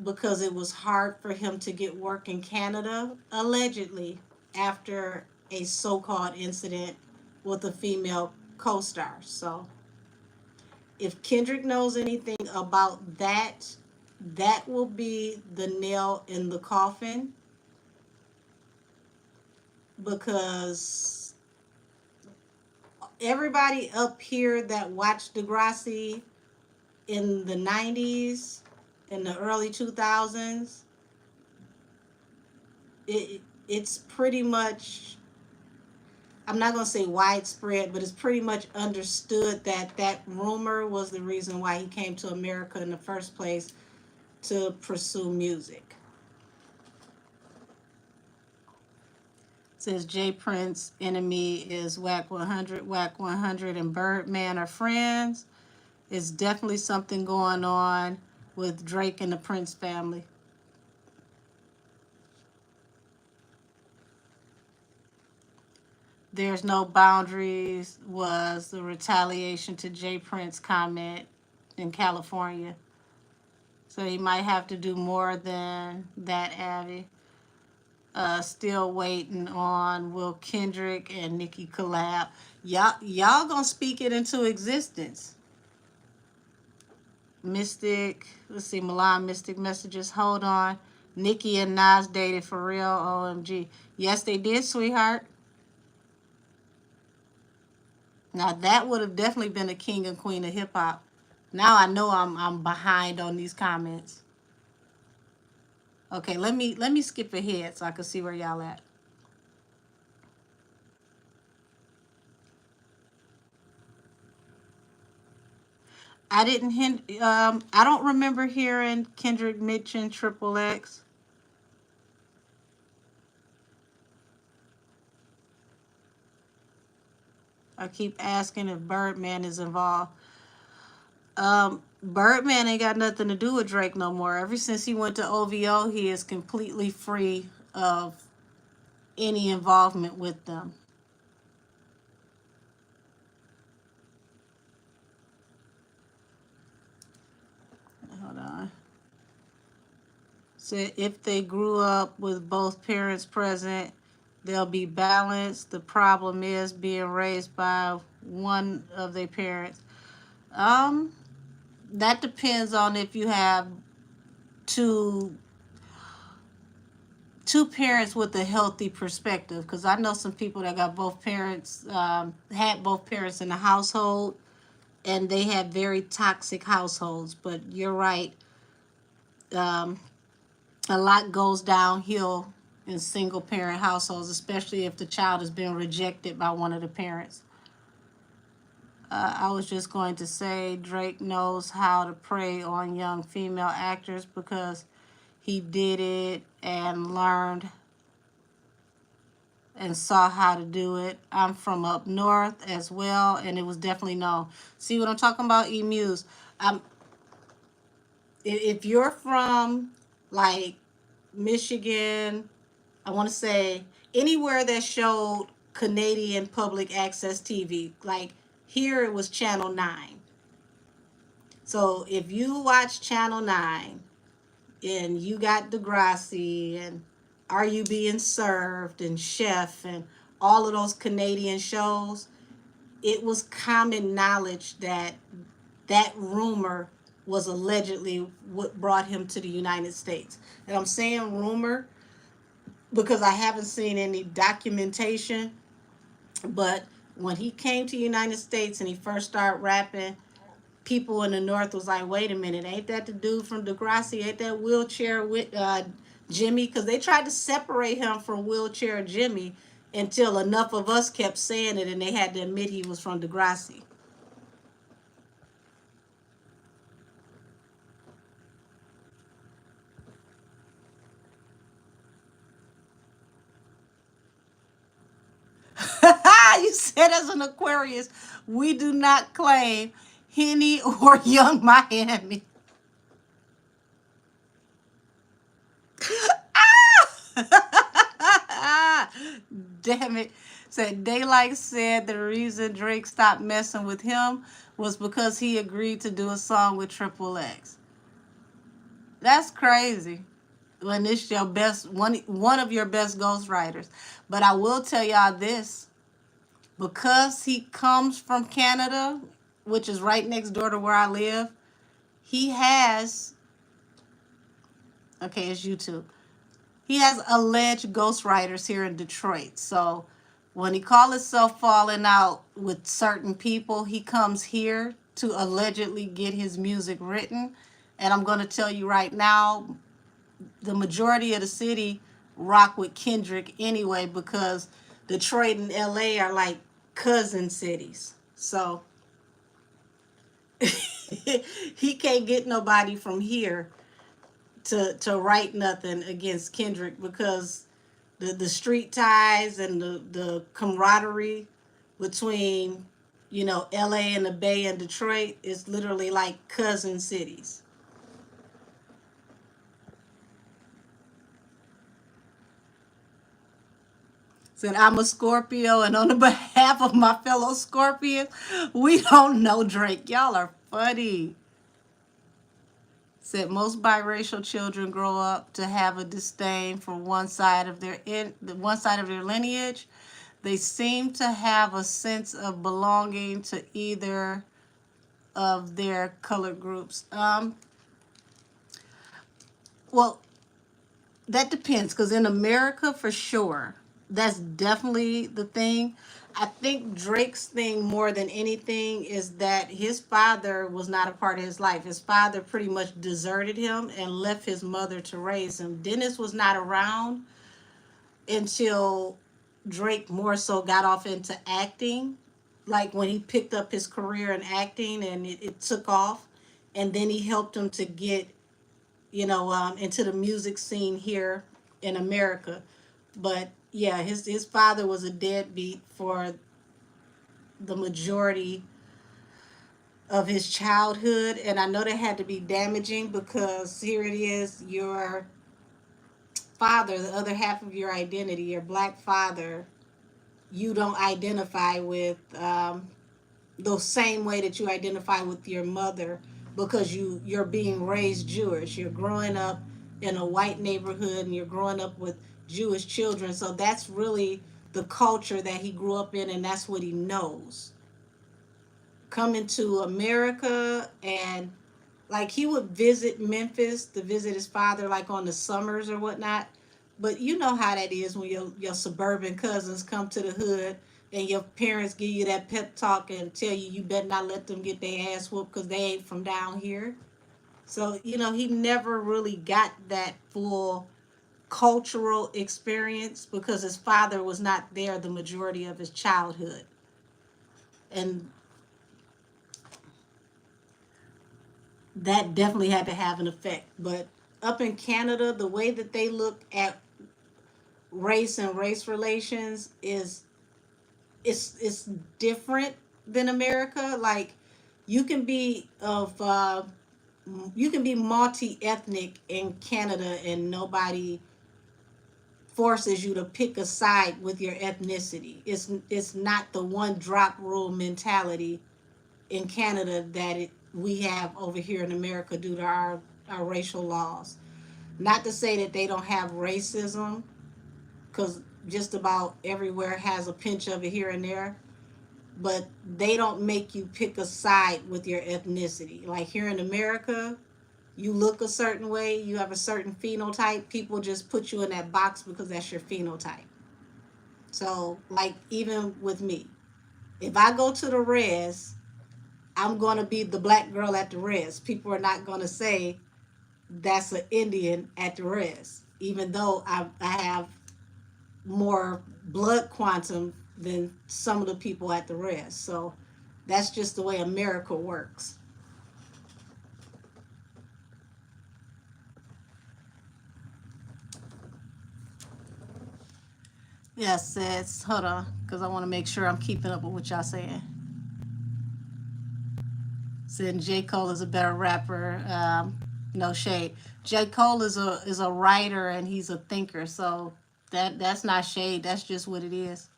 because it was hard for him to get work in Canada, allegedly, after a so-called incident with a female co-star. So if Kendrick knows anything about that, that will be the nail in the coffin, because everybody up here that watched Degrassi in the 90s, in the early 2000s, it's pretty much, I'm not going to say widespread, but it's pretty much understood that that rumor was the reason why he came to America in the first place to pursue music. Says J Prince enemy is Whack 100. Whack 100 and Birdman are friends. It's definitely something going on with Drake and the Prince family. There's no boundaries was the retaliation to J Prince comment in California. So he might have to do more than that, Abby. Still waiting on will Kendrick and Nikki collab. Y'all gonna speak it into existence. Mystic, let's see, Milan Mystic messages. Hold on. Nikki and Nas dated for real. OMG. Yes, they did, sweetheart. Now that would have definitely been a king and queen of hip hop. Now I know I'm behind on these comments. Okay, let me skip ahead so I can see where y'all at. I didn't hint. I don't remember hearing Kendrick mention Triple X. I keep asking if Birdman is involved. Birdman ain't got nothing to do with Drake no more. Ever since he went to OVO, he is completely free of any involvement with them. Hold on. So if they grew up with both parents present, they'll be balanced. The problem is being raised by one of their parents. That depends on if you have two parents with a healthy perspective, because I know some people that got both parents, had both parents in the household, and they had very toxic households. But you're right, a lot goes downhill in single parent households, especially if the child has been rejected by one of the parents. I was just going to say Drake knows how to prey on young female actors because he did it and learned and saw how to do it. I'm from up north as well, and it was definitely known. See what I'm talking about, E-Muse? If you're from, like, Michigan, I want to say anywhere that showed Canadian public access TV, like here it was Channel 9. So if you watch Channel 9 and you got Degrassi and Are You Being Served and Chef and all of those Canadian shows, it was common knowledge that that rumor was allegedly what brought him to the United States. And I'm saying rumor because I haven't seen any documentation, but when he came to the United States and he first started rapping, people in the North was like, wait a minute, ain't that the dude from Degrassi? Ain't that Wheelchair with Jimmy? Because they tried to separate him from Wheelchair Jimmy until enough of us kept saying it and they had to admit he was from Degrassi. You said as an Aquarius, we do not claim Henny or Young Miami. Damn it. Said Daylight said the reason Drake stopped messing with him was because he agreed to do a song with Triple X. That's crazy. When it's your best one of your best ghostwriters. But I will tell y'all this. Because he comes from Canada, which is right next door to where I live, he has, okay, it's YouTube. He has alleged ghostwriters here in Detroit. So when he calls himself falling out with certain people, he comes here to allegedly get his music written. And I'm going to tell you right now, the majority of the city rock with Kendrick anyway, because Detroit and LA are like cousin cities. So he can't get nobody from here to write nothing against Kendrick, because the street ties and the camaraderie between, you know, LA and the Bay and Detroit is literally like cousin cities. Said I'm a Scorpio, and on the behalf of my fellow Scorpions, we don't know Drake. Y'all are funny. Said most biracial children grow up to have a disdain for one side of their lineage. They seem to have a sense of belonging to either of their colored groups. Well, that depends, because in America, for sure, that's definitely the thing. I think Drake's thing more than anything is that his father was not a part of his life. His father pretty much deserted him and left his mother to raise him. Dennis was not around until Drake more so got off into acting, like when he picked up his career in acting and it took off, and then he helped him to get, into the music scene here in America. But yeah, his father was a deadbeat for the majority of his childhood, and I know that had to be damaging because here it is, your father, the other half of your identity, your black father, you don't identify with the same way that you identify with your mother because you're being raised Jewish. You're growing up in a white neighborhood and you're growing up with Jewish children. So that's really the culture that he grew up in, and that's what he knows. Coming to America, and like he would visit Memphis to visit his father like on the summers or whatnot. But you know how that is when your suburban cousins come to the hood and your parents give you that pep talk and tell you you better not let them get their ass whooped because they ain't from down here. So, he never really got that full cultural experience because his father was not there the majority of his childhood. And that definitely had to have an effect. But up in Canada, the way that they look at race and race relations is it's different than America. Like you can be of you can be multi-ethnic in Canada and nobody forces you to pick a side with your ethnicity. It's not the one drop rule mentality in Canada that we have over here in America due to our racial laws. Not to say that they don't have racism, because just about everywhere has a pinch of it here and there, but they don't make you pick a side with your ethnicity. Like here in America, you look a certain way, you have a certain phenotype, people just put you in that box because that's your phenotype. So, like, even with me, if I go to the res, I'm going to be the black girl at the res. People are not going to say that's an Indian at the res, even though I have more blood quantum than some of the people at the res. So that's just the way America works. Yes, it's hold on, because I want to make sure I'm keeping up with what y'all saying. Saying J. Cole is a better rapper. No shade. J. Cole is a writer and he's a thinker. So that's not shade. That's just what it is.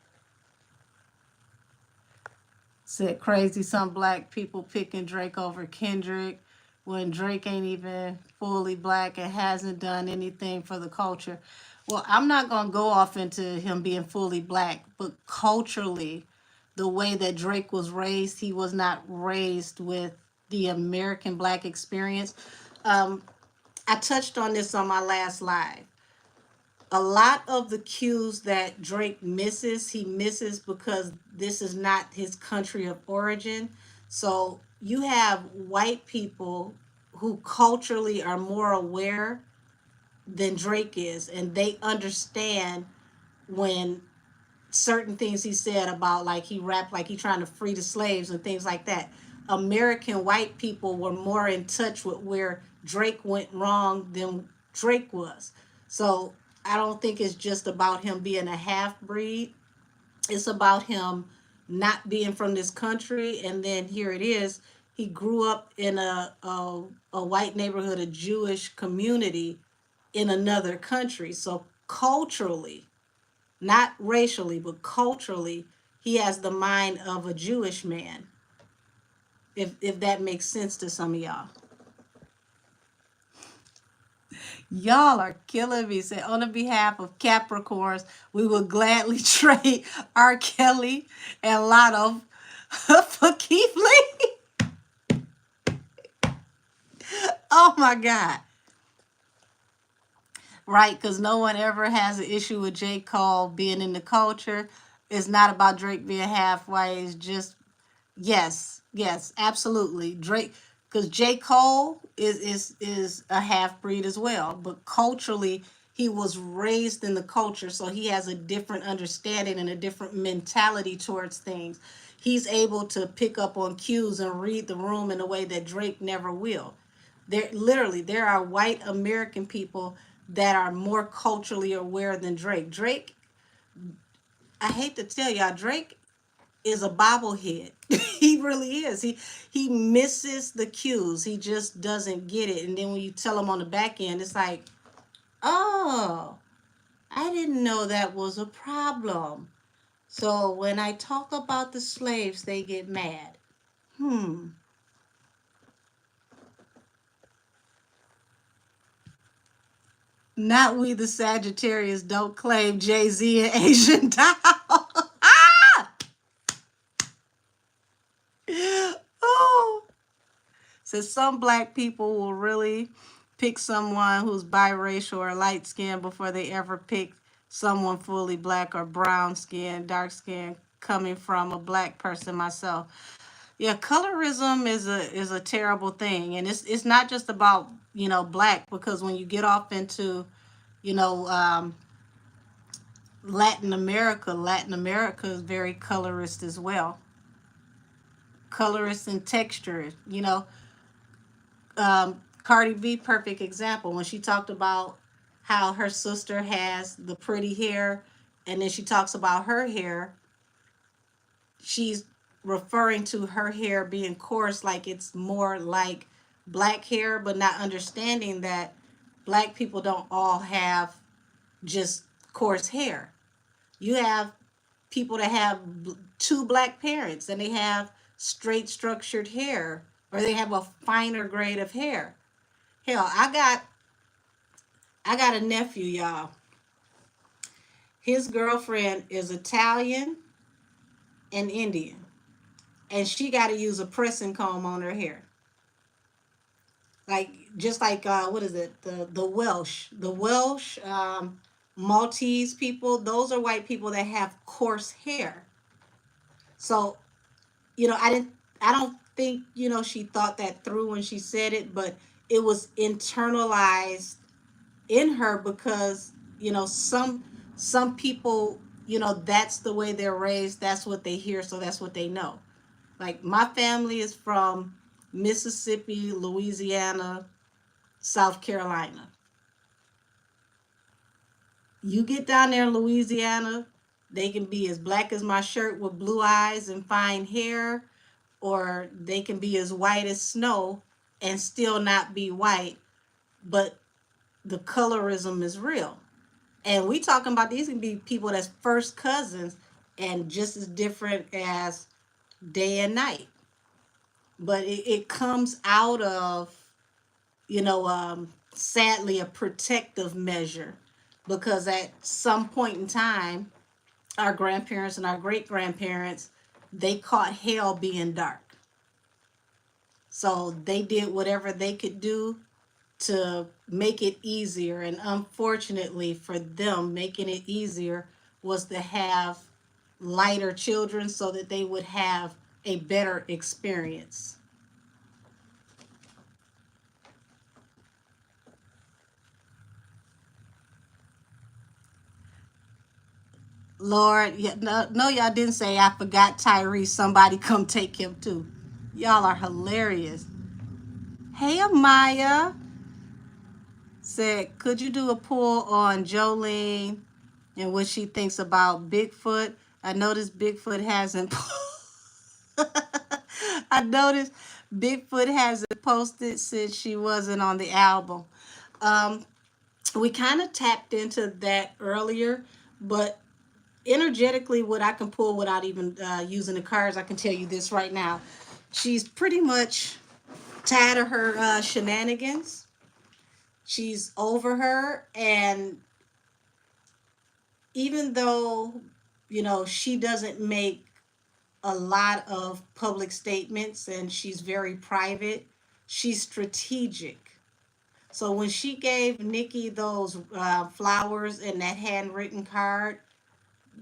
Said crazy some black people picking Drake over Kendrick when Drake ain't even fully black and hasn't done anything for the culture. Well, I'm not gonna go off into him being fully black, but culturally, the way that Drake was raised, he was not raised with the American black experience. Um, I touched on this on my last live. A lot of the cues that Drake misses, he misses because this is not his country of origin. So you have white people who culturally are more aware than Drake is, and they understand when certain things he said about, like, he rapped like he trying to free the slaves and things like that. American white people were more in touch with where Drake went wrong than Drake was. So I don't think it's just about him being a half breed. It's about him not being from this country, and then here it is. He grew up in a white neighborhood, a Jewish community in another country. So culturally, not racially, but culturally, he has the mind of a Jewish man. If that makes sense to some of y'all. Y'all are killing me. Say, on the behalf of Capricorns, we will gladly trade R. Kelly and Lotto for Keith Lee. Oh my God. Right, because no one ever has an issue with J. Cole being in the culture. It's not about Drake being halfway. It's just, yes, yes, absolutely. Drake, because J. Cole is a half breed as well, but culturally he was raised in the culture, so he has a different understanding and a different mentality towards things. He's able to pick up on cues and read the room in a way that Drake never will. There are white American people that are more culturally aware than Drake. Drake, I hate to tell y'all, Drake is a bobblehead. He really is. He misses the cues. He just doesn't get it. And then when you tell him on the back end, it's like, oh, I didn't know that was a problem. So when I talk about the slaves, they get mad. Not we the Sagittarius don't claim Jay-Z and Asian Doll. Oh. So some black people will really pick someone who's biracial or light skinned before they ever pick someone fully black or brown skin, dark skin, coming from a black person myself. Yeah, colorism is a terrible thing. And it's not just about, black, because when you get off into, you know, um, Latin America is very colorist as well. Colorist and texture, Cardi B, perfect example, when she talked about how her sister has the pretty hair, and then she talks about her hair. She's referring to her hair being coarse, like it's more like black hair, but not understanding that black people don't all have just coarse hair. You have people that have two black parents and they have straight structured hair, or they have a finer grade of hair. Hell, I got a nephew, y'all. His girlfriend is Italian and Indian, and she got to use a pressing comb on her hair. Like, just like, what is it? The Welsh, Maltese people. Those are white people that have coarse hair. So, I don't think, she thought that through when she said it, but it was internalized in her because, some people, that's the way they're raised, that's what they hear, so that's what they know. Like, my family is from Mississippi, Louisiana, South Carolina. You get down there in Louisiana, they can be as black as my shirt with blue eyes and fine hair, or they can be as white as snow and still not be white, but the colorism is real. And we talking about, these can be people that's first cousins and just as different as day and night. But it comes out of, sadly, a protective measure, because at some point in time, our grandparents and our great grandparents, they caught hell being dark. So they did whatever they could do to make it easier. And unfortunately for them, making it easier was to have lighter children so that they would have a better experience. Lord, yeah, no, y'all didn't say I forgot Tyrese. Somebody come take him too. Y'all are hilarious. Hey, Amaya said, could you do a poll on Jolene and what she thinks about Bigfoot? I noticed Bigfoot hasn't. I noticed Bigfoot hasn't posted since she wasn't on the album. Um, we kind of tapped into that earlier, but energetically, what I can pull without even using the cards, I can tell you this right now. She's pretty much tired of her shenanigans. She's over her, and even though, she doesn't make a lot of public statements and she's very private, she's strategic. So when she gave Nikki those flowers and that handwritten card,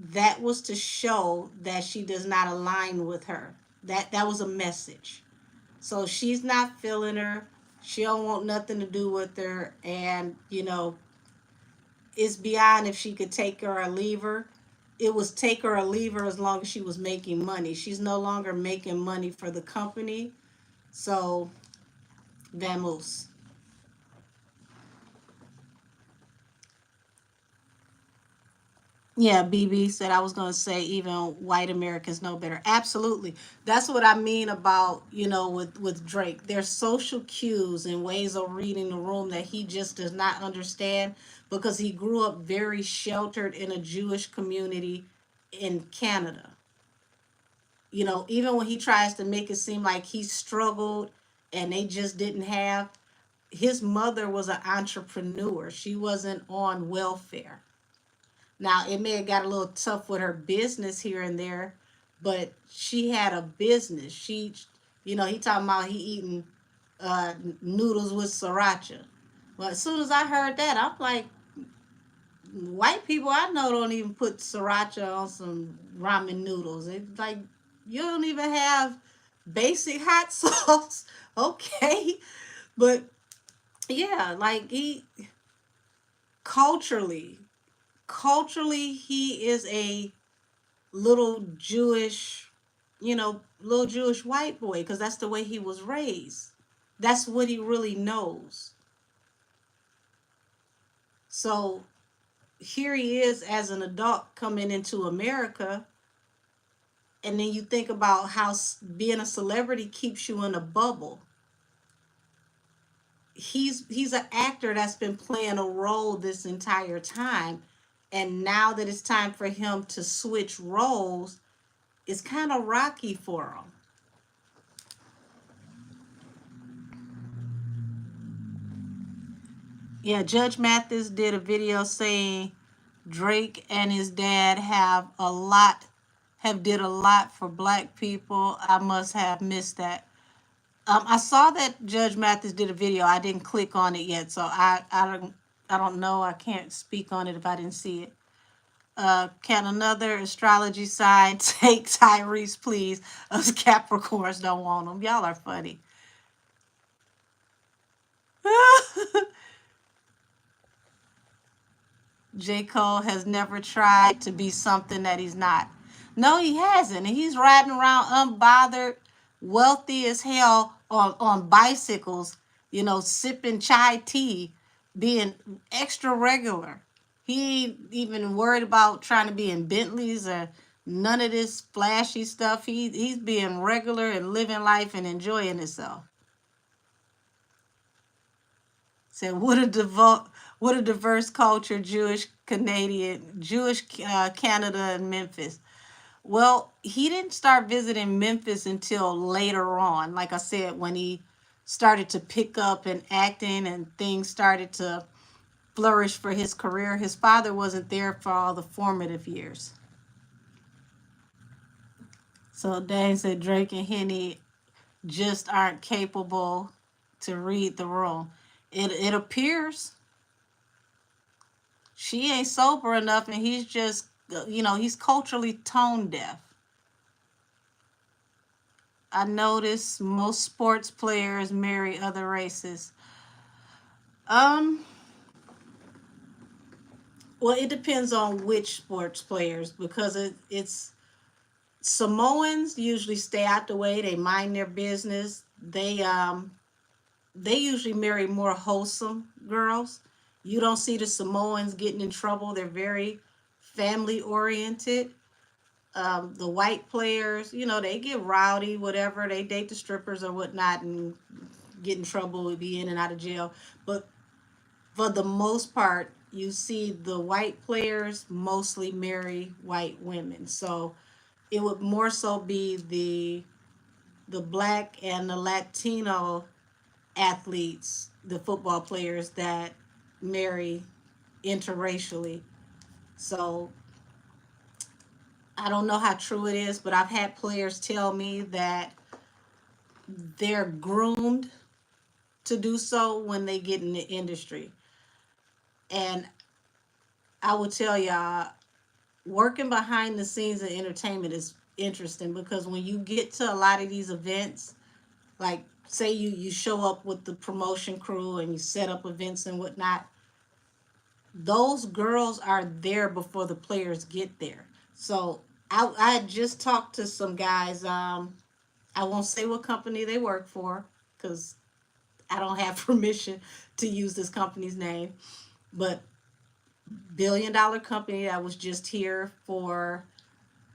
that was to show that she does not align with her. That was a message. So she's not feeling her. She don't want nothing to do with her, and it's beyond if she could take her or leave her. It was take her or leave her as long as she was making money. She's no longer making money for the company, so vamos. Yeah, BB said I was going to say even white Americans know better. Absolutely. That's what I mean about, with Drake. There's social cues and ways of reading the room that he just does not understand because he grew up very sheltered in a Jewish community in Canada. Even when he tries to make it seem like he struggled and they just didn't have, his mother was an entrepreneur. She wasn't on welfare. Now, it may have got a little tough with her business here and there, but she had a business. He talking about he eating noodles with sriracha. Well, as soon as I heard that, I'm like, white people I know don't even put sriracha on some ramen noodles. It's like, you don't even have basic hot sauce. Okay. But yeah, like culturally, culturally, he is a little Jewish, little Jewish white boy because that's the way he was raised. That's what he really knows. So here he is as an adult coming into America, and then you think about how being a celebrity keeps you in a bubble. He's an actor that's been playing a role this entire time, and now that it's time for him to switch roles, it's kind of rocky for him. Yeah, Judge Mathis did a video saying Drake and his dad have did a lot for black people. I must have missed that. I saw that Judge Mathis did a video. I didn't click on it yet, so I don't know. I can't speak on it if I didn't see it. Can another astrology sign take Tyrese, please? Us Capricorns don't want him. Y'all are funny. J. Cole has never tried to be something that he's not. No, he hasn't. And he's riding around unbothered, wealthy as hell on bicycles, sipping chai tea, being extra regular. He ain't even worried about trying to be in Bentleys or none of this flashy stuff. He's being regular and living life and enjoying himself. Said, what a diverse culture, Jewish Canadian, Jewish Canada and Memphis. Well, he didn't start visiting Memphis until later on. Like I said, when he started to pick up and acting and things started to flourish for his career, his father wasn't there for all the formative years. So Dane said Drake and Henny just aren't capable to read the room. It appears she ain't sober enough, and he's just, he's culturally tone deaf. I notice most sports players marry other races. Um, well, it depends on which sports players because it's Samoans usually stay out the way. They mind their business. They usually marry more wholesome girls. You don't see the Samoans getting in trouble. They're very family oriented. The white players, they get rowdy, whatever. They date the strippers or whatnot and get in trouble, be in and out of jail. But for the most part, you see the white players mostly marry white women. So it would more so be the black and the Latino athletes, the football players that marry interracially. So I don't know how true it is, but I've had players tell me that they're groomed to do so when they get in the industry. And I will tell y'all, working behind the scenes of entertainment is interesting, because when you get to a lot of these events, like say you show up with the promotion crew and you set up events and whatnot, those girls are there before the players get there. So I had just talked to some guys. I won't say what company they work for, because I don't have permission to use this company's name, but $1 billion company that was just here for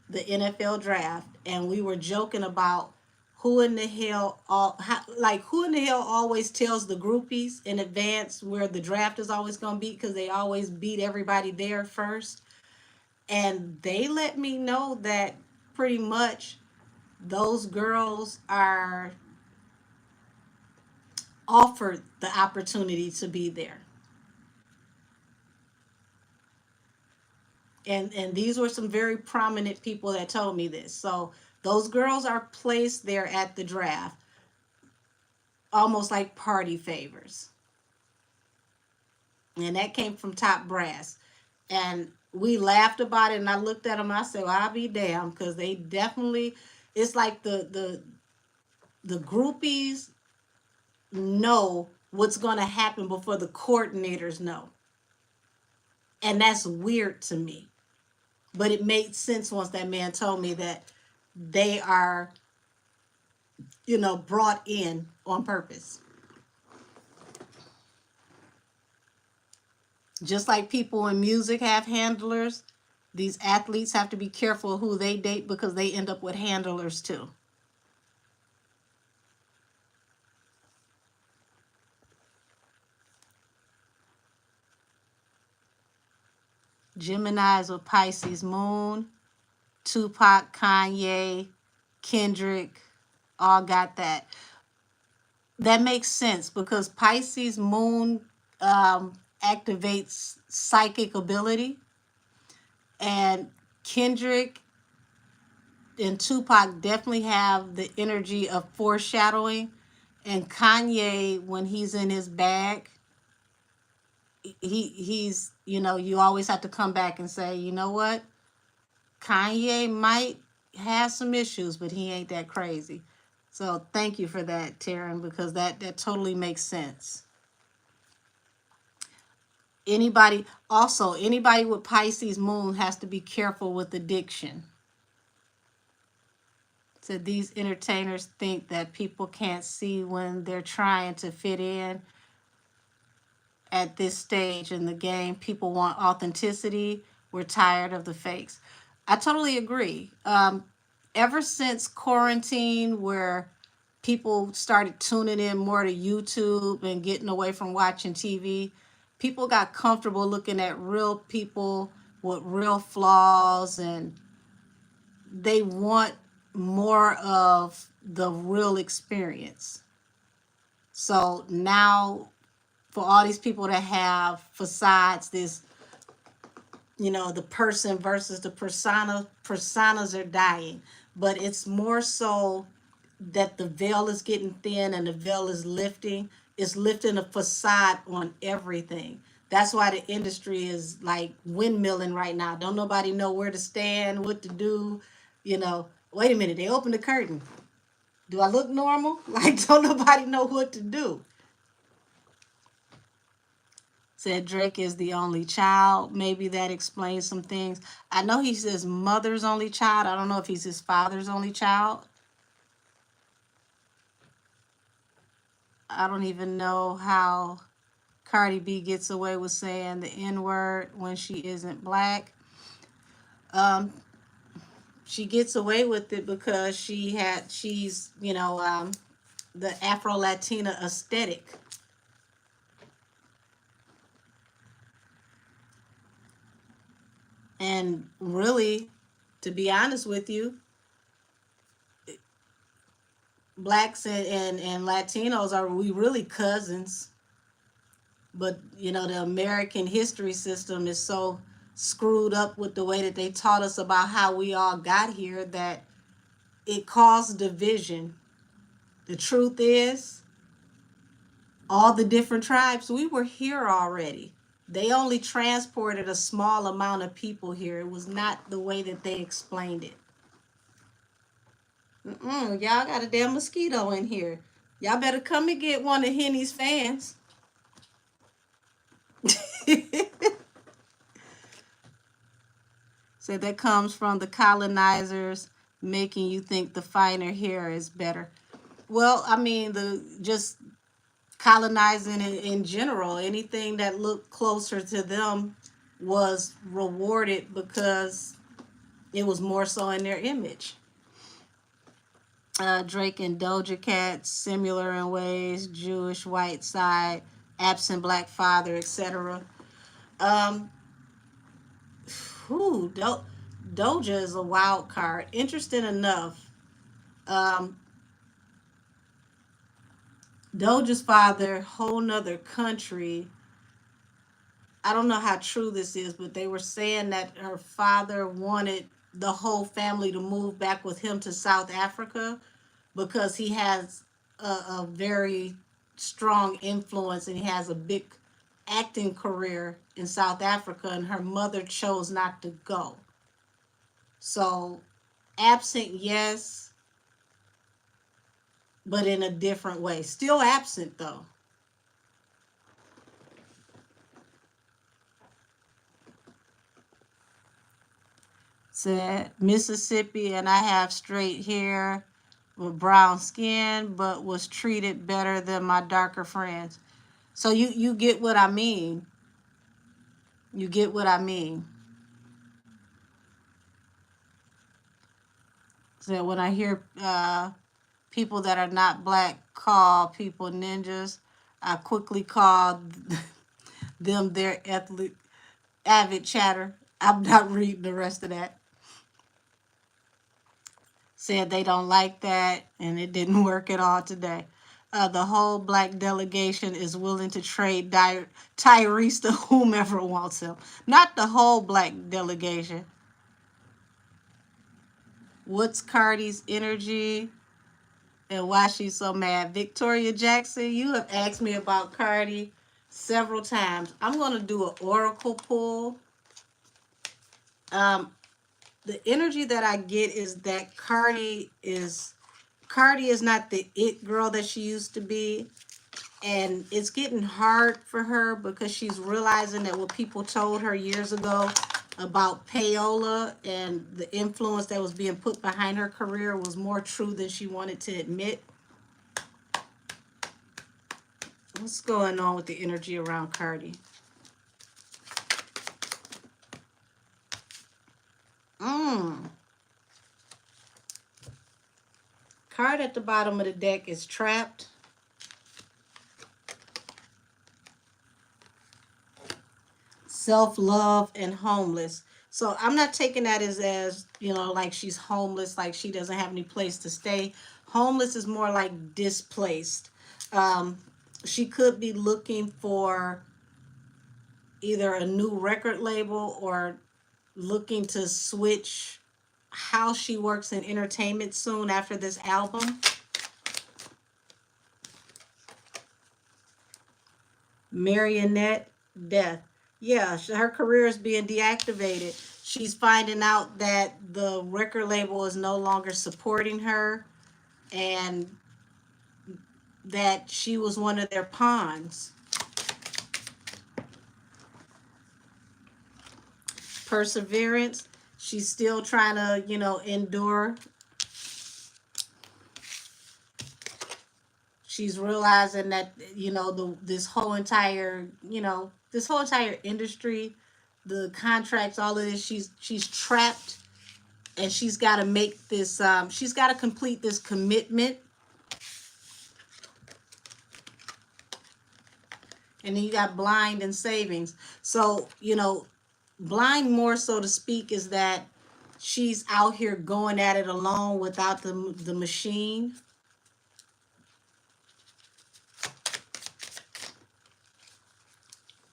the NFL draft, and we were joking about who in the hell who in the hell always tells the groupies in advance where the draft is always going to be, because they always beat everybody there first. And they let me know that pretty much those girls are offered the opportunity to be there. And these were some very prominent people that told me this. So those girls are placed there at the draft almost like party favors. And that came from top brass. And we laughed about it, and I looked at them and I said, well, I'll be damned, because they definitely, it's like the groupies know what's going to happen before the coordinators know. And that's weird to me. But it made sense once that man told me that they are, brought in on purpose. Just like people in music have handlers, these athletes have to be careful who they date, because they end up with handlers too. Gemini's with Pisces moon. Tupac, Kanye, Kendrick, all got that. That makes sense, because Pisces moon activates psychic ability, and Kendrick and Tupac definitely have the energy of foreshadowing. And Kanye, when he's in his bag, he's you always have to come back and say, you know what, Kanye might have some issues, but he ain't that crazy. So thank you for that, Taryn, because that totally makes sense. Anybody with Pisces moon has to be careful with addiction. So these entertainers think that people can't see when they're trying to fit in. At this stage in the game, people want authenticity. We're tired of the fakes. I totally agree. Ever since quarantine, where people started tuning in more to YouTube and getting away from watching TV, people got comfortable looking at real people with real flaws, and they want more of the real experience. So now, for all these people that have facades, this, the person versus the personas are dying. But it's more so that the veil is getting thin and the veil is lifting. It's lifting a facade on everything. That's why the industry is like windmilling right now. Don't nobody know where to stand, what to do. Wait a minute, they opened the curtain. Do I look normal? Like, don't nobody know what to do. Said Drake is the only child. Maybe that explains some things. I know he's his mother's only child. I don't know if he's his father's only child. I don't even know how Cardi B gets away with saying the N-word when she isn't black. She gets away with it because she's the Afro-Latina aesthetic. And really, to be honest with you, blacks and Latinos, are we really cousins? But, the American history system is so screwed up with the way that they taught us about how we all got here that it caused division. The truth is, all the different tribes, we were here already. They only transported a small amount of people here. It was not the way that they explained it. Y'all got a damn mosquito in here. Y'all better come and get one of Henny's fans. So that comes from the colonizers making you think the finer hair is better. Well, I mean, just colonizing in general, anything that looked closer to them was rewarded because it was more so in their image. Drake and Doja Cat, similar in ways, Jewish white side, absent black father, etc. Doja is a wild card. Interesting enough, Doja's father, whole nother country. I don't know how true this is, but they were saying that her father wanted the whole family to move back with him to South Africa because he has a very strong influence and he has a big acting career in South Africa, and her mother chose not to go. So, absent, yes, but in a different way. Still absent, though. Said Mississippi, and I have straight hair with brown skin, but was treated better than my darker friends. So you get what I mean. You get what I mean. So when I hear people that are not black call people ninjas, I quickly call them their avid chatter. I'm not reading the rest of that. Said they don't like that, and it didn't work at all today. The whole black delegation is willing to trade Tyrese to whomever wants him. Not the whole black delegation. What's Cardi's energy and why she's so mad? Victoria Jackson, you have asked me about Cardi several times. I'm going to do an oracle pull. The energy that I get is that Cardi is not the it girl that she used to be. And it's getting hard for her because she's realizing that what people told her years ago about payola and the influence that was being put behind her career was more true than she wanted to admit. What's going on with the energy around Cardi? Card at the bottom of the deck is trapped. Self-love and homeless. So I'm not taking that as like she's homeless, like she doesn't have any place to stay. Homeless is more like displaced. She could be looking for either a new record label or looking to switch how she works in entertainment soon after this album. Marionette, death. Yeah, her career is being deactivated. She's finding out that the record label is no longer supporting her and that she was one of their pawns. Perseverance. She's still trying to, endure. She's realizing that, this whole entire industry, the contracts, all of this, she's trapped, and she's got to make this, she's got to complete this commitment. And then you got blind and savings. So, blind, more so to speak, is that she's out here going at it alone without the machine.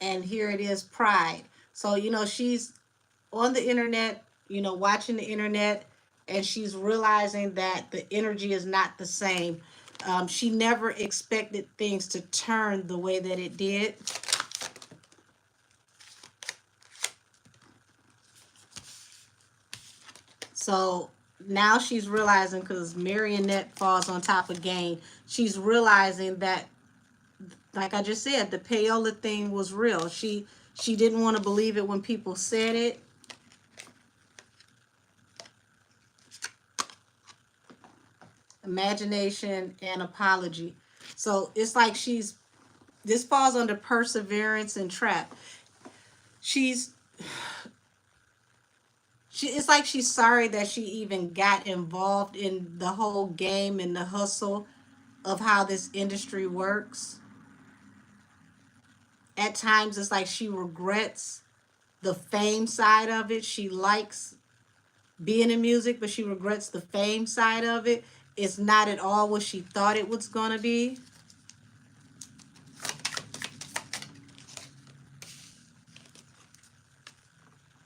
and here it is, pride. So, she's on the internet, watching the internet, and she's realizing that the energy is not the same. She never expected things to turn the way that it did. So now she's realizing, because marionette falls on top of game, she's realizing that, like I just said, the payola thing was real. She didn't want to believe it when people said it. Imagination and apology. So it's like this falls under perseverance and trap. It's like she's sorry that she even got involved in the whole game and the hustle of how this industry works. At times it's like she regrets the fame side of it. She likes being in music, but she regrets the fame side of it. It's not at all what she thought it was going to be.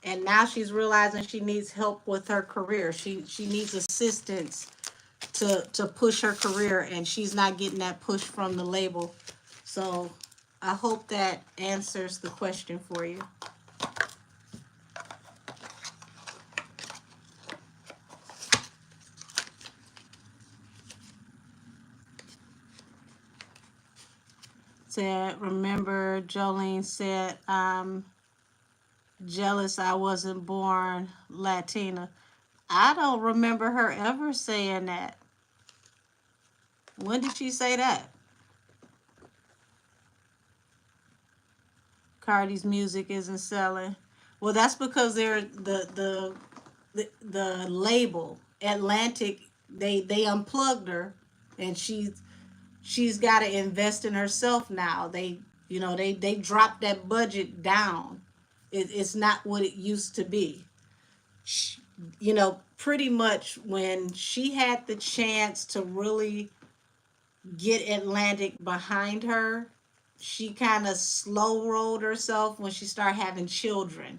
And now she's realizing she needs help with her career. She needs assistance to push her career, and she's not getting that push from the label. So I hope that answers the question for you. Said, remember Jolene said, I'm jealous I wasn't born Latina. I don't remember her ever saying that. When did she say that? Cardi's music isn't selling. Well, that's because they're the label Atlantic. They unplugged her, and she's got to invest in herself now. They dropped that budget down. It's not what it used to be. Pretty much when she had the chance to really get Atlantic behind her, she kind of slow rolled herself when she started having children.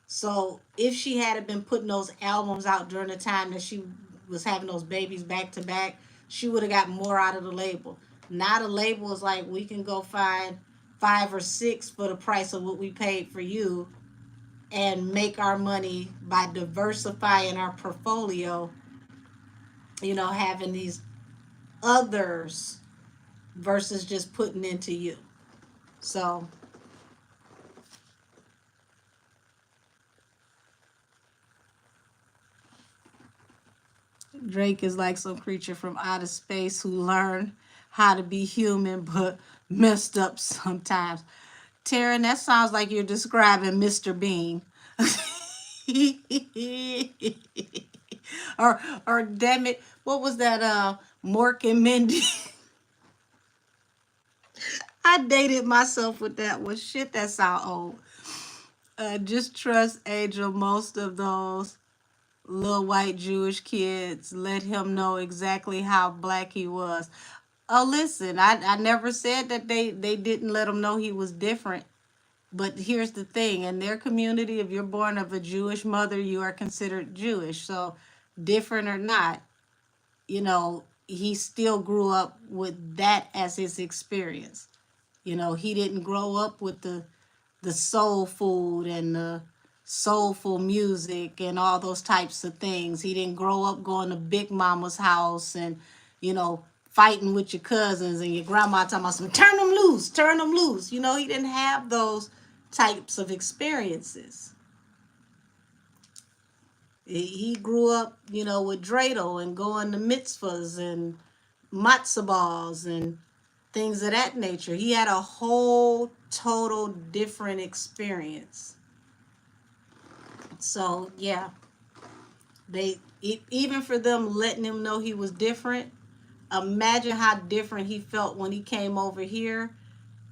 So if she had been putting those albums out during the time that she was having those babies back to back, she would have got more out of the label. Now the label is like, we can go find 5 or 6 for the price of what we paid for you, and make our money by diversifying our portfolio, having these others versus just putting into you. So Drake is like some creature from outer space who learned how to be human but messed up sometimes. Taryn, that sounds like you're describing Mr. Bean. or damn it, what was that Mork and Mindy? I dated myself with that one. Shit, that sound old. Just trust Angel. Most of those little white Jewish kids let him know exactly how black he was. Oh, listen, I never said that they didn't let him know he was different. But here's the thing. In their community, if you're born of a Jewish mother, you are considered Jewish. So different or not, he still grew up with that as his experience. He didn't grow up with the soul food and the soulful music and all those types of things. He didn't grow up going to Big Mama's house and, fighting with your cousins and your grandma talking about some turn them loose, turn them loose. He didn't have those types of experiences. He grew up, with dreidel and going to mitzvahs and matzo balls and things of that nature. He had a whole total different experience. So yeah, even for them letting him know he was different, imagine how different he felt when he came over here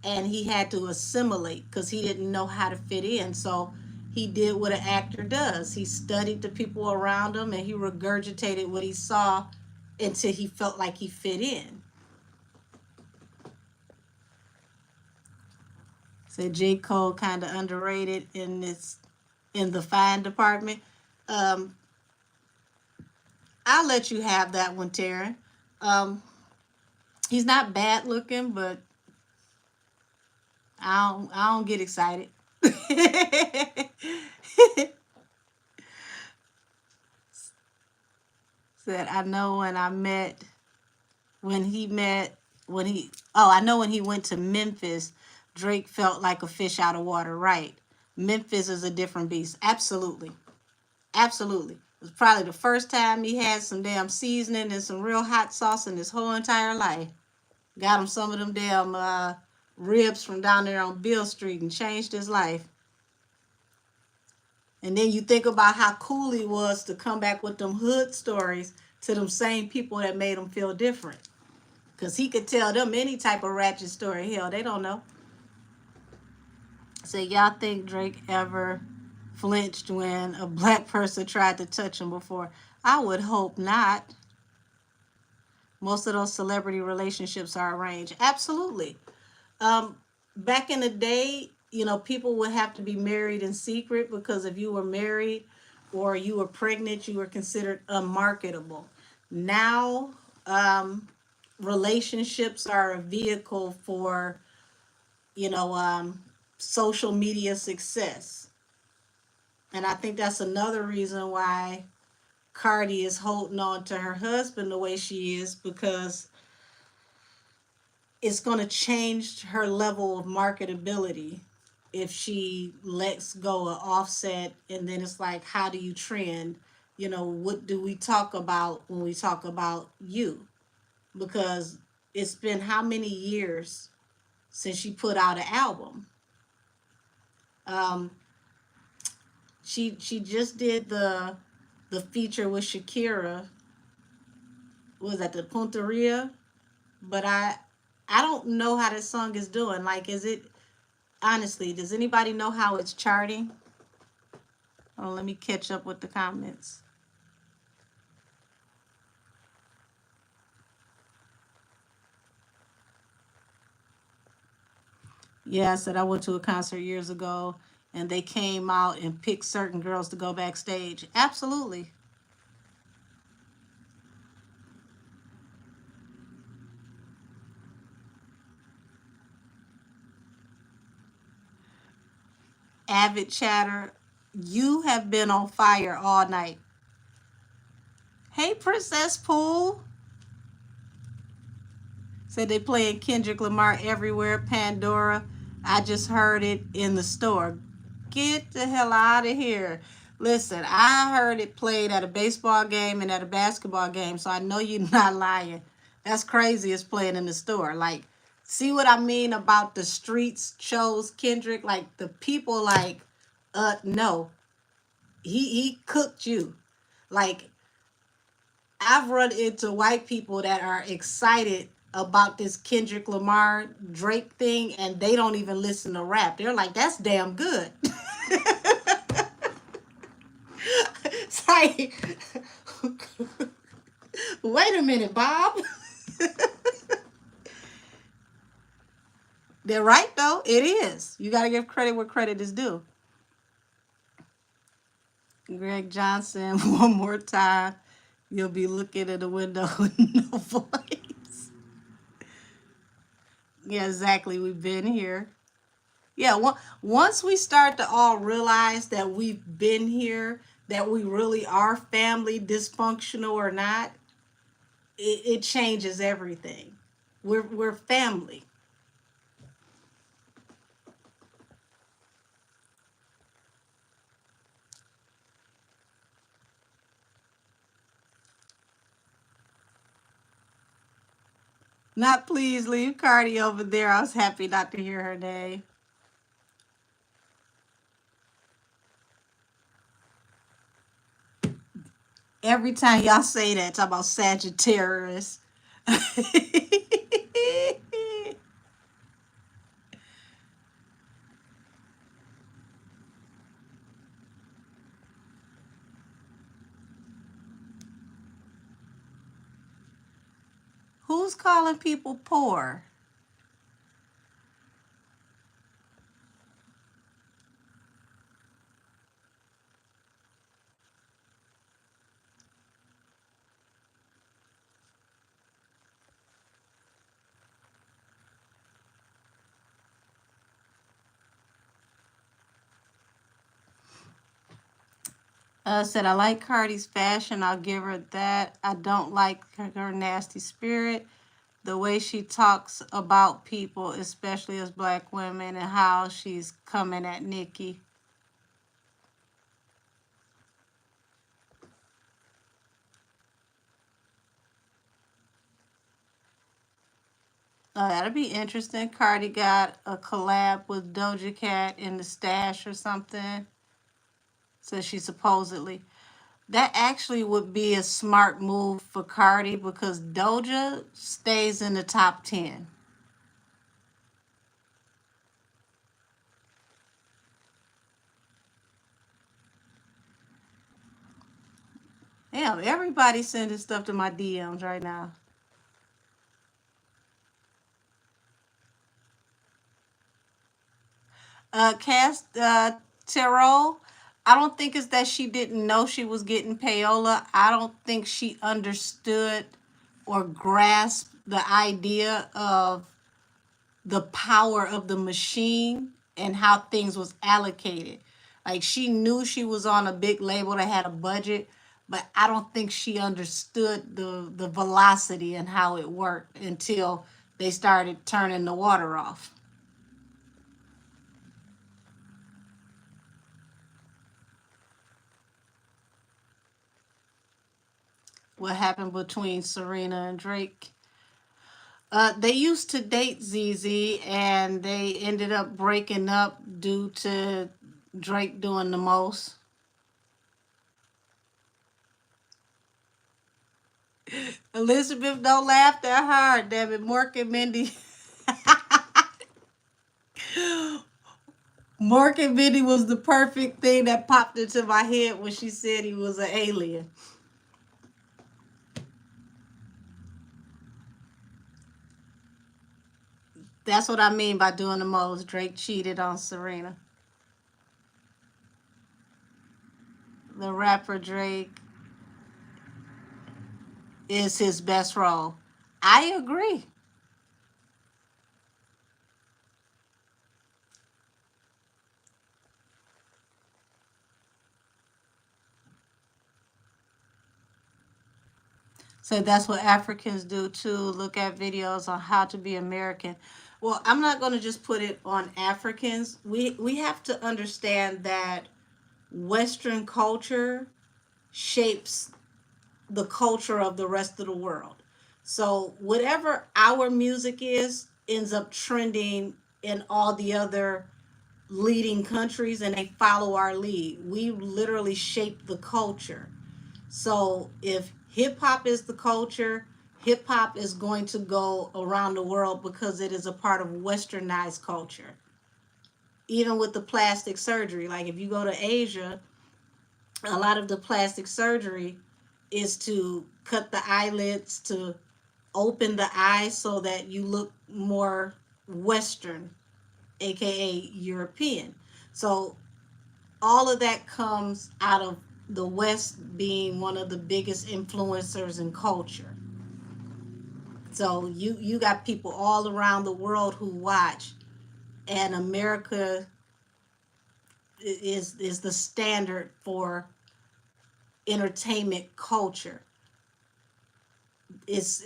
and he had to assimilate because he didn't know how to fit in. So he did what an actor does. He studied the people around him and he regurgitated what he saw until he felt like he fit in. Said J. Cole kind of underrated in the fine department. Um, I'll let you have that one, Taryn. Um, he's not bad looking, but I don't get excited. Said I know when he met when he I know when he went to Memphis, Drake felt like a fish out of water. Right. Memphis is a different beast. Absolutely. Absolutely. It was probably the first time he had some damn seasoning and some real hot sauce in his whole entire life. Got him some of them damn ribs from down there on Beale Street and changed his life. And then you think about how cool he was to come back with them hood stories to them same people that made him feel different. Because he could tell them any type of ratchet story. Hell, they don't know. So y'all think Drake ever flinched when a black person tried to touch him before? I would hope not. Most of those celebrity relationships are arranged. Absolutely. Back in the day, people would have to be married in secret because if you were married or you were pregnant, you were considered unmarketable. Now, relationships are a vehicle for, social media success. And I think that's another reason why Cardi is holding on to her husband the way she is, because it's going to change her level of marketability if she lets go of Offset. And then it's like, how do you trend? What do we talk about when we talk about you? Because it's been how many years since she put out an album? She just did the feature with Shakira. Was that the Punteria? But I don't know how this song is doing. Like, is it, honestly, does anybody know how it's charting? Oh, let me catch up with the comments. Yeah, I said I went to a concert years ago and they came out and picked certain girls to go backstage. Absolutely. Avid chatter, you have been on fire all night. Hey, Princess Pool. Said they playing Kendrick Lamar everywhere. Pandora. I just heard it in the store. Get the hell out of here. Listen, I heard it played at a baseball game and at a basketball game, so I know you're not lying. That's crazy. It's playing in the store. Like, see what I mean about the streets chose Kendrick? Like, the people, like, no. He cooked you. Like, I've run into white people that are excited about this Kendrick Lamar Drake thing and they don't even listen to rap. They're like, that's damn good. It's like, wait a minute, Bob. They're right, though. It is. You got to give credit where credit is due. Greg Johnson, one more time. You'll be looking at the window with no voice. Yeah, exactly. We've been here. Yeah, once we start to all realize that we've been here, that we really are family, dysfunctional or not, it changes everything. We're family. Not please leave Cardi over there. I was happy not to hear her name. Every time y'all say that, talk about Sagittarius. Who's calling people poor? Said I like Cardi's fashion. I'll give her that. I don't like her nasty spirit. The way she talks about people, especially as black women, and how she's coming at Nikki. That'll be interesting. Cardi got a collab with Doja Cat in the stash or something. So she supposedly. That actually would be a smart move for Cardi because Doja stays in the top 10. Damn, everybody's sending stuff to my DMs right now. Cass Terrell, I don't think it's that she didn't know she was getting payola. I don't think she understood or grasped the idea of the power of the machine and how things was allocated. Like she knew she was on a big label that had a budget, but I don't think she understood the velocity and how it worked until they started turning the water off. What happened between Serena and Drake? They used to date ZZ and they ended up breaking up due to Drake doing the most. Elizabeth, don't laugh that hard, damn it. Mork and Mindy. Mork and Mindy was the perfect thing that popped into my head when she said he was an alien. That's what I mean by doing the most. Drake cheated on Serena. The rapper Drake is his best role. I agree. So that's what Africans do too. Look at videos on how to be American. Well, I'm not going to just put it on Africans. We have to understand that Western culture shapes the culture of the rest of the world. So whatever our music is ends up trending in all the other leading countries and they follow our lead. We literally shape the culture. So if hip hop is the culture, hip hop is going to go around the world because it is a part of westernized culture. Even with the plastic surgery, like if you go to Asia, a lot of the plastic surgery is to cut the eyelids, to open the eyes so that you look more Western, aka European. So all of that comes out of the West being one of the biggest influencers in culture. So you got people all around the world who watch, and America is the standard for entertainment culture. It's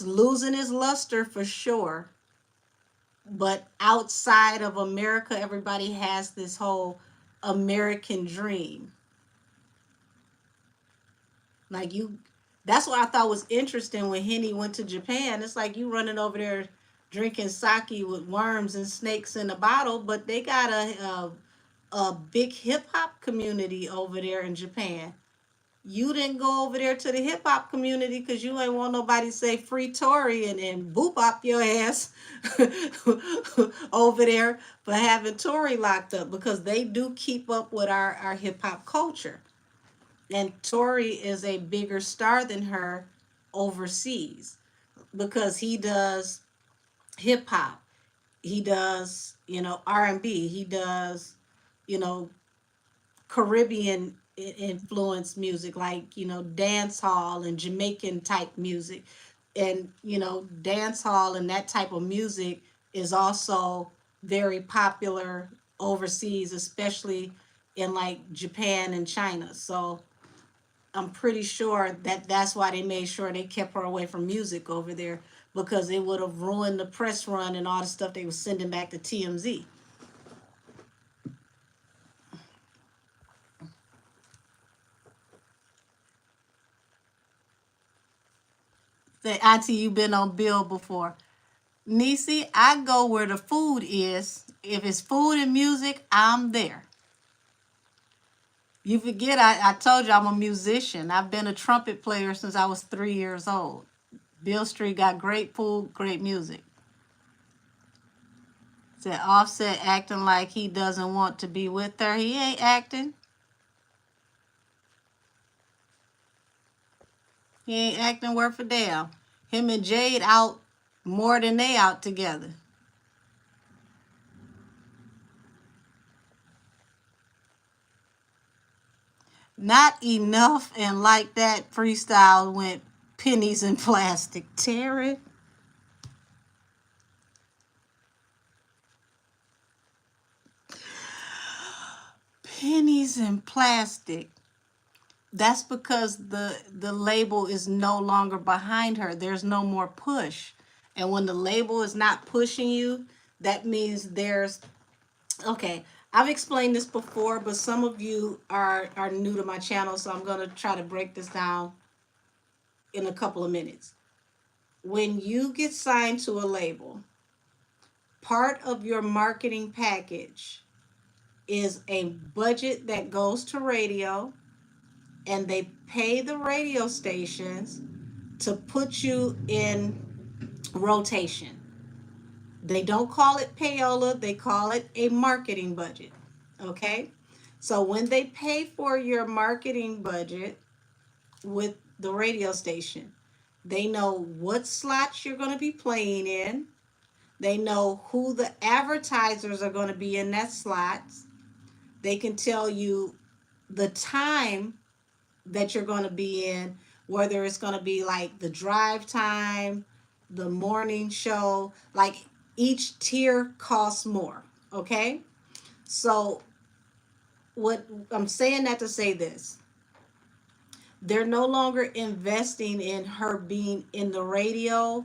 losing its luster for sure, but outside of America, everybody has this whole American dream. Like you, that's what I thought was interesting when Henny went to Japan. It's like you running over there drinking sake with worms and snakes in a bottle, but they got a big hip hop community over there in Japan. You didn't go over there to the hip hop community because you ain't want nobody to say free Tory and boop up your ass over there for having Tory locked up, because they do keep up with our hip hop culture. And Tory is a bigger star than her overseas because he does hip hop. He does, R&B. He does, you know, Caribbean influenced music, like, dance hall and Jamaican type music. And, dance hall and that type of music is also very popular overseas, especially in like Japan and China. So I'm pretty sure that that's why they made sure they kept her away from music over there, because it would have ruined the press run and all the stuff they were sending back to TMZ. Say, Auntie, you been on Bill before. Nisi, I go where the food is. If it's food and music, I'm there. You forget I told you I'm a musician. I've been a trumpet player since I was 3 years old. Bill Street got great food, great music. Said Offset acting like he doesn't want to be with her. He ain't acting. He ain't acting worth a damn. Him and Jade out more than they out together. Not enough, and like that freestyle went pennies in plastic. Terry. Pennies in plastic. That's because the label is no longer behind her. There's no more push. And when the label is not pushing you, that means there's okay. I've explained this before, but some of you are new to my channel, so I'm going to try to break this down in a couple of minutes. When you get signed to a label, part of your marketing package is a budget that goes to radio, and they pay the radio stations to put you in rotation. They don't call it payola, they call it a marketing budget. Okay? So when they pay for your marketing budget with the radio station, they know what slots you're going to be playing in. They know who the advertisers are going to be in that slots. They can tell you the time that you're going to be in, whether it's going to be like the drive time, the morning show, like each tier costs more. Okay? So what I'm saying that to say this, they're no longer investing in her being in the radio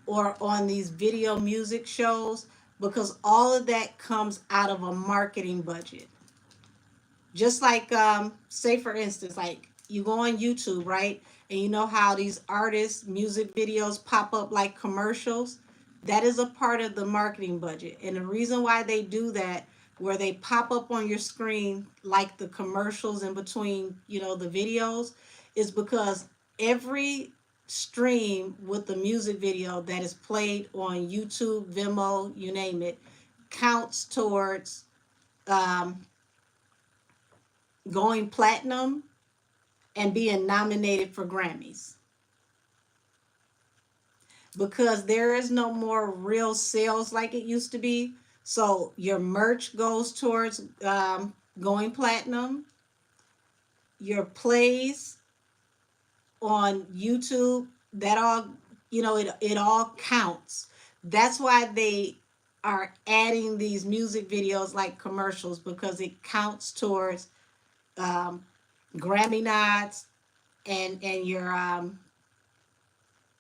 or on these video music shows, because all of that comes out of a marketing budget. Just like say for instance, like you go on YouTube, right? And you know how these artists music videos pop up like commercials? That is a part of the marketing budget. And the reason why they do that, where they pop up on your screen like the commercials in between, the videos, is because every stream with the music video that is played on YouTube, Vimeo, you name it, counts towards going platinum and being nominated for Grammys. Because there is no more real sales like it used to be. So your merch goes towards going platinum. Your plays on YouTube, that all, it all counts. That's why they are adding these music videos like commercials, because it counts towards Grammy nods and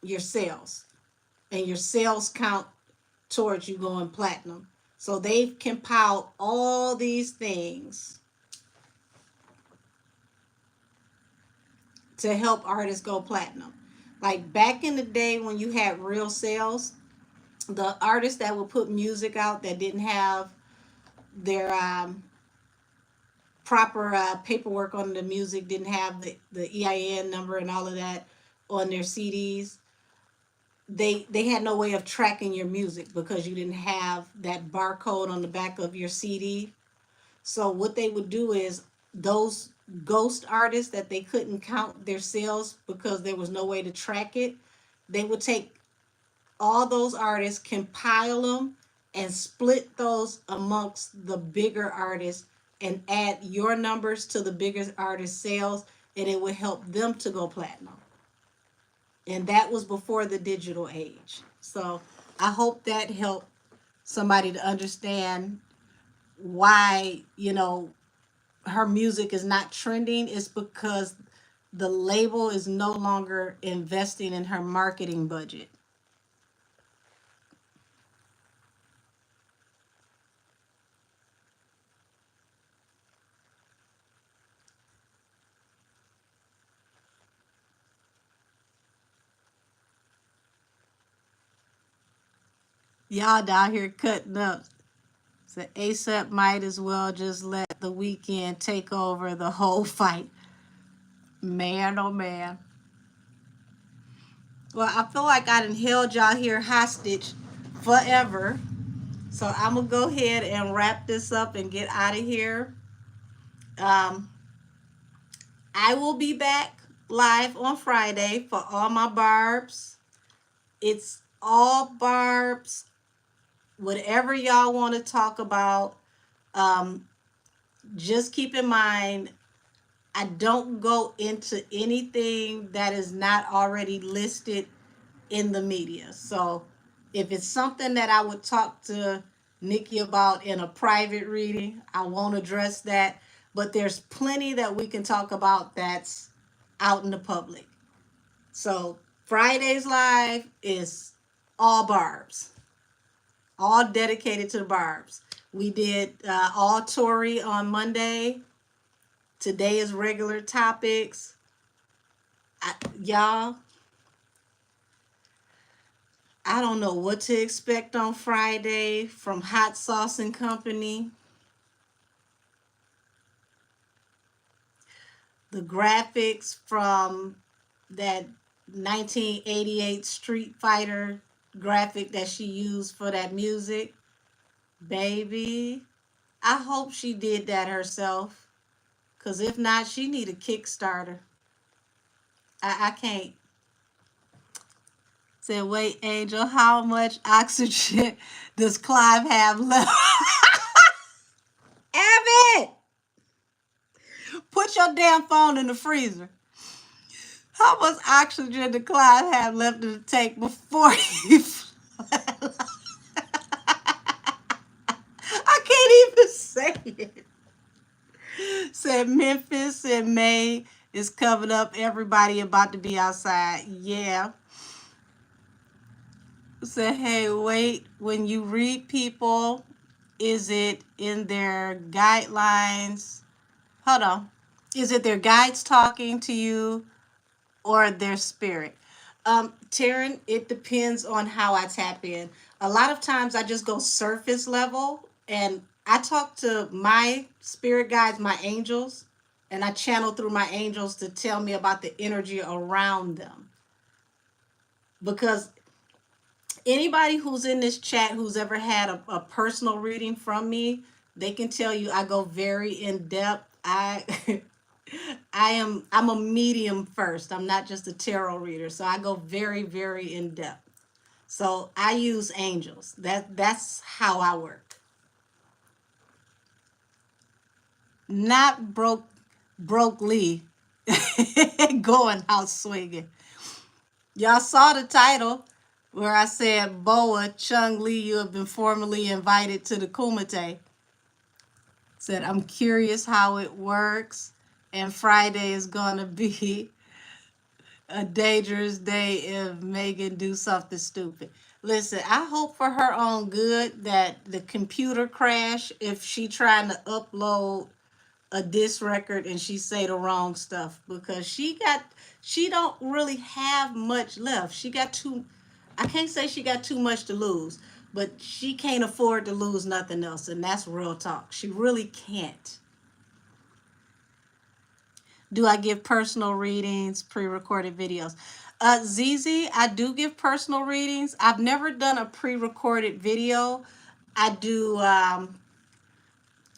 your sales, and your sales count towards you going platinum. So they've compiled all these things to help artists go platinum. Like back in the day when you had real sales, the artists that would put music out that didn't have their proper paperwork on the music, didn't have the EIN number and all of that on their CDs, they had no way of tracking your music because you didn't have that barcode on the back of your CD. So what they would do is, those ghost artists that they couldn't count their sales because there was no way to track it, they would take all those artists, compile them, and split those amongst the bigger artists and add your numbers to the bigger artist sales, and it would help them to go platinum. And that was before the digital age. So I hope that helped somebody to understand why, her music is not trending, it's because the label is no longer investing in her marketing budget. Y'all down here cutting up. So ASAP might as well just let the weekend take over the whole fight. Man, oh man. Well, I feel like I done held y'all here hostage forever. So I'm going to go ahead and wrap this up and get out of here. Um, I will be back live on Friday for all my barbs. It's all barbs. Whatever y'all want to talk about, um, just keep in mind, I don't go into anything that is not already listed in the media. So if it's something that I would talk to Nikki about in a private reading, I won't address that. But there's plenty that we can talk about that's out in the public. So Friday's live is all barbs, all dedicated to the barbs. We did all Tory on Monday. Today is regular topics. Y'all, I don't know what to expect on Friday from Hot Sauce and Company. The graphics from that 1988 Street Fighter graphic that she used for that music. Baby, I hope she did that herself. Because if not, she need a Kickstarter. I can't. Said, wait, Angel, how much oxygen does Clive have left? Abbott! Put your damn phone in the freezer. How much oxygen did Clive have left in the tank before he flatlined? I can't even say it. Said Memphis in May is covered up. Everybody about to be outside. Yeah. Said, hey, wait, when you read people, is it in their guidelines? Hold on. Is it their guides talking to you or their spirit? Taryn, it depends on how I tap in. A lot of times I just go surface level and I talk to my spirit guides, my angels, and I channel through my angels to tell me about the energy around them. Because anybody who's in this chat who's ever had a personal reading from me, they can tell you I go very in depth. I'm a medium first. I'm not just a tarot reader. So I go very, very in depth. So I use angels. That's how I work. Not broke Lee going out swinging. Y'all saw the title where I said, Boa Chung Lee, you have been formally invited to the Kumite. Said, I'm curious how it works. And Friday is going to be a dangerous day if Megan do something stupid. Listen, I hope for her own good that the computer crash if she trying to upload a disc record and she say the wrong stuff, because she don't really have much left. I can't say she got too much to lose, but she can't afford to lose nothing else, and that's real talk. She really can't. Do I give personal readings, pre-recorded videos? ZZ, I do give personal readings. I've never done a pre-recorded video. I do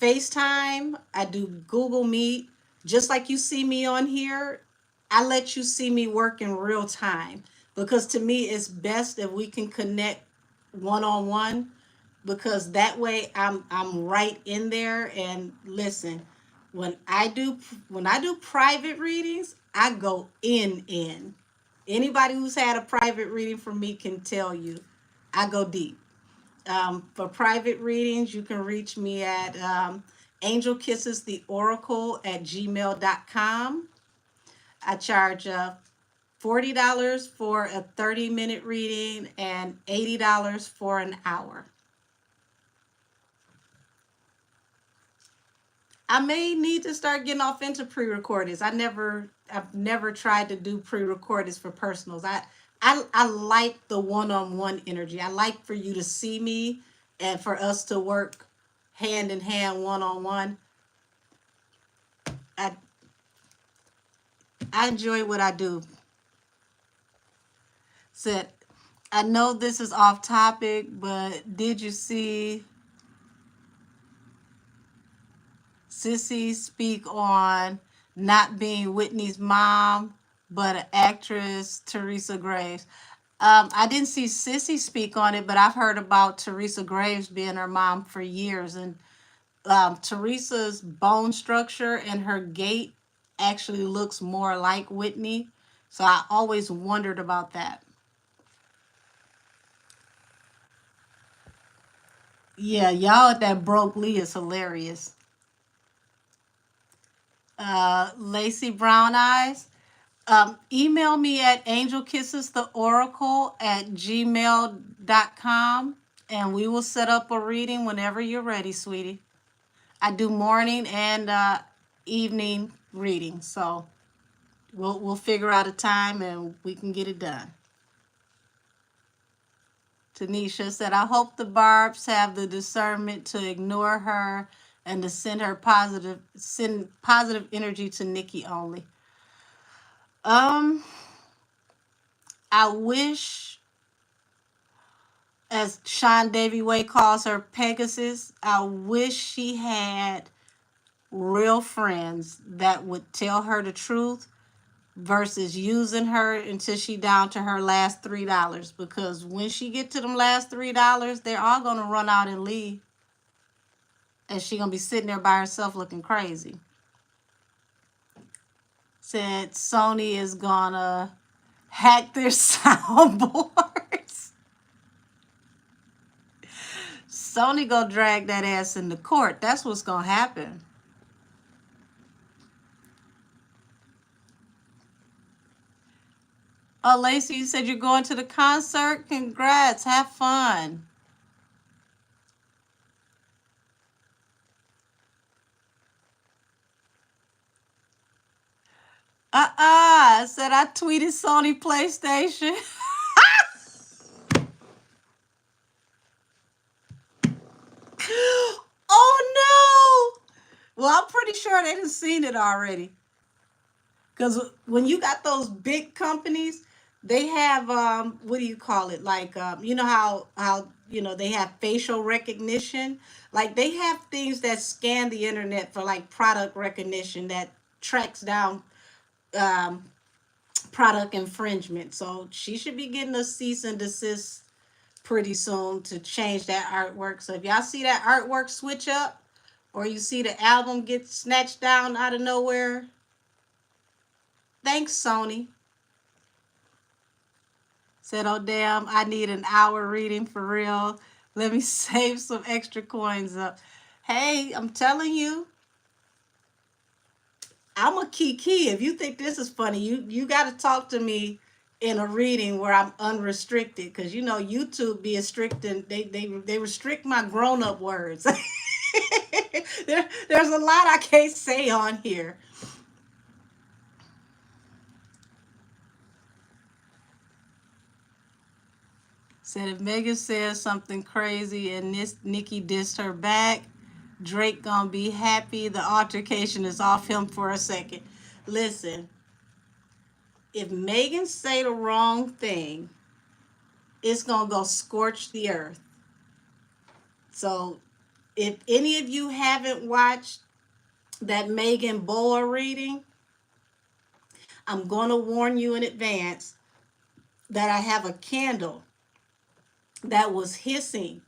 FaceTime. I do Google Meet. Just like you see me on here, I let you see me work in real time. Because to me, it's best if we can connect one-on-one. Because that way I'm right in there. And listen, when I do private readings, I go in. Anybody who's had a private reading from me can tell you, I go deep. For private readings, you can reach me at angelkissestheoracle@gmail.com. I charge $40 for a 30-minute reading and $80 for an hour. I may need to start getting off into pre-recordings. I've never tried to do pre-recordings for personals. I like the one-on-one energy. I like for you to see me and for us to work hand in hand, one-on-one. I I enjoy what I do. Said, I know this is off topic, but did you see Sissy speak on not being Whitney's mom, but an actress, Teresa Graves? I didn't see Sissy speak on it, but I've heard about Teresa Graves being her mom for years. And Teresa's bone structure and her gait actually looks more like Whitney. So I always wondered about that. Yeah, y'all at that broke Lee is hilarious. Lacey Brown Eyes. Email me at angelkissestheoracle@gmail.com and we will set up a reading whenever you're ready, sweetie. I do morning and evening readings, so we'll figure out a time and we can get it done. Tanisha said, I hope the Barbs have the discernment to ignore her and to send positive energy to Nikki only. I wish, as Sean Davy Way calls her, Pegasus, I wish she had real friends that would tell her the truth versus using her until she down to her last $3. Because when she get to them last $3, they're all gonna run out and leave, and she gonna be sitting there by herself looking crazy. Said Sony is gonna hack their soundboards. Sony gonna drag that ass into court. That's what's gonna happen. Oh, Lacey, you said you're going to the concert? Congrats. Have fun. I said I tweeted Sony PlayStation. Oh, no. Well, I'm pretty sure they done seen it already. Because when you got those big companies, they have what do you call it? Like you know how they have facial recognition. Like they have things that scan the internet for like product recognition that tracks down um, product infringement. So she should be getting a cease and desist pretty soon to change that artwork. So if y'all see that artwork switch up, or you see the album get snatched down out of nowhere, thanks, Sony. Said, oh, damn, I need an hour reading for real. Let me save some extra coins up. Hey, I'm telling you, I'm a kiki. If you think this is funny, you got to talk to me in a reading where I'm unrestricted, because YouTube be strict and they restrict my grown-up words. There's a lot I can't say on here. Said if Megan says something crazy and Nikki dissed her back, Drake gonna be happy the altercation is off him for a second. Listen, if Megan say the wrong thing, it's gonna go scorch the earth. So if any of you haven't watched that Megan Boa reading, I'm gonna warn you in advance that I have a candle that was hissing.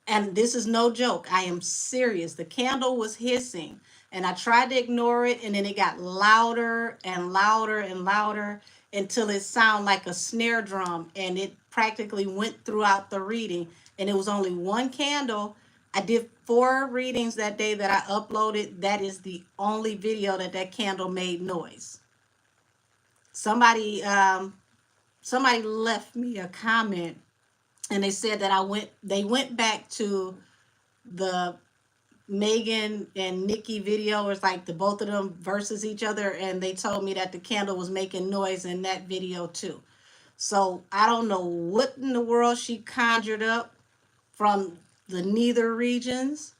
And this is no joke. I am serious. The candle was hissing. And I tried to ignore it. And then it got louder and louder and louder until it sounded like a snare drum. And it practically went throughout the reading. And it was only one candle. I did 4 readings that day that I uploaded. That is the only video that candle made noise. Somebody somebody left me a comment and they said that they went back to the Megan and Nikki video. It's like the both of them versus each other, and they told me that the candle was making noise in that video too. So I don't know what in the world she conjured up from the nether regions,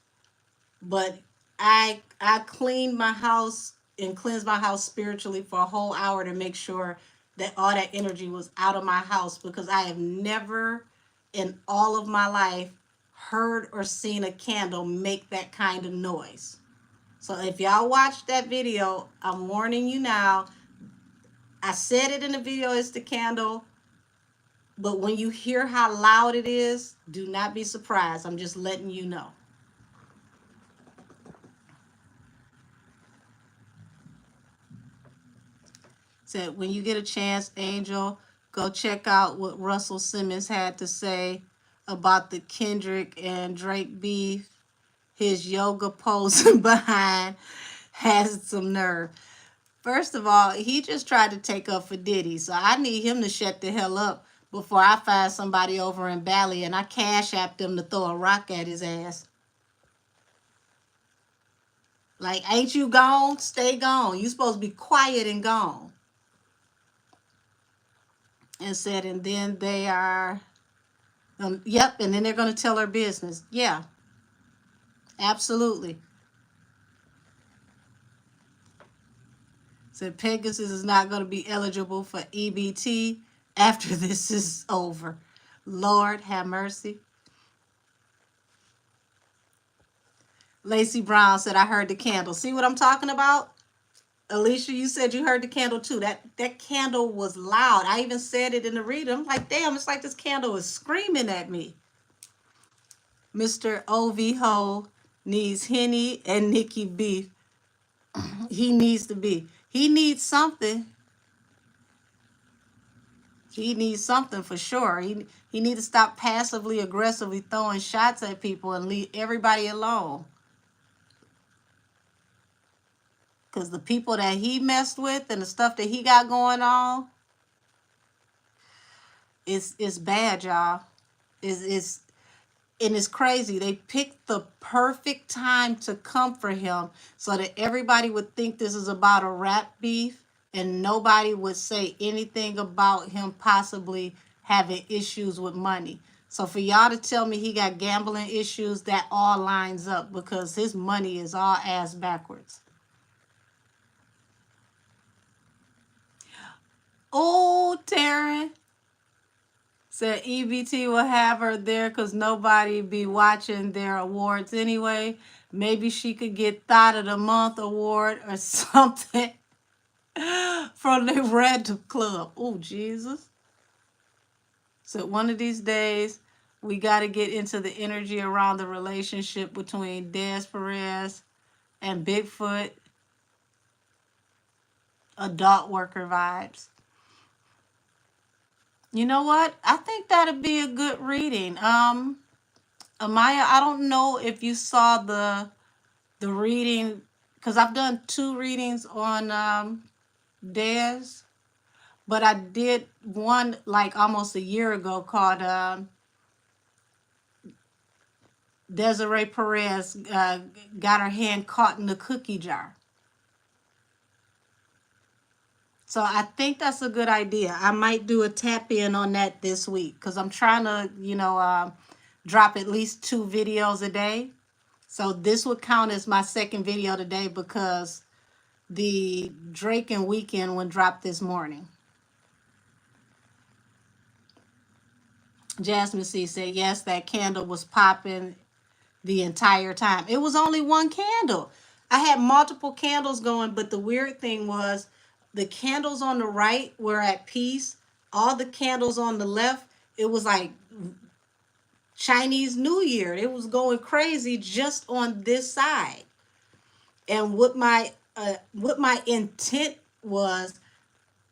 but I cleaned my house and cleansed my house spiritually for a whole hour to make sure that all that energy was out of my house, because I have never in all of my life heard or seen a candle make that kind of noise. So if y'all watch that video, I'm warning you now. I said it in the video, it's the candle, but when you hear how loud it is, do not be surprised. I'm just letting you know. Said when you get a chance, Angel, go check out what Russell Simmons had to say about the Kendrick and Drake beef. His yoga posing behind has some nerve. First of all, he just tried to take up for Diddy, so I need him to shut the hell up before I find somebody over in Bali and I cash app them to throw a rock at his ass. Like, ain't you gone? Stay gone. You supposed to be quiet and gone. And said, and then they are, yep, and then they're going to tell her business. Yeah, absolutely. Said Pegasus is not going to be eligible for EBT after this is over. Lord have mercy. Lacey Brown said, I heard the candle. See what I'm talking about? Alicia, you said you heard the candle too. That candle was loud. I even said it in the reading. I'm like, damn, it's like this candle is screaming at me. Mr. OV Ho needs Henny and Nikki beef. He needs to be. He needs something. He needs something for sure. He needs to stop passively aggressively throwing shots at people and leave everybody alone. Because the people that he messed with and the stuff that he got going on, it's bad, y'all. And it's crazy. They picked the perfect time to come for him so that everybody would think this is about a rap beef and nobody would say anything about him possibly having issues with money. So for y'all to tell me he got gambling issues, that all lines up because his money is all ass backwards. Oh, Taryn said EBT will have her there because nobody be watching their awards anyway. Maybe she could get Thought of the Month award or something from the Random Club. Oh, Jesus. So one of these days, we got to get into the energy around the relationship between Des Perez and Bigfoot. Adult worker vibes. You know what? I think that'd be a good reading. Amaya, I don't know if you saw the reading, because I've done 2 readings on Des, but I did one like almost a year ago called Desiree Perez got her hand caught in the cookie jar. So I think that's a good idea. I might do a tap in on that this week because I'm trying to, drop at least 2 videos a day. So this would count as my second video today because the Drake and Weekend one dropped this morning. Jasmine C said, yes, that candle was popping the entire time. It was only one candle. I had multiple candles going, but the weird thing was the candles on the right were at peace. All the candles on the left, it was like Chinese New Year. It was going crazy just on this side. And what my intent was,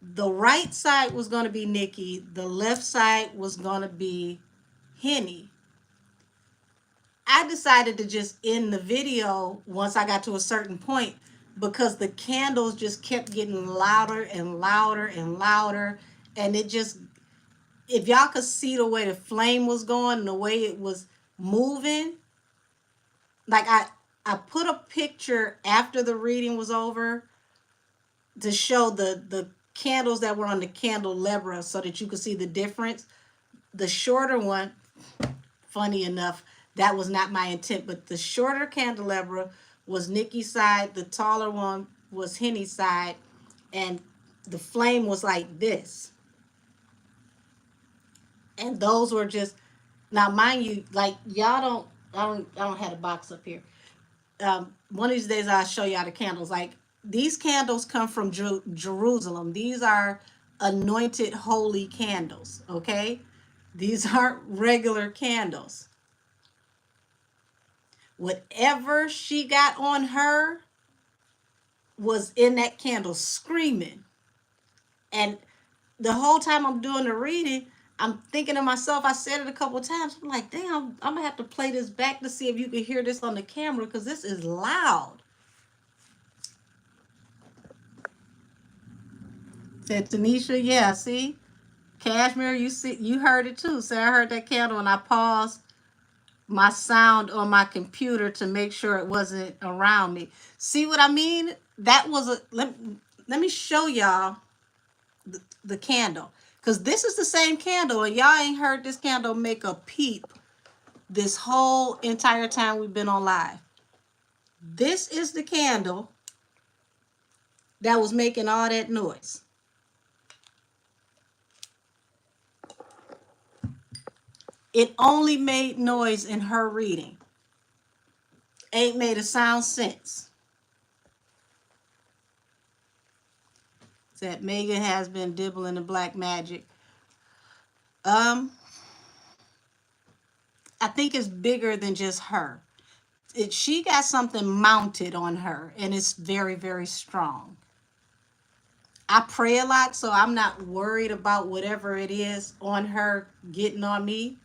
the right side was going to be Nikki, the left side was going to be Henny. I decided to just end the video once I got to a certain point because the candles just kept getting louder and louder and louder. And it just, if y'all could see the way the flame was going and the way it was moving, like I put a picture after the reading was over to show the candles that were on the candelabra so that you could see the difference. The shorter one, funny enough, that was not my intent, but the shorter candelabra was Nikki's side, the taller one was Henny's side, and the flame was like this. And those were just, now mind you, like y'all don't, I don't have a box up here. One of these days I'll show y'all the candles. Like these candles come from Jerusalem. These are anointed holy candles, okay? These aren't regular candles. Whatever she got on her was in that candle screaming. And the whole time I'm doing the reading, I'm thinking to myself, I said it a couple of times, I'm like, damn, I'm gonna have to play this back to see if you can hear this on the camera because this is loud. Said Tanisha, yeah, see? Cashmere, you heard it too. So I heard that candle and I paused my sound on my computer to make sure it wasn't around me. See what I mean? That was a, let me show y'all the candle. Because this is the same candle and y'all ain't heard this candle make a peep this whole entire time we've been on live. This is the candle that was making all that noise. It only made noise in her reading. Ain't made a sound since. Said Megan has been dibbling the black magic. I think it's bigger than just her. She got something mounted on her and it's very, very strong. I pray a lot, so I'm not worried about whatever it is on her getting on me.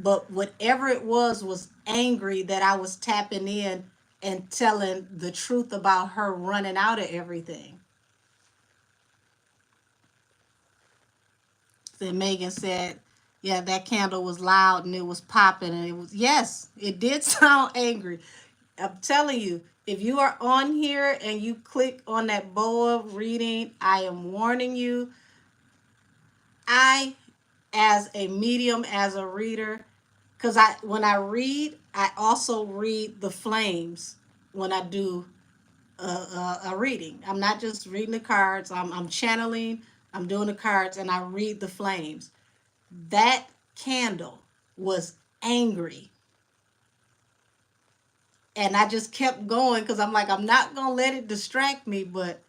But whatever it was angry that I was tapping in and telling the truth about her running out of everything. Then Megan said, yeah, that candle was loud and it was popping and it was, yes, it did sound angry. I'm telling you, if you are on here and you click on that BOA reading, I am warning you. I, as a medium, as a reader, because when I read, I also read the flames when I do a reading. I'm not just reading the cards. I'm channeling. I'm doing the cards, and I read the flames. That candle was angry. And I just kept going because I'm like, I'm not going to let it distract me. But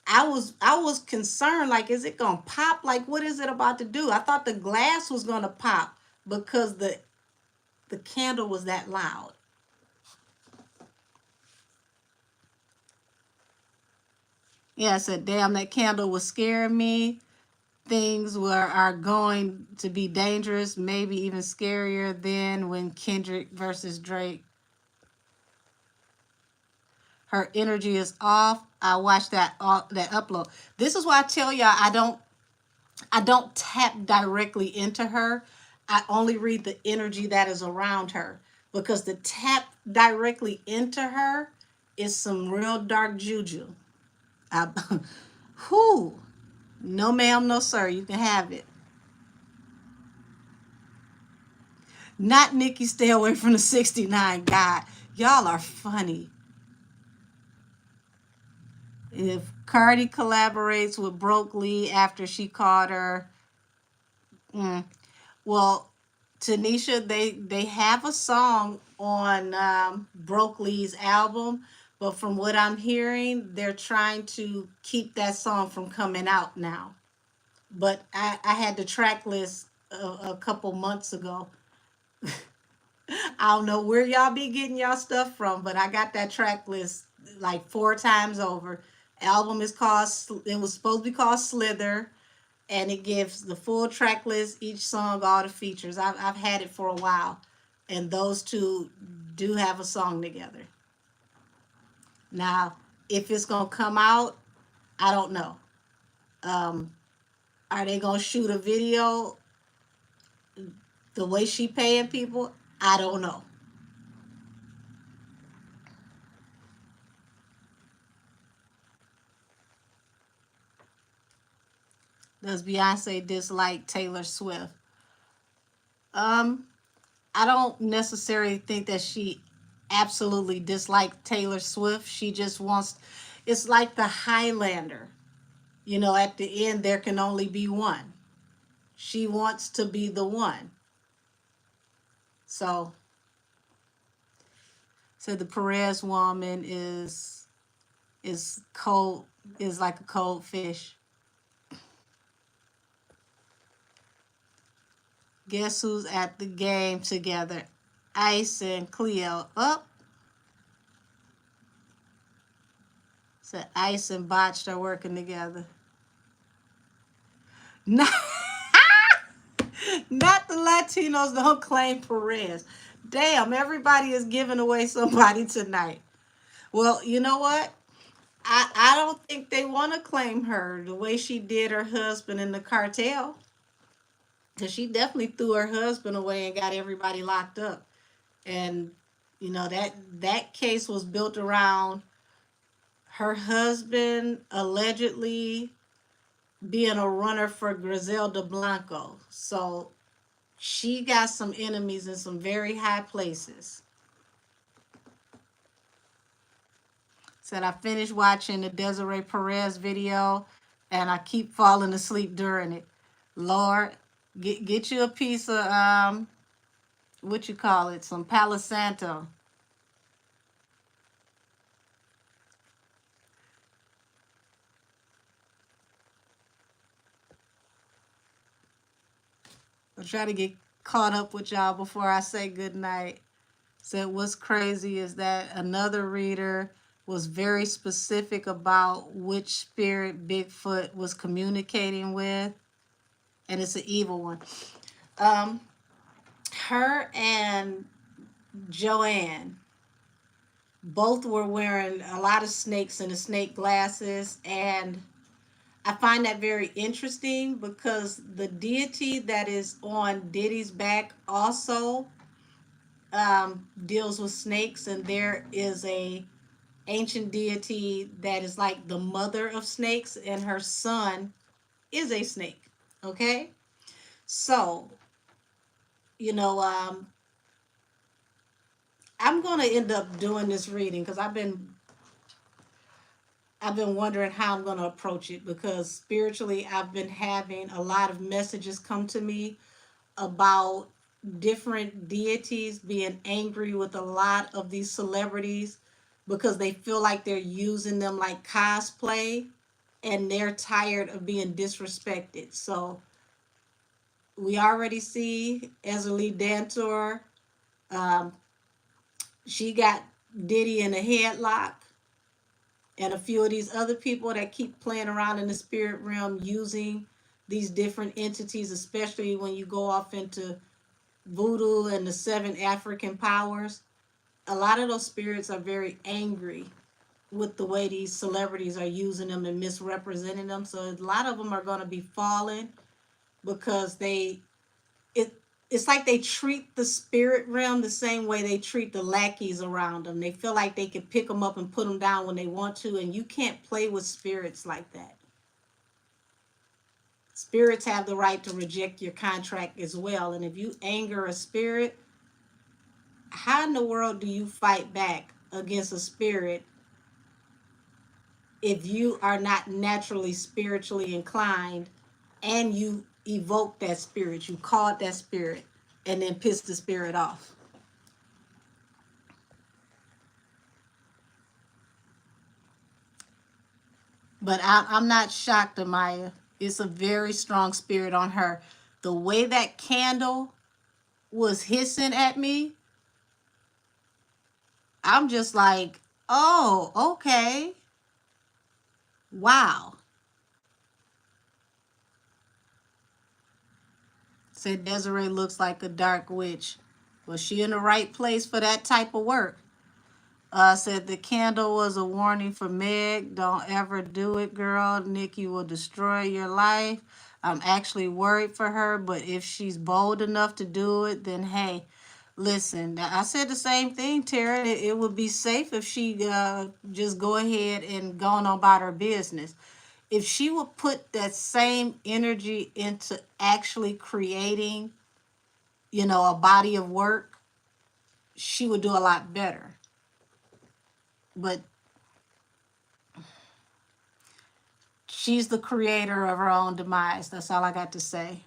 I was concerned, like, is it going to pop? Like, what is it about to do? I thought the glass was going to pop because the candle was that loud. Yeah, I said, damn, that candle was scaring me. Things are going to be dangerous, maybe even scarier than when Kendrick versus Drake. Her energy is off. I watched that upload. This is why I tell y'all I don't tap directly into her. I only read the energy that is around her. Because to tap directly into her is some real dark juju. Whoo. No ma'am, no sir. You can have it. Not Nikki, stay away from the 69 guy. Y'all are funny. If Cardi collaborates with Broke Lee after she caught her, well, Tanisha, they have a song on Broke Lee's album, but from what I'm hearing, they're trying to keep that song from coming out now. But I had the track list a couple months ago. I don't know where y'all be getting y'all stuff from, but I got that track list like 4 times over. Album is called, it was supposed to be called Slither, and it gives the full track list, each song, all the features. I've had it for a while. And those two do have a song together. Now, if it's going to come out, I don't know. Um, are they going to shoot a video the way she paying people? I don't know. Does Beyonce dislike Taylor Swift? Um, I don't necessarily think that she absolutely dislikes Taylor Swift. She just wants, it's like the Highlander. You know, at the end, there can only be one. She wants to be the one. So the Perez woman is cold, is like a cold fish. Guess who's at the game together? Ice and Cleo. Up. So Ice and Botched are working together. Not, not the Latinos don't claim Perez. Damn, everybody is giving away somebody tonight. Well, you know what? I don't think they want to claim her the way she did her husband in the cartel. Because she definitely threw her husband away and got everybody locked up. And, you know, that case was built around her husband allegedly being a runner for Griselda Blanco. So she got some enemies in some very high places. Said I finished watching the Desiree Perez video and I keep falling asleep during it. Lord, get you a piece of what you call it, some Palo Santo. I'll try to get caught up with y'all before I say good night. Said what's crazy is that another reader was very specific about which spirit Bigfoot was communicating with, and it's an evil one. Her and Joanne both were wearing a lot of snakes and the snake glasses, and I find that very interesting because the deity that is on Diddy's back also deals with snakes, and there is a ancient deity that is like the mother of snakes, and her son is a snake. Okay, so you know, I'm gonna end up doing this reading because I've been wondering how I'm gonna approach it, because spiritually I've been having a lot of messages come to me about different deities being angry with a lot of these celebrities because they feel like they're using them like cosplay and they're tired of being disrespected. So we already see Ezeli Dantor. Um, she got Diddy in a headlock, and a few of these other people that keep playing around in the spirit realm using these different entities, especially when you go off into voodoo and the seven African powers. A lot of those spirits are very angry with the way these celebrities are using them and misrepresenting them. So a lot of them are going to be falling because it it's like they treat the spirit realm the same way they treat the lackeys around them. They feel like they can pick them up and put them down when they want to, and you can't play with spirits like that. Spirits have the right to reject your contract as well, and if you anger a spirit, how in the world do you fight back against a spirit if you are not naturally spiritually inclined and you evoke that spirit, you called that spirit, and then piss the spirit off? But I'm not shocked, Amaya. It's a very strong spirit on her. The way that candle was hissing at me, I'm just like, oh, okay. Wow. Said Desiree looks like a dark witch. Was she in the right place for that type of work? Said the candle was a warning for Meg. Don't ever do it, girl. Nikki will destroy your life. I'm actually worried for her, but if she's bold enough to do it, then hey, listen. I said the same thing, Tara. It would be safe if she just go ahead and go on about her business. If she would put that same energy into actually creating, a body of work, she would do a lot better. But she's the creator of her own demise. That's all I got to say.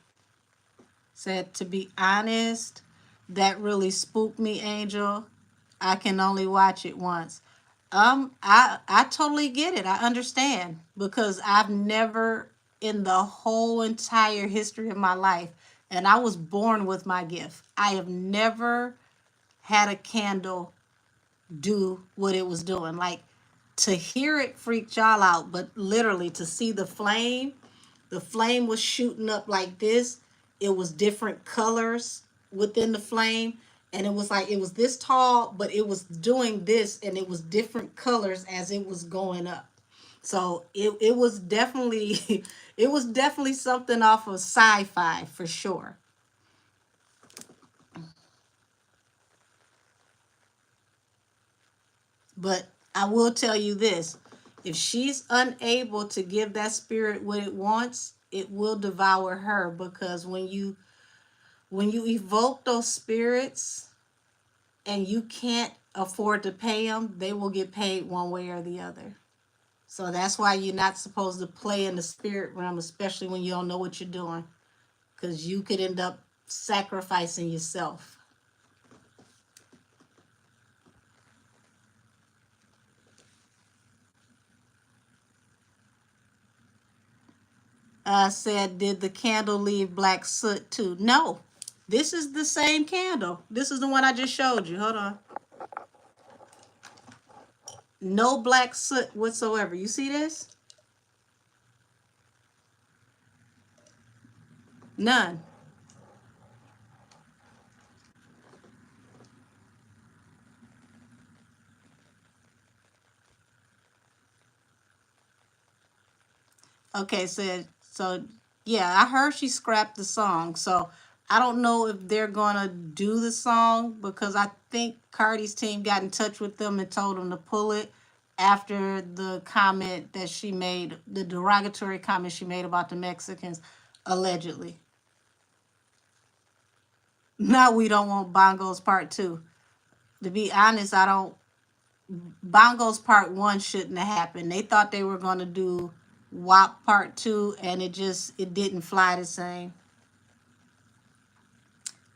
Said, to be honest, that really spooked me, Angel. I can only watch it once. I totally get it. I understand because I've never in the whole entire history of my life, and I was born with my gift. I have never had a candle do what it was doing. Like, to hear it freaked y'all out, but literally to see the flame was shooting up like this. It was different colors within the flame, and it was like it was this tall, but it was doing this, and it was different colors as it was going up. So it was definitely it was definitely something off of sci-fi for sure. But I will tell you this, if she's unable to give that spirit what it wants, it will devour her, because when you evoke those spirits and you can't afford to pay them, they will get paid one way or the other. So that's why you're not supposed to play in the spirit realm, especially when you don't know what you're doing, because you could end up sacrificing yourself. Said, did the candle leave black soot too? No, this is the same candle. This is the one I just showed you. Hold on. No black soot whatsoever. You see this? None. Okay, so yeah, I heard she scrapped the song. So I don't know if they're gonna do the song, because I think Cardi's team got in touch with them and told them to pull it after the comment that she made, the derogatory comment she made about the Mexicans, allegedly. Now we don't want Bongos Part 2. To be honest, I don't. Bongos Part 1 shouldn't have happened. They thought they were gonna do WAP Part 2, and it didn't fly the same.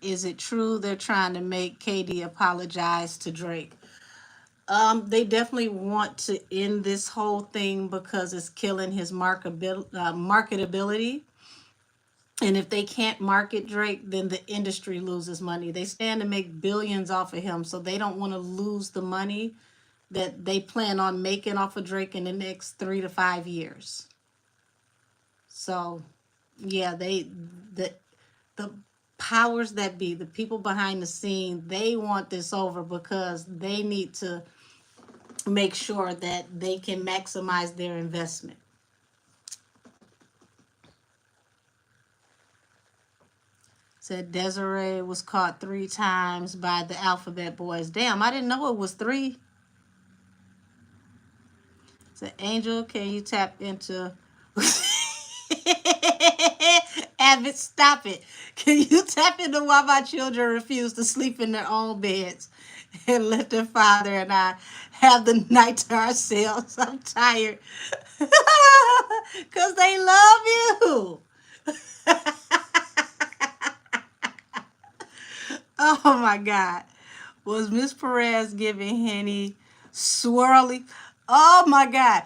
Is it true they're trying to make KD apologize to Drake? They definitely want to end this whole thing because it's killing his marketability. And if they can't market Drake, then the industry loses money. They stand to make billions off of him, so they don't want to lose the money that they plan on making off of Drake in the next 3 to 5 years. So, yeah, the powers that be, the people behind the scene, they want this over because they need to make sure that they can maximize their investment. Said Desiree was caught 3 times by the Alphabet Boys. Damn, I didn't know it was 3. Said, Angel, can you tap into Abbott, stop it. Can you tap into why my children refuse to sleep in their own beds and let their father and I have the night to ourselves? I'm tired. Because they love you. Oh my God. Was Miss Perez giving Henny swirly? Oh my God.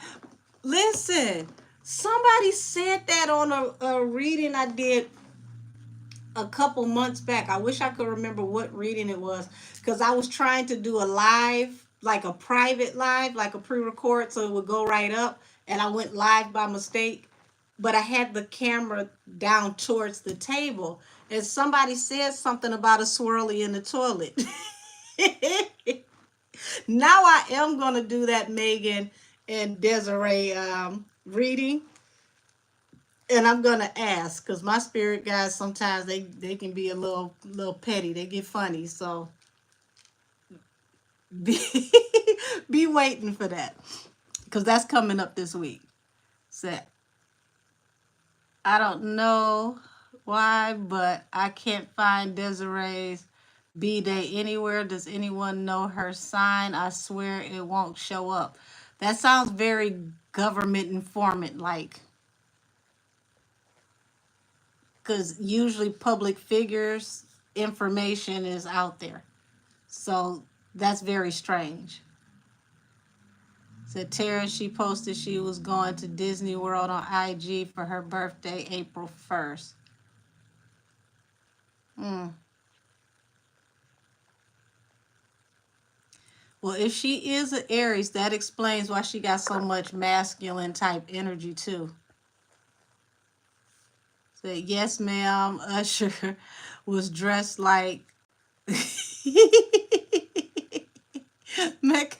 Listen, somebody said that on a reading I did a couple months back. I wish I could remember what reading it was, because I was trying to do a live, like a private live, like a pre-record, so it would go right up, and I went live by mistake, but I had the camera down towards the table, and somebody said something about a swirly in the toilet. Now I am gonna do that Megan and Desiree reading, and I'm gonna ask because my spirit guys sometimes they can be a little petty. They get funny, so be be waiting for that because that's coming up this week. So I don't know why, but I can't find Desiree's B-Day anywhere. Does anyone know her sign? I swear it won't show up. That sounds very government informant like, because usually public figures information is out there. So that's very strange. Said Tara, she posted she was going to Disney World on IG for her birthday, April 1st. Hmm. Well, if she is an Aries, that explains why she got so much masculine type energy too. Said, yes, ma'am, Usher was dressed like Met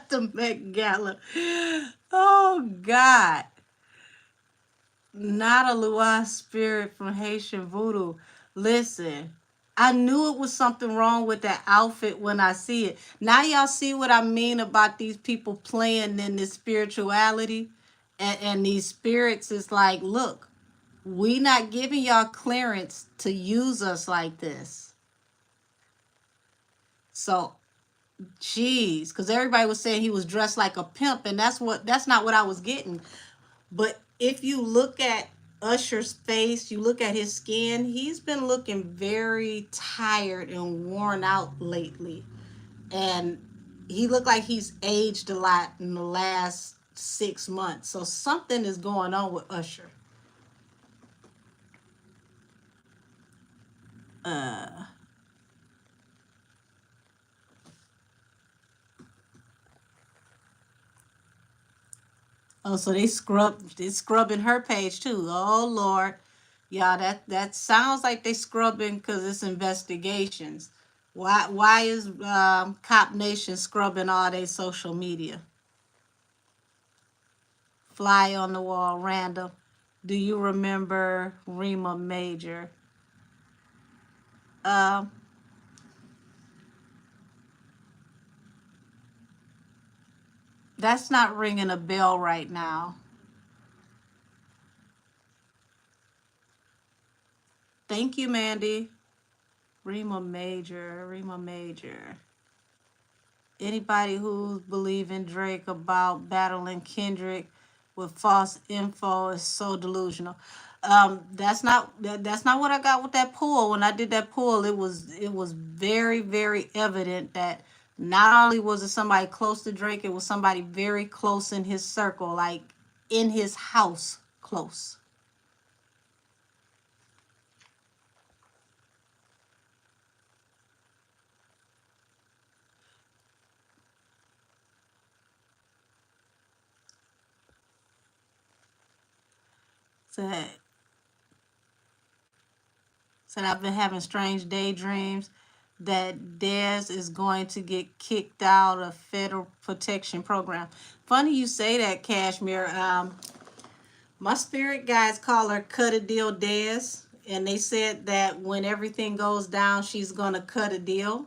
the Met Gala. Oh God. Not a Luau spirit from Haitian voodoo. Listen, I knew it was something wrong with that outfit when I see it. Now y'all see what I mean about these people playing in this spirituality, and these spirits is like, look, we not giving y'all clearance to use us like this. So, geez, because everybody was saying he was dressed like a pimp, and that's not what I was getting. But if you look at Usher's face, you look at his skin, he's been looking very tired and worn out lately. And he looked like he's aged a lot in the last 6 months. So something is going on with Usher. Uh oh, so they scrubbing her page too. Oh Lord. Yeah, that sounds like they scrubbing because it's investigations. Why is Cop Nation scrubbing all their social media? Fly on the wall, random. Do you remember Rima Major? Um, that's not ringing a bell right now. Thank you, Mandy. Rima Major, Rima Major. Anybody who's believing Drake about battling Kendrick with false info is so delusional. That's not what I got with that poll. When I did that poll, it was very very evident that not only was it somebody close to Drake, it was somebody very close in his circle, like in his house close. So said I've been having strange daydreams that Dez is going to get kicked out of federal protection program. Funny you say that, Cashmere. My spirit guides call her Cut a Deal Dez, and they said that when everything goes down, she's gonna cut a deal.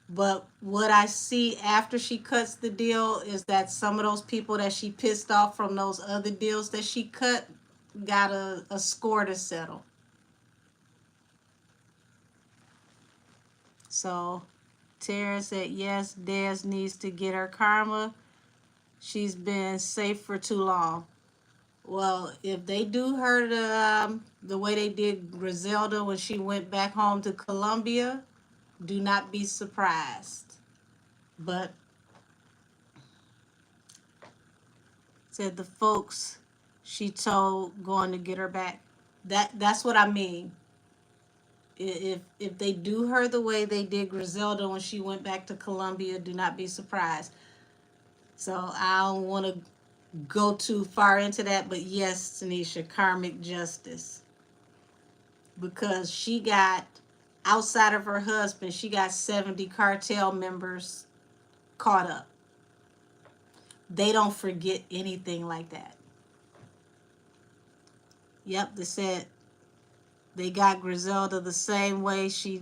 But what I see after she cuts the deal is that some of those people that she pissed off from those other deals that she cut got a score to settle. So Tara said, yes, Dez needs to get her karma. She's been safe for too long. Well, if they do her the way they did Griselda when she went back home to Colombia, do not be surprised. But said the folks she told going to get her back. That's what I mean. If they do her the way they did Griselda when she went back to Colombia, do not be surprised. So I don't want to go too far into that, but yes, Tanisha, karmic justice. Because she got, outside of her husband, she got 70 cartel members caught up. They don't forget anything like that. Yep, they said they got Griselda the same way she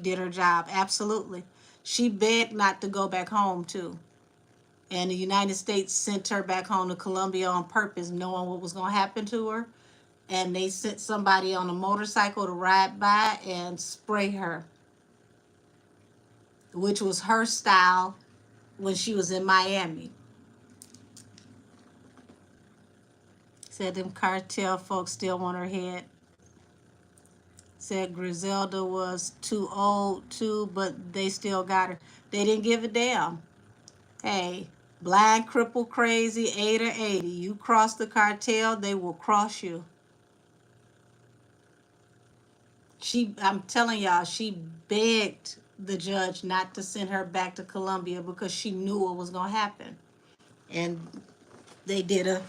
did her job. Absolutely. She begged not to go back home too. And the United States sent her back home to Colombia on purpose, knowing what was going to happen to her. And they sent somebody on a motorcycle to ride by and spray her, which was her style when she was in Miami. Said them cartel folks still want her head. Said Griselda was too old too, but they still got her. They didn't give a damn. Hey, blind, crippled, crazy, 8 or 80. You cross the cartel, they will cross you. I'm telling y'all, she begged the judge not to send her back to Colombia because she knew what was gonna happen. And they did a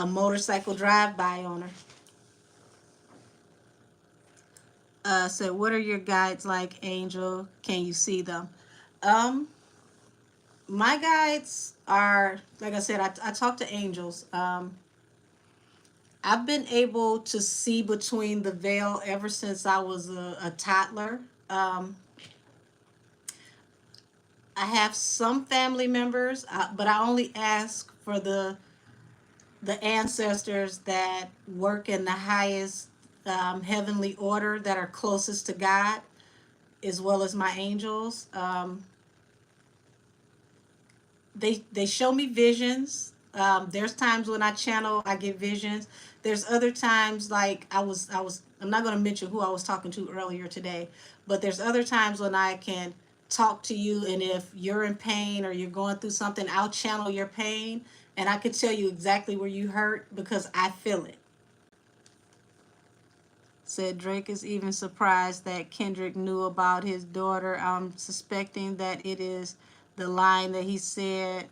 motorcycle drive-by on her. So what are your guides like, Angel? Can you see them? My guides are, like I said, I talk to angels. I've been able to see between the veil ever since I was a toddler. I have some family members, but I only ask for the ancestors that work in the highest heavenly order, that are closest to God, as well as my angels. They show me visions. There's times when I channel, I get visions. There's other times, like I'm not going to mention who I was talking to earlier today, but there's other times when I can talk to you, and if you're in pain or you're going through something, I'll channel your pain, and I could tell you exactly where you hurt because I feel it. Said Drake is even surprised that Kendrick knew about his daughter. I'm suspecting that it is the line that he said,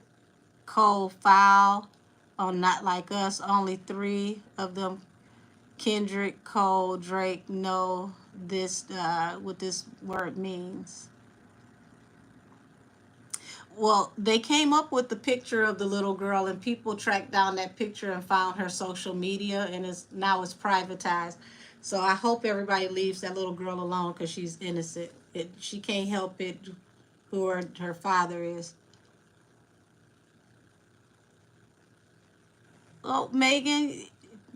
cold foul on Not Like Us. Only 3 of them, Kendrick, Cole, Drake, know this, what this word means. Well, they came up with the picture of the little girl, and people tracked down that picture and found her social media, and now it's privatized. So I hope everybody leaves that little girl alone because she's innocent. She can't help it who her father is. Oh, Megan,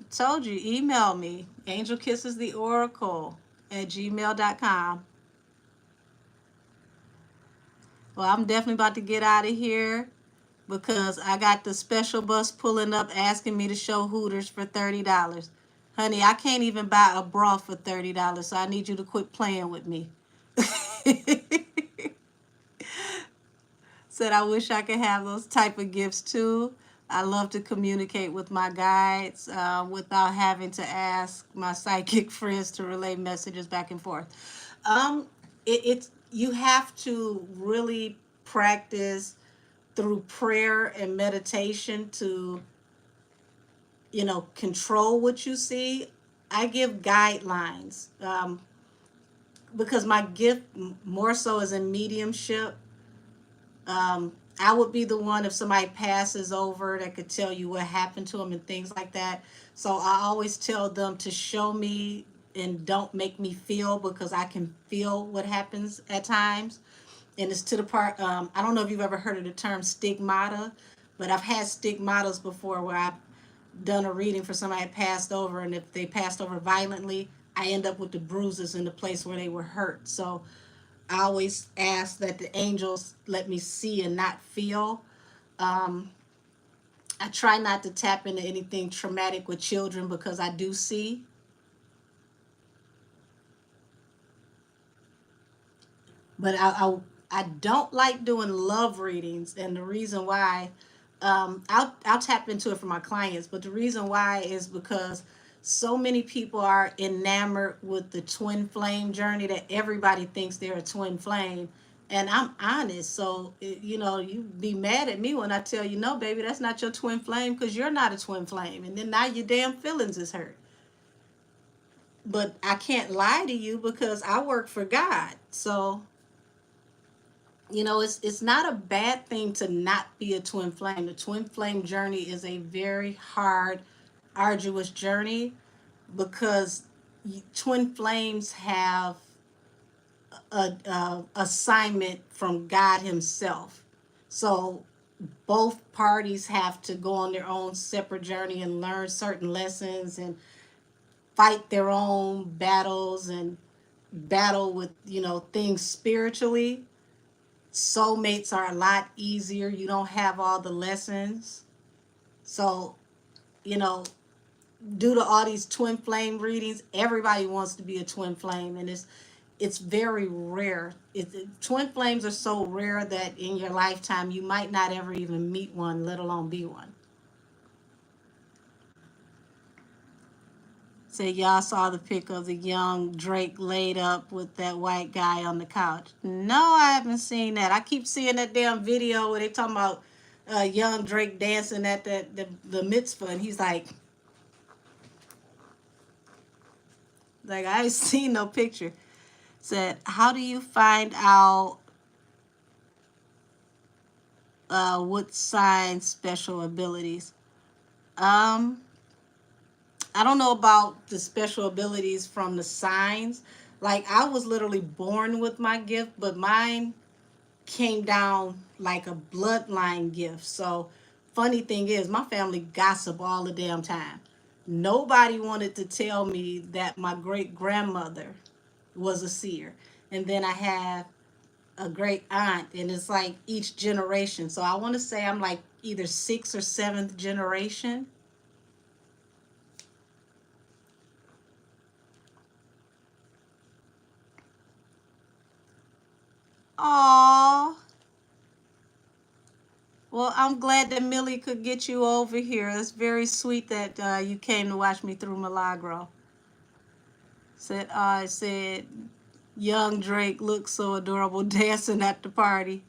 told you, email me, angelkissestheoracle@gmail.com. Well, I'm definitely about to get out of here because I got the special bus pulling up asking me to show Hooters for $30. Honey, I can't even buy a bra for $30, so I need you to quit playing with me. Said I wish I could have those type of gifts too. I love to communicate with my guides without having to ask my psychic friends to relay messages back and forth. It's you have to really practice through prayer and meditation to, control what you see. I give guidelines because my gift more so is in mediumship. I would be the one, if somebody passes over, that could tell you what happened to them and things like that. So I always tell them to show me and don't make me feel, because I can feel what happens at times. And it's to the part, I don't know if you've ever heard of the term stigmata, but I've had stigmatas before where I've done a reading for somebody that passed over, and if they passed over violently, I end up with the bruises in the place where they were hurt. So I always ask that the angels let me see and not feel. I try not to tap into anything traumatic with children because I do see. But I don't like doing love readings, and the reason why, I'll tap into it for my clients, but the reason why is because so many people are enamored with the twin flame journey that everybody thinks they're a twin flame, And I'm honest. So, you know, you be mad at me when I tell you, no, baby, that's not your twin flame because you're not a twin flame. And then now your damn feelings is hurt. But I can't lie to you because I work for God. So, you know, it's not a bad thing to not be a twin flame. The twin flame journey is a very hard, arduous journey because twin flames have a assignment from God Himself. So both parties have to go on their own separate journey and learn certain lessons and fight their own battles and battle with, you know, things spiritually. Soulmates are a lot easier. You don't have all the lessons. So, you know, due to all these twin flame readings, everybody wants to be a twin flame, and it's very rare. Twin flames are so rare that in your lifetime you might not ever even meet one, let alone be one. Say y'all saw the pic of the young Drake laid up with that white guy on the couch. No, I haven't seen that. I keep seeing that damn video where they talking about young Drake dancing at the mitzvah, and he's like I ain't seen no picture. Said, how do you find out what signs special abilities? Um, I don't know about the special abilities from the signs. Like I was literally born with my gift, but mine came down like a bloodline gift. So funny thing is my family gossip all the damn time. Nobody wanted to tell me that my great grandmother was a seer. And then I have a great aunt, and it's like each generation. So I want to say I'm like either sixth or seventh generation. Oh, well, I'm glad that Millie could get you over here. It's very sweet that you came to watch me through Milagro. Said, young Drake looks so adorable dancing at the party.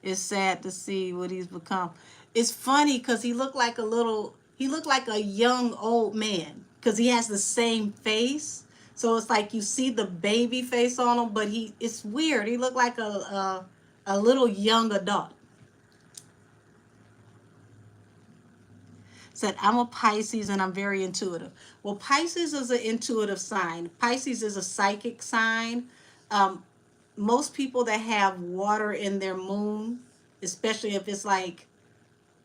It's sad to see what he's become. It's funny because he looked like a young old man because he has the same face. So it's like you see the baby face on him, but it's weird. He looked like a little young adult. Said, I'm a Pisces and I'm very intuitive. Well, Pisces is an intuitive sign. Pisces is a psychic sign. Um, Most people that have water in their moon, especially if it's like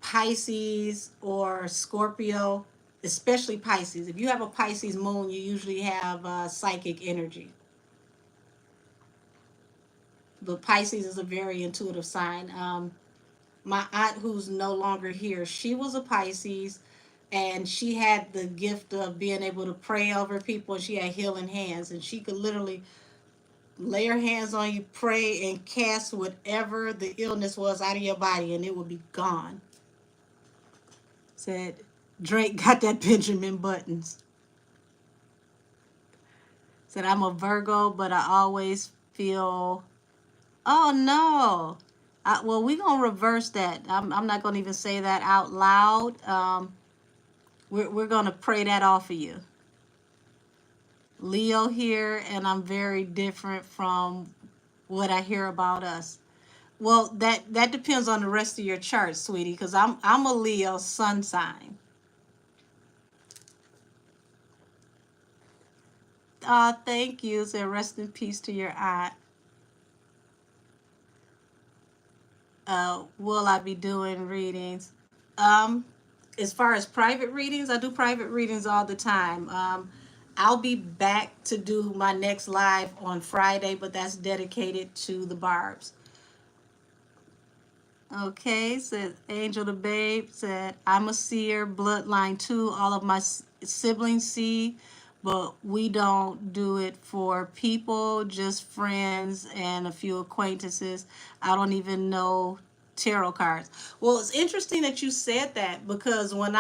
Pisces or Scorpio, especially Pisces. If you have a Pisces moon, you usually have psychic energy. But Pisces is a very intuitive sign. My aunt, who's no longer here, she was a Pisces, and she had the gift of being able to pray over people, and she had healing hands, and she could literally lay her hands on you, pray, and cast whatever the illness was out of your body, and it would be gone. Said Drake got that Benjamin Buttons. Said I'm a Virgo, but I always feel. Oh no. Well, we're gonna reverse that. I'm not gonna even say that out loud. We're gonna pray that off of you. Leo here, and I'm very different from what I hear about us. Well, that depends on the rest of your chart, sweetie, because I'm a Leo sun sign. Thank you. So rest in peace to your aunt. Will I be doing readings? Um, as far as private readings, I do private readings all the time. I'll be back to do my next live on Friday, but that's dedicated to the Barbs. Okay, says Angel the Babe said, I'm a seer, bloodline too. All of my siblings see, but we don't do it for people, just friends and a few acquaintances. I don't even know tarot cards. Well, it's interesting that you said that because when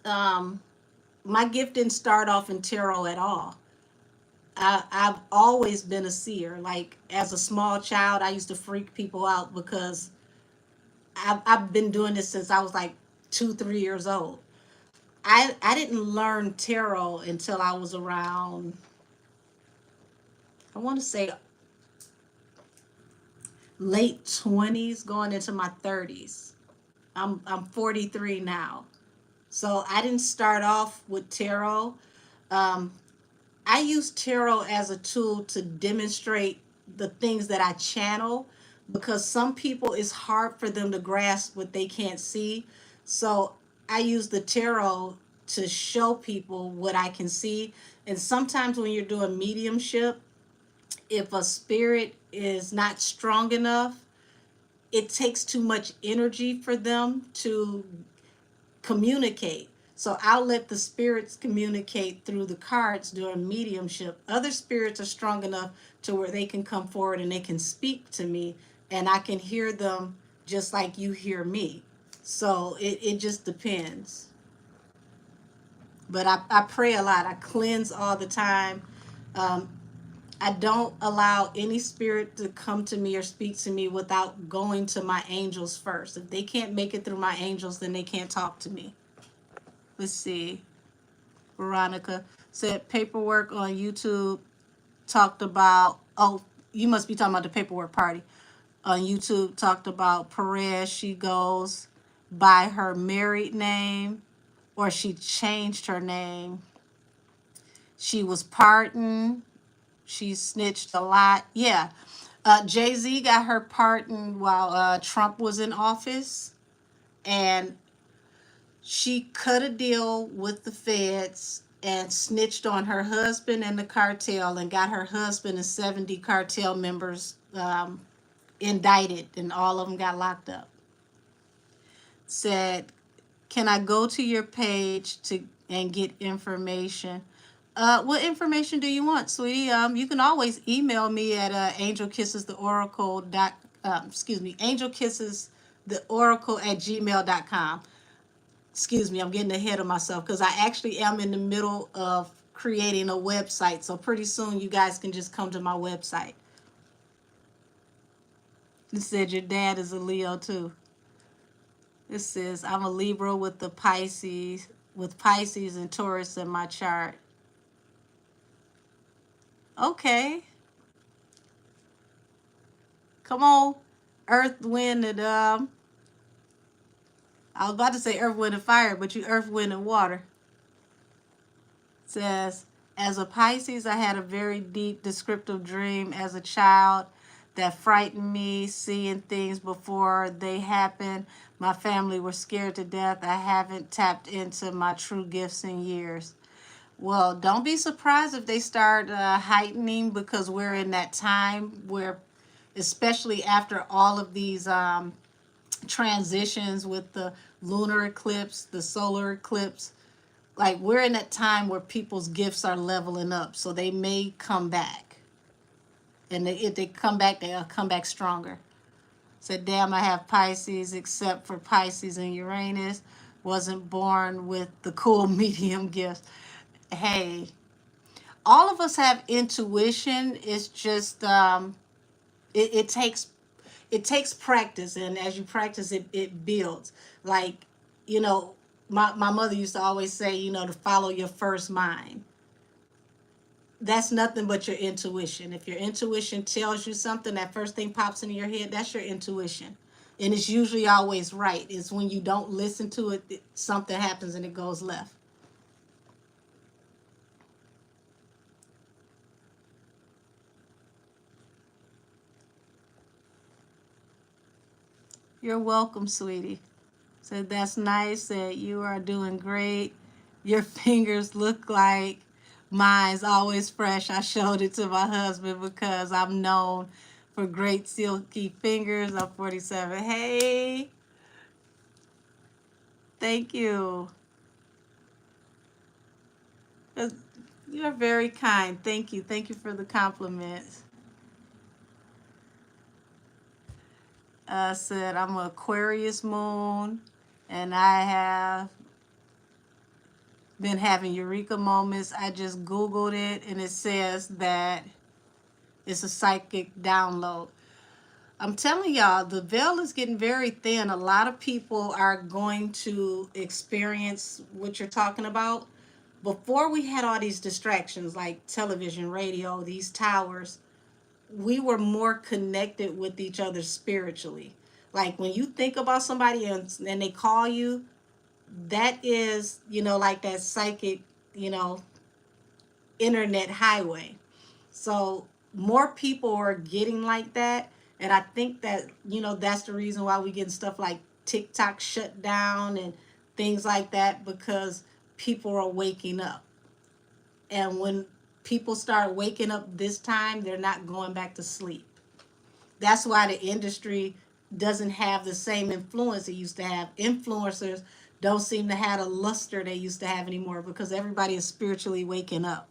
um, my gift didn't start off in tarot at all. I've always been a seer. Like as a small child, I used to freak people out because I've been doing this since I was like 2, 3 years old. I didn't learn tarot until I was around, I want to say late 20s, going into my 30s. I'm 43 now, so I didn't start off with tarot. Um, I use tarot as a tool to demonstrate the things that I channel, because some people it's hard for them to grasp what they can't see. So I use the tarot to show people what I can see. And sometimes when you're doing mediumship, if a spirit is not strong enough, it takes too much energy for them to communicate. So I'll let the spirits communicate through the cards during mediumship. Other spirits are strong enough to where they can come forward and they can speak to me, and I can hear them just like you hear me. So it just depends. But I pray a lot. I cleanse all the time. Um, I don't allow any spirit to come to me or speak to me without going to my angels first. If they can't make it through my angels, then they can't talk to me. Let's see. Veronica said paperwork on YouTube talked about, oh, you must be talking about the paperwork party. On YouTube talked about Perez, she goes by her married name, or she changed her name. She was pardoned. She snitched a lot. Yeah. Jay-Z got her pardoned while Trump was in office. And she cut a deal with the feds and snitched on her husband and the cartel, and got her husband and 70 cartel members indicted, and all of them got locked up. Said, can I go to your page to and get information? What information do you want, sweetie? You can always email me at angelkissestheoracle@gmail.com. Excuse me, I'm getting ahead of myself because I actually am in the middle of creating a website. So pretty soon you guys can just come to my website. It said your dad is a Leo too. It says I'm a Libra with Pisces and Taurus in my chart. Okay. Come on. Earth, wind, and I was about to say earth, wind, and fire, but you earth, wind, and water. It says, as a Pisces, I had a very deep descriptive dream as a child that frightened me, seeing things before they happened. My family were scared to death. I haven't tapped into my true gifts in years. Well, don't be surprised if they start heightening, because we're in that time where, especially after all of these transitions with the lunar eclipse, the solar eclipse, like we're in that time where people's gifts are leveling up. So they may come back. And if they come back, they'll come back stronger. Said, damn, I have Pisces, except for Pisces and Uranus. Wasn't born with the cool medium gifts. Hey, all of us have intuition. It's just it takes practice, and as you practice it, it builds. Like, you know, my mother used to always say, you know, to follow your first mind. That's nothing but your intuition. If your intuition tells you something, that first thing pops into your head, that's your intuition. And it's usually always right. It's when you don't listen to it, something happens and it goes left. You're welcome, sweetie. Said, that's nice that you are doing great. Your fingers look like mine's always fresh. I showed it to my husband because I'm known for great silky fingers. I'm 47. Hey, thank you. You're very kind. Thank you. Thank you for the compliments. Said, I'm an Aquarius moon, and I have been having eureka moments. I just Googled it and it says that it's a psychic download. I'm telling y'all, the veil is getting very thin. A lot of people are going to experience what you're talking about. Before we had all these distractions like television, radio, these towers, we were more connected with each other spiritually. Like when you think about somebody and they call you, that is, like that psychic, you know, internet highway. So more people are getting like that. And I think that, that's the reason why we getting stuff like TikTok shut down and things like that, because people are waking up. And when people start waking up this time, they're not going back to sleep. That's why the industry doesn't have the same influence it used to have. Influencers don't seem to have a luster they used to have anymore because everybody is spiritually waking up.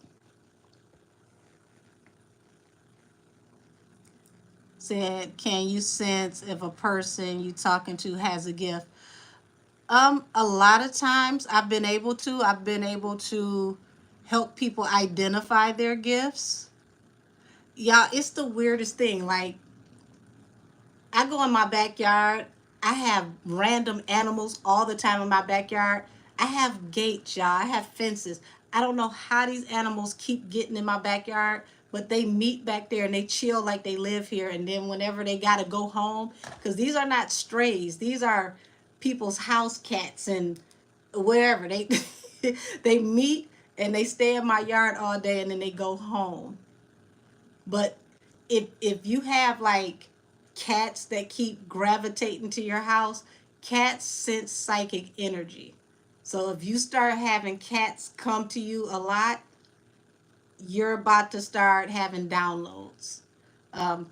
Said, can you sense if a person you talking to has a gift? A lot of times I've been able to help people identify their gifts. Y'all, it's the weirdest thing. Like, I go in my backyard. I have random animals all the time in my backyard. I have gates, y'all. I have fences. I don't know how these animals keep getting in my backyard, but they meet back there and they chill like they live here. And then whenever they got to go home, because these are not strays, these are people's house cats and wherever they they meet and they stay in my yard all day and then they go home. But if you have like cats that keep gravitating to your house, cats sense psychic energy. So if you start having cats come to you a lot, you're about to start having downloads. Um,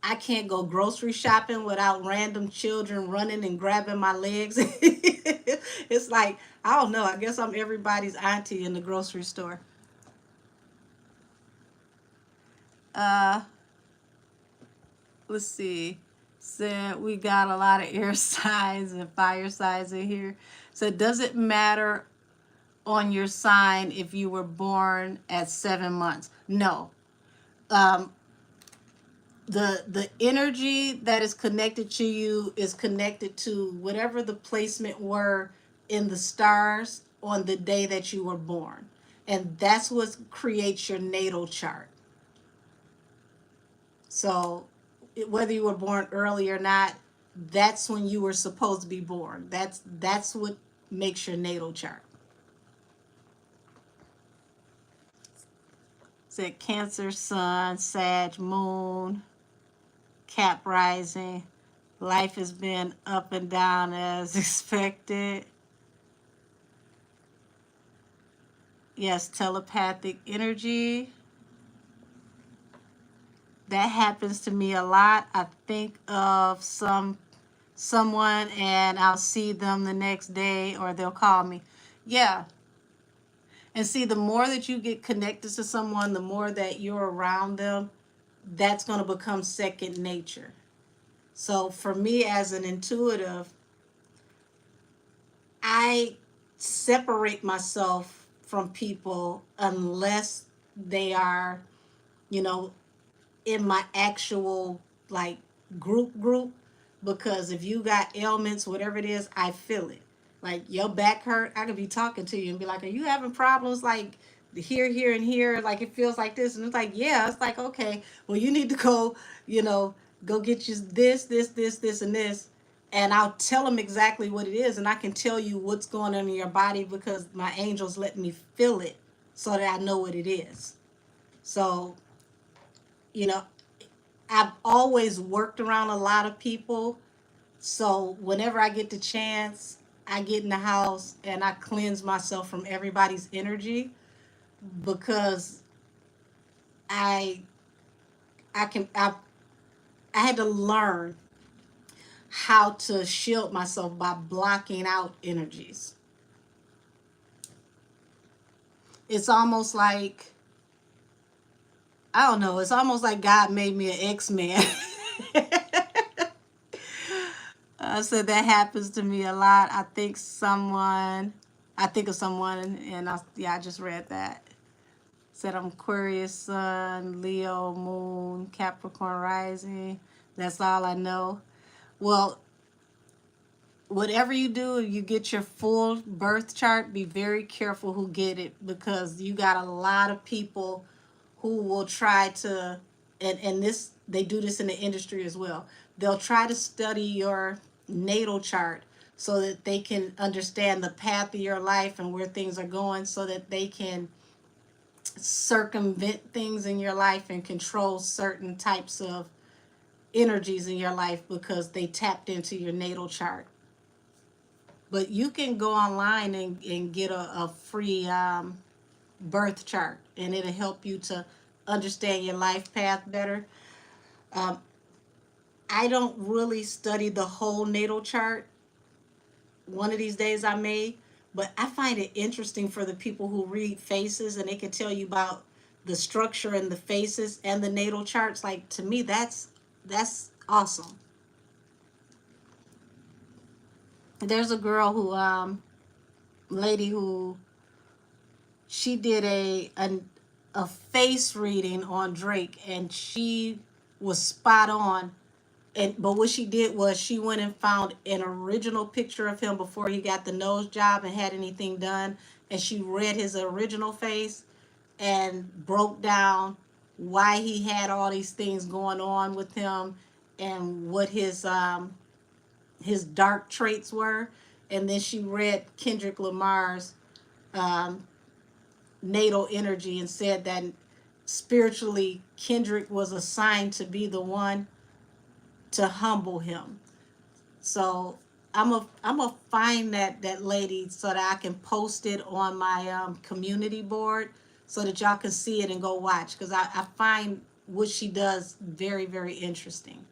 I can't go grocery shopping without random children running and grabbing my legs. It's like, I don't know, I guess I'm everybody's auntie in the grocery store. Uh, let's see. Said we got a lot of air signs and fire signs in here. So does it matter on your sign if you were born at 7 months? No. Um, the energy that is connected to you is connected to whatever the placement were in the stars on the day that you were born. And that's what creates your natal chart. So whether you were born early or not, that's when you were supposed to be born. That's what makes your natal chart. Said Cancer, Sun, Sag, Moon, Cap rising. Life has been up and down as expected. Yes, telepathic energy. That happens to me a lot. I think of someone and I'll see them the next day or they'll call me. Yeah. And see, the more that you get connected to someone, the more that you're around them, that's going to become second nature. So for me as an intuitive, I separate myself from people unless they are, you know, in my actual like group, because if you got ailments, whatever it is, I feel it. Like your back hurt, I could be talking to you and be like, are you having problems like here and here, like it feels like this? And it's like, yeah. It's like, okay, well, you need to go, go get you this and this, and I'll tell them exactly what it is, and I can tell you what's going on in your body because my angels let me feel it so that I know what it is. So, you know, I've always worked around a lot of people. So whenever I get the chance, I get in the house and I cleanse myself from everybody's energy, because I I can I had to learn how to shield myself by blocking out energies. It's almost like, I don't know, it's almost like God made me an X-Man. So that happens to me a lot. I think someone I think of someone, and I just read that. Said I'm Aquarius Sun, Leo Moon, Capricorn Rising. That's all I know. Well, whatever you do, you get your full birth chart, be very careful who get it, because you got a lot of people who will try to, and this, they do this in the industry as well. They'll try to study your natal chart so that they can understand the path of your life and where things are going, so that they can circumvent things in your life and control certain types of energies in your life because they tapped into your natal chart. But you can go online and get a free birth chart, and it'll help you to understand your life path better. Um, I don't really study the whole natal chart. One of these days I may, but I find it interesting for the people who read faces and they can tell you about the structure and the faces and the natal charts. Like, to me, that's awesome. There's a girl who lady who, she did a face reading on Drake, and she was spot on. And but what she did was she went and found an original picture of him before he got the nose job and had anything done, and she read his original face and broke down why he had all these things going on with him and what his dark traits were. And then she read Kendrick Lamar's um, natal energy and said that spiritually Kendrick was assigned to be the one to humble him. So I'm a find that lady so that I can post it on my community board so that y'all can see it and go watch, because I find what she does very, very interesting.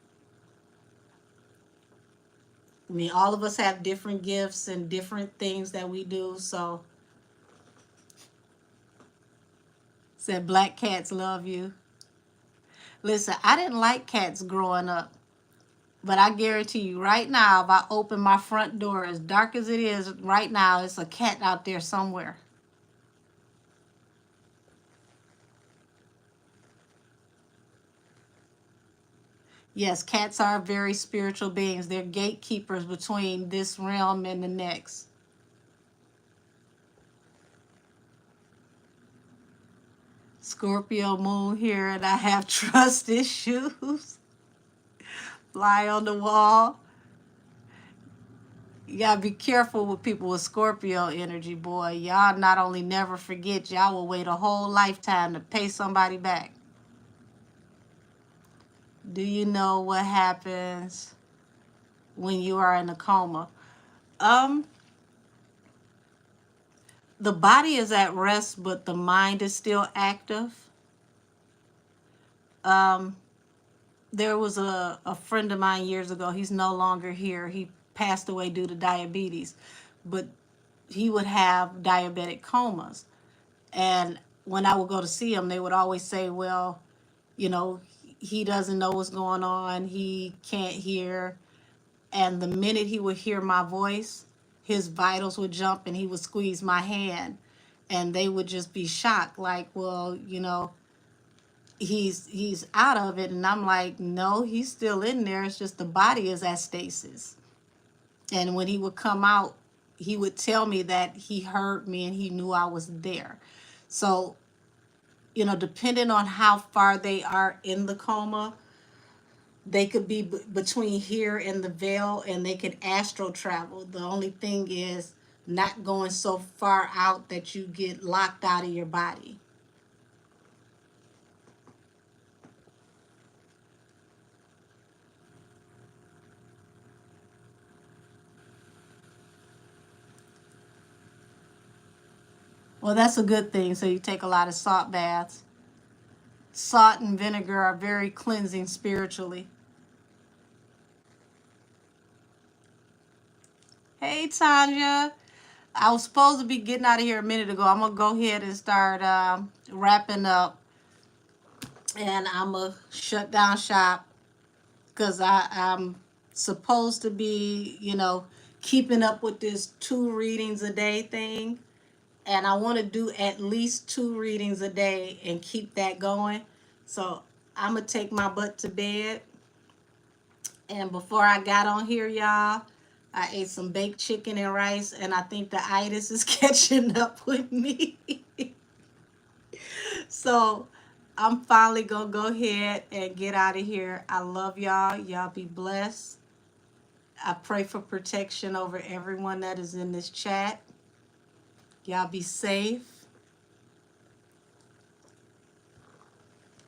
I mean, all of us have different gifts and different things that we do. So, said black cats love you. Listen, I didn't like cats growing up. But I guarantee you right now, if I open my front door, as dark as it is right now, it's a cat out there somewhere. Yes, cats are very spiritual beings. They're gatekeepers between this realm and the next. Scorpio moon here, and I have trust issues. Fly on the wall. You gotta be careful with people with Scorpio energy, boy. Y'all not only never forget, y'all will wait a whole lifetime to pay somebody back. Do you know what happens when you are in a coma? Um, the body is at rest, but the mind is still active. Um, there was a friend of mine years ago. He's no longer here. He passed away due to diabetes, but he would have diabetic comas. And when I would go to see him, they would always say, well, you know, he doesn't know what's going on. He can't hear. And the minute he would hear my voice, his vitals would jump and he would squeeze my hand. And they would just be shocked, like, well, he's out of it. And I'm like, no, he's still in there. It's just the body is at stasis. And when he would come out, he would tell me that he heard me and he knew I was there. So, depending on how far they are in the coma, they could be between here and the veil, and they could astral travel. The only thing is not going so far out that you get locked out of your body. Well, that's a good thing. So you take a lot of salt baths. Salt and vinegar are very cleansing spiritually. Hey, Tanya. I was supposed to be getting out of here a minute ago. I'm going to go ahead and start wrapping up. And I'm going to shut down shop because I'm supposed to be, keeping up with this 2 readings a day thing. And I want to do at least 2 readings a day and keep that going. So I'm going to take my butt to bed. And before I got on here, y'all, I ate some baked chicken and rice, and I think the itis is catching up with me. So I'm finally going to go ahead and get out of here. I love y'all. Y'all be blessed. I pray for protection over everyone that is in this chat. Y'all be safe.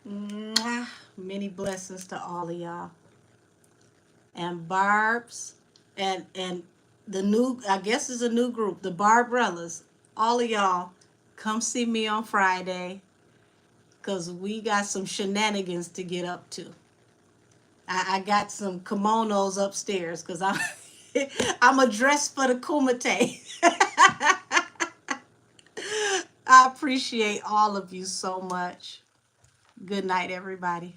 Mwah. Many blessings to all of y'all. And Barb's and the new, I guess it's a new group, the Barbrellas. All of y'all, come see me on Friday, because we got some shenanigans to get up to. I got some kimonos upstairs because I'm a dress for the kumite. I appreciate all of you so much. Good night, everybody.